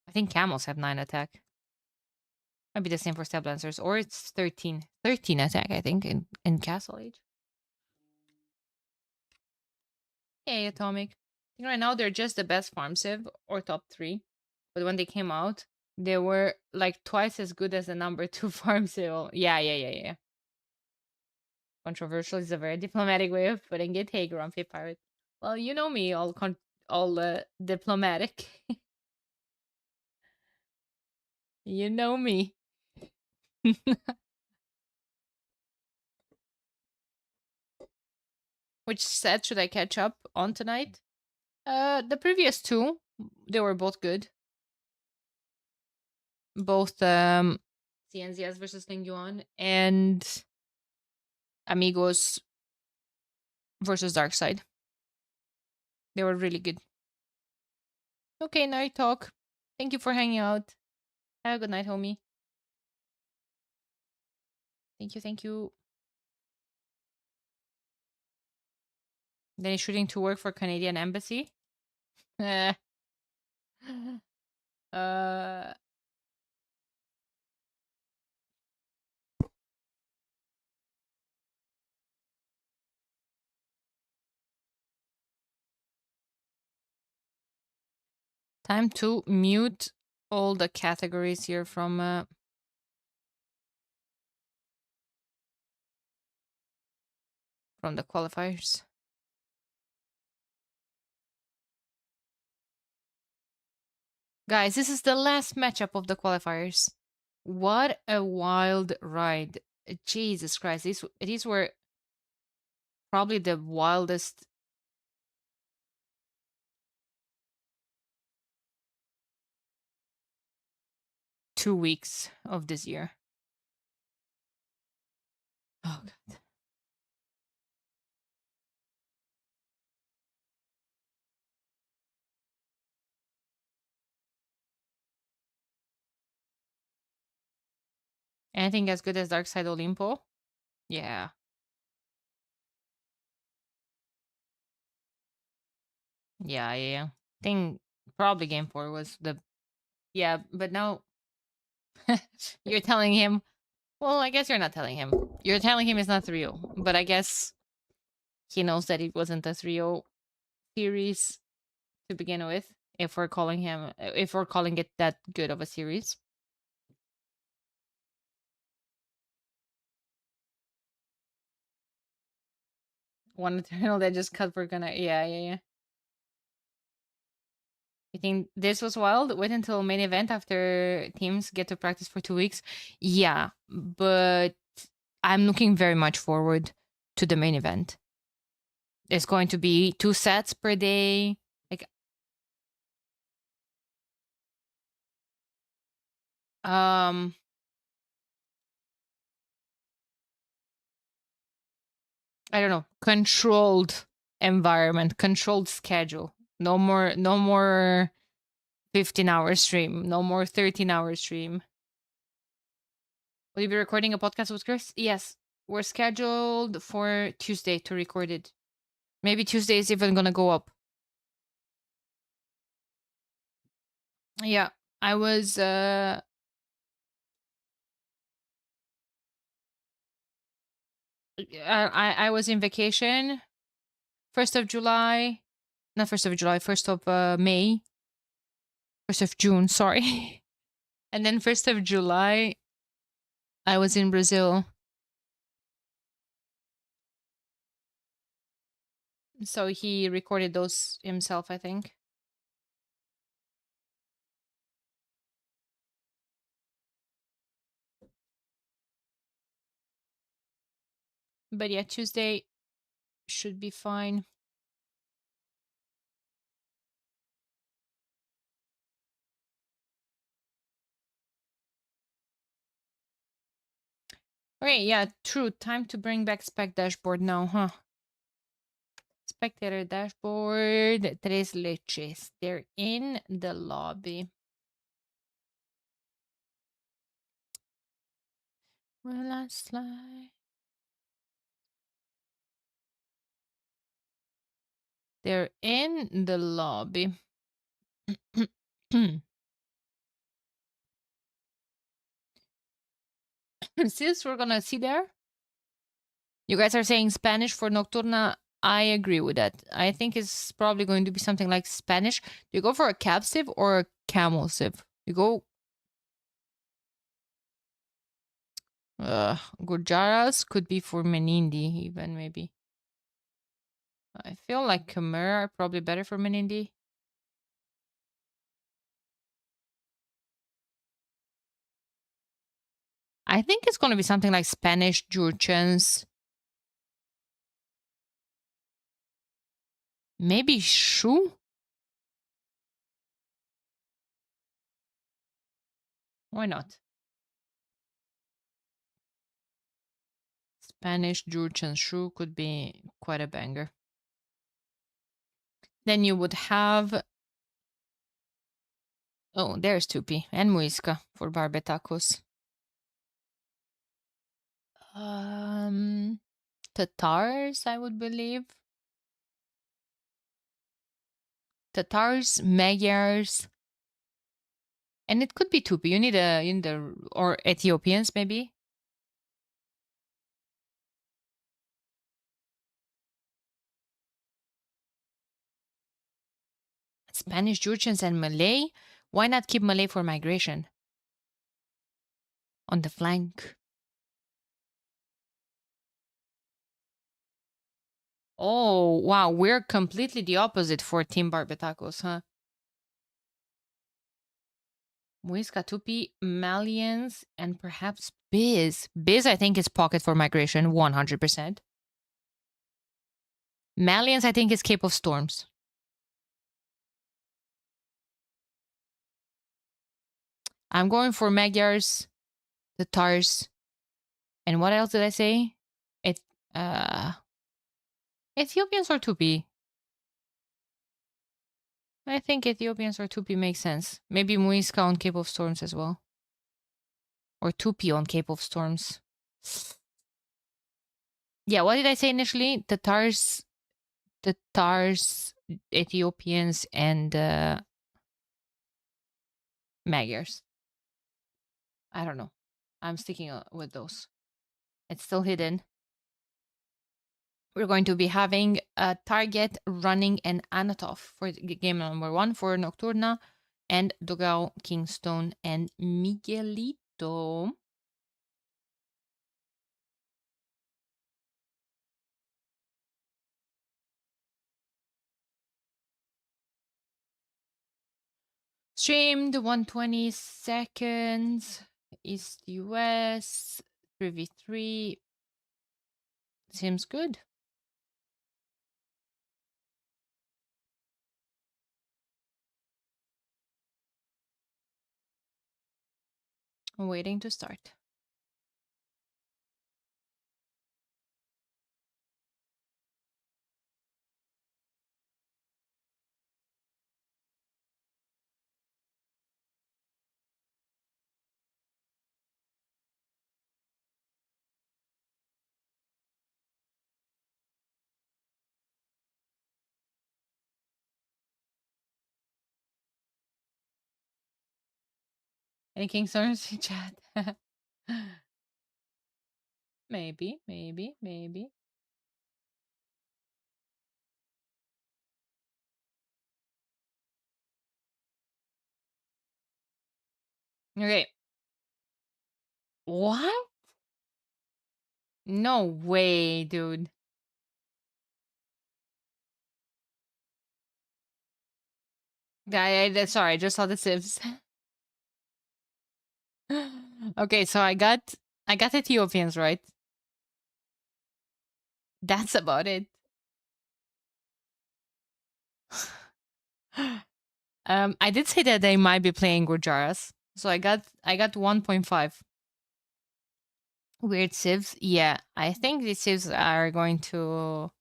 I think camels have 9 attack. Might be the same for Stab Lancers, or it's 13. 13 attack, I think, in Castle Age. Hey, Atomic. I think right now they're just the best farm civ, or top 3. But when they came out, they were like twice as good as the number 2 farm civ. Yeah. Controversial is a very diplomatic way of putting it. Hey, Grumpy Pirate. Well, you know me, all diplomatic. You know me. Which set should I catch up on tonight? The previous 2, they were both good. Both CNZS versus Ling Yuan and Amigos versus Darkside. They were really good. Okay, night talk. Thank you for hanging out. Have a good night, homie. Thank you. Then he's shooting to work for Canadian Embassy. uh, time to mute all the categories here from the qualifiers. Guys, this is the last matchup of the qualifiers. What a wild ride. Jesus Christ. These were probably the wildest 2 weeks of this year. Oh, God. Anything as good as Darkside Olimpo? Yeah. Yeah. I think probably game 4 was the... Yeah, but now you're telling him... Well, I guess you're not telling him. You're telling him it's not 3-0. But I guess he knows that it wasn't a 3-0 series to begin with. If we're calling it that good of a series. One Eternal that just cut for gonna... Yeah. You think this was wild? Wait until main event after teams get to practice for 2 weeks? Yeah, but I'm looking very much forward to the main event. It's going to be 2 sets per day. Like, Um, I don't know, controlled environment, controlled schedule. No more 15-hour stream, no more 13-hour stream. Will you be recording a podcast with Chris? Yes. We're scheduled for Tuesday to record it. Maybe Tuesday is even gonna go up. Yeah. I was I was in vacation. 1st of July. Not 1st of July, 1st of May. 1st of June, sorry. And then 1st of July, I was in Brazil. So he recorded those himself, I think. But yeah, Tuesday should be fine. Okay, yeah, true. Time to bring back spec dashboard now, huh? Spectator dashboard. Tres leches. They're in the lobby. Will I slide? They're in the lobby. Since we're gonna see there, you guys are saying Spanish for Nocturna. I agree with that. I think it's probably going to be something like Spanish. Do you go for a cab sieve or a camel sieve? You go Gujaras could be for Menindi even maybe. I feel like Khmer are probably better for Menindi. I think it's going to be something like Spanish Jurchens. Maybe Shu? Why not? Spanish Jurchen Shu could be quite a banger. Then you would have... Oh, there's Tupi and Muisca for Barbetacos. Tatars, I would believe. Tatars, Magyars. And it could be Tupi. You need a or Ethiopians maybe. Spanish, Jurchens, and Malay. Why not keep Malay for migration? On the flank. Oh, wow. We're completely the opposite for Team Barbetacos, huh? Muisca, Tupi, Malians, and perhaps Biz. Biz, I think, is pocket for migration, 100%. Malians, I think, is Cape of Storms. I'm going for Magyars, Tatars, and what else did I say? Ethiopians or Tupi? I think Ethiopians or Tupi makes sense. Maybe Muisca on Cape of Storms as well. Or Tupi on Cape of Storms. Yeah, what did I say initially? Tatars, Ethiopians, and Magyars. I don't know. I'm sticking with those. It's still hidden. We're going to be having a Target, Running, and Anatov for game number 1 for Nocturna, and Dogao, Kingstone, and Miguelito. Streamed 120 seconds. East US 3v3. Seems good. Waiting to start. Any Kingstoners in chat? Maybe, maybe, maybe. Okay. What? No way, dude. Sorry, I just saw the sieves. Okay, so I got Ethiopians, right? That's about it. I did say that they might be playing Gujaras. So I got 1.5. Weird sieves. Yeah, I think these sieves are going to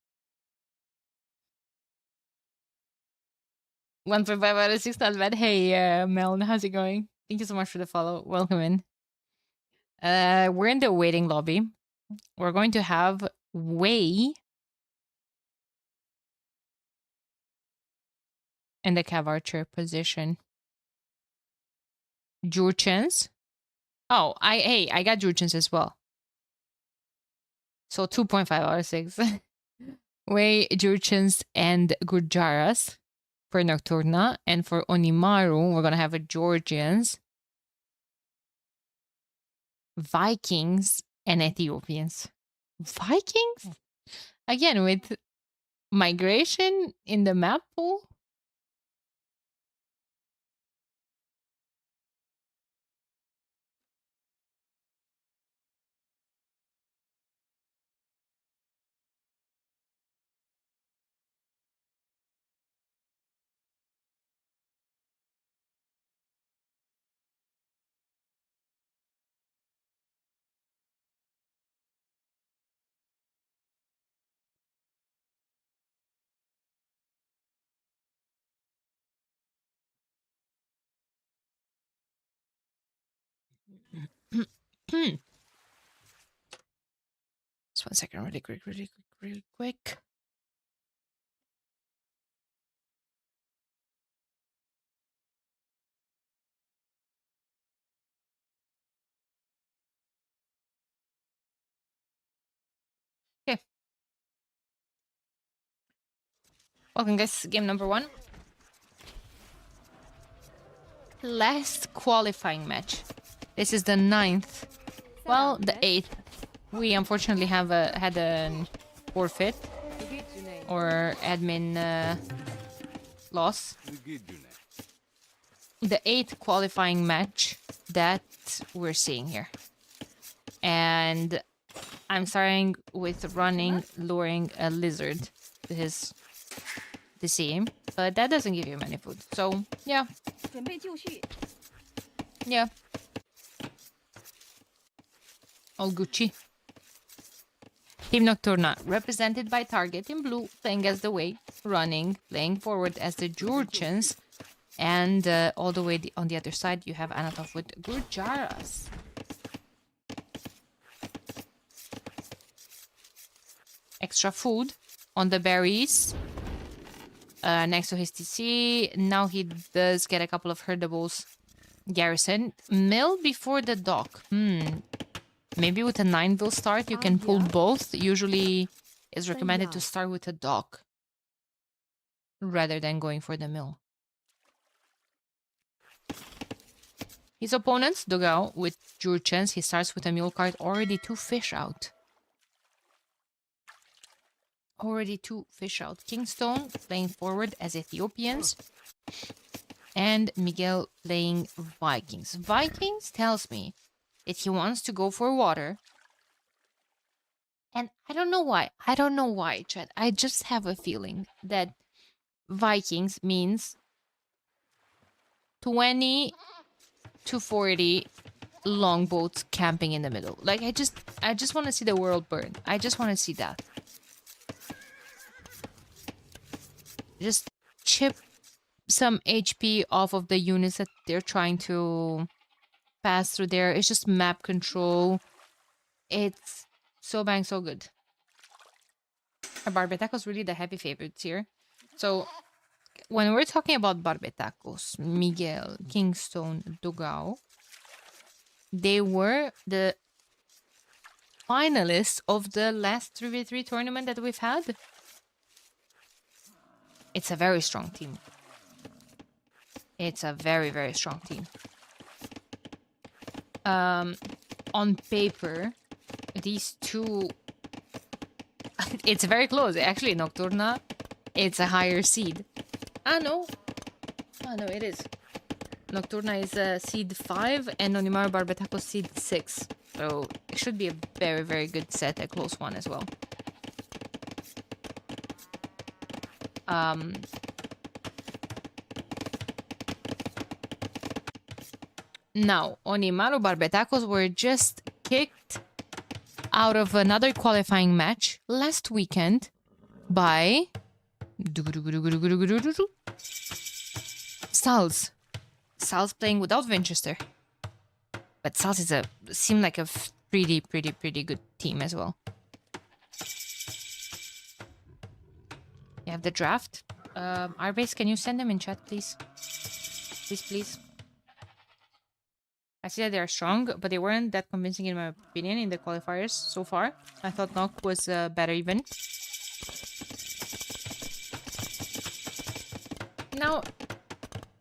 1.5 out of 6, not bad. Hey, Mel, how's it going? Thank you so much for the follow. Welcome in. We're in the waiting lobby. We're going to have Wei in the Cav Archer position. Jurchens. Oh, I got Jurchens as well. So 2.5 out of 6. Wei, Jurchens, and Gujaras for Nocturna. And for Onimaru, we're going to have a Georgians, Vikings, and Ethiopians. Vikings? Again, with migration in the map pool? Just 1 second, really quick, really quick, really quick. Okay. Welcome, guys. Game number 1. Last qualifying match. This is the 9th. Well, the 8th. We unfortunately have had a forfeit or admin loss. The 8th qualifying match that we're seeing here. And I'm starting with luring a lizard to his team, but that doesn't give you many food. So, yeah. Yeah. All Gucci. Team Nocturna, represented by Target in blue, playing as the Way, running, playing forward as the Georgians, and all the way on the other side, you have Anatov with Gurjaras. Extra food on the berries next to his TC. Now he does get a couple of herdables. Garrison. Mill before the dock. Maybe with a 9-bill start, you can pull both. Usually, it's recommended to start with a dock rather than going for the mill. His opponents dug out with Jurchens. He starts with a mule cart. Already 2 fish out. Already 2 fish out. Kingstone playing forward as Ethiopians. And Miguel playing Vikings. Vikings tells me that he wants to go for water. And I don't know why. I don't know why, Chad. I just have a feeling that Vikings means 20 to 40 longboats camping in the middle. Like, I just want to see the world burn. I just want to see that. Just chip some HP off of the units that they're trying to pass through there. It's just map control. It's so bang, so good. Barbetacos really the heavy favorites here. So when we're talking about Barbetacos, Miguel, Kingstone, Dugao, they were the finalists of the last 3v3 tournament that we've had. It's a very strong team. It's a very, very strong team. On paper, these two... it's very close. Actually, Nocturna, it's a higher seed. Ah, no. Ah, no, it is. Nocturna is seed 5 and Onimaru Barbetacos seed 6. So it should be a very, very good set, a close one as well. Now, Onimaru Barbetacos were just kicked out of another qualifying match last weekend by Salz. Salz playing without Winchester. But Salz seemed like a pretty good team as well. You have the draft. Arbase, can you send them in chat, please? Please. I see that they are strong, but they weren't that convincing in my opinion in the qualifiers so far. I thought Nock was better even. Now,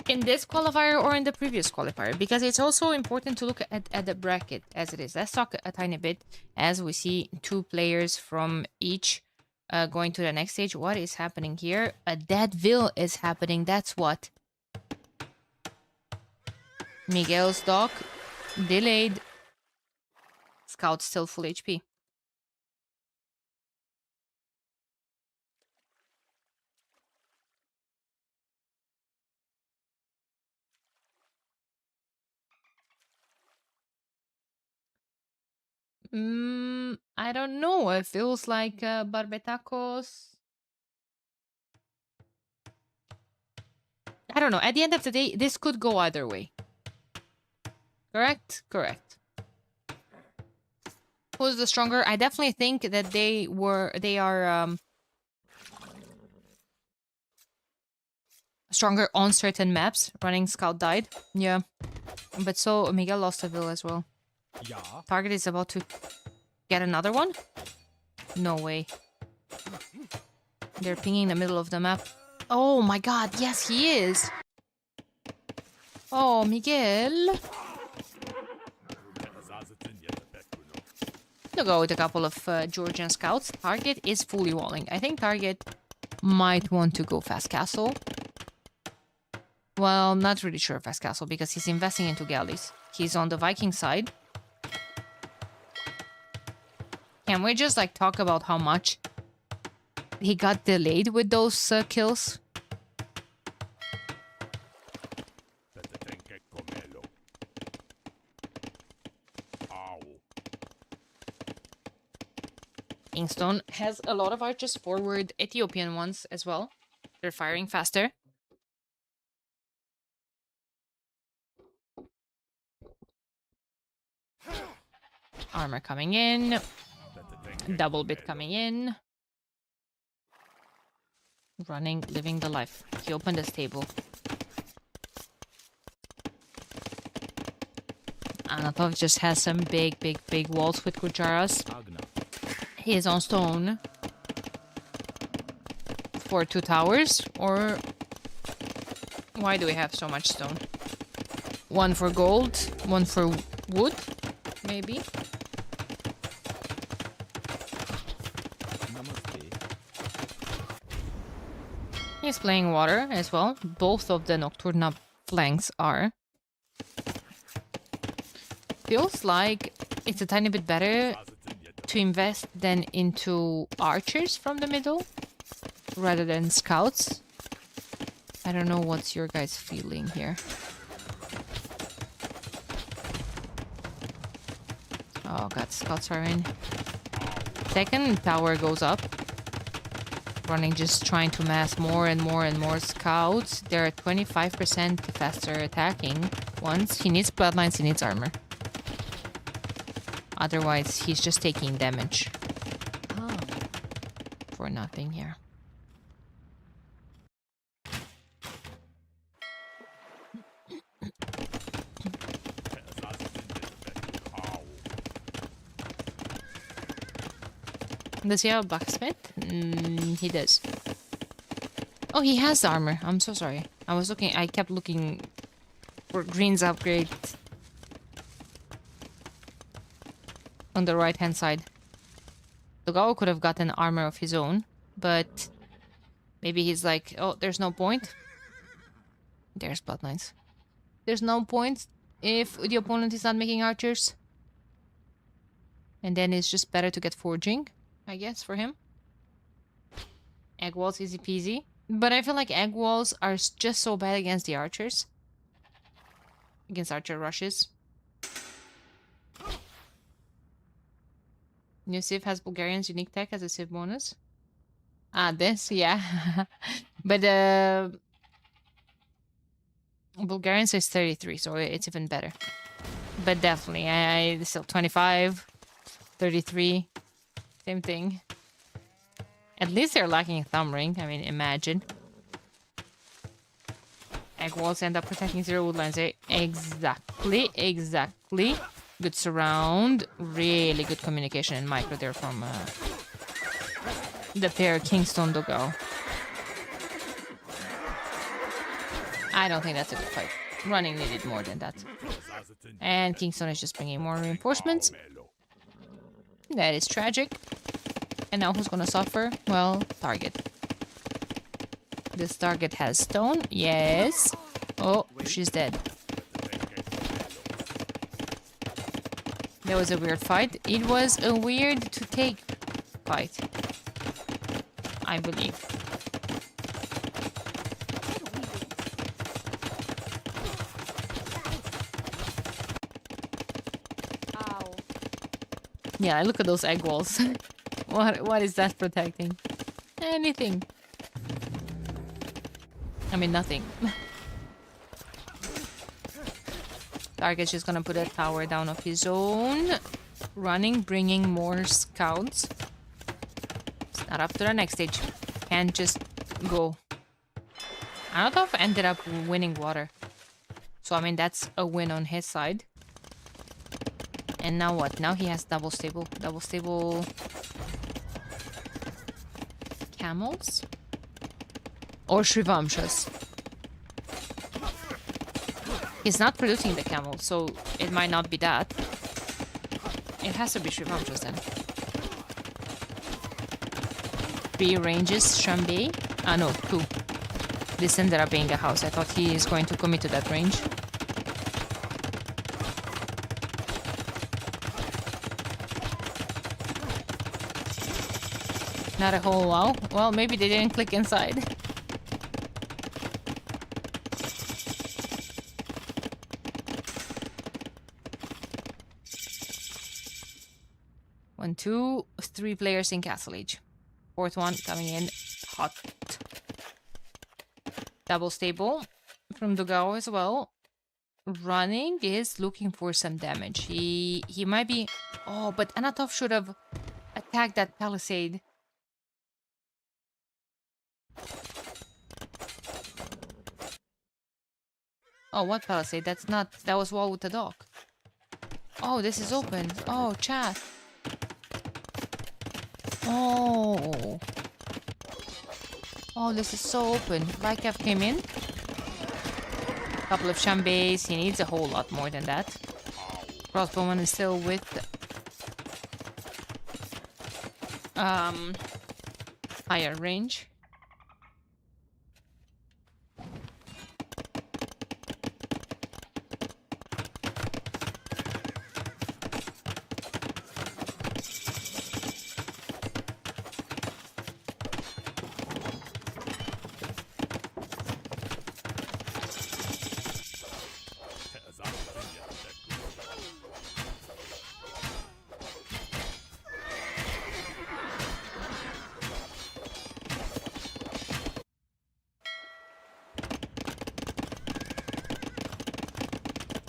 in this qualifier or in the previous qualifier, because it's also important to look at the bracket as it is. Let's talk a tiny bit as we see two players from each going to the next stage. What is happening here? A Deadville is happening, that's what. Miguel's dock delayed. Scout still full HP. I don't know. It feels like Barbetacos. I don't know. At the end of the day, this could go either way. Correct? Correct. Who's the stronger? I definitely think that they are stronger on certain maps. Running Scout died. Yeah. But so Miguel lost a Ville as well. Yeah. Target is about to get another one? No way. They're pinging the middle of the map. Oh my god, yes he is! Oh, Miguel! To go with a couple of Georgian scouts. Target is fully walling. I think Target might want to go fast castle. Well, not really sure fast castle because he's investing into galleys. He's on the Viking side. Can we just like talk about how much he got delayed with those kills? Kingstone has a lot of archers forward, Ethiopian ones as well. They're firing faster. Armor coming in. Double bit coming in. Running, living the life. He opened his table. Anatov just has some big walls with Kujaras. He is on stone. For 2 towers? Or why do we have so much stone? One for gold, one for wood, maybe? He's playing water as well. Both of the Nocturna flanks are. Feels like it's a tiny bit better to invest than into archers from the middle rather than scouts. I don't know what's your guys' feeling here. Oh god, scouts are in. Second tower goes up. Running, just trying to mass more and more and more scouts. They're 25% faster attacking ones. He needs bloodlines, he needs armor. Otherwise, he's just taking damage. Oh. For nothing here. Does he have a blacksmith? He does. Oh, he has armor. I'm so sorry. I kept looking for Green's upgrade on the right hand side. Dogao could have gotten armor of his own, but maybe he's like, oh, there's no point. There's bloodlines. There's no point if the opponent is not making archers. And then it's just better to get forging, I guess, for him. Egg walls, easy peasy. But I feel like egg walls are just so bad against the archers. Against archer rushes. New Civ has Bulgarian's unique tech as a Civ bonus. Ah, this, yeah. But Bulgarian says 33, so it's even better. But definitely, I still 25, 33, same thing. At least they're lacking a thumb ring. I mean, imagine. Egg walls end up protecting 0 woodlands. Exactly, exactly. Good surround. Really good communication and micro there from the pair Kingston Dogao. I don't think that's a good fight. Running needed more than that. And Kingston is just bringing more reinforcements. That is tragic. And now who's gonna suffer? Well, target. This target has stone. Yes. Oh, she's dead. That was a weird fight. It was a weird to take fight. I believe. Ow. Yeah, look at those egg walls. What is that protecting? Anything. I mean, nothing. Target's just gonna put a tower down of his own. Running, bringing more scouts. It's not up to the next stage. Can't just go. Anatov ended up winning water. So, I mean, that's a win on his side. And now what? Now he has double stable. Double stable... camels? Or Shrivamshas. He's not producing the camels, so it might not be that. It has to be Shrivamshas then. 3 ranges, Shambe. Ah no, 2. This ended up being a house. I thought he is going to commit to that range. Not a whole wow. Well, maybe they didn't click inside. One, 2, 3 players in Castle Age. 4th one coming in hot. Double stable from Dogao as well. Running is looking for some damage. He might be... Oh, but Anatov should have attacked that palisade. Oh, what palisade? That's not... That was wall with the dog. Oh, this is open. Oh, chat. Oh. Oh, this is so open. Lycav came in. Couple of Shambes. He needs a whole lot more than that. Crossbowman is still with... higher range.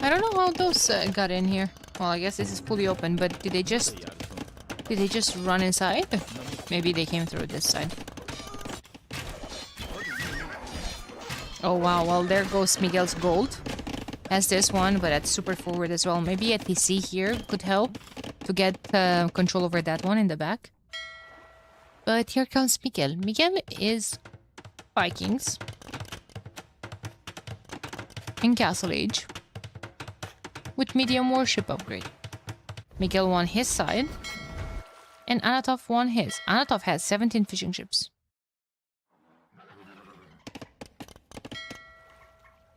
I don't know how those got in here. Well, I guess this is fully open, but did they just run inside? Maybe they came through this side. Oh wow, well there goes Miguel's gold. Has this one, but that's super forward as well. Maybe a PC here could help to get control over that one in the back. But here comes Miguel. Miguel is Vikings in Castle Age with medium warship upgrade. Miguel won his side and Anatov won his. Anatov has 17 fishing ships.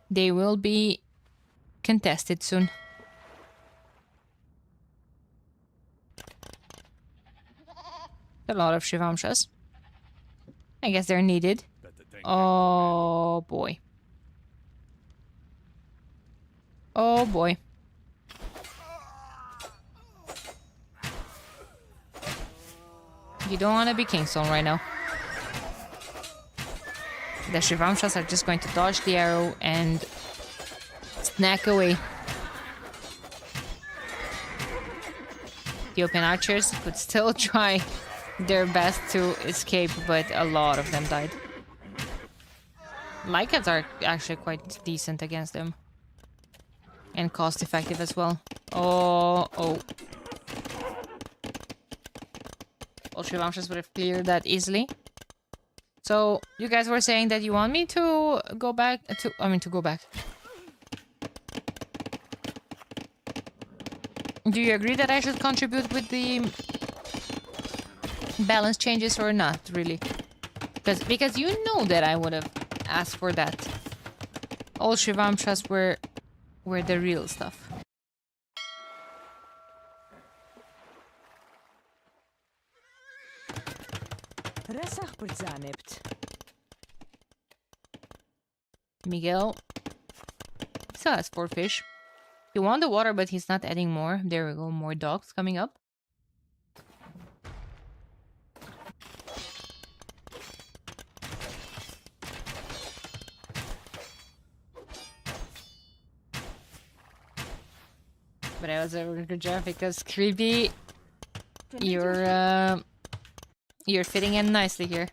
They will be contested soon. A lot of Shivamshas. I guess they're needed. Oh boy. Oh boy. You don't want to be Kingstone right now. The Shivamshas are just going to dodge the arrow and snack away. The open archers could still try their best to escape, but a lot of them died. Lycats are actually quite decent against them. And cost effective as well. Oh. All Shivamshas would have cleared that easily. So, you guys were saying that you want me to go back to go back. Do you agree that I should contribute with the balance changes or not, really? Because you know that I would have asked for that. All Shivamshas were the real stuff. Miguel still has 4 fish. He won the water, but he's not adding more. There we go, more dogs coming up. But I was a really good job because Creepy, you're fitting in nicely here.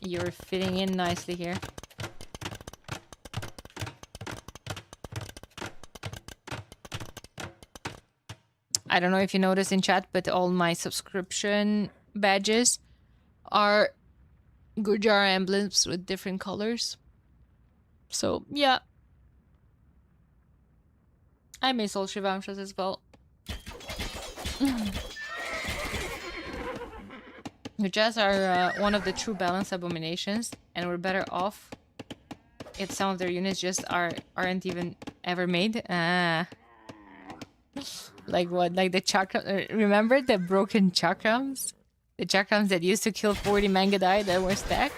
You're fitting in nicely here. I don't know if you noticed in chat, but all my subscription badges are Gurjara emblems with different colors. So, yeah. I miss all Shivamshas as well. Gurjas are one of the true balance abominations, and we're better off if some of their units just aren't even ever made. Like what? Like the chakra. Remember the broken chakrams? The chakrams that used to kill 40 Mangadai that were stacked?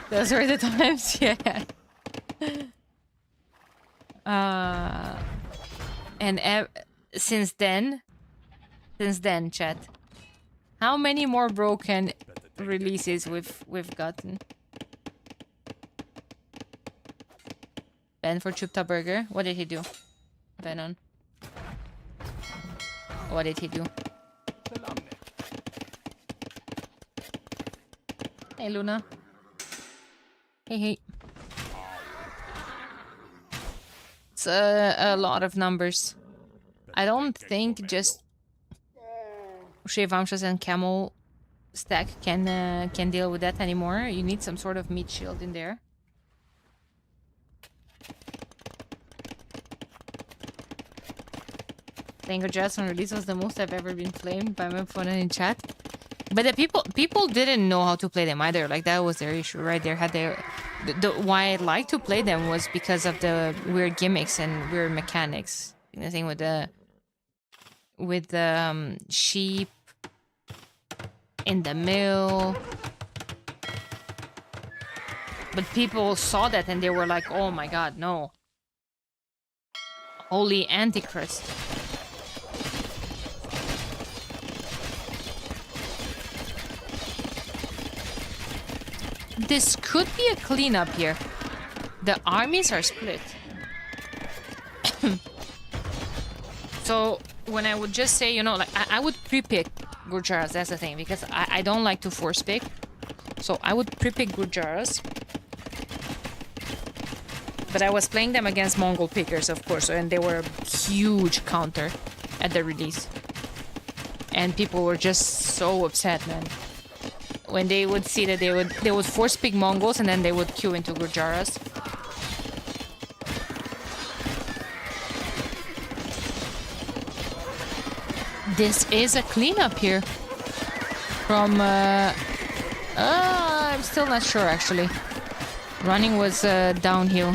Those were the times, yeah. And since then, chat, how many more broken releases we've gotten? Ben for Chupta Burger. What did he do? Venom. What did he do? Hey, Luna. Hey. It's a lot of numbers. I don't think just Shivamshas and Camel stack can deal with that anymore. You need some sort of meat shield in there. Tango Jazz on release was the most I've ever been flamed by my opponent in chat. But the people didn't know how to play them either. Like that was their issue, right? They had their why I like to play them was because of the weird gimmicks and weird mechanics. The thing with the sheep in the mill. But people saw that and they were like, "Oh my god, no!" Holy Antichrist. This could be a cleanup here. The armies are split. So when I would just say, you know, like I would pre-pick Gurjaras, that's the thing, because I don't like to force pick. So I would pre-pick Gurjaras. But I was playing them against Mongol pickers, of course, and they were a huge counter at the release. And people were just so upset, man. When they would see that they would force pick Mongols and then they would queue into Gurjaras. This is a cleanup here. From I'm still not sure actually. Running was downhill.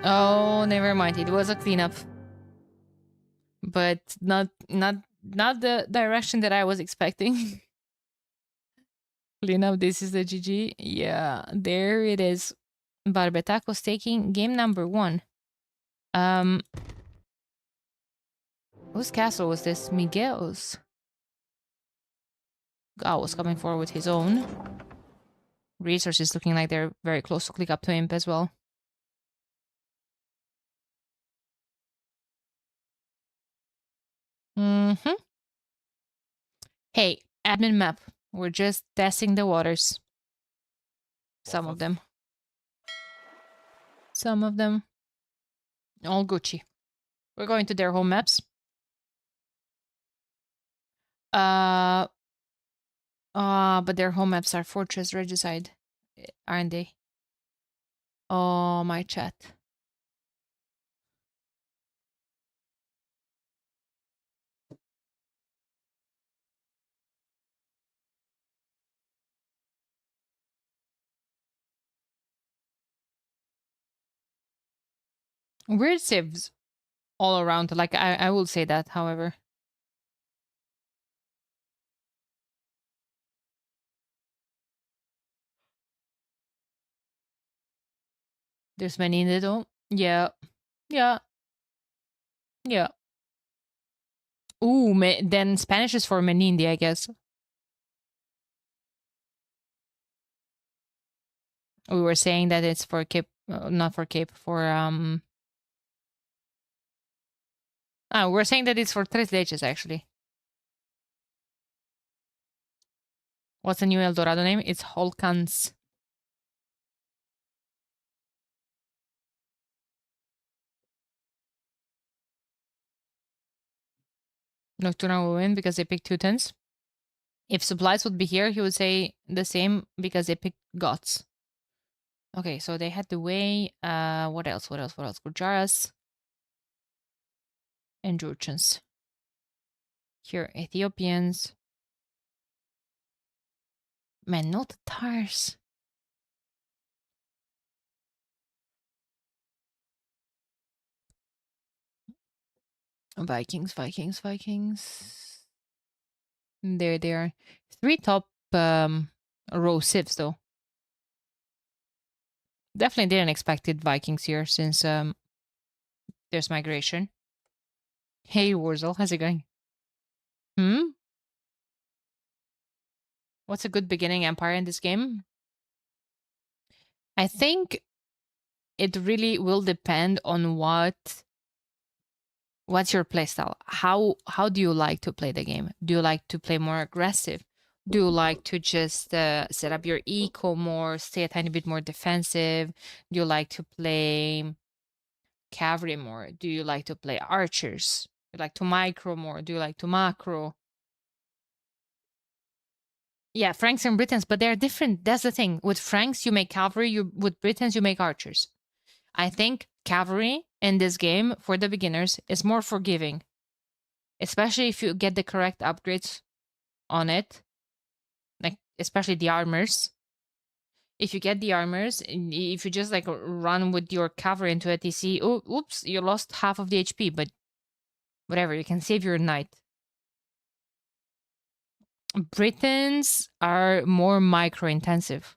Oh, never mind. It was a cleanup. But not the direction that I was expecting. Cleanup, this is the GG. Yeah, there it is. Barbetaco's taking game number 1. Whose castle was this? Miguel's. Gao was coming forward with his own. Resources looking like they're very close to click up to Imp as well. Hey, admin map. We're just testing the waters. Some of them. Some of them. All Gucci. We're going to their home maps. But their home maps are Fortress Regicide, aren't they? Oh, my chat. Weird civs all around. Like, I will say that, however. There's many in the though. Yeah. Yeah. Yeah. Ooh, then Spanish is for Menindi, I guess. We were saying that it's for Cape, not for Cape, for we're saying that it's for Tres Leches, actually. What's the new El Dorado name? It's Holkans. Nocturna will win because they picked Teutons. If supplies would be here, he would say the same because they picked Goths. Okay, so they had the way. What else? Gujaras and Georgians. Here, Ethiopians. Man, not the Tatars. Vikings. There they are. 3 top row civs though. Definitely didn't expect it Vikings here since there's migration. Hey Warzel, how's it going? What's a good beginning empire in this game? I think it really will depend on what's your playstyle. How do you like to play the game? Do you like to play more aggressive? Do you like to just set up your eco more, stay a tiny bit more defensive? Do you like to play cavalry more? Do you like to play archers? Do you like to micro more? Do you like to macro? Yeah, Franks and Britons, but they're different. That's the thing. With Franks, you make cavalry. With Britons, you make archers. I think cavalry in this game for the beginners is more forgiving, especially if you get the correct upgrades on it, like especially the armors. If you get the armors, if you just like run with your cavalry into a TC, oh, oops, you lost half of the HP, but whatever, you can save your knight. Britons are more micro intensive.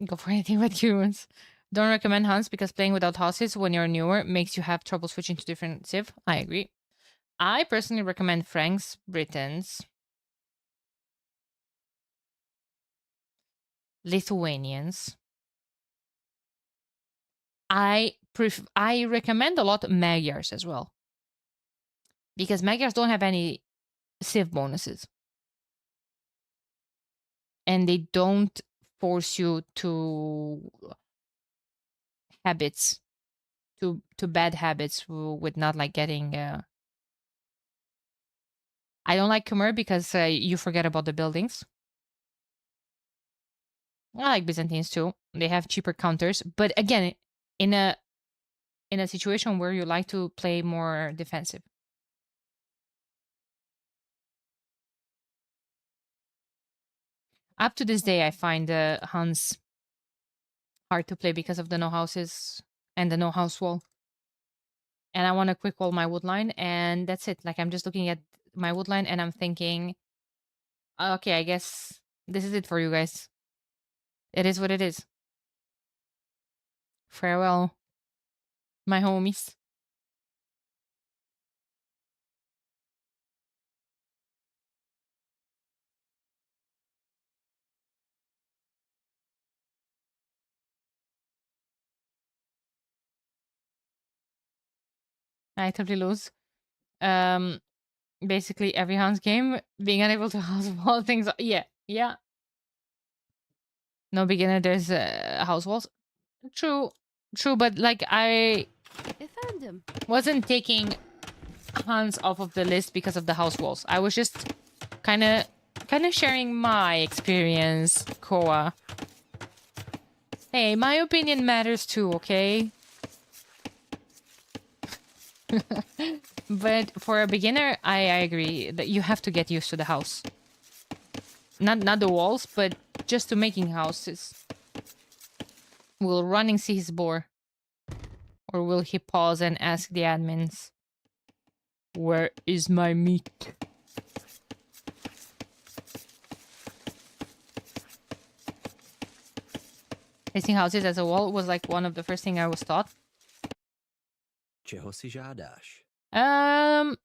Go for anything but humans. Don't recommend hunts because playing without houses when you're newer makes you have trouble switching to different civ. I agree. I personally recommend Franks, Britons, Lithuanians. I recommend a lot Magyars as well. Because Magyars don't have any civ bonuses. And they don't force you to habits, to bad habits with not like getting... I don't like Khmer because you forget about the buildings. I like Byzantines too. They have cheaper counters. But again, in a situation where you like to play more defensive. Up to this day, I find the Huns hard to play because of the no houses and the no house wall. And I want to quick wall my woodline, and that's it. Like, I'm just looking at my woodline and I'm thinking, okay, I guess this is it for you guys. It is what it is. Farewell, my homies. I totally lose. Basically every Hans game, being unable to house wall things. Yeah. No beginner, there's house walls. True, but like I found him. wasn't taking Hans off of the list because of the house walls. I was just kind of sharing my experience, Koa. Hey, my opinion matters too, okay? But for a beginner, I agree that you have to get used to the house. Not the walls, but just to making houses. Will running see his bore? Or will he pause and ask the admins, where is my meat? Placing houses as a wall was like one of the first things I was taught. Čeho si žádáš? I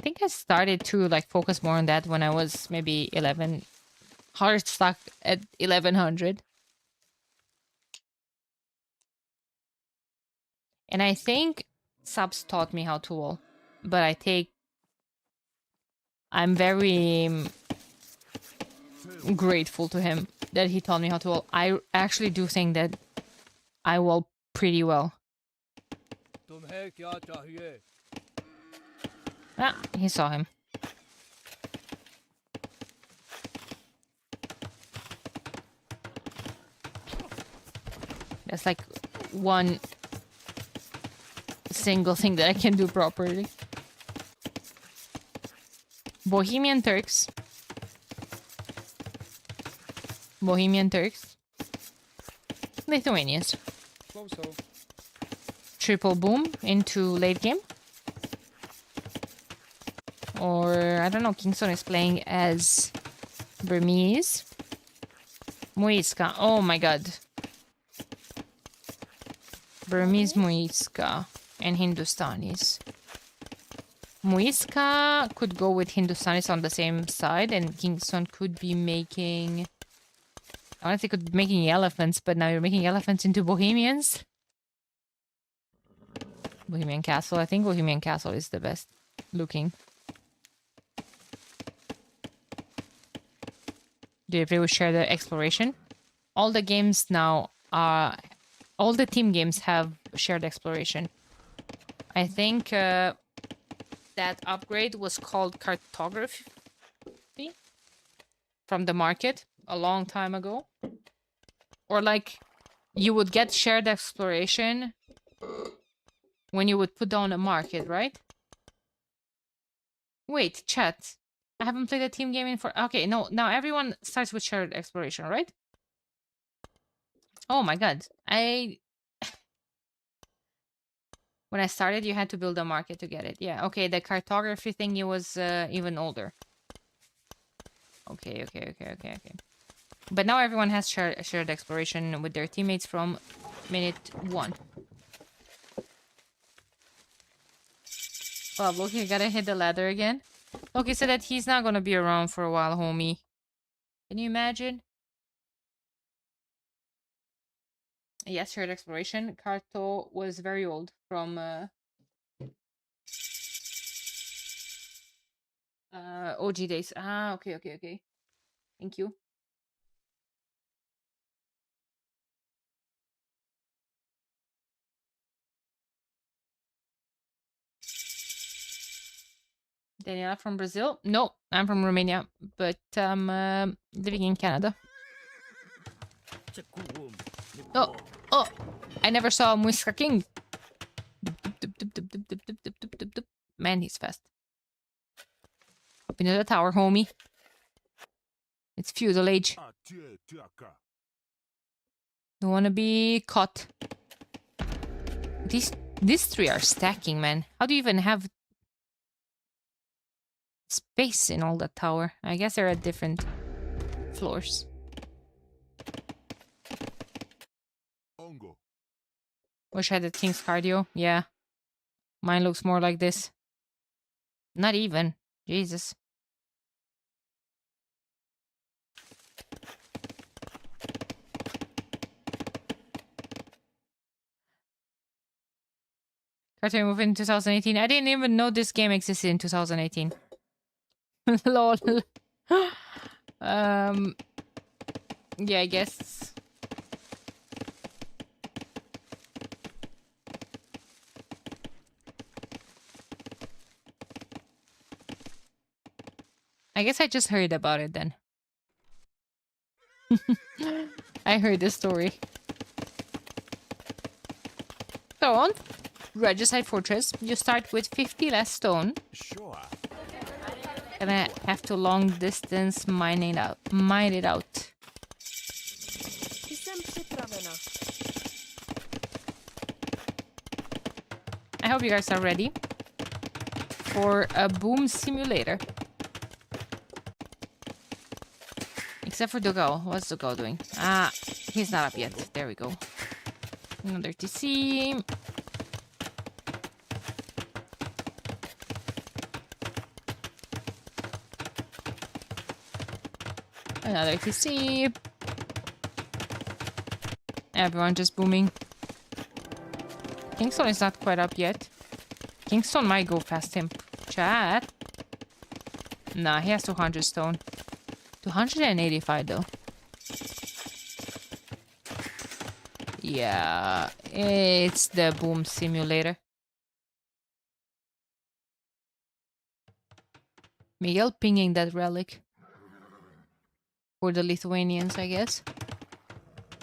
think I started to like focus more on that when I was maybe 11. Hard stuck at 1100. And I think subs taught me how to wall. But I'm very grateful to him that he taught me how to wall. I actually do think that I wall pretty well. Ah, he saw him. That's like one single thing that I can do properly. Bohemian Turks. Lithuanians. So. Triple boom into late game. Or, I don't know, Kingston is playing as Burmese. Muisca. Oh my god. Burmese Muisca and Hindustanis. Muisca could go with Hindustanis on the same side, and Kingston could be making... I want to say could be making elephants, but now you're making elephants into Bohemians. Bohemian Castle. I think Bohemian Castle is the best looking. Do you agree with share the exploration? All the games now are... all the team games have shared exploration. I think that upgrade was called cartography from the market a long time ago. Or like you would get shared exploration when you would put down a market, right? Wait, chat. I haven't played a team game in for... okay, no, now everyone starts with shared exploration, right? Oh my god. When I started, you had to build a market to get it. Yeah, okay, the cartography thingy was even older. Okay. But now everyone has shared exploration with their teammates from minute 1. Well, Loki, I gotta hit the ladder again. Loki said that he's not gonna be around for a while, homie. Can you imagine? Yes, shared exploration. Karto was very old from OG days. Ah, okay. Thank you. Daniela from Brazil? No, I'm from Romania, but I'm living in Canada. Oh, I never saw Muisca King. Man, he's fast. Up into the tower, homie. It's feudal age. Don't wanna be caught. These 3 are stacking, man. How do you even have space in all that tower? I guess they're at different floors. Wish I had King's cardio. Yeah. Mine looks more like this. Not even. Jesus. Cartoon movie in 2018. I didn't even know this game existed in 2018. Lol. Yeah, I guess. I guess I just heard about it then. I heard the story. So on Regicide Fortress, you start with 50 less stone. Sure. Gonna have to long distance mine it out. Jsem připravena. I hope you guys are ready for a boom simulator. Except for Dogo. What's Dogo doing? Ah, he's not up yet. There we go. Another TC. Another TC. Everyone just booming. Kingston is not quite up yet. Kingston might go past him. Chat. Nah, he has 200 stone. 285 though. Yeah, it's the boom simulator. Miguel pinging that relic. For the Lithuanians, I guess.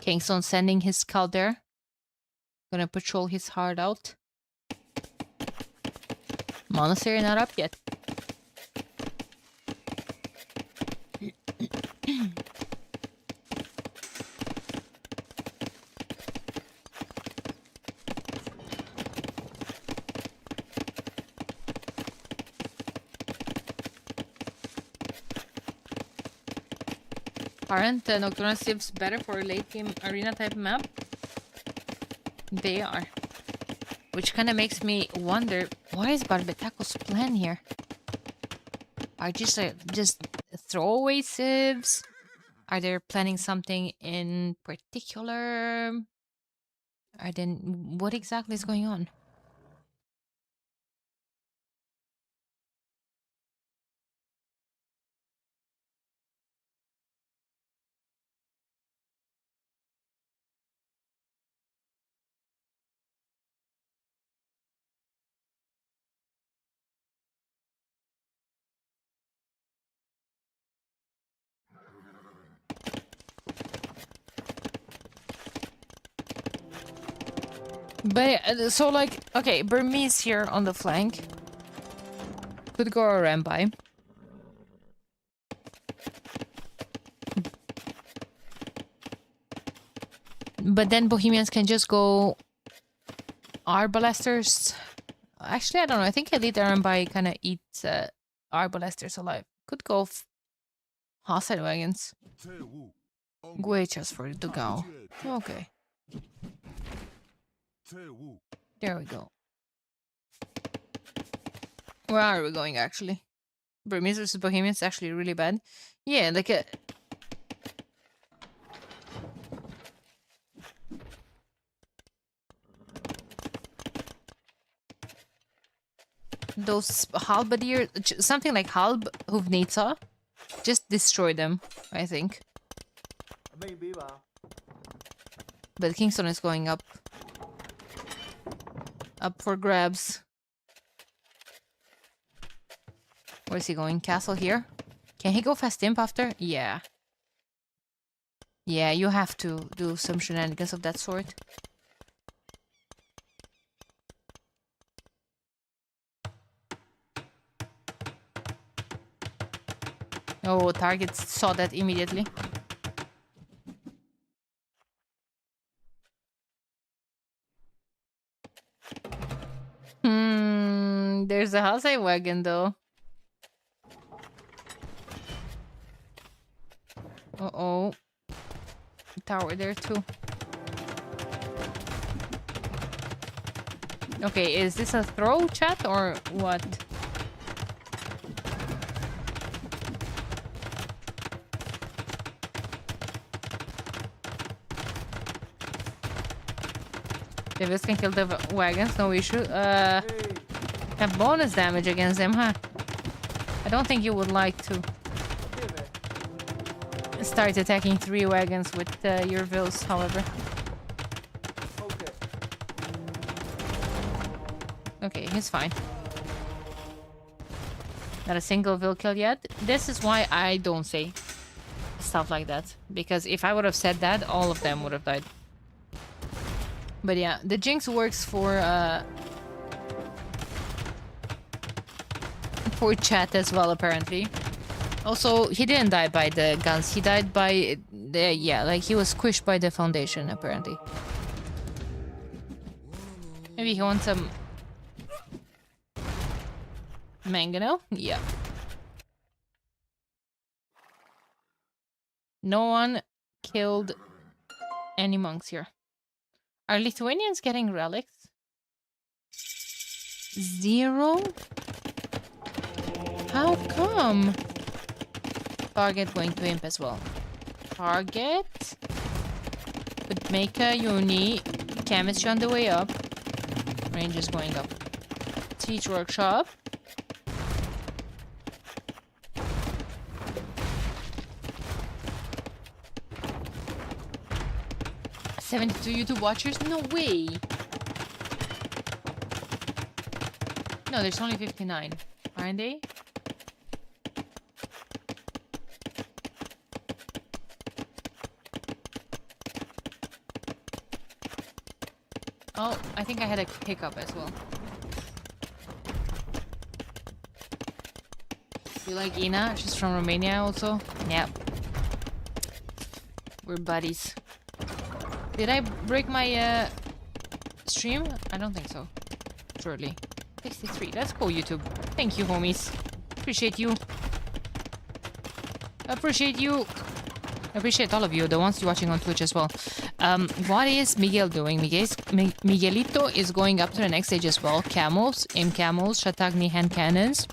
Kingston sending his scout there. Gonna patrol his heart out. Monastery not up yet. Aren't Nocturnal Civs better for a late game arena type map? They are. Which kind of makes me wonder, what is Barbetaco's plan here? Are just throwaway civs? Are they planning something in particular? What exactly is going on? But so like, okay, Burmese here on the flank could go around by. But then Bohemians can just go Arbalesters. Actually, I don't know. I think Elite Arambai kind of eats Arbalesters alive. Could go Hosside Wagons. Guechas for it to go. Okay, there we go. Where are we going actually? Burmese vs Bohemians is actually really bad. Yeah, like a... Those halberdier, something like Halb Huvnitsa, just destroy them, I think. But Kingston is going up. Up for grabs. Where's he going? Castle here? Can he go fast imp after? Yeah. Yeah, you have to do some shenanigans of that sort. Oh, target saw that immediately. There's a Halsey wagon though. Uh-oh. Tower there too. Okay, is this a throw, chat, or what? Davis can kill the wagons, no issue. Have bonus damage against them, huh? I don't think you would like to start attacking 3 wagons with your vills, however. Okay, he's fine. Not a single vill kill yet. This is why I don't say stuff like that. Because if I would have said that, all of them would have died. But yeah, the Jinx works for chat as well, apparently. Also, he didn't die by the guns. He died by the... Yeah, like he was squished by the foundation, apparently. Maybe he wants some... Mangonel? Yeah. No one killed any monks here. Are Lithuanians getting relics? 0? How come? Target going to imp as well. Target. Could make a uni. Chemistry on the way up. Range is going up. Teach workshop. $72 YouTube watchers? No way! No, there's only 59. Aren't they? Oh, I think I had a hiccup as well. You like Ina? She's from Romania also? Yep. We're buddies. Did I break my stream? I don't think so. Surely. 63. Let's go, YouTube. Thank you, homies. Appreciate you. Appreciate you. Appreciate all of you, the ones watching on Twitch as well. What is Miguel doing? Miguelito is going up to the next stage as well. Camels, imp camels, Shatagni hand cannons.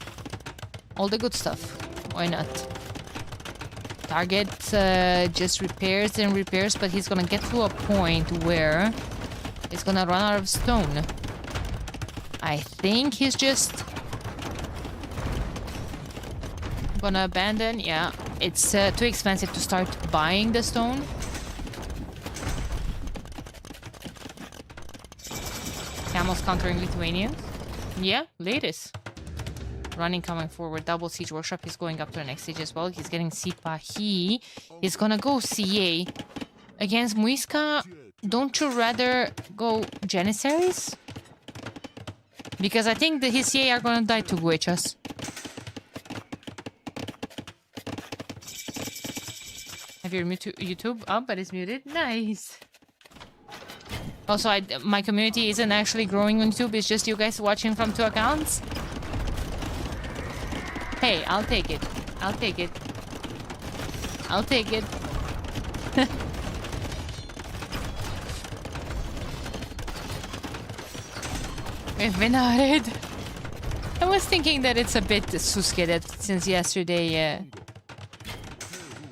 All the good stuff. Why not? Target just repairs and repairs, but he's gonna get to a point where he's gonna run out of stone. I think he's just gonna abandon. Yeah, it's too expensive to start buying the stone. Camels countering Lithuanians. Yeah, latest. Running, coming forward. Double siege workshop. He's going up to the next stage as well. He's getting Sipahi. He's gonna go CA. Against Muisca, don't you rather go Janissaries? Because I think his CA are gonna die to Guechas. Have your YouTube up, but it's muted? Nice. Also, my community isn't actually growing on YouTube. It's just you guys watching from 2 accounts. Hey, I'll take it. I'll take it. I'll take it. We've been at it. I was thinking that it's a bit suske that since yesterday,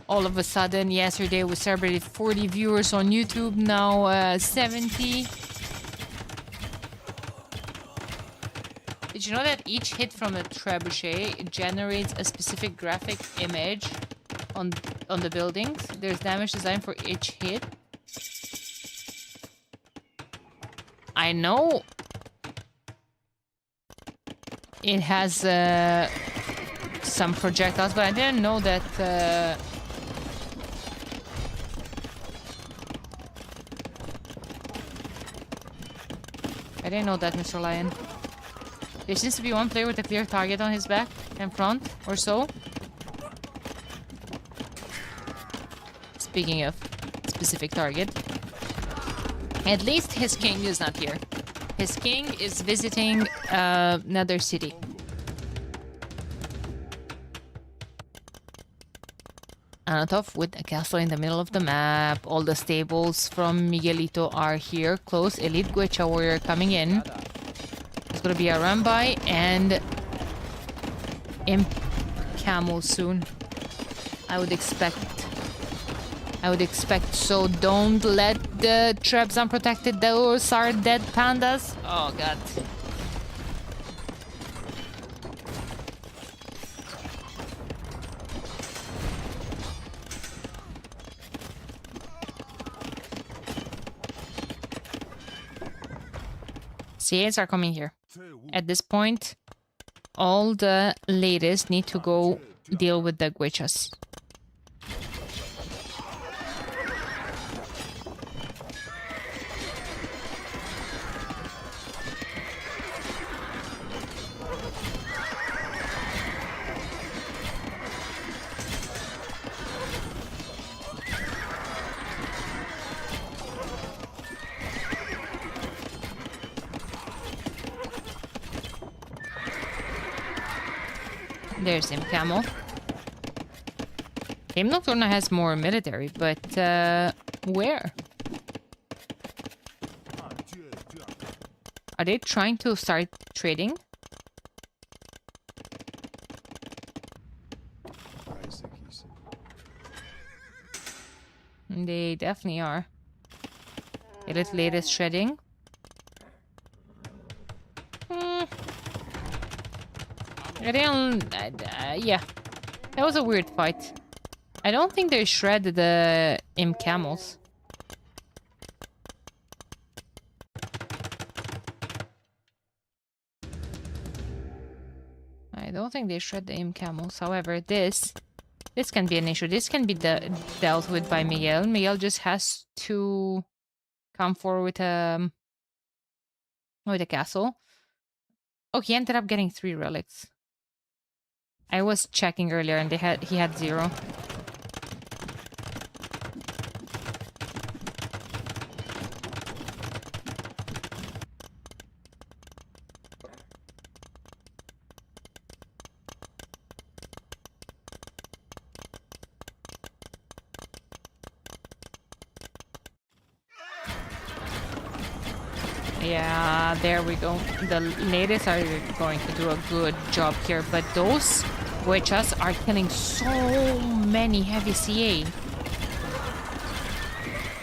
all of a sudden, yesterday we celebrated 40 viewers on YouTube, now 70. Did you know that each hit from a trebuchet generates a specific graphic image on the buildings? There's damage designed for each hit. I know it has some projectiles, but I didn't know that I didn't know that, Mr. Lion. There seems to be one player with a clear target on his back and front, or so. Speaking of specific target. At least his king is not here. His king is visiting another city. Anatov with a castle in the middle of the map. All the stables from Miguelito are here. Close. Elite Guecha warrior coming in. It's gonna be a run by and imp camel soon. I would expect. So don't let the traps unprotected. Those are dead pandas. Oh god. CAs are coming here. At this point, all the ladies need to go deal with the Guichas. There's him, Camel. Game Nocturna has more military, but where? Are they trying to start trading? They definitely are. Elite latest shredding. Yeah, that was a weird fight. I don't think they shredded the imp camels. I don't think they shred the imp camels. However, this can be an issue. This can be dealt with by Miguel. Miguel just has to come forward with a castle. Oh, he ended up getting 3 relics. I was checking earlier and he had 0. Yeah, there we go. The ladies are going to do a good job here, but those witches are killing so many heavy CA.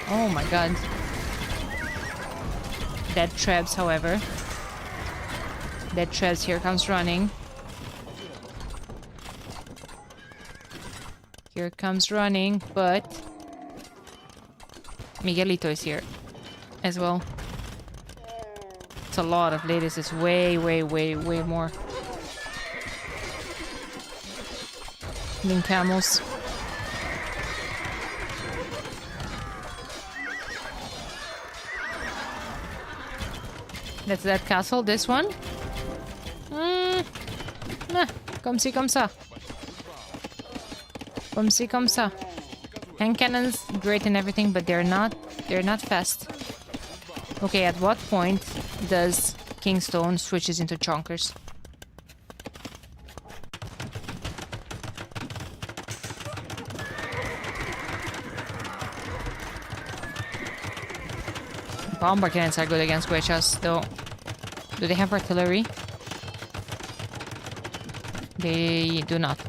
Oh my god. Dead Trebs, however. Dead Trebs here comes running. Here comes running, but Miguelito is here as well. It's a lot of ladies. It's way more than camels. That's that castle, this one. Nah, comme ci, comme ça. Comme ci, comme ça. Hand cannons, great and everything, but they're not fast. Okay, at what point does Kingstone switches into chonkers? Bomber cannons are good against Guechas, though. Do they have artillery? They do not.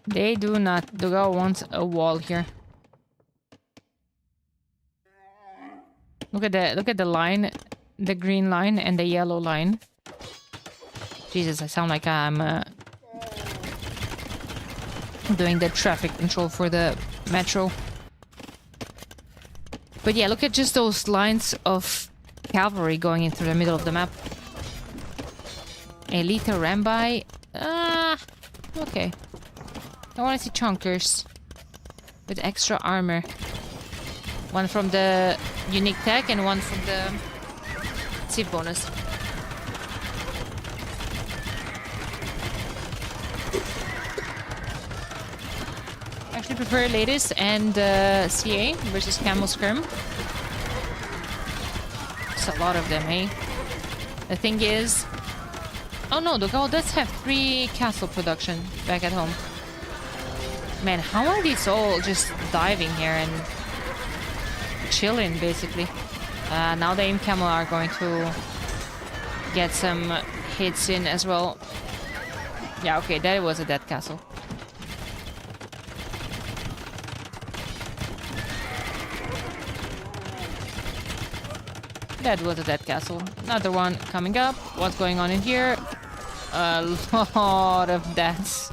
They do not. The girl wants a wall here. Look at the line, the green line and the yellow line. Jesus, I sound like I'm doing the traffic control for the metro. But yeah, look at just those lines of cavalry going into the middle of the map. Elite ran by. Okay. I want to see chunkers with extra armor. One from the unique tech and one from the Civ bonus. I actually prefer latest and CA versus Camel Skirm. It's a lot of them, eh? The thing is... Oh no, the goal does have 3 castle production back at home. Man, how are these all just diving here and chilling, basically? Now the aim camel are going to get some hits in as well. Yeah, okay, that was a dead castle. That was a dead castle. Another one coming up. What's going on in here? A lot of deaths.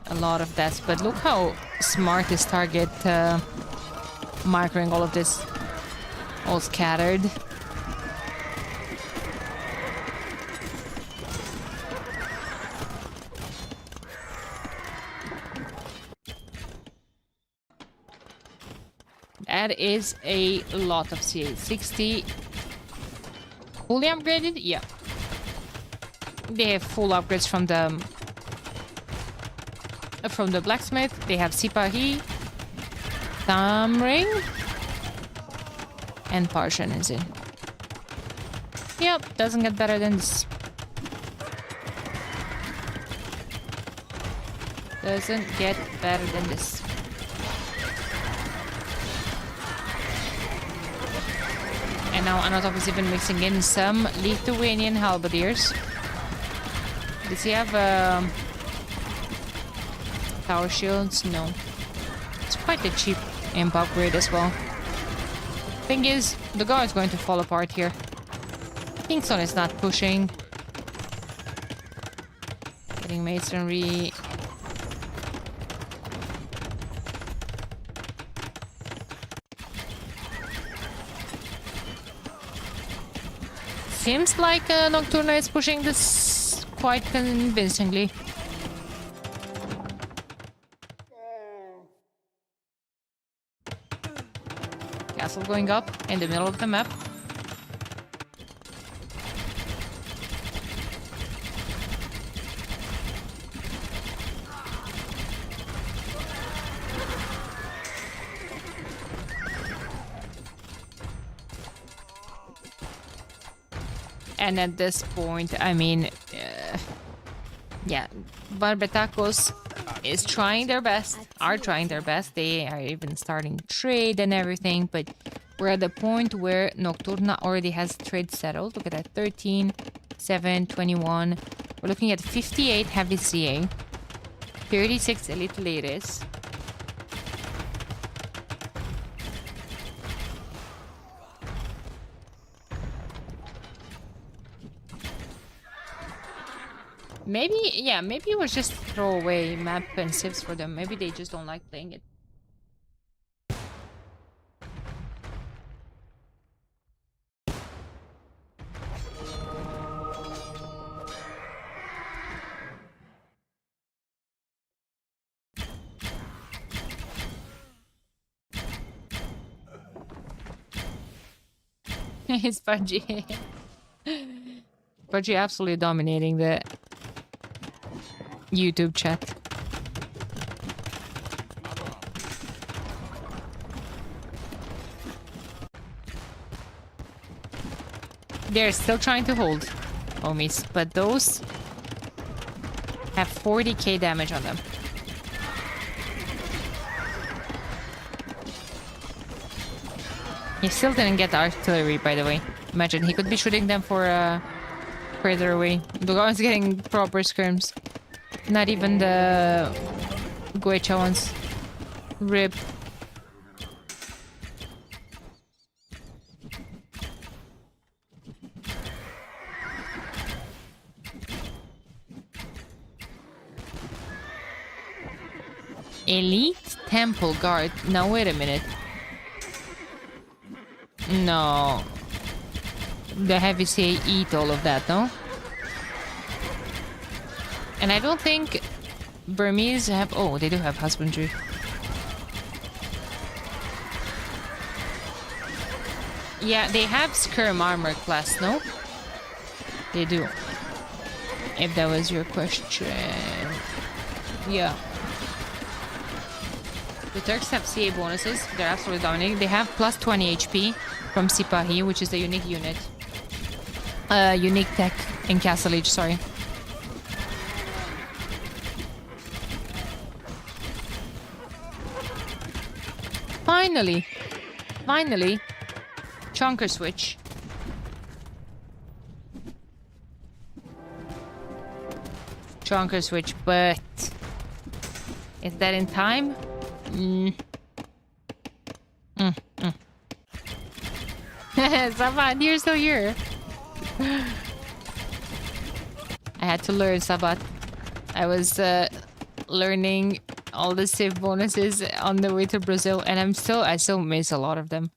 A lot of deaths. But look how smart this target microing all of this. All scattered. That is a lot of CA. 60. Fully upgraded? Yeah. They have full upgrades from the blacksmith. They have Sipahi, Thumb Ring, and Parshan is in. Yep, doesn't get better than this. Doesn't get better than this. And now Anatov is even mixing in some Lithuanian halberdiers. Does he have tower shields? No. It's quite a cheap imp upgrade as well. Thing is, the guard is going to fall apart here. Kingston is not pushing. Getting masonry. Seems like Nocturna is pushing this quite convincingly. Castle going up in the middle of the map. And at this point, I mean, yeah, Barbetakos is trying their best, are trying their best. They are even starting trade and everything, but we're at the point where Nocturna already has trade settled. Look at that, 13, 7, 21. We're looking at 58 heavy CA, 36 elite ladies. Maybe, yeah, maybe it was just throwaway map and civs for them. Maybe they just don't like playing it. It's Pudgy. Pudgy absolutely dominating the YouTube chat. They're still trying to hold, homies, but those have 40k damage on them. He still didn't get the artillery, by the way. Imagine, he could be shooting them for further away. The guy's getting proper skirms. Not even the Guecha ones. RIP. Elite Temple Guard. Now wait a minute. No. The heavy say eat all of that, no? And I don't think Burmese have... Oh, they do have husbandry. Yeah, they have skirm armor class, no? They do. If that was your question. Yeah. The Turks have CA bonuses. They're absolutely dominating. They have plus 20 HP from Sipahi, which is the unique unit. Unique tech in Castle Age, sorry. Finally! Finally! Chunker switch. Chunker switch, but... Is that in time? Sabat, you're still here. I had to learn Sabat. I was learning all the save bonuses on the way to Brazil, and I still miss a lot of them.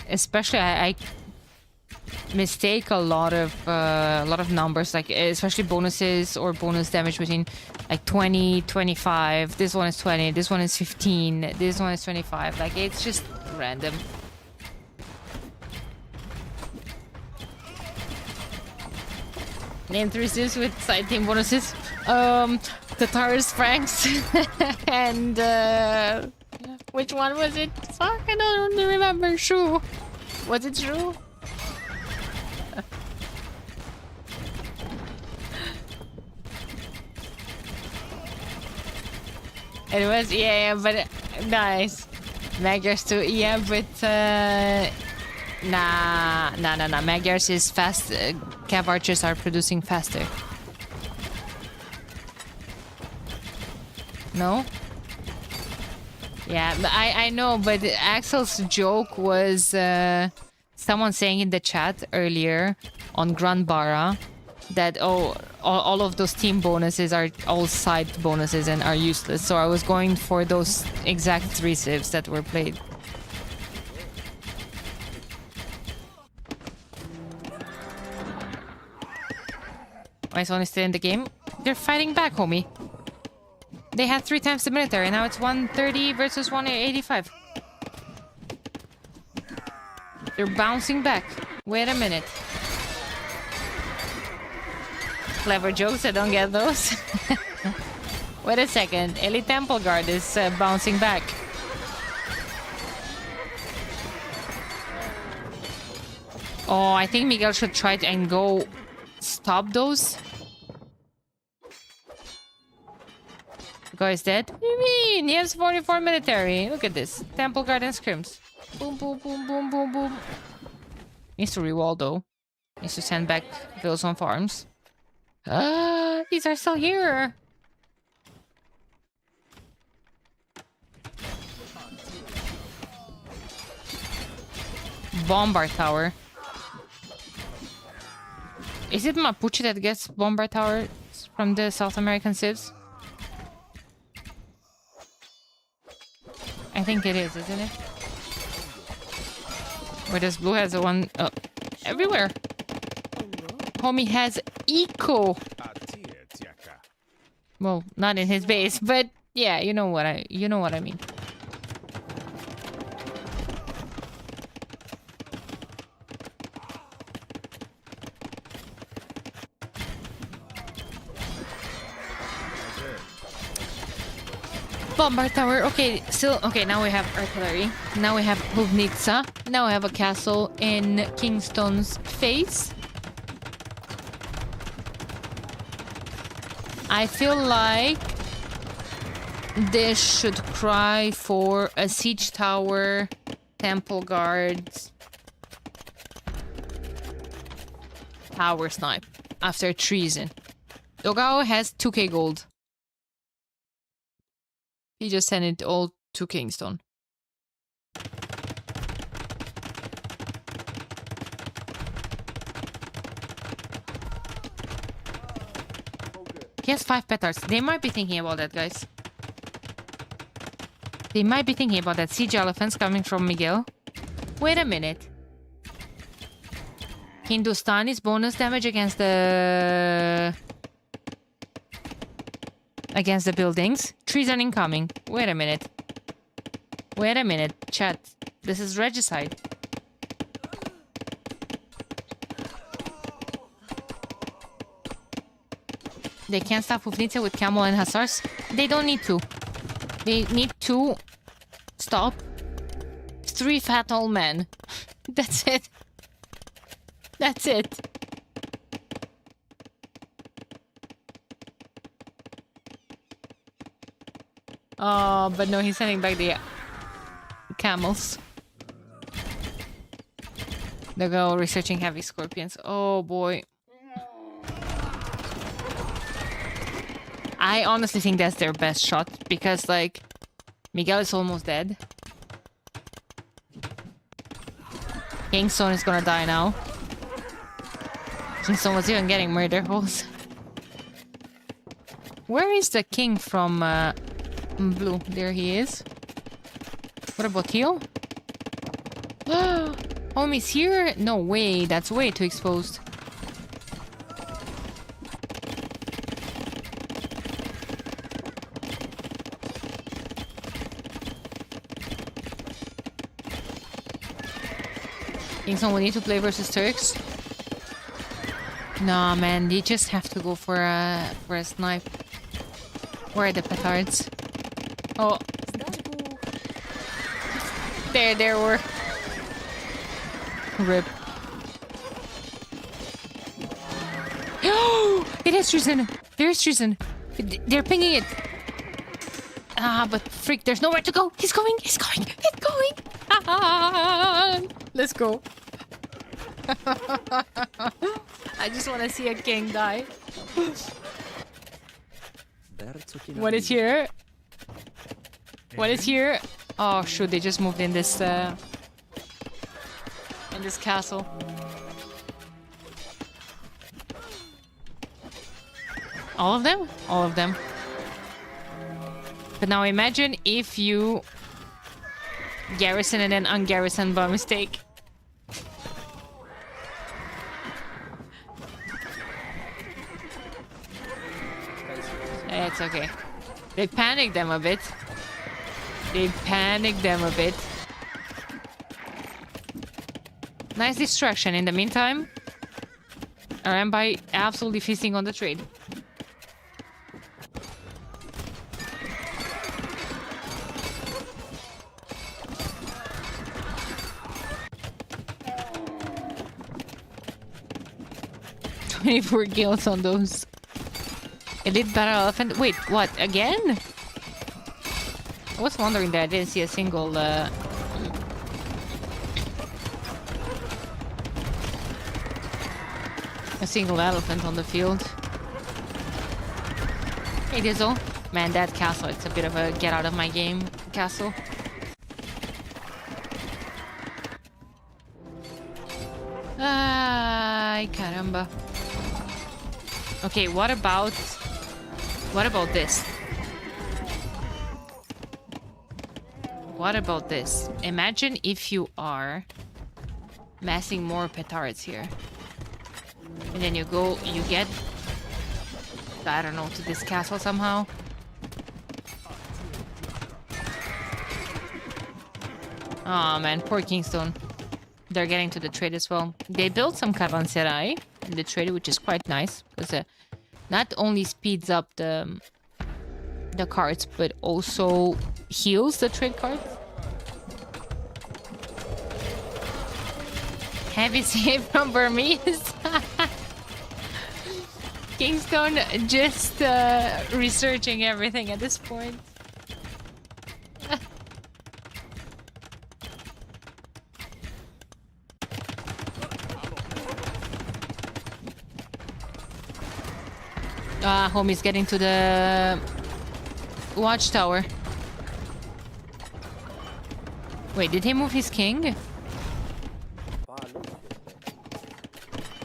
Especially I mistake a lot of numbers, like especially bonuses or bonus damage between like 20, 25. This one is 20, this one is 15, this one is 25. Like it's just random. Name 3 cities with side team bonuses. Tatars, Franks, and which one was it? Fuck, I don't remember. Shu. Was it Shu? It was, yeah, but nice. Magyars too, yeah, but nah. Magyars is fast. Cav archers are producing faster. No? Yeah, I know, but Axel's joke was someone saying in the chat earlier on Grand Bara that all of those team bonuses are all side bonuses and are useless. So I was going for those exact 3 civs that were played. Why is only still in the game? They're fighting back, homie. They had 3 times the military. Now it's 130 versus 185. They're bouncing back. Wait a minute. Clever jokes, I don't get those. Wait a second. Elite Temple Guard is bouncing back. Oh, I think Miguel should try and go stop those. The guy is dead. What do you mean? He has 44 military. Look at this. Temple Guard and scrims. Boom, boom, boom, boom, boom, boom. Needs to rewall though. Needs to send back those on farms. These are still here. Bombard Tower. Is it Mapuche that gets Bombard Tower from the South American civs? I think it is, isn't it? Where does Blue has the one everywhere? Homie has eco. Well, not in his base, but yeah, you know what I mean. Bombard Tower. Okay, still okay. Now we have artillery. Now we have Huvnica. Now we have a castle in Kingston's face. I feel like This should cry for a siege tower, temple guards, tower snipe after treason. Dogao has 2k gold. He just sent it all to Kingston. He has 5 petards. They might be thinking about that, guys. They might be thinking about that. Siege elephants coming from Miguel. Wait a minute. Hindustani's bonus damage against the buildings. Treason incoming. Wait a minute. Wait a minute, chat. This is regicide. They can't stop Hufnitsa with Camel and Hussars. They don't need to. They need to stop 3 fat old men. That's it. That's it. Oh, but no, he's sending back the camels. They're go researching heavy scorpions. Oh boy. I honestly think that's their best shot because, like, Miguel is almost dead. Kingston is gonna die now. Kingston was even getting murder holes. Where is the king from blue? There he is. What about Teal? Homie's here? No way, that's way too exposed. Kingston will need to play versus Turks. Nah, man, they just have to go for a snipe. Where are the petards? Oh, there were. Rip. Oh, it has treason. There is treason. They're pinging it. Ah, but freak, there's nowhere to go. He's going. He's going. He's going. Ah, let's go. I just want to see a king die. What is here? What is here? Oh shoot! They just moved in this castle. All of them? All of them. But now imagine if you garrison and then ungarrison by mistake. It's okay. They panicked them a bit. They panicked them a bit. Nice distraction in the meantime. Arambai absolutely feasting on the trade. "24 kills on those. Elite Battle Elephant. Wait, what? Again? I was wondering that I didn't see a single elephant on the field. Hey Dizzle. Man, that castle, it's a bit of a get out of my game castle. Ay, caramba. Okay, what about this? What about this? Imagine if you are massing more petards here. And then you get, I don't know, to this castle somehow. Oh man, poor Kingston. They're getting to the trade as well. They built some caravanserai in the trade, which is quite nice. Because not only speeds up the cards, but also heals the trade cards. Heavy save from Burmese. Kingston just researching everything at this point. Homie's getting to the watchtower. Wait, did he move his king?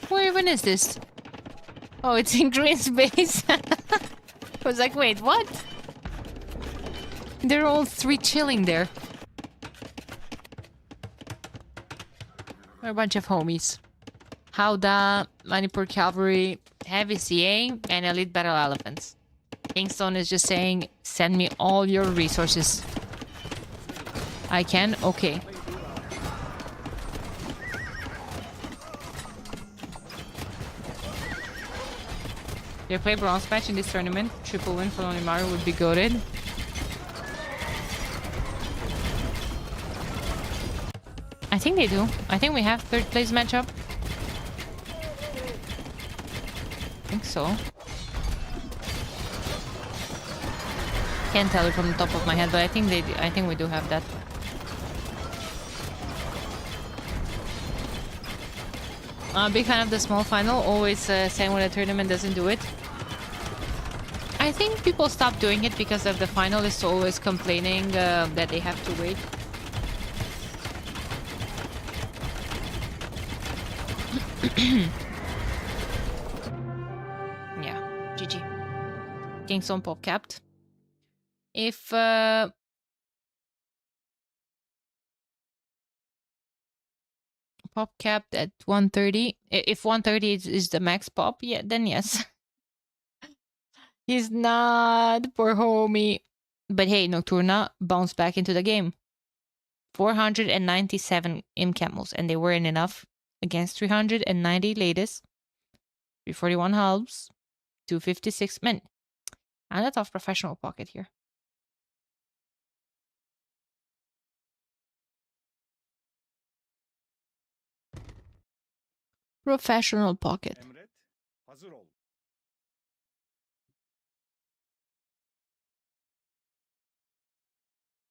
Where even is this? Oh, it's in Green's base. I was like, wait, what? They're all three chilling there. We're a bunch of homies. Howda, Manipur Cavalry, Heavy CA, and Elite Battle Elephants. Kingston is just saying, send me all your resources. I can? Okay. They play bronze match in this tournament. Triple win for Onimaru would be goated. I think they do. I think we have third place matchup. I think so. Can't tell it from the top of my head, but I think they. I think we do have that. Big fan of the small final. Always saying when a tournament doesn't do it. I think people stop doing it because of the finalists always complaining that they have to wait. Yeah, GG. Kingston pop capped. If pop capped at 130, if 130 is the max pop, yeah, then yes. He's not, poor homie. But hey, Nocturna bounced back into the game. 497 in camels, and they weren't enough against 390 latest, 341 halves, 256 men. And a tough professional pocket here. Professional pocket. Emret, hazır ol.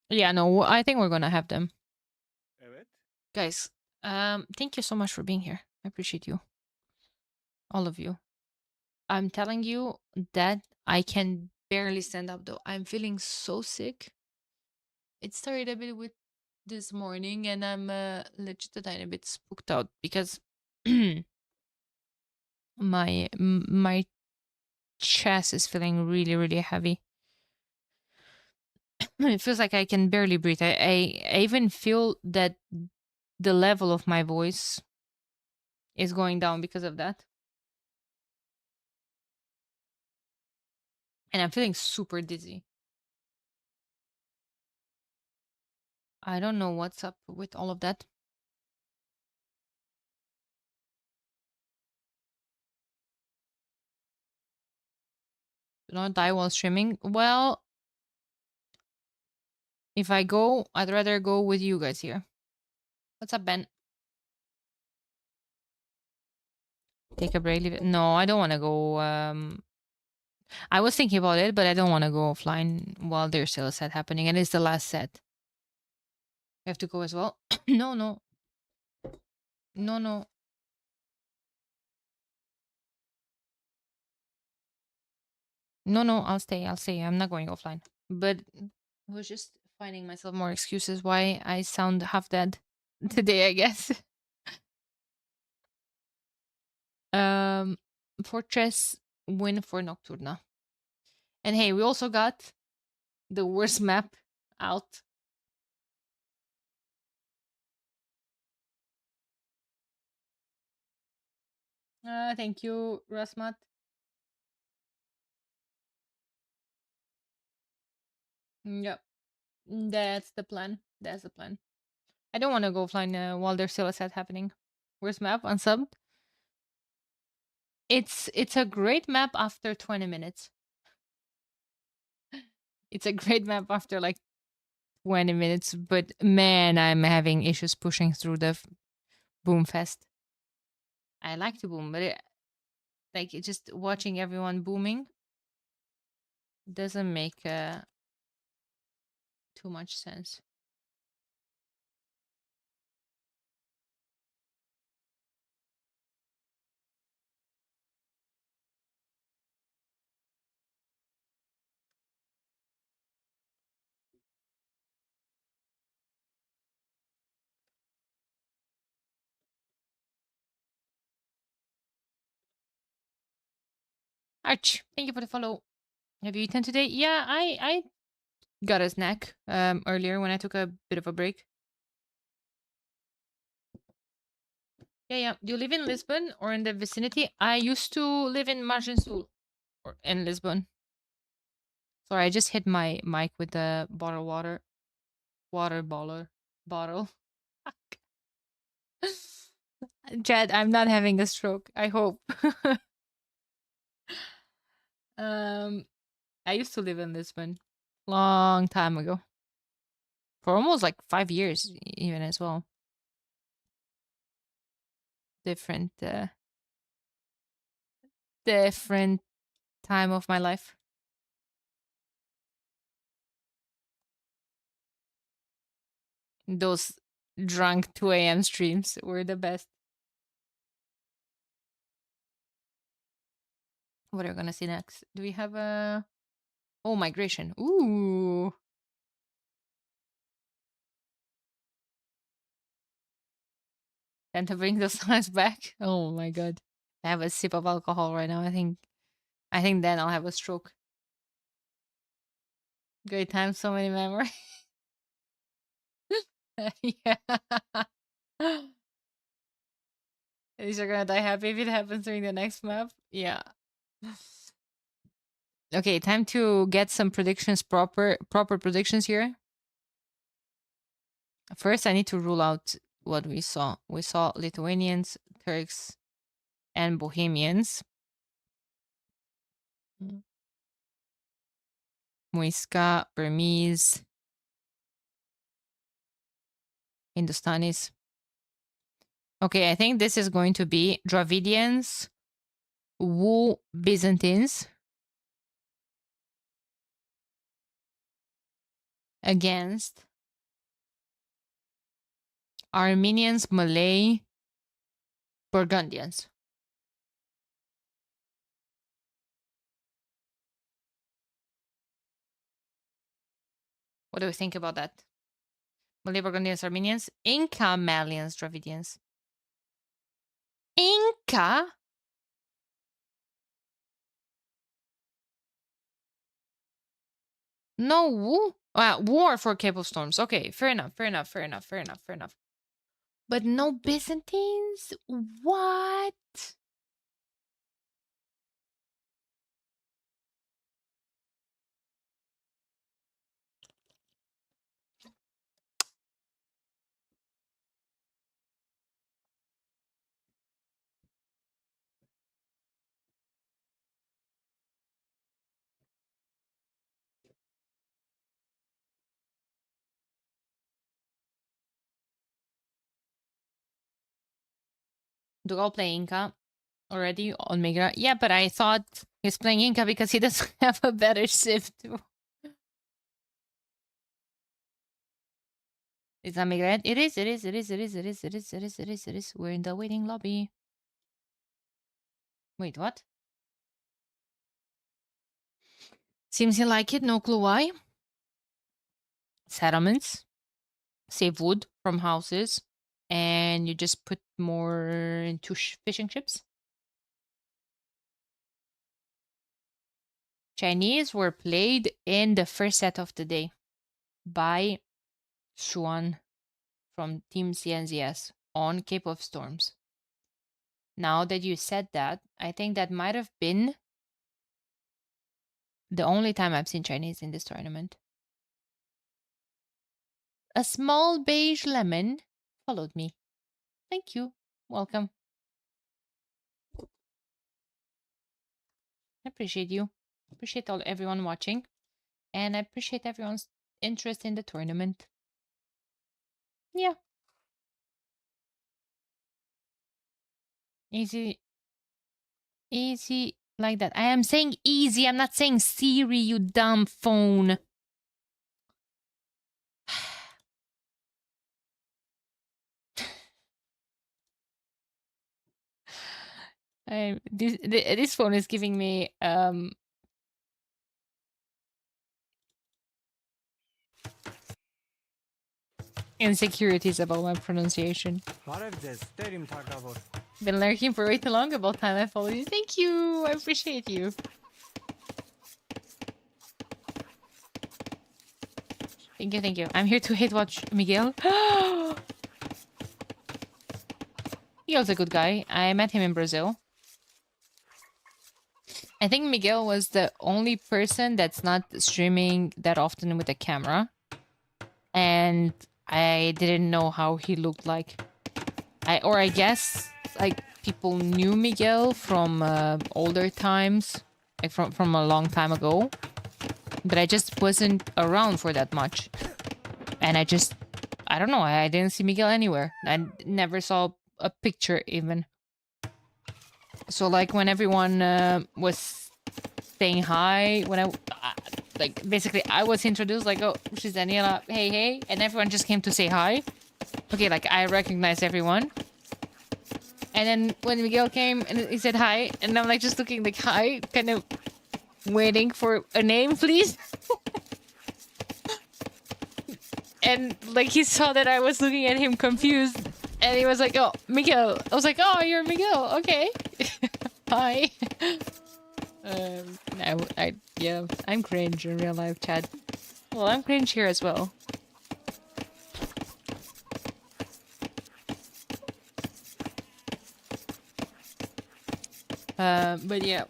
Yeah, no, I think we're gonna have them. Evet. Guys, thank you so much for being here. I appreciate you. All of you. I'm telling you that I can barely stand up though. I'm feeling so sick. It started a bit with this morning and I'm legit a tiny bit spooked out because my chest is feeling really, really heavy. It feels like I can barely breathe. I even feel that the level of my voice is going down because of that. And I'm feeling super dizzy. I don't know what's up with all of that. Do not die while streaming. Well, if I go, I'd rather go with you guys here. What's up, Ben? Take a break. Leave it. No, I don't want to go. I was thinking about it, but I don't want to go offline while there's still a set happening, and it's the last set. I have to go as well. No, no, no, no. No, no, I'll stay. I'll stay. I'm not going offline. But I was just finding myself more excuses why I sound half dead today, I guess. Fortress win for Nocturna. And hey, we also got the worst map out. Thank you, Rasmat. Yep. That's the plan. That's the plan. I don't want to go offline while there's still a set happening. Where's map? Unsubbed? It's a great map after 20 minutes. It's a great map after like 20 minutes, but man, I'm having issues pushing through the boom fest. I like to boom, but just watching everyone booming doesn't make too much sense. Arch, thank you for the follow. Have you eaten today? Yeah, I got a snack earlier when I took a bit of a break. Yeah. Do you live in Lisbon or in the vicinity? I used to live in Margem Sul or in Lisbon. Sorry, I just hit my mic with the bottle water bottle. Chad, I'm not having a stroke. I hope. I used to live in Lisbon long time ago. For almost like 5 years even as well. Different different time of my life. Those drunk 2 a.m. streams were the best. What are we gonna see next? Do we have a migration? Ooh. Time to bring the science back. Oh my god. I have a sip of alcohol right now. I think then I'll have a stroke. Great time, so many memories. Yeah. At least you're gonna die happy if it happens during the next map. Yeah. Okay, time to get some predictions, proper predictions here. First, I need to rule out what we saw. We saw Lithuanians, Turks, and Bohemians. Muisca, Burmese, Hindustanis. Okay, I think this is going to be Dravidians, Wu Byzantines against Armenians, Malay, Burgundians. What do we think about that? Malay, Burgundians, Armenians, Inca, Malians, Dravidians. Inca? No Wu? War for Cape of Storms. Okay, fair enough. But no Byzantines? What? Dugal play Inca already on Migra. Yeah, but I thought he's playing Inca because he doesn't have a better shift too. Is that Migra? It is. We're in the waiting lobby. Wait, what? Seems you like it, no clue why. Settlements. Save wood from houses. And you just put more into fishing ships. Chinese were played in the first set of the day by Xuan from Team CNZS on Cape of Storms. Now that you said that, I think that might have been the only time I've seen Chinese in this tournament. A small beige lemon followed me. Thank you. Welcome. I appreciate you. Appreciate everyone watching. And I appreciate everyone's interest in the tournament. Yeah. Easy like that. I am saying easy. I'm not saying Siri, you dumb phone. This phone is giving me insecurities about my pronunciation. Been lurking for way too long about time I follow you. Thank you. I appreciate you. Thank you, thank you. I'm here to hate watch Miguel. Miguel's a good guy. I met him in Brazil. I think Miguel was the only person that's not streaming that often with a camera. And I didn't know how he looked like. I guess like people knew Miguel from older times, like from a long time ago. But I just wasn't around for that much. And I don't know, I didn't see Miguel anywhere. I never saw a picture even. So like when everyone was saying hi, when like basically I was introduced like, oh, she's Daniela, hey, hey. And everyone just came to say hi. Okay, like I recognized everyone. And then when Miguel came and he said hi, and I'm like just looking like hi, kind of waiting for a name, please. And like he saw that I was looking at him confused, and he was like, "Oh, Miguel." I was like, "Oh, you're Miguel. Okay, hi." Yeah, I'm cringe in real life, Chad. Well, I'm cringe here as well. But yeah,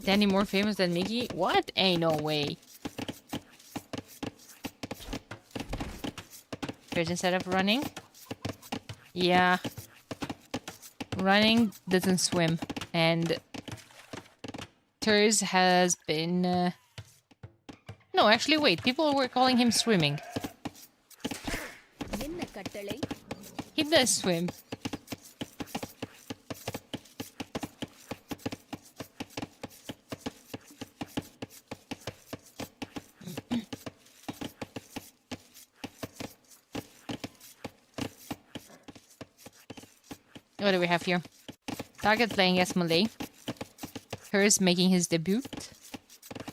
Danny more famous than Mickey? What? Ain't no way. First instead of running? Yeah. Running doesn't swim. And Turs has been... No, actually, wait. People were calling him swimming. He does swim. What do we have here? Target playing as Malay. Hers making his debut.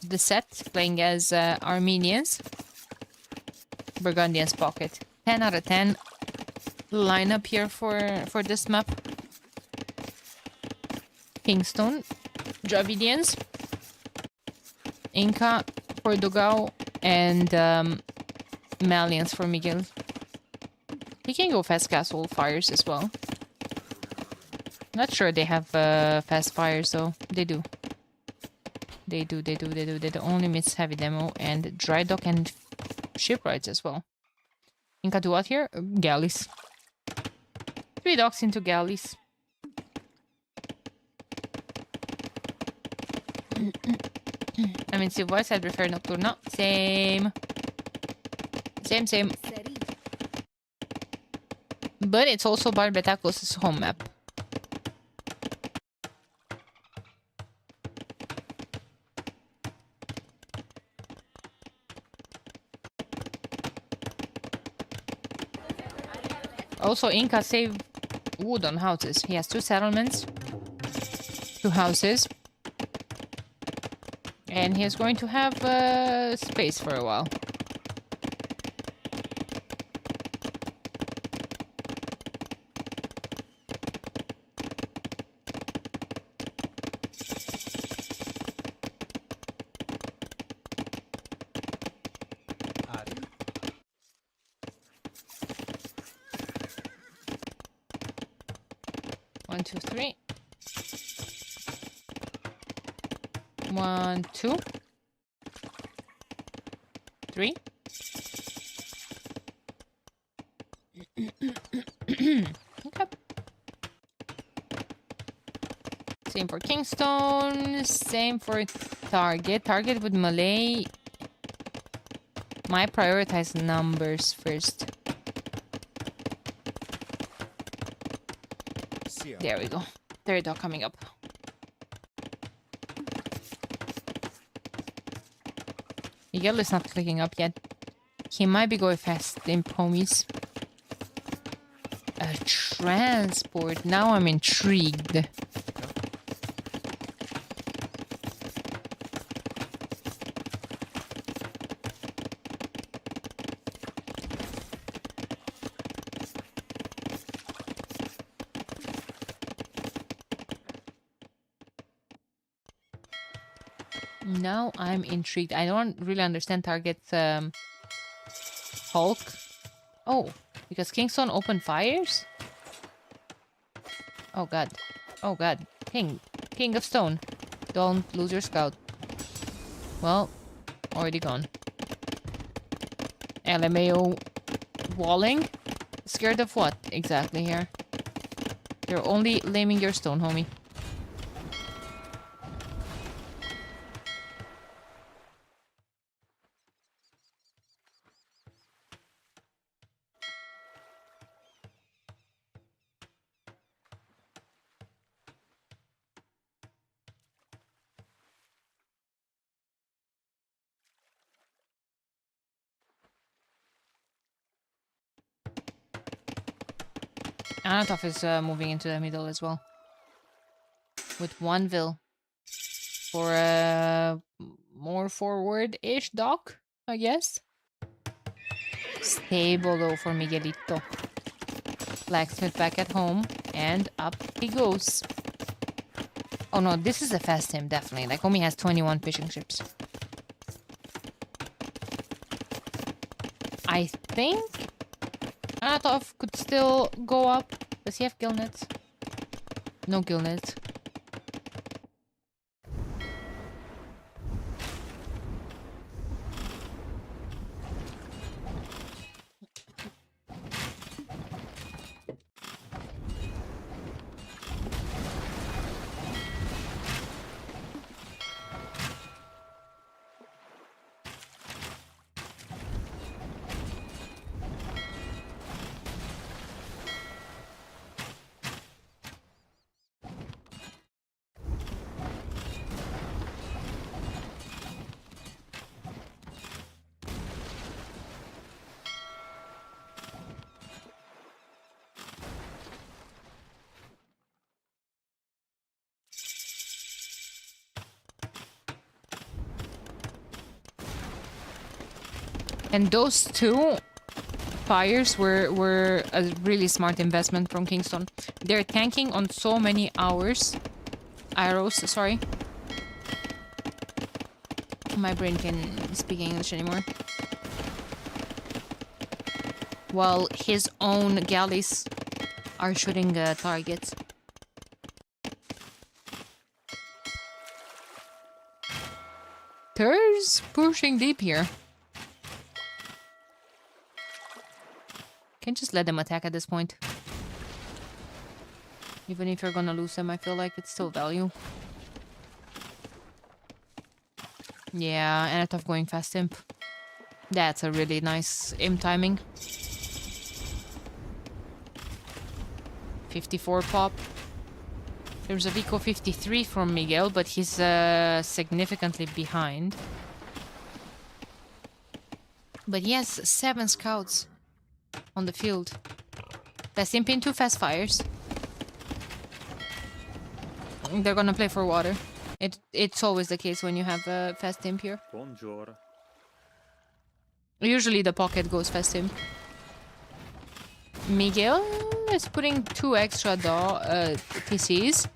The set playing as Armenians. Burgundian's Pocket. 10 out of 10 lineup here for this map. Kingston. Dravidians. Inca. Portugal. And Malians for Miguel. He can go fast castle fires as well. Not sure they have fast fires though. They do. They only miss heavy demo and dry dock and shipwrights as well. Inca do what here? Galleys. 3 docks into galleys. I mean, Steve Voice, I'd prefer Nocturna. Same. Same. But it's also Barbetacos' home map. Also, Inca saved wood on houses. He has 2 settlements, 2 houses, and he is going to have space for a while. One, two, three. 1, 2, 3. Okay. Same for Kingstone. Same for Target. Target with Malay. Might prioritize numbers first. There we go. Third dog coming up. Miguel is not clicking up yet. He might be going fast in Pomies. A transport. Now I'm intrigued. Now I'm intrigued. I don't really understand Target's Hulk. Oh, because Kingston opened fires? Oh god. Oh god. King of Stone. Don't lose your scout. Well, already gone. LMAO walling? Scared of what exactly here? You're only laming your stone, homie. Anatov is moving into the middle as well. With one vil. For a more forward-ish dock, I guess. Stable though for Miguelito. Blacksmith back at home. And up he goes. Oh no, this is a fast team, definitely. Like, Homie has 21 fishing ships. I think Anatov could still go up. Does he have gill nets? No gill nets. And those two fires were a really smart investment from Kingston. They're tanking on so many arrows, sorry. My brain can't speak English anymore. While his own galleys are shooting targets. Thurs pushing deep here. Can just let them attack at this point. Even if you're gonna lose them, I feel like it's still value. Yeah, and Anatov going fast imp. That's a really nice imp timing. 54 pop. There's a Vico 53 from Miguel, but he's significantly behind. But he has 7 scouts on the field. Fast imp in 2 fast fires. They're gonna play for water. It's always the case when you have a fast imp here. Bonjour. Usually the pocket goes fast imp. Miguel is putting 2 extra TCs.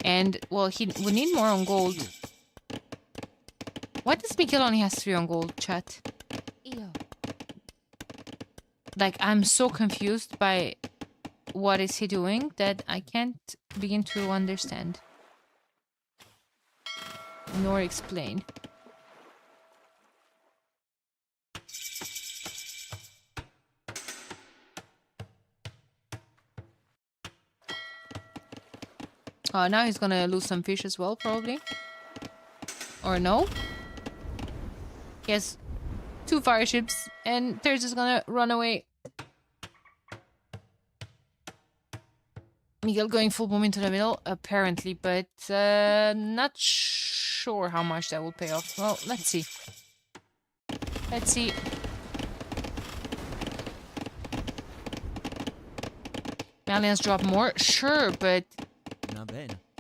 And, well, we need more on gold. Why does Miguel only has 3 on gold, chat? Like, I'm so confused by what is he doing that I can't begin to understand. Nor explain. Now he's gonna lose some fish as well, probably. Or no? He has 2 fire ships, and Thurs is gonna run away. Miguel going full boom into the middle, apparently, but not sure how much that will pay off. Well, let's see. Let's see. Malians drop more? Sure, but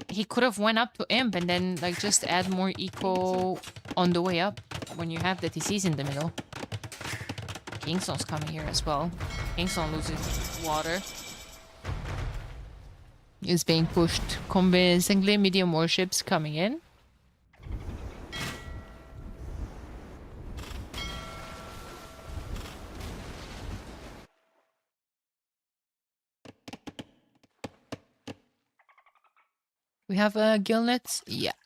he could have went up to imp and then like just add more eco on the way up when you have the TCs in the middle. Kingston's coming here as well. Kingston loses water. Is being pushed convincingly. Medium warships coming in. We have gillnets? Yeah.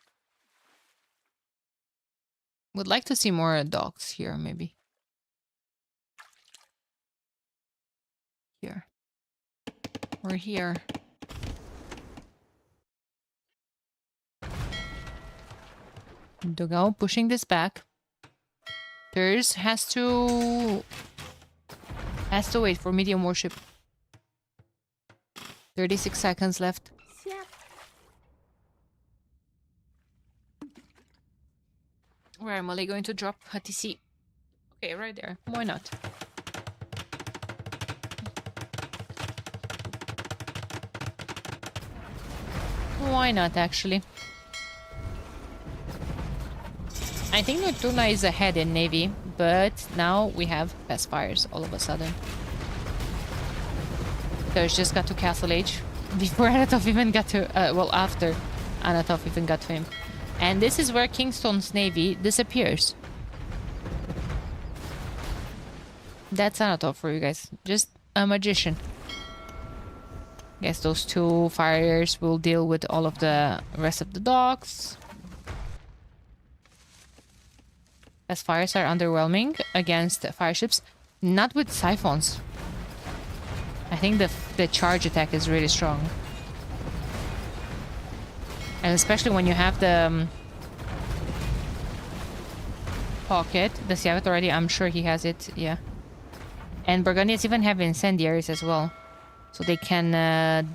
Would like to see more dogs here, maybe. Here. Or here. Dogao pushing this back. Thurs has to wait for medium worship. 36 seconds left. Where am I going to drop a TC? Okay, right there. Why not? Why not, actually? I think Nocturna is ahead in Navy, but now we have fast fires all of a sudden. There's just got to Castle Age before Anatov even got to... well, after Anatov even got to him. And this is where Kingstone's Navy disappears. That's Anatov for you guys. Just a magician. Guess those two fires will deal with all of the rest of the dogs. As fires are underwhelming against fire ships. Not with siphons. I think the charge attack is really strong. And especially when you have the pocket. Does he have it already? I'm sure he has it, yeah. And Burgundians even have incendiaries as well. So they can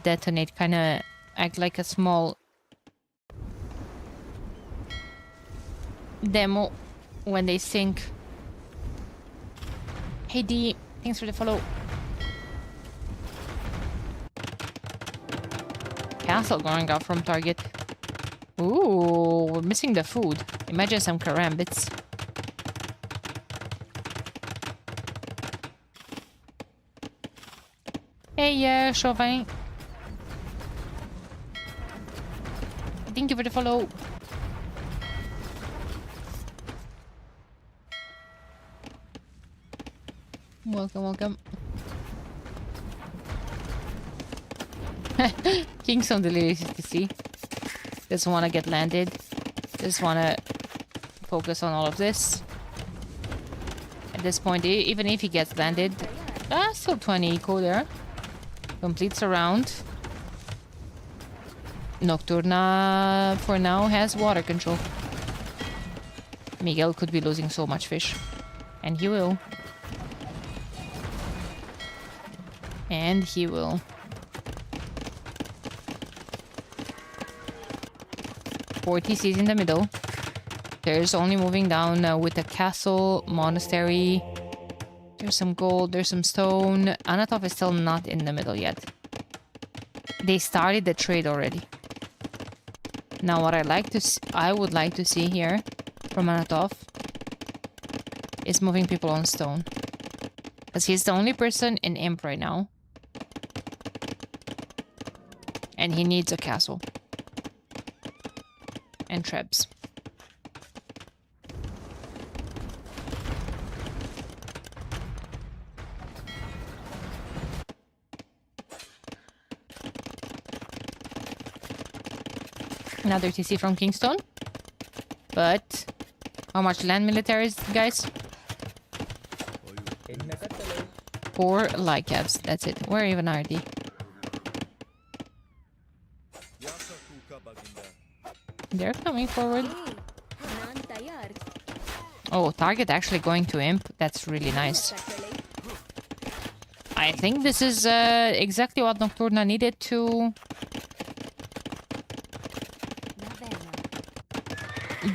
detonate, kind of act like a small demo when they sink. Hey D, thanks for the follow. Castle going out from target. Ooh, we're missing the food. Imagine some karambits. Hey, Chauvin. Thank you for the follow. Welcome, welcome. Kingstone delirious to see. Doesn't want to get landed. Just want to focus on all of this. At this point, even if he gets landed, still 20 eco there. Completes a round. Nocturna, for now, has water control. Miguel could be losing so much fish. And he will. And he will. Four TCs in the middle. There's only moving down with a castle, monastery. There's some gold, there's some stone. Anatov is still not in the middle yet. They started the trade already. Now what I would like to see here from Anatov is moving people on stone. Because he's the only person in Imp right now. And he needs a castle. And trebs. Another TC from Kingstone. But how much land militaries, guys? 4 Lycabs. That's it. Where even are they? They're coming forward. Oh, target actually going to Imp. That's really nice. I think this is exactly what Nocturna needed to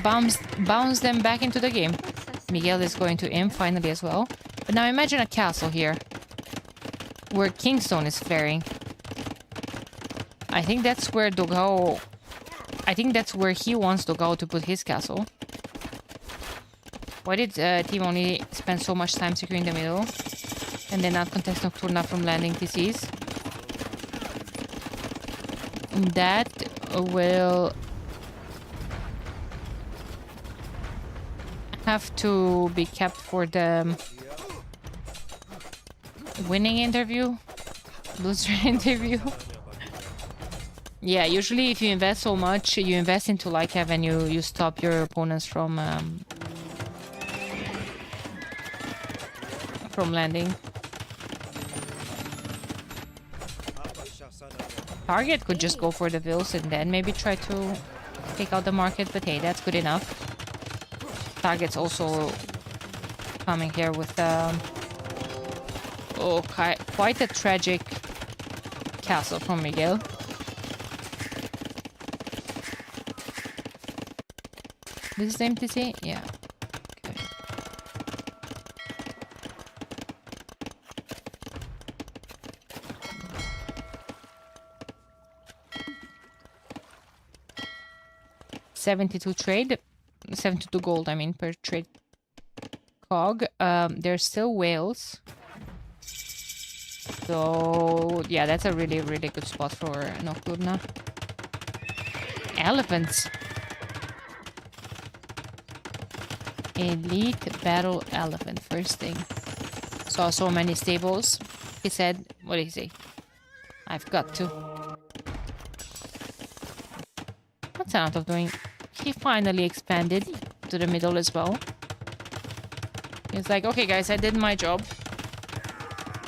bounce them back into the game. Miguel is going to Imp finally as well. But now imagine a castle here. Where Kingstone is flaring. I think that's where Dogao... I think that's where he wants Dogao to put his castle. Why did team only spend so much time securing the middle? And then not contest Nocturna from landing TCs? That will... have to be kept for the winning interview, loser interview. Yeah, usually if you invest so much, you invest into like heaven, you stop your opponents from landing. Target could just go for the vills and then maybe try to take out the market, but hey, that's good enough. Target's also coming here with quite a tragic castle from Miguel. This is the MTC? Yeah. Okay. $72 gold, I mean, per trade cog. There's still whales. So, yeah, that's a really, really good spot for Nocturna. Elephants. Elite battle elephant, first thing. Saw so many stables. He said, what did he say? I've got to. What's Anatov doing? He finally expanded to the middle as well. He's like, okay guys, I did my job.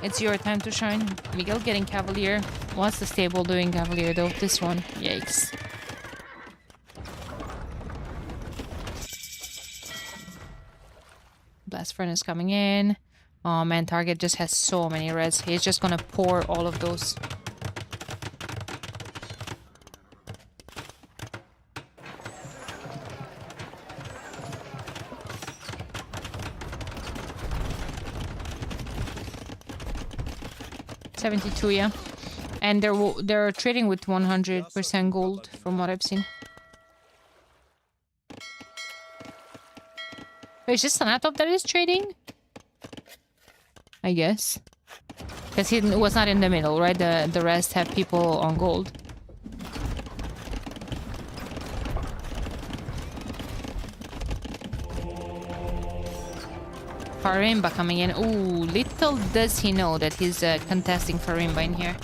It's your time to shine. Miguel getting Cavalier. What's the stable doing Cavalier though? This one. Yikes. Blast Furnace coming in. Oh man, target just has so many reds. He's just gonna pour all of those. $72, yeah. And they're trading with 100% gold from what I've seen. Wait, is just Anatov that is trading? I guess. Because he was not in the middle, right? The rest have people on gold. Farimba coming in. Ooh, little does he know that he's contesting Farimba in here.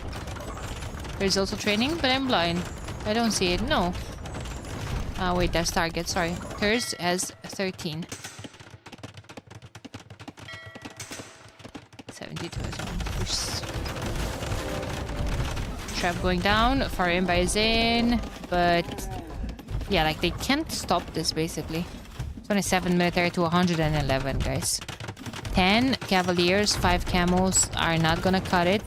There's also training, but I'm blind. I don't see it. No. Wait, that's target. Sorry. Curse has 13. 72 as well. Trap going down. Farimba is in. But yeah, like they can't stop this basically. 27 military to 111, guys. 10 cavaliers, 5 camels are not gonna cut it.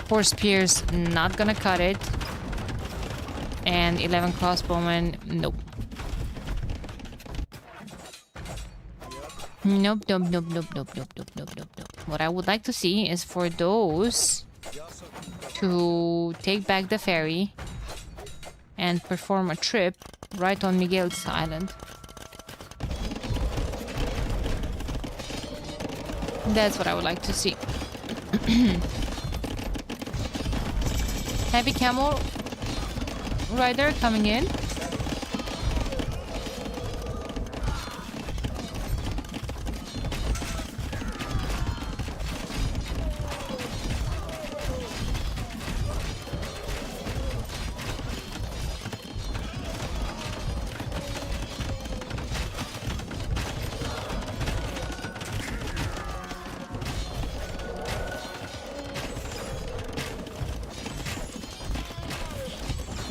4 spears, not gonna cut it. And 11 crossbowmen, nope. Nope, nope, nope, nope, nope, nope, nope, nope, nope, nope. What I would like to see is for those to take back the ferry and perform a trip right on Miguel's island. That's what I would like to see. Heavy camel rider coming in.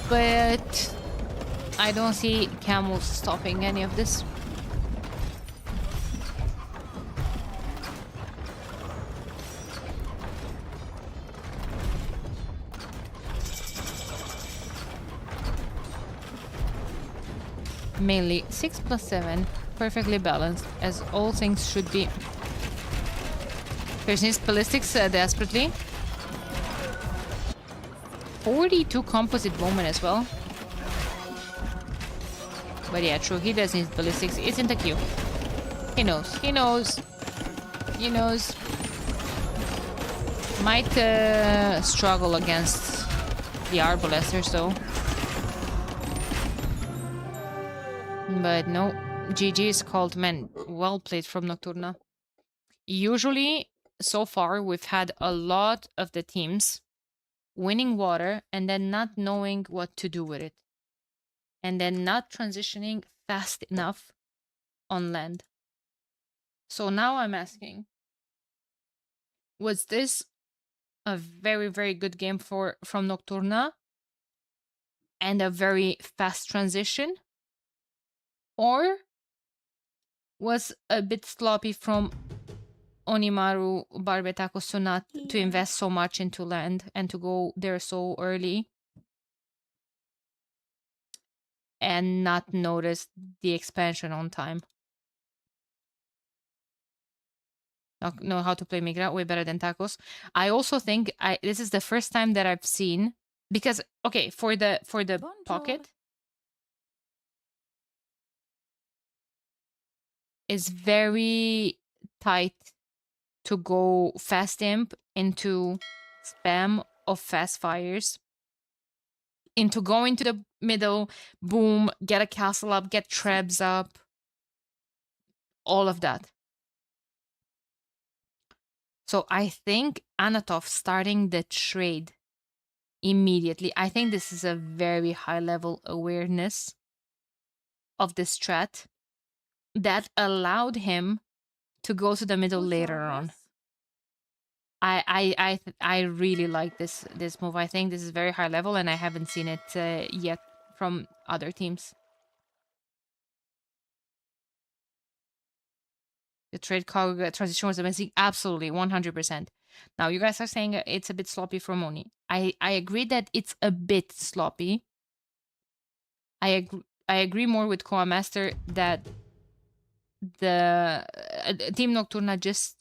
But I don't see camels stopping any of this. Mainly 6 plus 7, perfectly balanced, as all things should be. There's his ballistics desperately. 42 composite bowmen as well. But yeah, true, he does need ballistics. It's in the queue. He knows. He knows. He knows. Might struggle against the arbalesters though. But no. GG is called, man. Well played from Nocturna. Usually, so far, we've had a lot of the teams winning water, and then not knowing what to do with it, and then not transitioning fast enough on land. So now I'm asking, was this a very, very good game from Nocturna and a very fast transition? Or was a bit sloppy from Onimaru Barbetakos to not to Yeah. invest so much into land and to go there so early and not notice the expansion on time? Know how to play Migra way better than Tacos. I also think this is the first time that I've seen, because okay, for the Bonjour. pocket is very tight to go fast imp into spam of fast fires, into go into the middle, boom, get a castle up, get trebs up, all of that. So I think Anatov starting the trade immediately, I think this is a very high level awareness of the strat that allowed him to go to the middle later on. I really like this move. I think this is very high level, and I haven't seen it yet from other teams. The trade cog transition was amazing. Absolutely, 100%. Now, you guys are saying it's a bit sloppy for Moni. I agree that it's a bit sloppy. I agree more with Koa Master that the Team Nocturna just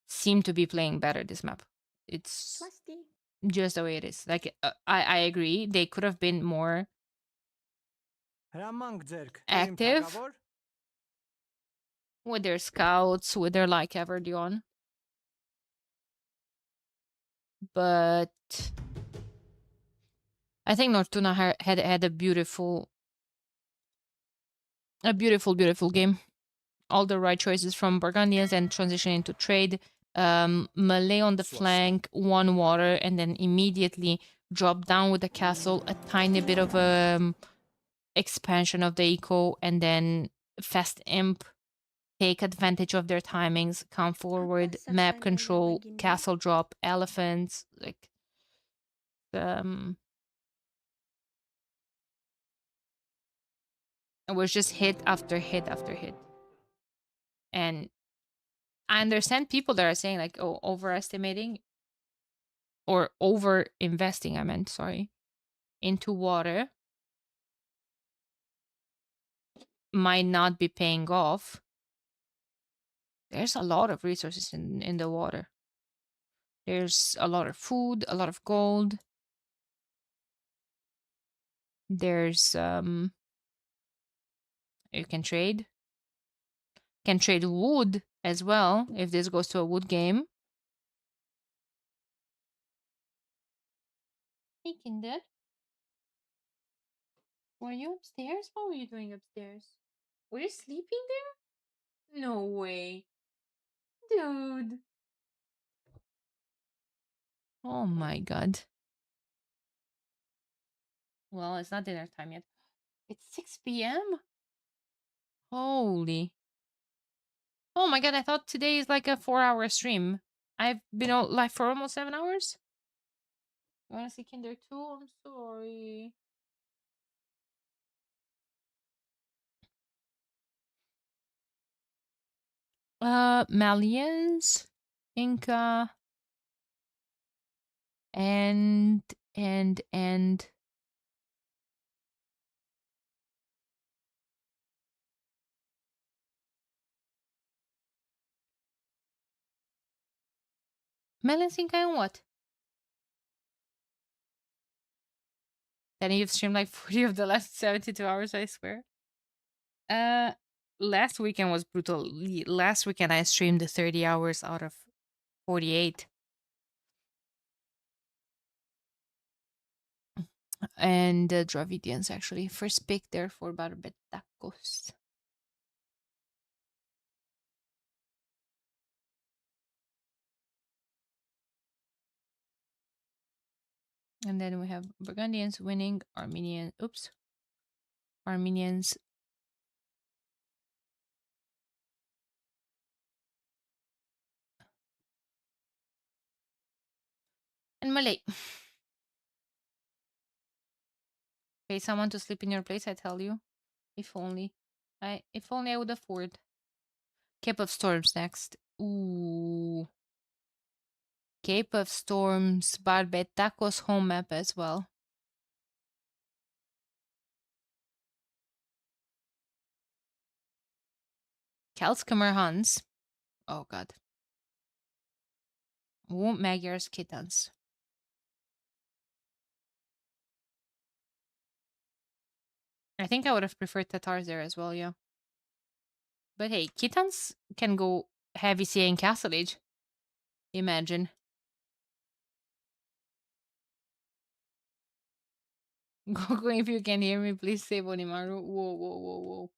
seem to be playing better this map. It's just the way it is. Like, I agree. They could have been more active with their scouts, with their like Everdion. But I think Nocturna had a beautiful game. All the right choices from Burgundians and transitioning to trade. Malay on the flank, one water, and then immediately drop down with the castle, a tiny bit of expansion of the eco, and then fast imp, take advantage of their timings, come forward, map control, castle drop, elephants, like it was just hit after hit after hit. And I understand people that are saying like, oh, overestimating or over investing, sorry, into water might not be paying off. There's a lot of resources in the water. There's a lot of food, a lot of gold. There's you can trade. Can trade wood as well if this goes to a wood game. Hey, Kinder. Were you upstairs? What were you doing upstairs? Were you sleeping there? No way. Dude. Oh my god. Well, it's not dinner time yet. It's 6 p.m.? Holy. Oh my god, I thought today is like a 4-hour stream. I've been on live for almost 7 hours. You wanna see Kinder too? I'm sorry. Malians, Inca, and Malians, Inca, and what? Then you've streamed like 40 of the last 72 hours, I swear. Last weekend was brutal. Last weekend I streamed the 30 hours out of 48. And Dravidians actually. First pick there for Barbetacos. And then we have Burgundians winning, Armenians. And Malay. Pay someone to sleep in your place, I tell you. If only. If only I would afford. Cape of Storms next. Ooh. Cape of Storms, Barbetacos home map as well. Kalskamer Hans. Oh god. Ooh, Magyar's Kittens. I think I would have preferred Tatars there as well, yeah. But hey, Kittens can go heavy CA in Castle Age. Imagine. Goku, if you can hear me, please save Onimaru. Whoa, whoa, whoa, whoa.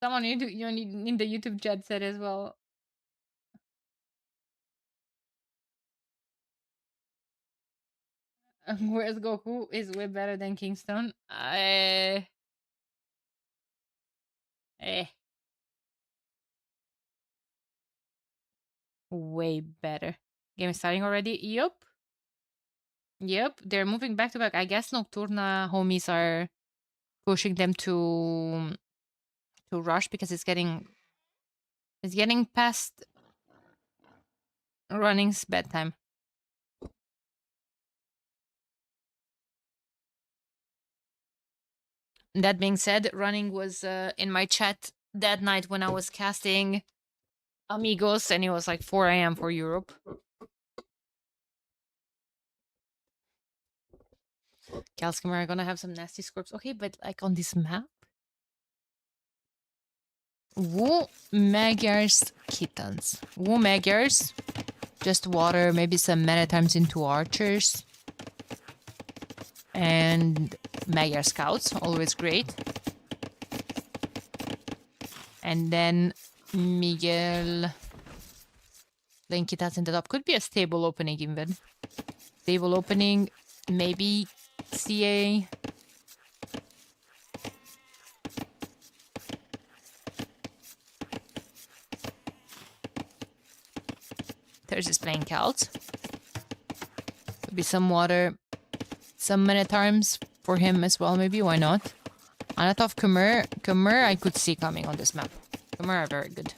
Someone in the YouTube chat said as well. Where's Goku is way better than Kingston. Way better. Game is starting already? Yup. Yep, they're moving back to back. I guess Nocturna homies are pushing them to rush because it's getting past running's bedtime. That being said, running was in my chat that night when I was casting Amigos, and it was like 4 a.m. for Europe. Kalskamer are gonna have some nasty scorps. Okay, but like on this map? Woo Magyar's Kittens. Woo Magyars. Just water, maybe some mana times into archers. And Magyar Scouts, always great. And then Miguel playing Kittens in the top. Could be a stable opening even. Stable opening, maybe CA. There's this playing Celt. Could be some water. Some Men-at-Arms for him as well, maybe. Why not? Anatov Khmer. Khmer I could see coming on this map. Khmer are very good.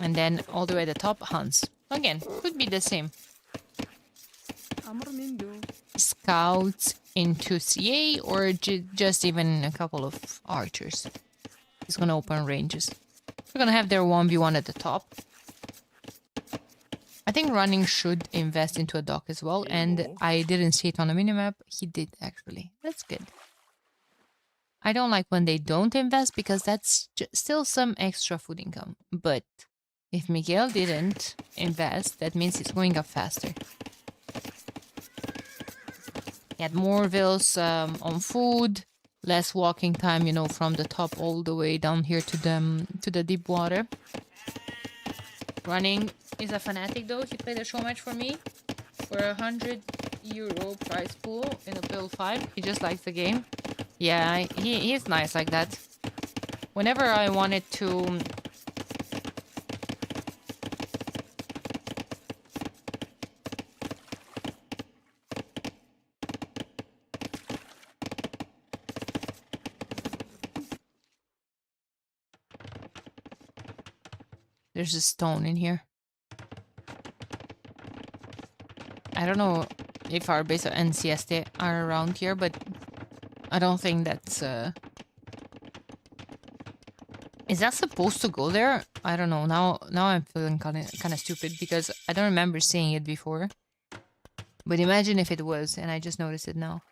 And then all the way at the top, Hans. Again, could be the same. Scouts into CA or just even a couple of archers. He's gonna open ranges. We're gonna have their 1v1 at the top. I think running should invest into a dock as well, and I didn't see it on the minimap. He did, actually. That's good. I don't like when they don't invest, because that's still some extra food income. But if Miguel didn't invest, that means it's going up faster. He had more vills on food, less walking time, you know, from the top all the way down here to the deep water. Running is a fanatic though. He played a show match for me for €100 prize pool in a pill 5. He just likes the game. Yeah, he's nice like that. Whenever I wanted to... There's a stone in here. I don't know if our base and Sieste are around here, but I don't think that's... Is that supposed to go there? I don't know. Now I'm feeling kind of stupid because I don't remember seeing it before. But imagine if it was, and I just noticed it now.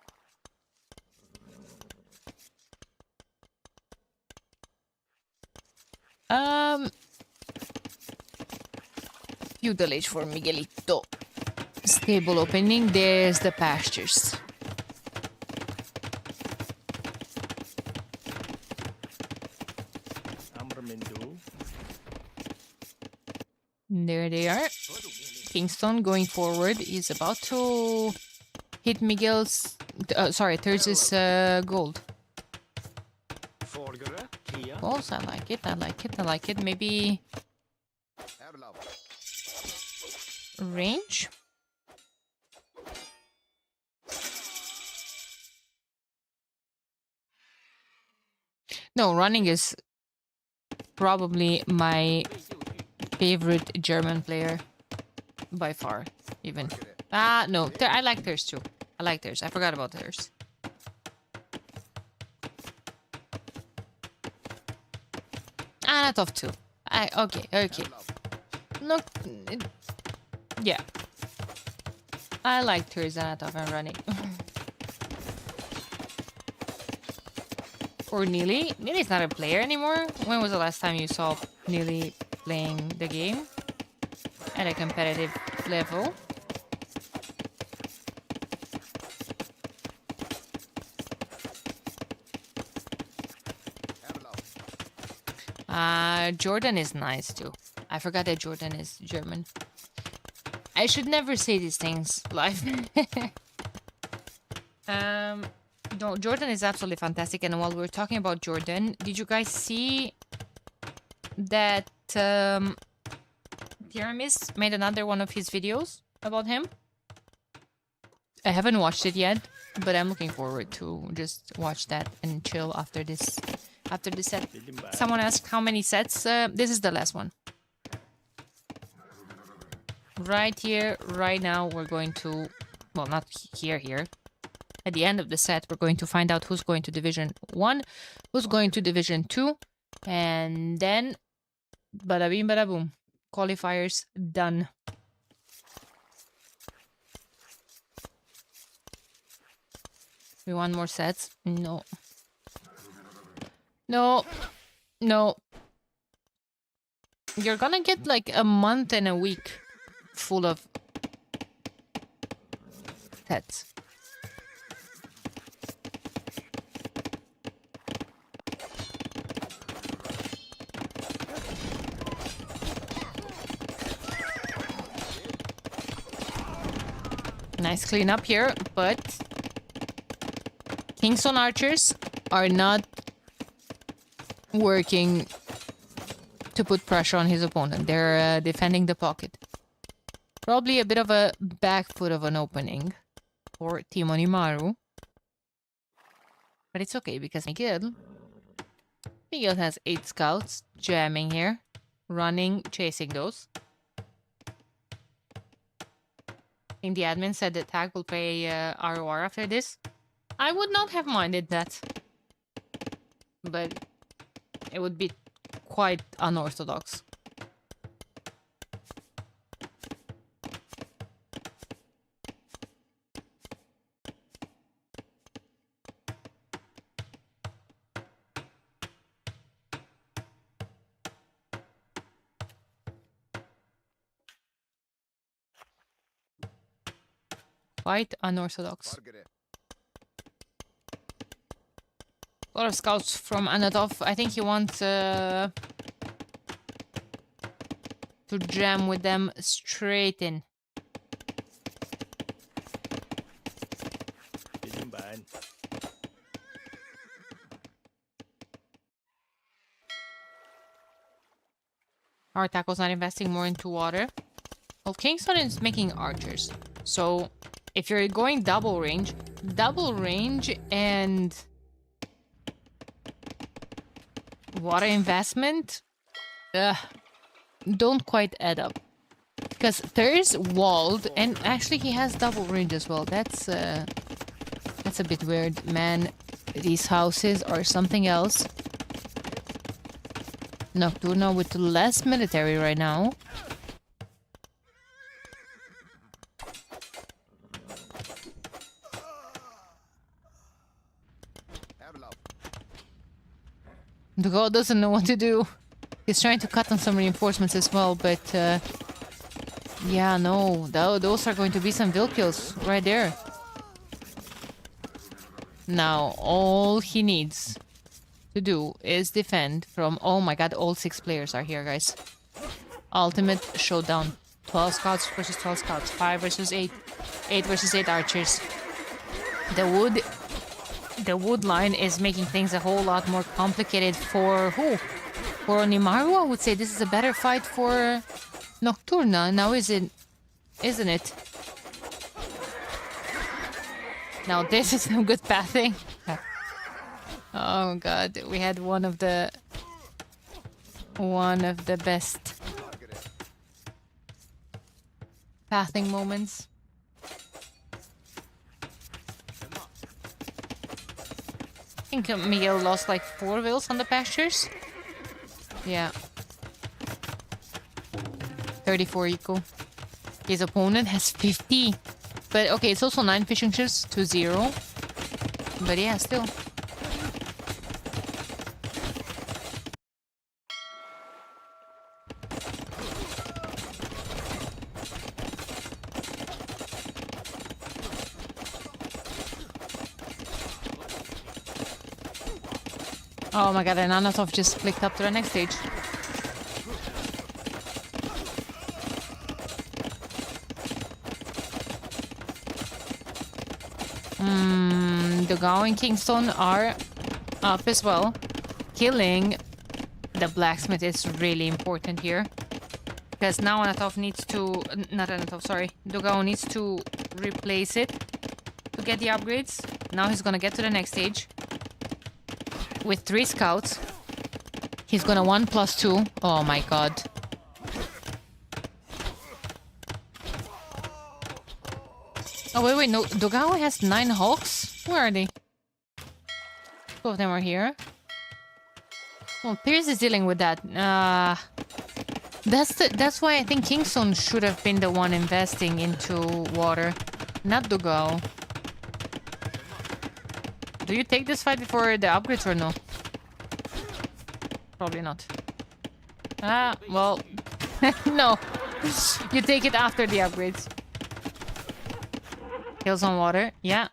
Feudal Age for Miguelito. Stable opening. There's the pastures. Kingston going forward is about to hit Miguel's... sorry, Thurs's gold. Forgere, Kia. Balls, I like it, I like it, I like it. Maybe range? No, running is probably my favorite German player by far, even. No, I like theirs too. I like theirs. I forgot about theirs. Anatov too. Okay. Look, yeah. I like theirs, Anatov and running. Or Neely. Neely's not a player anymore. When was the last time you saw Neely playing the game at a competitive level? Jordan is nice too. I forgot that Jordan is German. I should never say these things live. No, Jordan is absolutely fantastic. And while we're talking about Jordan, did you guys see that Tiramis made another one of his videos about him? I haven't watched it yet, but I'm looking forward to just watch that and chill after this set. Someone asked how many sets. This is the last one. Right here, right now, we're going to... Well, not here. At the end of the set, we're going to find out who's going to Division 1, who's going to Division 2, and then... Bada bing, bada boom. Qualifiers done. We want more sets? No. No. You're gonna get like a month and a week full of sets. Nice cleanup here, but Kingston archers are not working to put pressure on his opponent. They're defending the pocket. Probably a bit of a back foot of an opening for Timon Maru. But it's okay because Miguel has 8 scouts jamming here, running, chasing those. I think the admin said that Tag will play ROR after this. I would not have minded that. But it would be quite unorthodox. Quite unorthodox. A lot of scouts from Anatov. I think he wants to jam with them straight in. Our tackle's not investing more into water. Well, Kingston is making archers. So if you're going double range and water investment don't quite add up. Because there's walled, and actually he has double range as well. That's a bit weird. Man, these houses are something else. Nocturno with less military right now. The god doesn't know what to do. He's trying to cut on some reinforcements as well, but yeah, no, those are going to be some vill kills right there. Now, all he needs to do is defend from... Oh my god, all 6 players are here, guys. Ultimate showdown. 12 scouts versus 12 scouts. 5 versus 8. 8 versus 8 archers. The wood line is making things a whole lot more complicated for who? For Onimaru, I would say this is a better fight for Nocturna. Now isn't it? Now this is no good pathing. Oh god, we had one of the best pathing moments. I think Miguel lost like 4 wills on the pastures. Yeah. 34 eco. His opponent has 50. But okay, it's also 9 fishing ships to 0. But yeah, still. Oh my god, and Anatov just flicked up to the next stage. Dogao and Kingston are up as well. Killing the blacksmith is really important here. Because now Anatov needs to... Not Anatov, sorry. Dogao needs to replace it to get the upgrades. Now he's gonna get to the next stage. With 3 scouts. He's gonna 1+2. Oh my god. Oh, wait, no. Dogao has 9 hulks? Where are they? 2 of them are here. Well, Pierce is dealing with that. That's why I think Kingston should have been the one investing into water. Not Dogao. Do you take this fight before the upgrades or no? Probably not. Well... no. You take it after the upgrades. Hills on water. Yeah.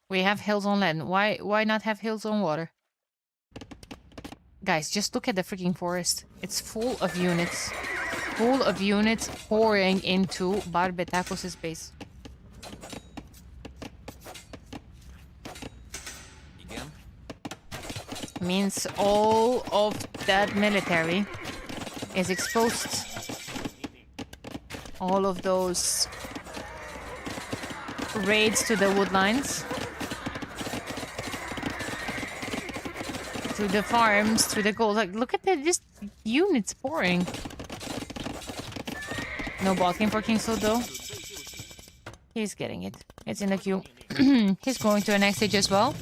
We have hills on land. Why not have hills on water? Guys, just look at the freaking forest. It's full of units. Full of units pouring into Barbetakos' base. Means all of that military is exposed. All of those raids to the woodlines, to the farms, to the gold. Like, look at that, just units pouring. No blocking for Kingswood though. He's getting it. It's in the queue. He's going to the next stage as well.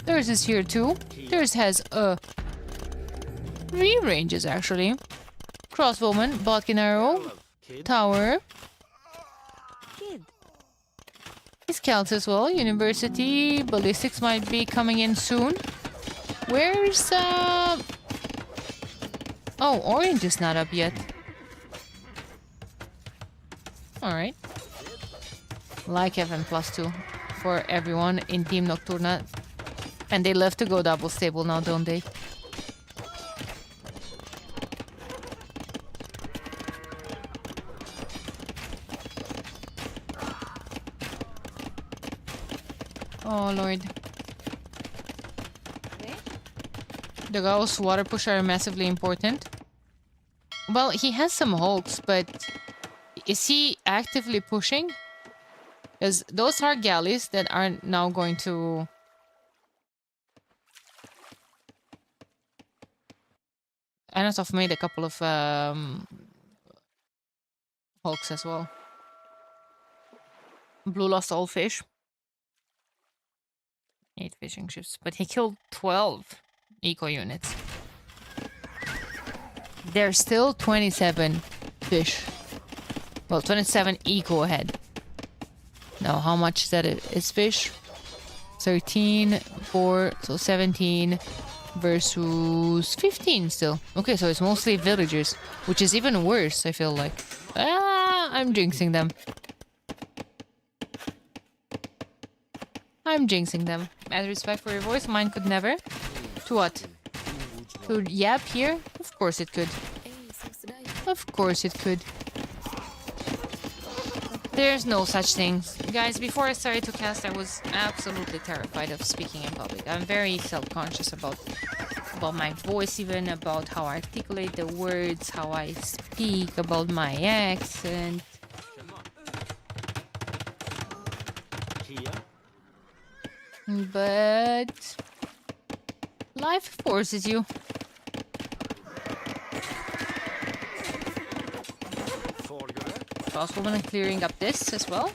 Theirs is here too. Theirs has 3 ranges actually. Crossbowman, Botkin arrow, tower. Scouts as well. University, ballistics might be coming in soon. Where's Oh, orange is not up yet. Alright. Like Evan +2 for everyone in Team Nocturna. And they love to go double stable now, don't they? Oh lord. The Gao's water push are massively important. Well, he has some hulks, but is he actively pushing? Because those are galleys that are now going to... Anatov made a couple of hulks as well. Blue lost all fish. 8 fishing ships, but he killed 12 eco units. There's still 27 fish. Well, 27 eco ahead. Now, how much that is fish? 13, 4, so 17 versus 15 still. Okay, so it's mostly villagers, which is even worse, I feel like. I'm jinxing them. I'm jinxing them. As respect for your voice, mine could never. To what? To yap here? Of course it could. Of Of course it could. There's no such thing. Guys, before I started to cast, I was absolutely terrified of speaking in public. I'm very self-conscious about my voice, even about how I articulate the words, how I speak, about my accent. But life forces you. Crosswoman clearing up this as well.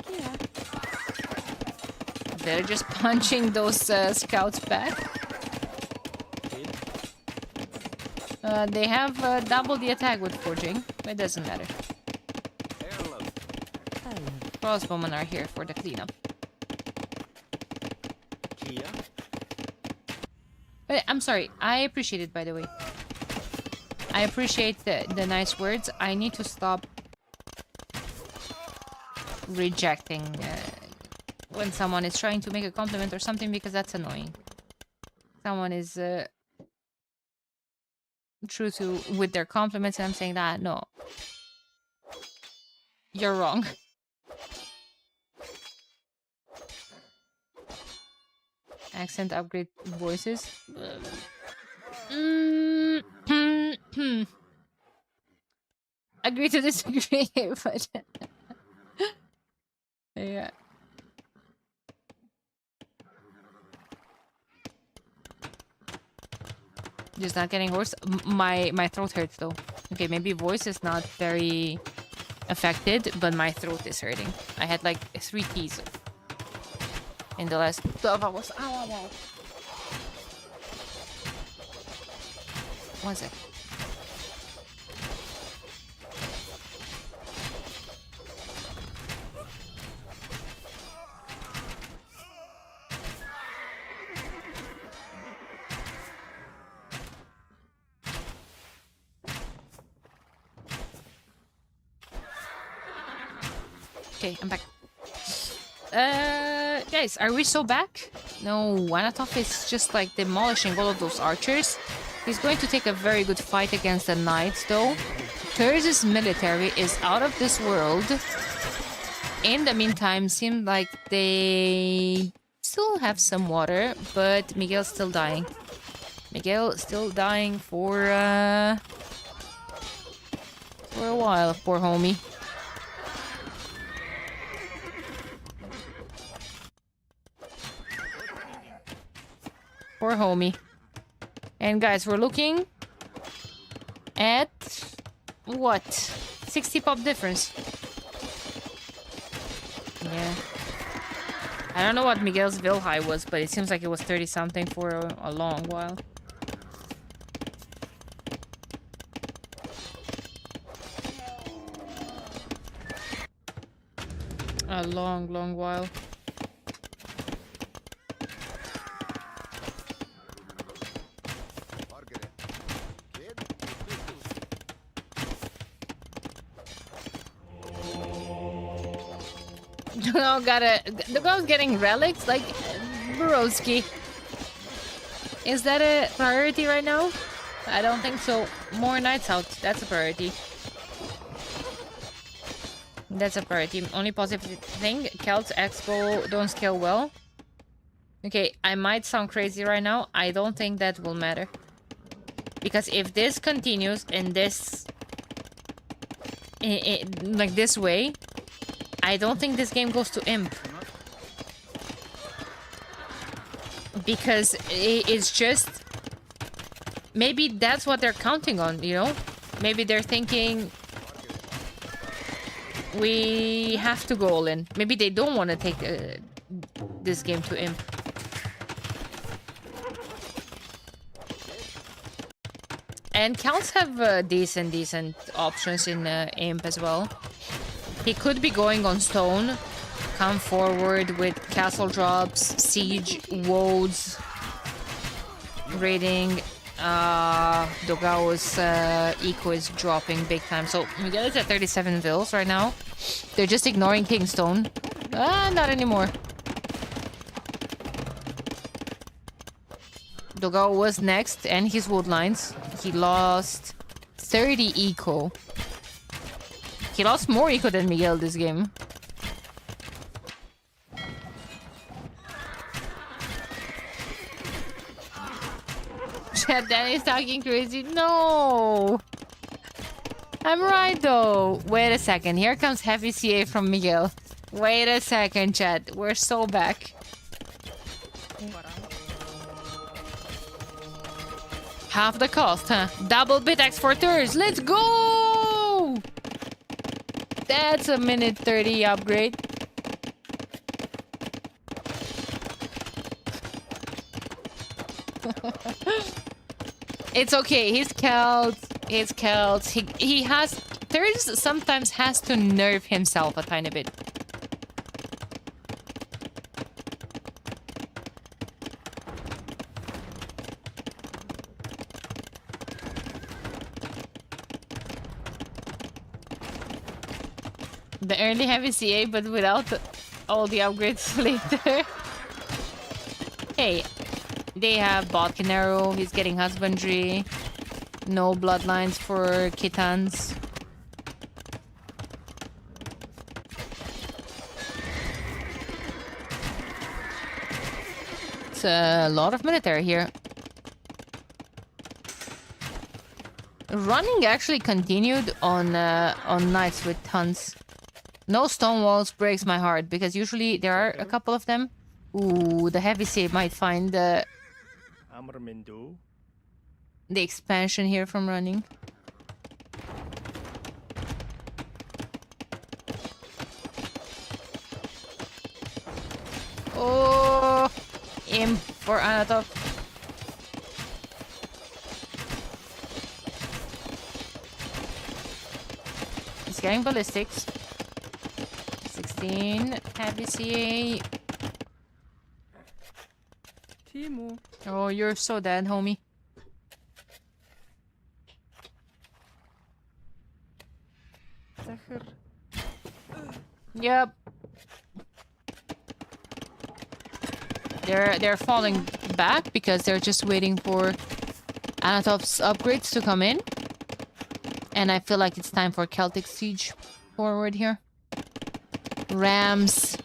Yeah. They're just punching those scouts back. They have double the attack with forging, but it doesn't matter. Crossbowmen are here for the cleanup. But I'm sorry, I appreciate it, by the way. I appreciate the nice words. I need to stop rejecting when someone is trying to make a compliment or something, because that's annoying. Someone is true to with their compliments and I'm saying that no, you're wrong. Accent upgrade voices. Agree to disagree, but yeah. Just not getting worse. My throat hurts though. Okay, maybe voice is not very affected, but my throat is hurting. I had like 3 teas in the last 12 hours. Ow, ow, ow. One sec. Okay, I'm back. Guys, are we so back? No, Anatov is just like demolishing all of those archers. He's going to take a very good fight against the knights, though. Terz's military is out of this world. In the meantime, seemed like they still have some water, but Miguel's still dying. Miguel still dying for a while, poor homie. Poor homie. And guys, we're looking at what? 60 pop difference. Yeah. I don't know what Miguel's Vil high was, but it seems like it was 30 something for a long while. A long while. Oh, the guy's getting relics, like Broski. Is that a priority right now? I don't think so. More knights out. That's a priority. That's a priority. Only positive thing, Celts Expo don't scale well. Okay, I might sound crazy right now. I don't think that will matter. Because if this continues in this... like this way, I don't think this game goes to Imp. Because it's just... Maybe that's what they're counting on, you know? Maybe they're thinking... We have to go all in. Maybe they don't want to take this game to Imp. And Celts have decent options in Imp as well. He could be going on Stone, come forward with castle drops, siege, woads, raiding. Dogao's eco is dropping big time. So Miguel is at 37 Vils right now. They're just ignoring Kingstone. Not anymore. Dogao was next and his wood lines. He lost 30 eco. He lost more eco than Miguel this game. Chat, Danny's talking crazy. No! I'm right though. Wait a second. Here comes heavy CA from Miguel. Wait a second, chat. We're so back. Half the cost, huh? Double bit exporters. Let's go! That's a minute 30 upgrade. It's okay. He's Celt. He's Celt. He has... Thurs sometimes has to nerve himself a tiny bit. The early heavy CA, but without all the upgrades later. Hey, they have Balkanero, he's getting husbandry. No bloodlines for kittens. It's a lot of military here. Running actually continued on nights with tons. No stone walls breaks my heart because usually there are a couple of them. Ooh, the heavy CA might find the expansion here from running. Oh, aim for Anatov. He's getting ballistics. 16 heavy CA. Timo. Oh, you're so dead, homie. Zecher. Yep. They're falling back because they're just waiting for Anatov's upgrades to come in. And I feel like it's time for Celtic Siege forward here. Rams.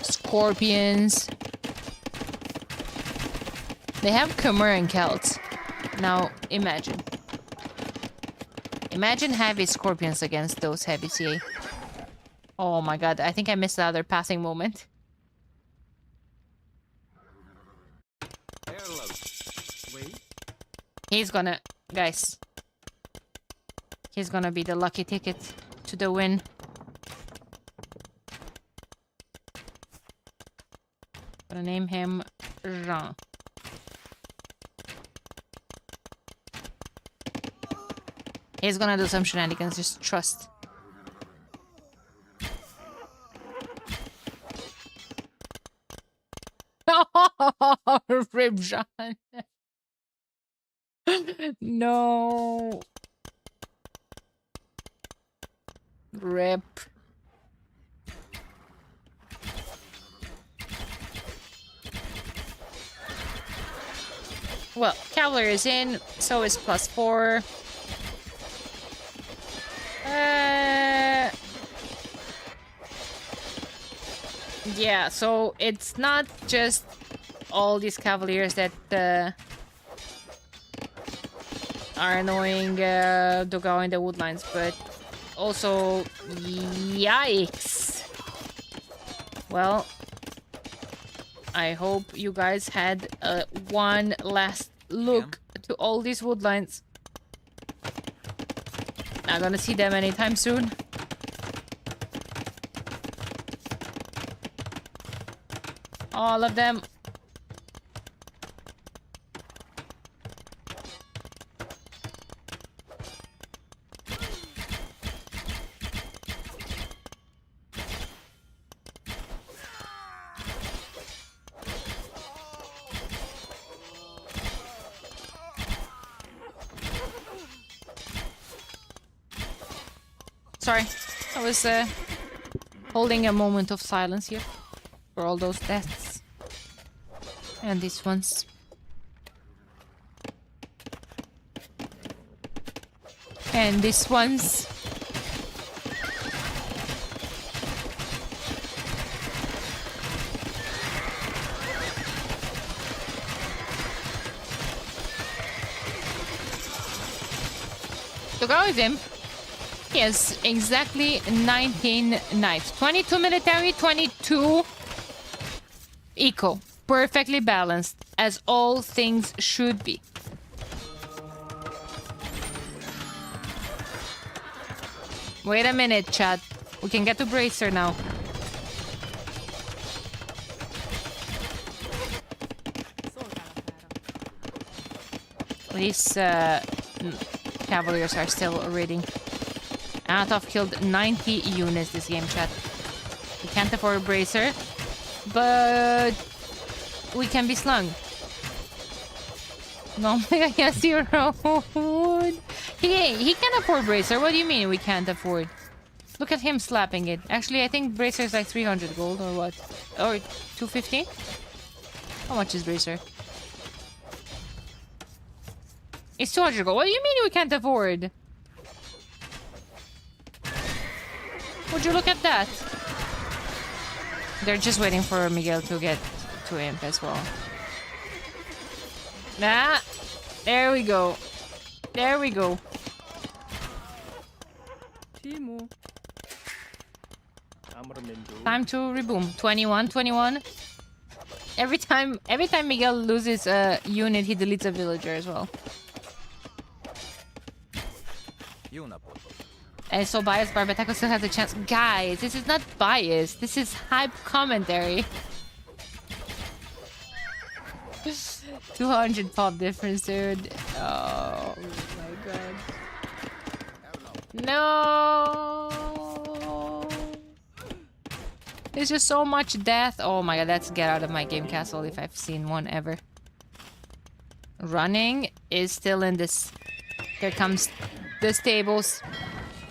Scorpions. They have Khmer and Celts. Now, imagine. Imagine heavy Scorpions against those heavy CA. Oh my god, I think I missed another passing moment. He's gonna... Guys. He's gonna be the lucky ticket to the win. Gonna name him Jean. He's gonna do some shenanigans, just trust. Rip Jean. No. Rip. Well, cavalry is in, so is +4. Yeah, so it's not just all these cavaliers that are annoying Dogao in the woodlines, but also yikes. Well, I hope you guys had one last look to all these woodlines. Not gonna see them anytime soon. All of them. Sorry, I was holding a moment of silence here for all those deaths. And these ones. And this one's... To go with him. He has exactly 19 knights. 22 military, 22 eco. Perfectly balanced, as all things should be. Wait a minute, chat. We can get to Bracer now. These Cavaliers are still raiding. Anatov killed 90 units this game, chat. We can't afford a Bracer, but we can be slung. No, I guess you're road. He can afford Bracer. What do you mean we can't afford? Look at him slapping it. Actually, I think Bracer is like 300 gold or what? Or 250? How much is Bracer? It's 200 gold. What do you mean we can't afford? Would you look at that? They're just waiting for Miguel to get to imp as well. Nah. There we go. There we go. Timo. Time to reboom. 21, 21. Every time Miguel loses a unit, he deletes a villager as well. And so biased, Barbataco still has a chance. Guys, this is not bias. This is hype commentary. 200 pop difference, dude. Oh my god. No. There's just so much death. Oh my god, that's get out of my game castle if I've seen one ever. Running is still in this. Here comes the stables.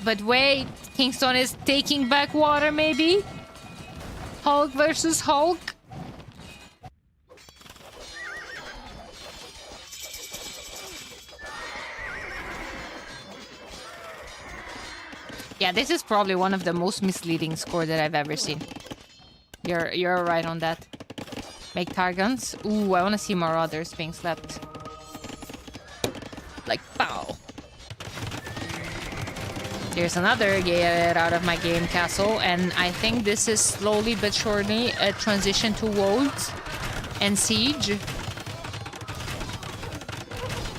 But wait, Kingston is taking back water, maybe? Hulk versus Hulk? Yeah, this is probably one of the most misleading score that I've ever seen. You're right on that. Make Targons. Ooh, I want to see Marauders being slapped. Like, pow. There's another get out of my game castle, and I think this is slowly but surely a transition to Worlds and Siege.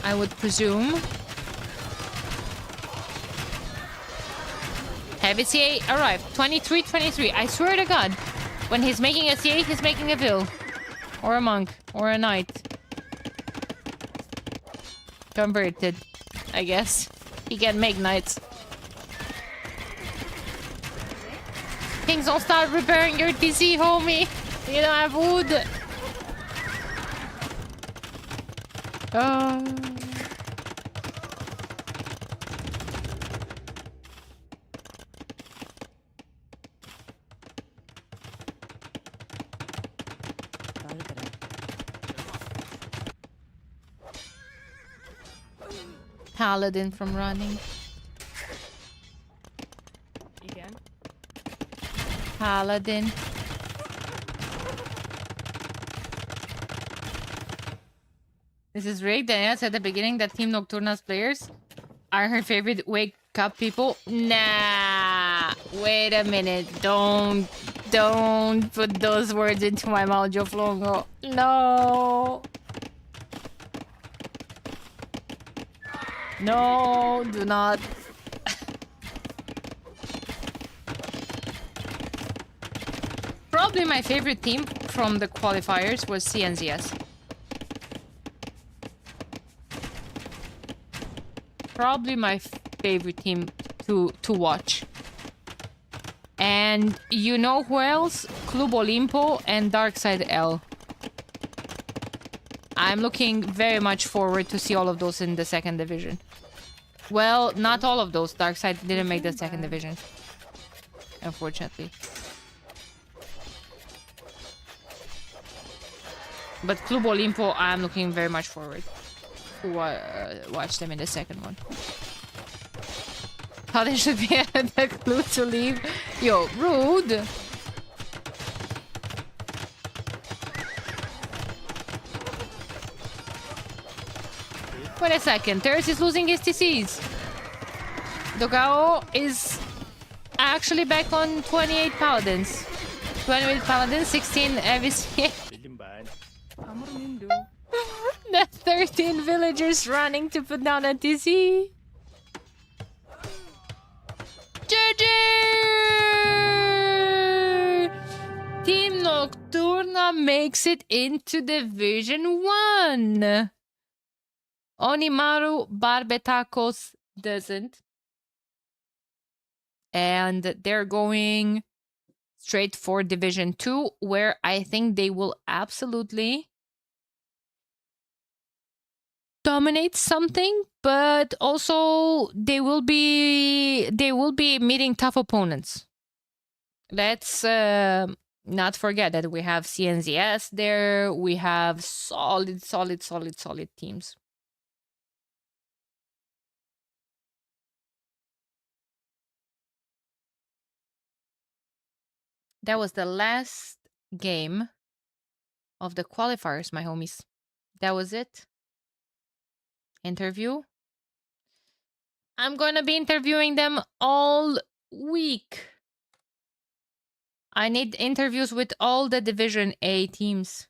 I would presume. Heavy CA arrived. 23-23. I swear to God. When he's making a CA, he's making a Vil. Or a Monk. Or a Knight. Converted. I guess. He can make Knights. Kings, don't start repairing your TC, homie. You don't have wood. Paladin from running. Igen. Paladin. This is rigged. Daniela said at the beginning that Team Nocturna's players are her favorite wake up people. Nah. Wait a minute. Don't put those words into my mouth, Joe Flongo. No. No, do not. Probably my favorite team from the qualifiers was CNZS. Probably my favorite team to watch. And you know who else? Club Olimpo and Darkside L. I'm looking very much forward to see all of those in the second division. Well, not all of those. Darkside didn't make the second division. Unfortunately. But Club Olimpo, I'm looking very much forward to watch them in the second one. Thought it should be the clue to leave. Yo, rude. Wait a second. Terrace is losing his TCs. Dogao is actually back on 28 paladins. 28 paladins, 16 AVC. Bildim ben. Hamur Mindu. The 13 villagers running to put down a TC. GG! Team Nocturna makes it into Division 1. Onimaru Barbetakos doesn't. And they're going straight for Division 2, where I think they will absolutely dominate something, but also they will be meeting tough opponents. Let's not forget that we have CNZS there. We have solid teams. That was the last game of the qualifiers, my homies. That was it. Interview. I'm gonna be interviewing them all week. I need interviews with all the Division A teams.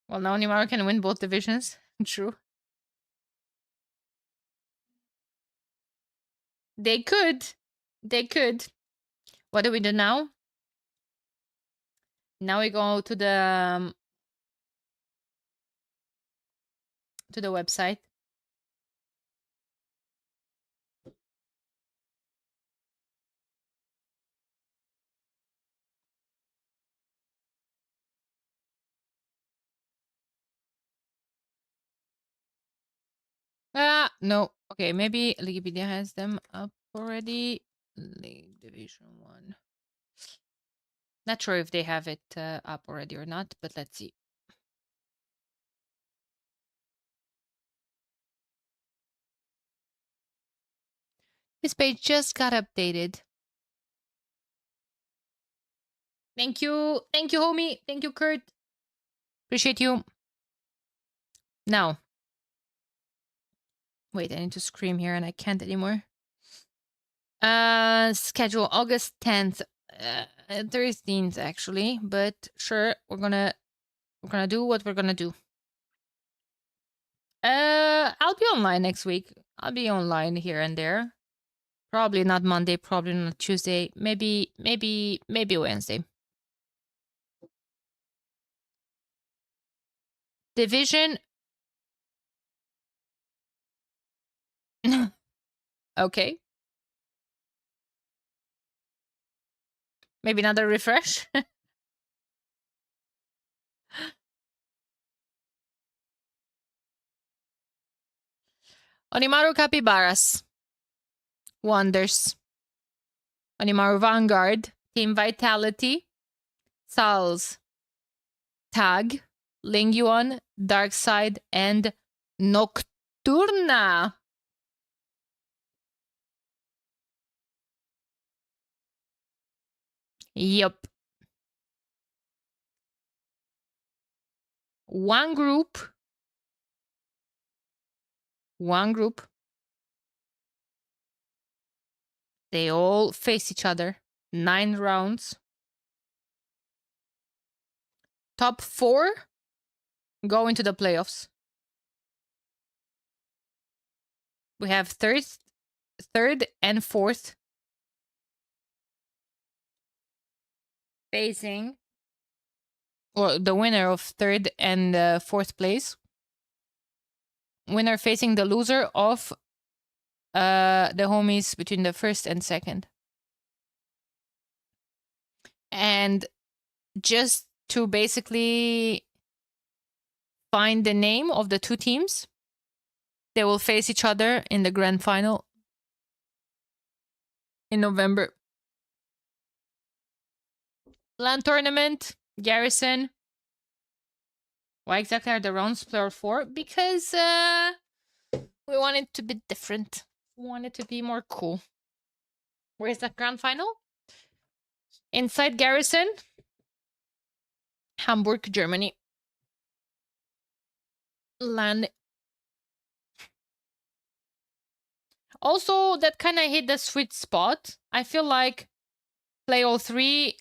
Well, now Neymar can win both divisions. True. They could. They could. What do we do now? Now we go to the website. No. Okay, maybe Wikipedia has them up already. League Division 1. Not sure if they have it up already or not, but let's see. This page just got updated. Thank you. Thank you, homie. Thank you, Kurt. Appreciate you. Now. Wait, I need to scream here and I can't anymore. Schedule August 10th. 13th actually, but sure, we're gonna do what we're gonna do. I'll be online next week. I'll be online here and there. Probably not Monday, probably not Tuesday, maybe Wednesday. Division. Okay. Maybe another refresh. Onimaru Capybaras. Wonders. Onimaru Vanguard. Team Vitality. Sal's. Tag. Linguan. Darkside. And Nocturna. Yup. One group. They all face each other. 9 rounds. Top 4 go into the playoffs. We have third and fourth facing, or the winner of third and fourth place. Winner facing the loser of the homies between the first and second. And just to basically find the name of the two teams, They will face each other in the grand final in November. LAN tournament, Garrison. Why exactly are the rounds player 4? Because we want it to be different. We want it to be more cool. Where's that grand final? Inside Garrison, Hamburg, Germany. LAN. Also, that kind of hit the sweet spot. I feel like play all 3.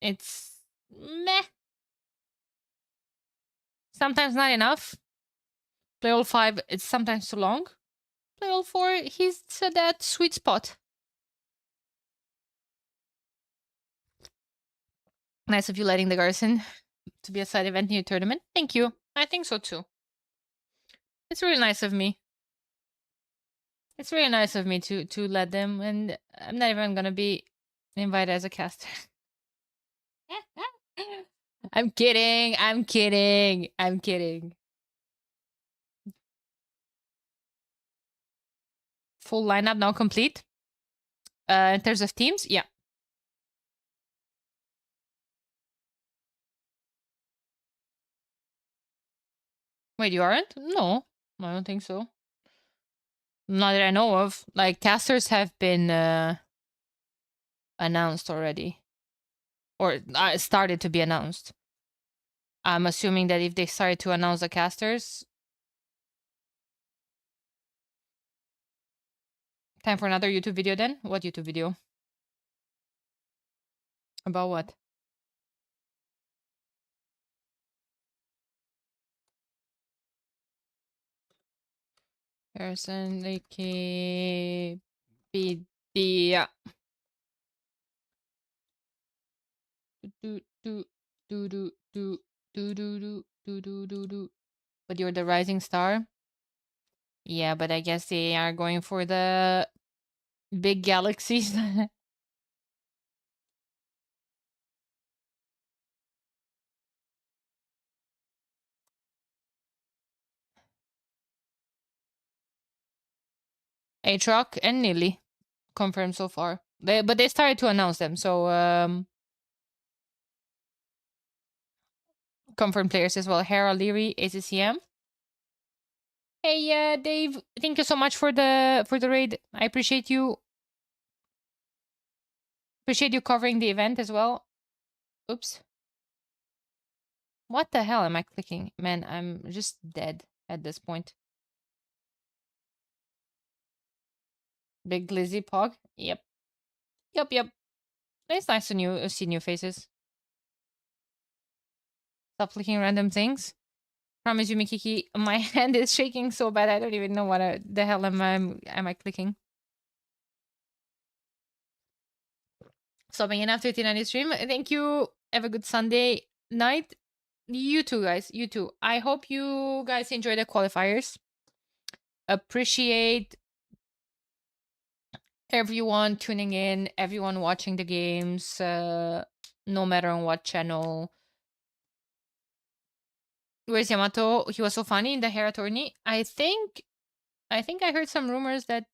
It's meh. Sometimes not enough. Play all 5, it's sometimes too long. Play all 4, he's at that sweet spot. Nice of you letting the Garrison to be a side event in your tournament. Thank you. I think so too. It's really nice of me. It's really nice of me to let them, and I'm not even gonna be invited as a caster. I'm kidding. I'm kidding. I'm kidding. Full lineup now complete. In terms of teams, yeah. Wait, you aren't? No, I don't think so. Not that I know of. Like, casters have been announced already. Or started to be announced. I'm assuming that if they started to announce the casters... Time for another YouTube video then? What YouTube video? About what? Person Wikipedia. Do do do do do do do do do do do do. But you're the rising star? Yeah, but I guess they are going for the big galaxies. Aatrox and Nilly confirmed so far. But they started to announce them, so confirmed players as well. Hera, Leary, ACCM. Hey, Dave, thank you so much for the raid. I appreciate you. Appreciate you covering the event as well. Oops. What the hell am I clicking? Man, I'm just dead at this point. Big Glizzy Pog. Yep. Yep. It's nice to see new faces. Stop clicking random things. Promise you, Mikiki, my hand is shaking so bad I don't even know what the hell am I clicking. Stopping in after 39 stream. Thank you. Have a good Sunday night. You too, guys. You too. I hope you guys enjoy the qualifiers. Appreciate everyone tuning in, everyone watching the games, no matter on what channel. Where's Yamato? He was so funny in the Hera tourney. I think I heard some rumors that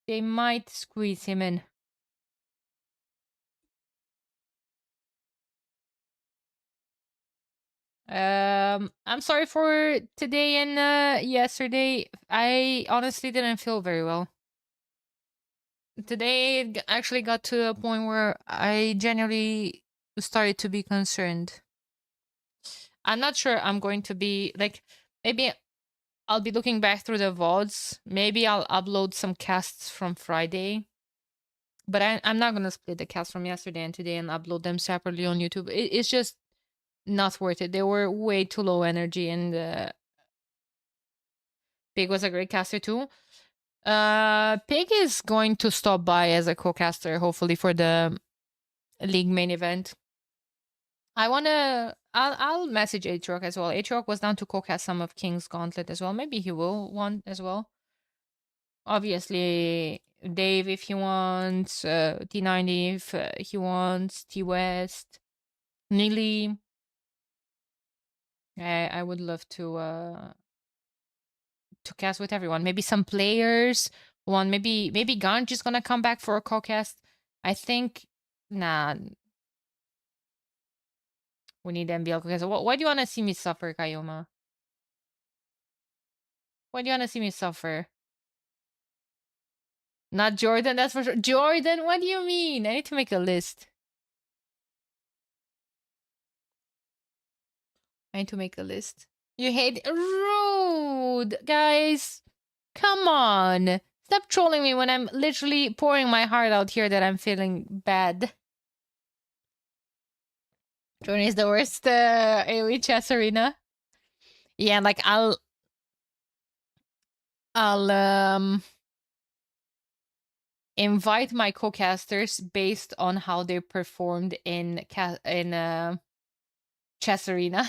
they might squeeze him in. I'm sorry for today and yesterday. I honestly didn't feel very well. Today it actually got to a point where I genuinely started to be concerned. I'm not sure I'm going to be like, maybe I'll be looking back through the VODs. Maybe I'll upload some casts from Friday. But I'm not gonna split the cast from yesterday and today and upload them separately on YouTube. It's just not worth it. They were way too low energy, and Pig was a great caster too. Pig is going to stop by as a co-caster, hopefully for the league main event. I'll message Aatrox as well. Aatrox was down to co-cast some of King's Gauntlet as well. Maybe he will want as well. Obviously, Dave if he wants, T90 if he wants, T West, Nilly. I would love to cast with everyone. Maybe some players. Maybe Ganj is gonna come back for a co-cast. I think nah. We need MBL co-cast. Why do you wanna see me suffer, Kayoma? Why do you wanna see me suffer? Not Jordan, that's for sure. Jordan, what do you mean? I need to make a list. I need to make a list. You hate rude, guys. Come on. Stop trolling me when I'm literally pouring my heart out here that I'm feeling bad. Jordan is the worst AoE chess arena. Yeah, like I'll invite my co-casters based on how they performed in chess arena.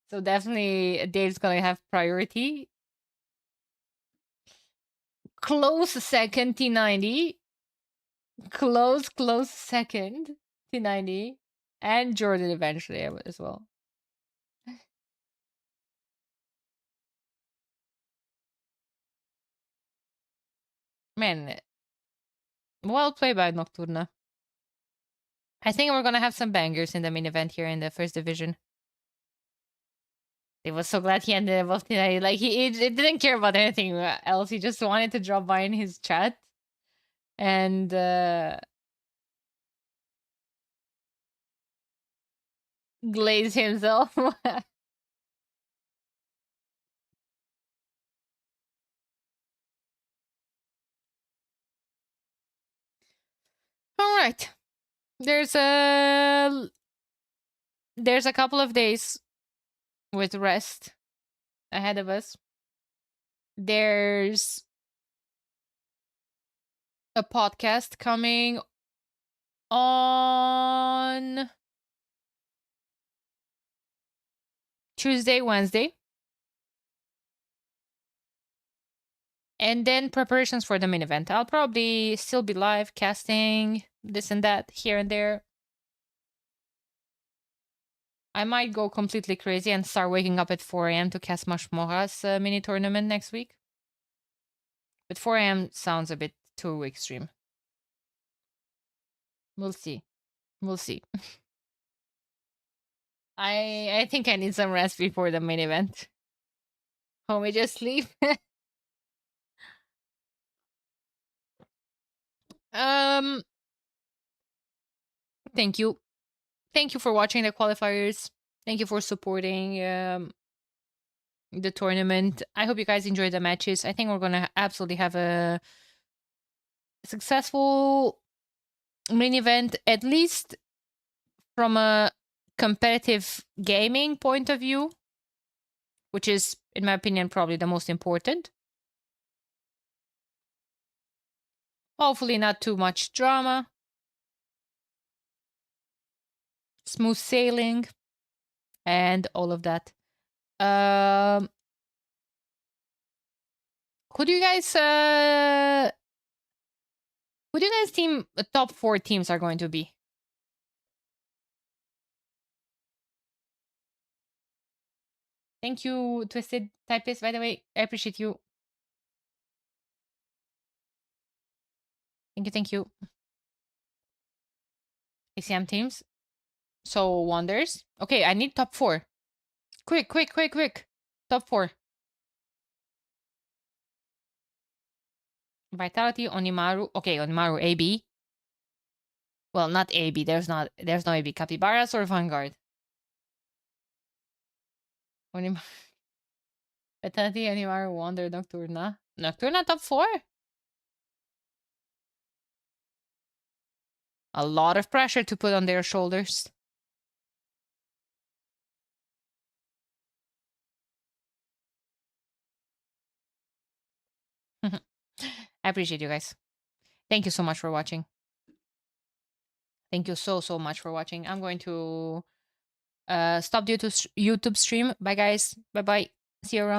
So definitely Dave's gonna have priority. Close second T90. Close second T90. And Jordan eventually as well. Man, well played by Nocturna. I think we're gonna have some bangers in the main event here in the first division. He was so glad he ended above T90. Like he didn't care about anything else. He just wanted to drop by in his chat and glaze himself. All right. There's a couple of days with rest ahead of us. There's a podcast coming on Tuesday, Wednesday. And then preparations for the main event. I'll probably still be live casting this and that here and there. I might go completely crazy and start waking up at 4 a.m. to cast Mashmora's mini tournament next week. But 4 a.m. sounds a bit too extreme. We'll see. We'll see. I think I need some rest before the main event. Homie, just sleep. Thank you. Thank you for watching the qualifiers. Thank you for supporting the tournament. I hope you guys enjoyed the matches. I think we're gonna absolutely have a successful main event, at least from a competitive gaming point of view, which is, in my opinion, probably the most important. Hopefully not too much drama. Smooth sailing and all of that. Who do you guys team top 4 teams are going to be? Thank you, Twisted Typist, by the way. I appreciate you. Thank you. ACM teams. So, Wonders. Okay, I need top 4. Quick. Top 4. Vitality, Onimaru. Okay, Onimaru, AB. Well, not AB. There's no AB. Capybaras or Vanguard? Onimaru. Vitality, Onimaru, Wonder, Nocturna. Nocturna top 4? A lot of pressure to put on their shoulders. I appreciate you guys. Thank you so much for watching. Thank you so much for watching. I'm going to stop the YouTube stream. Bye guys. Bye. See you around.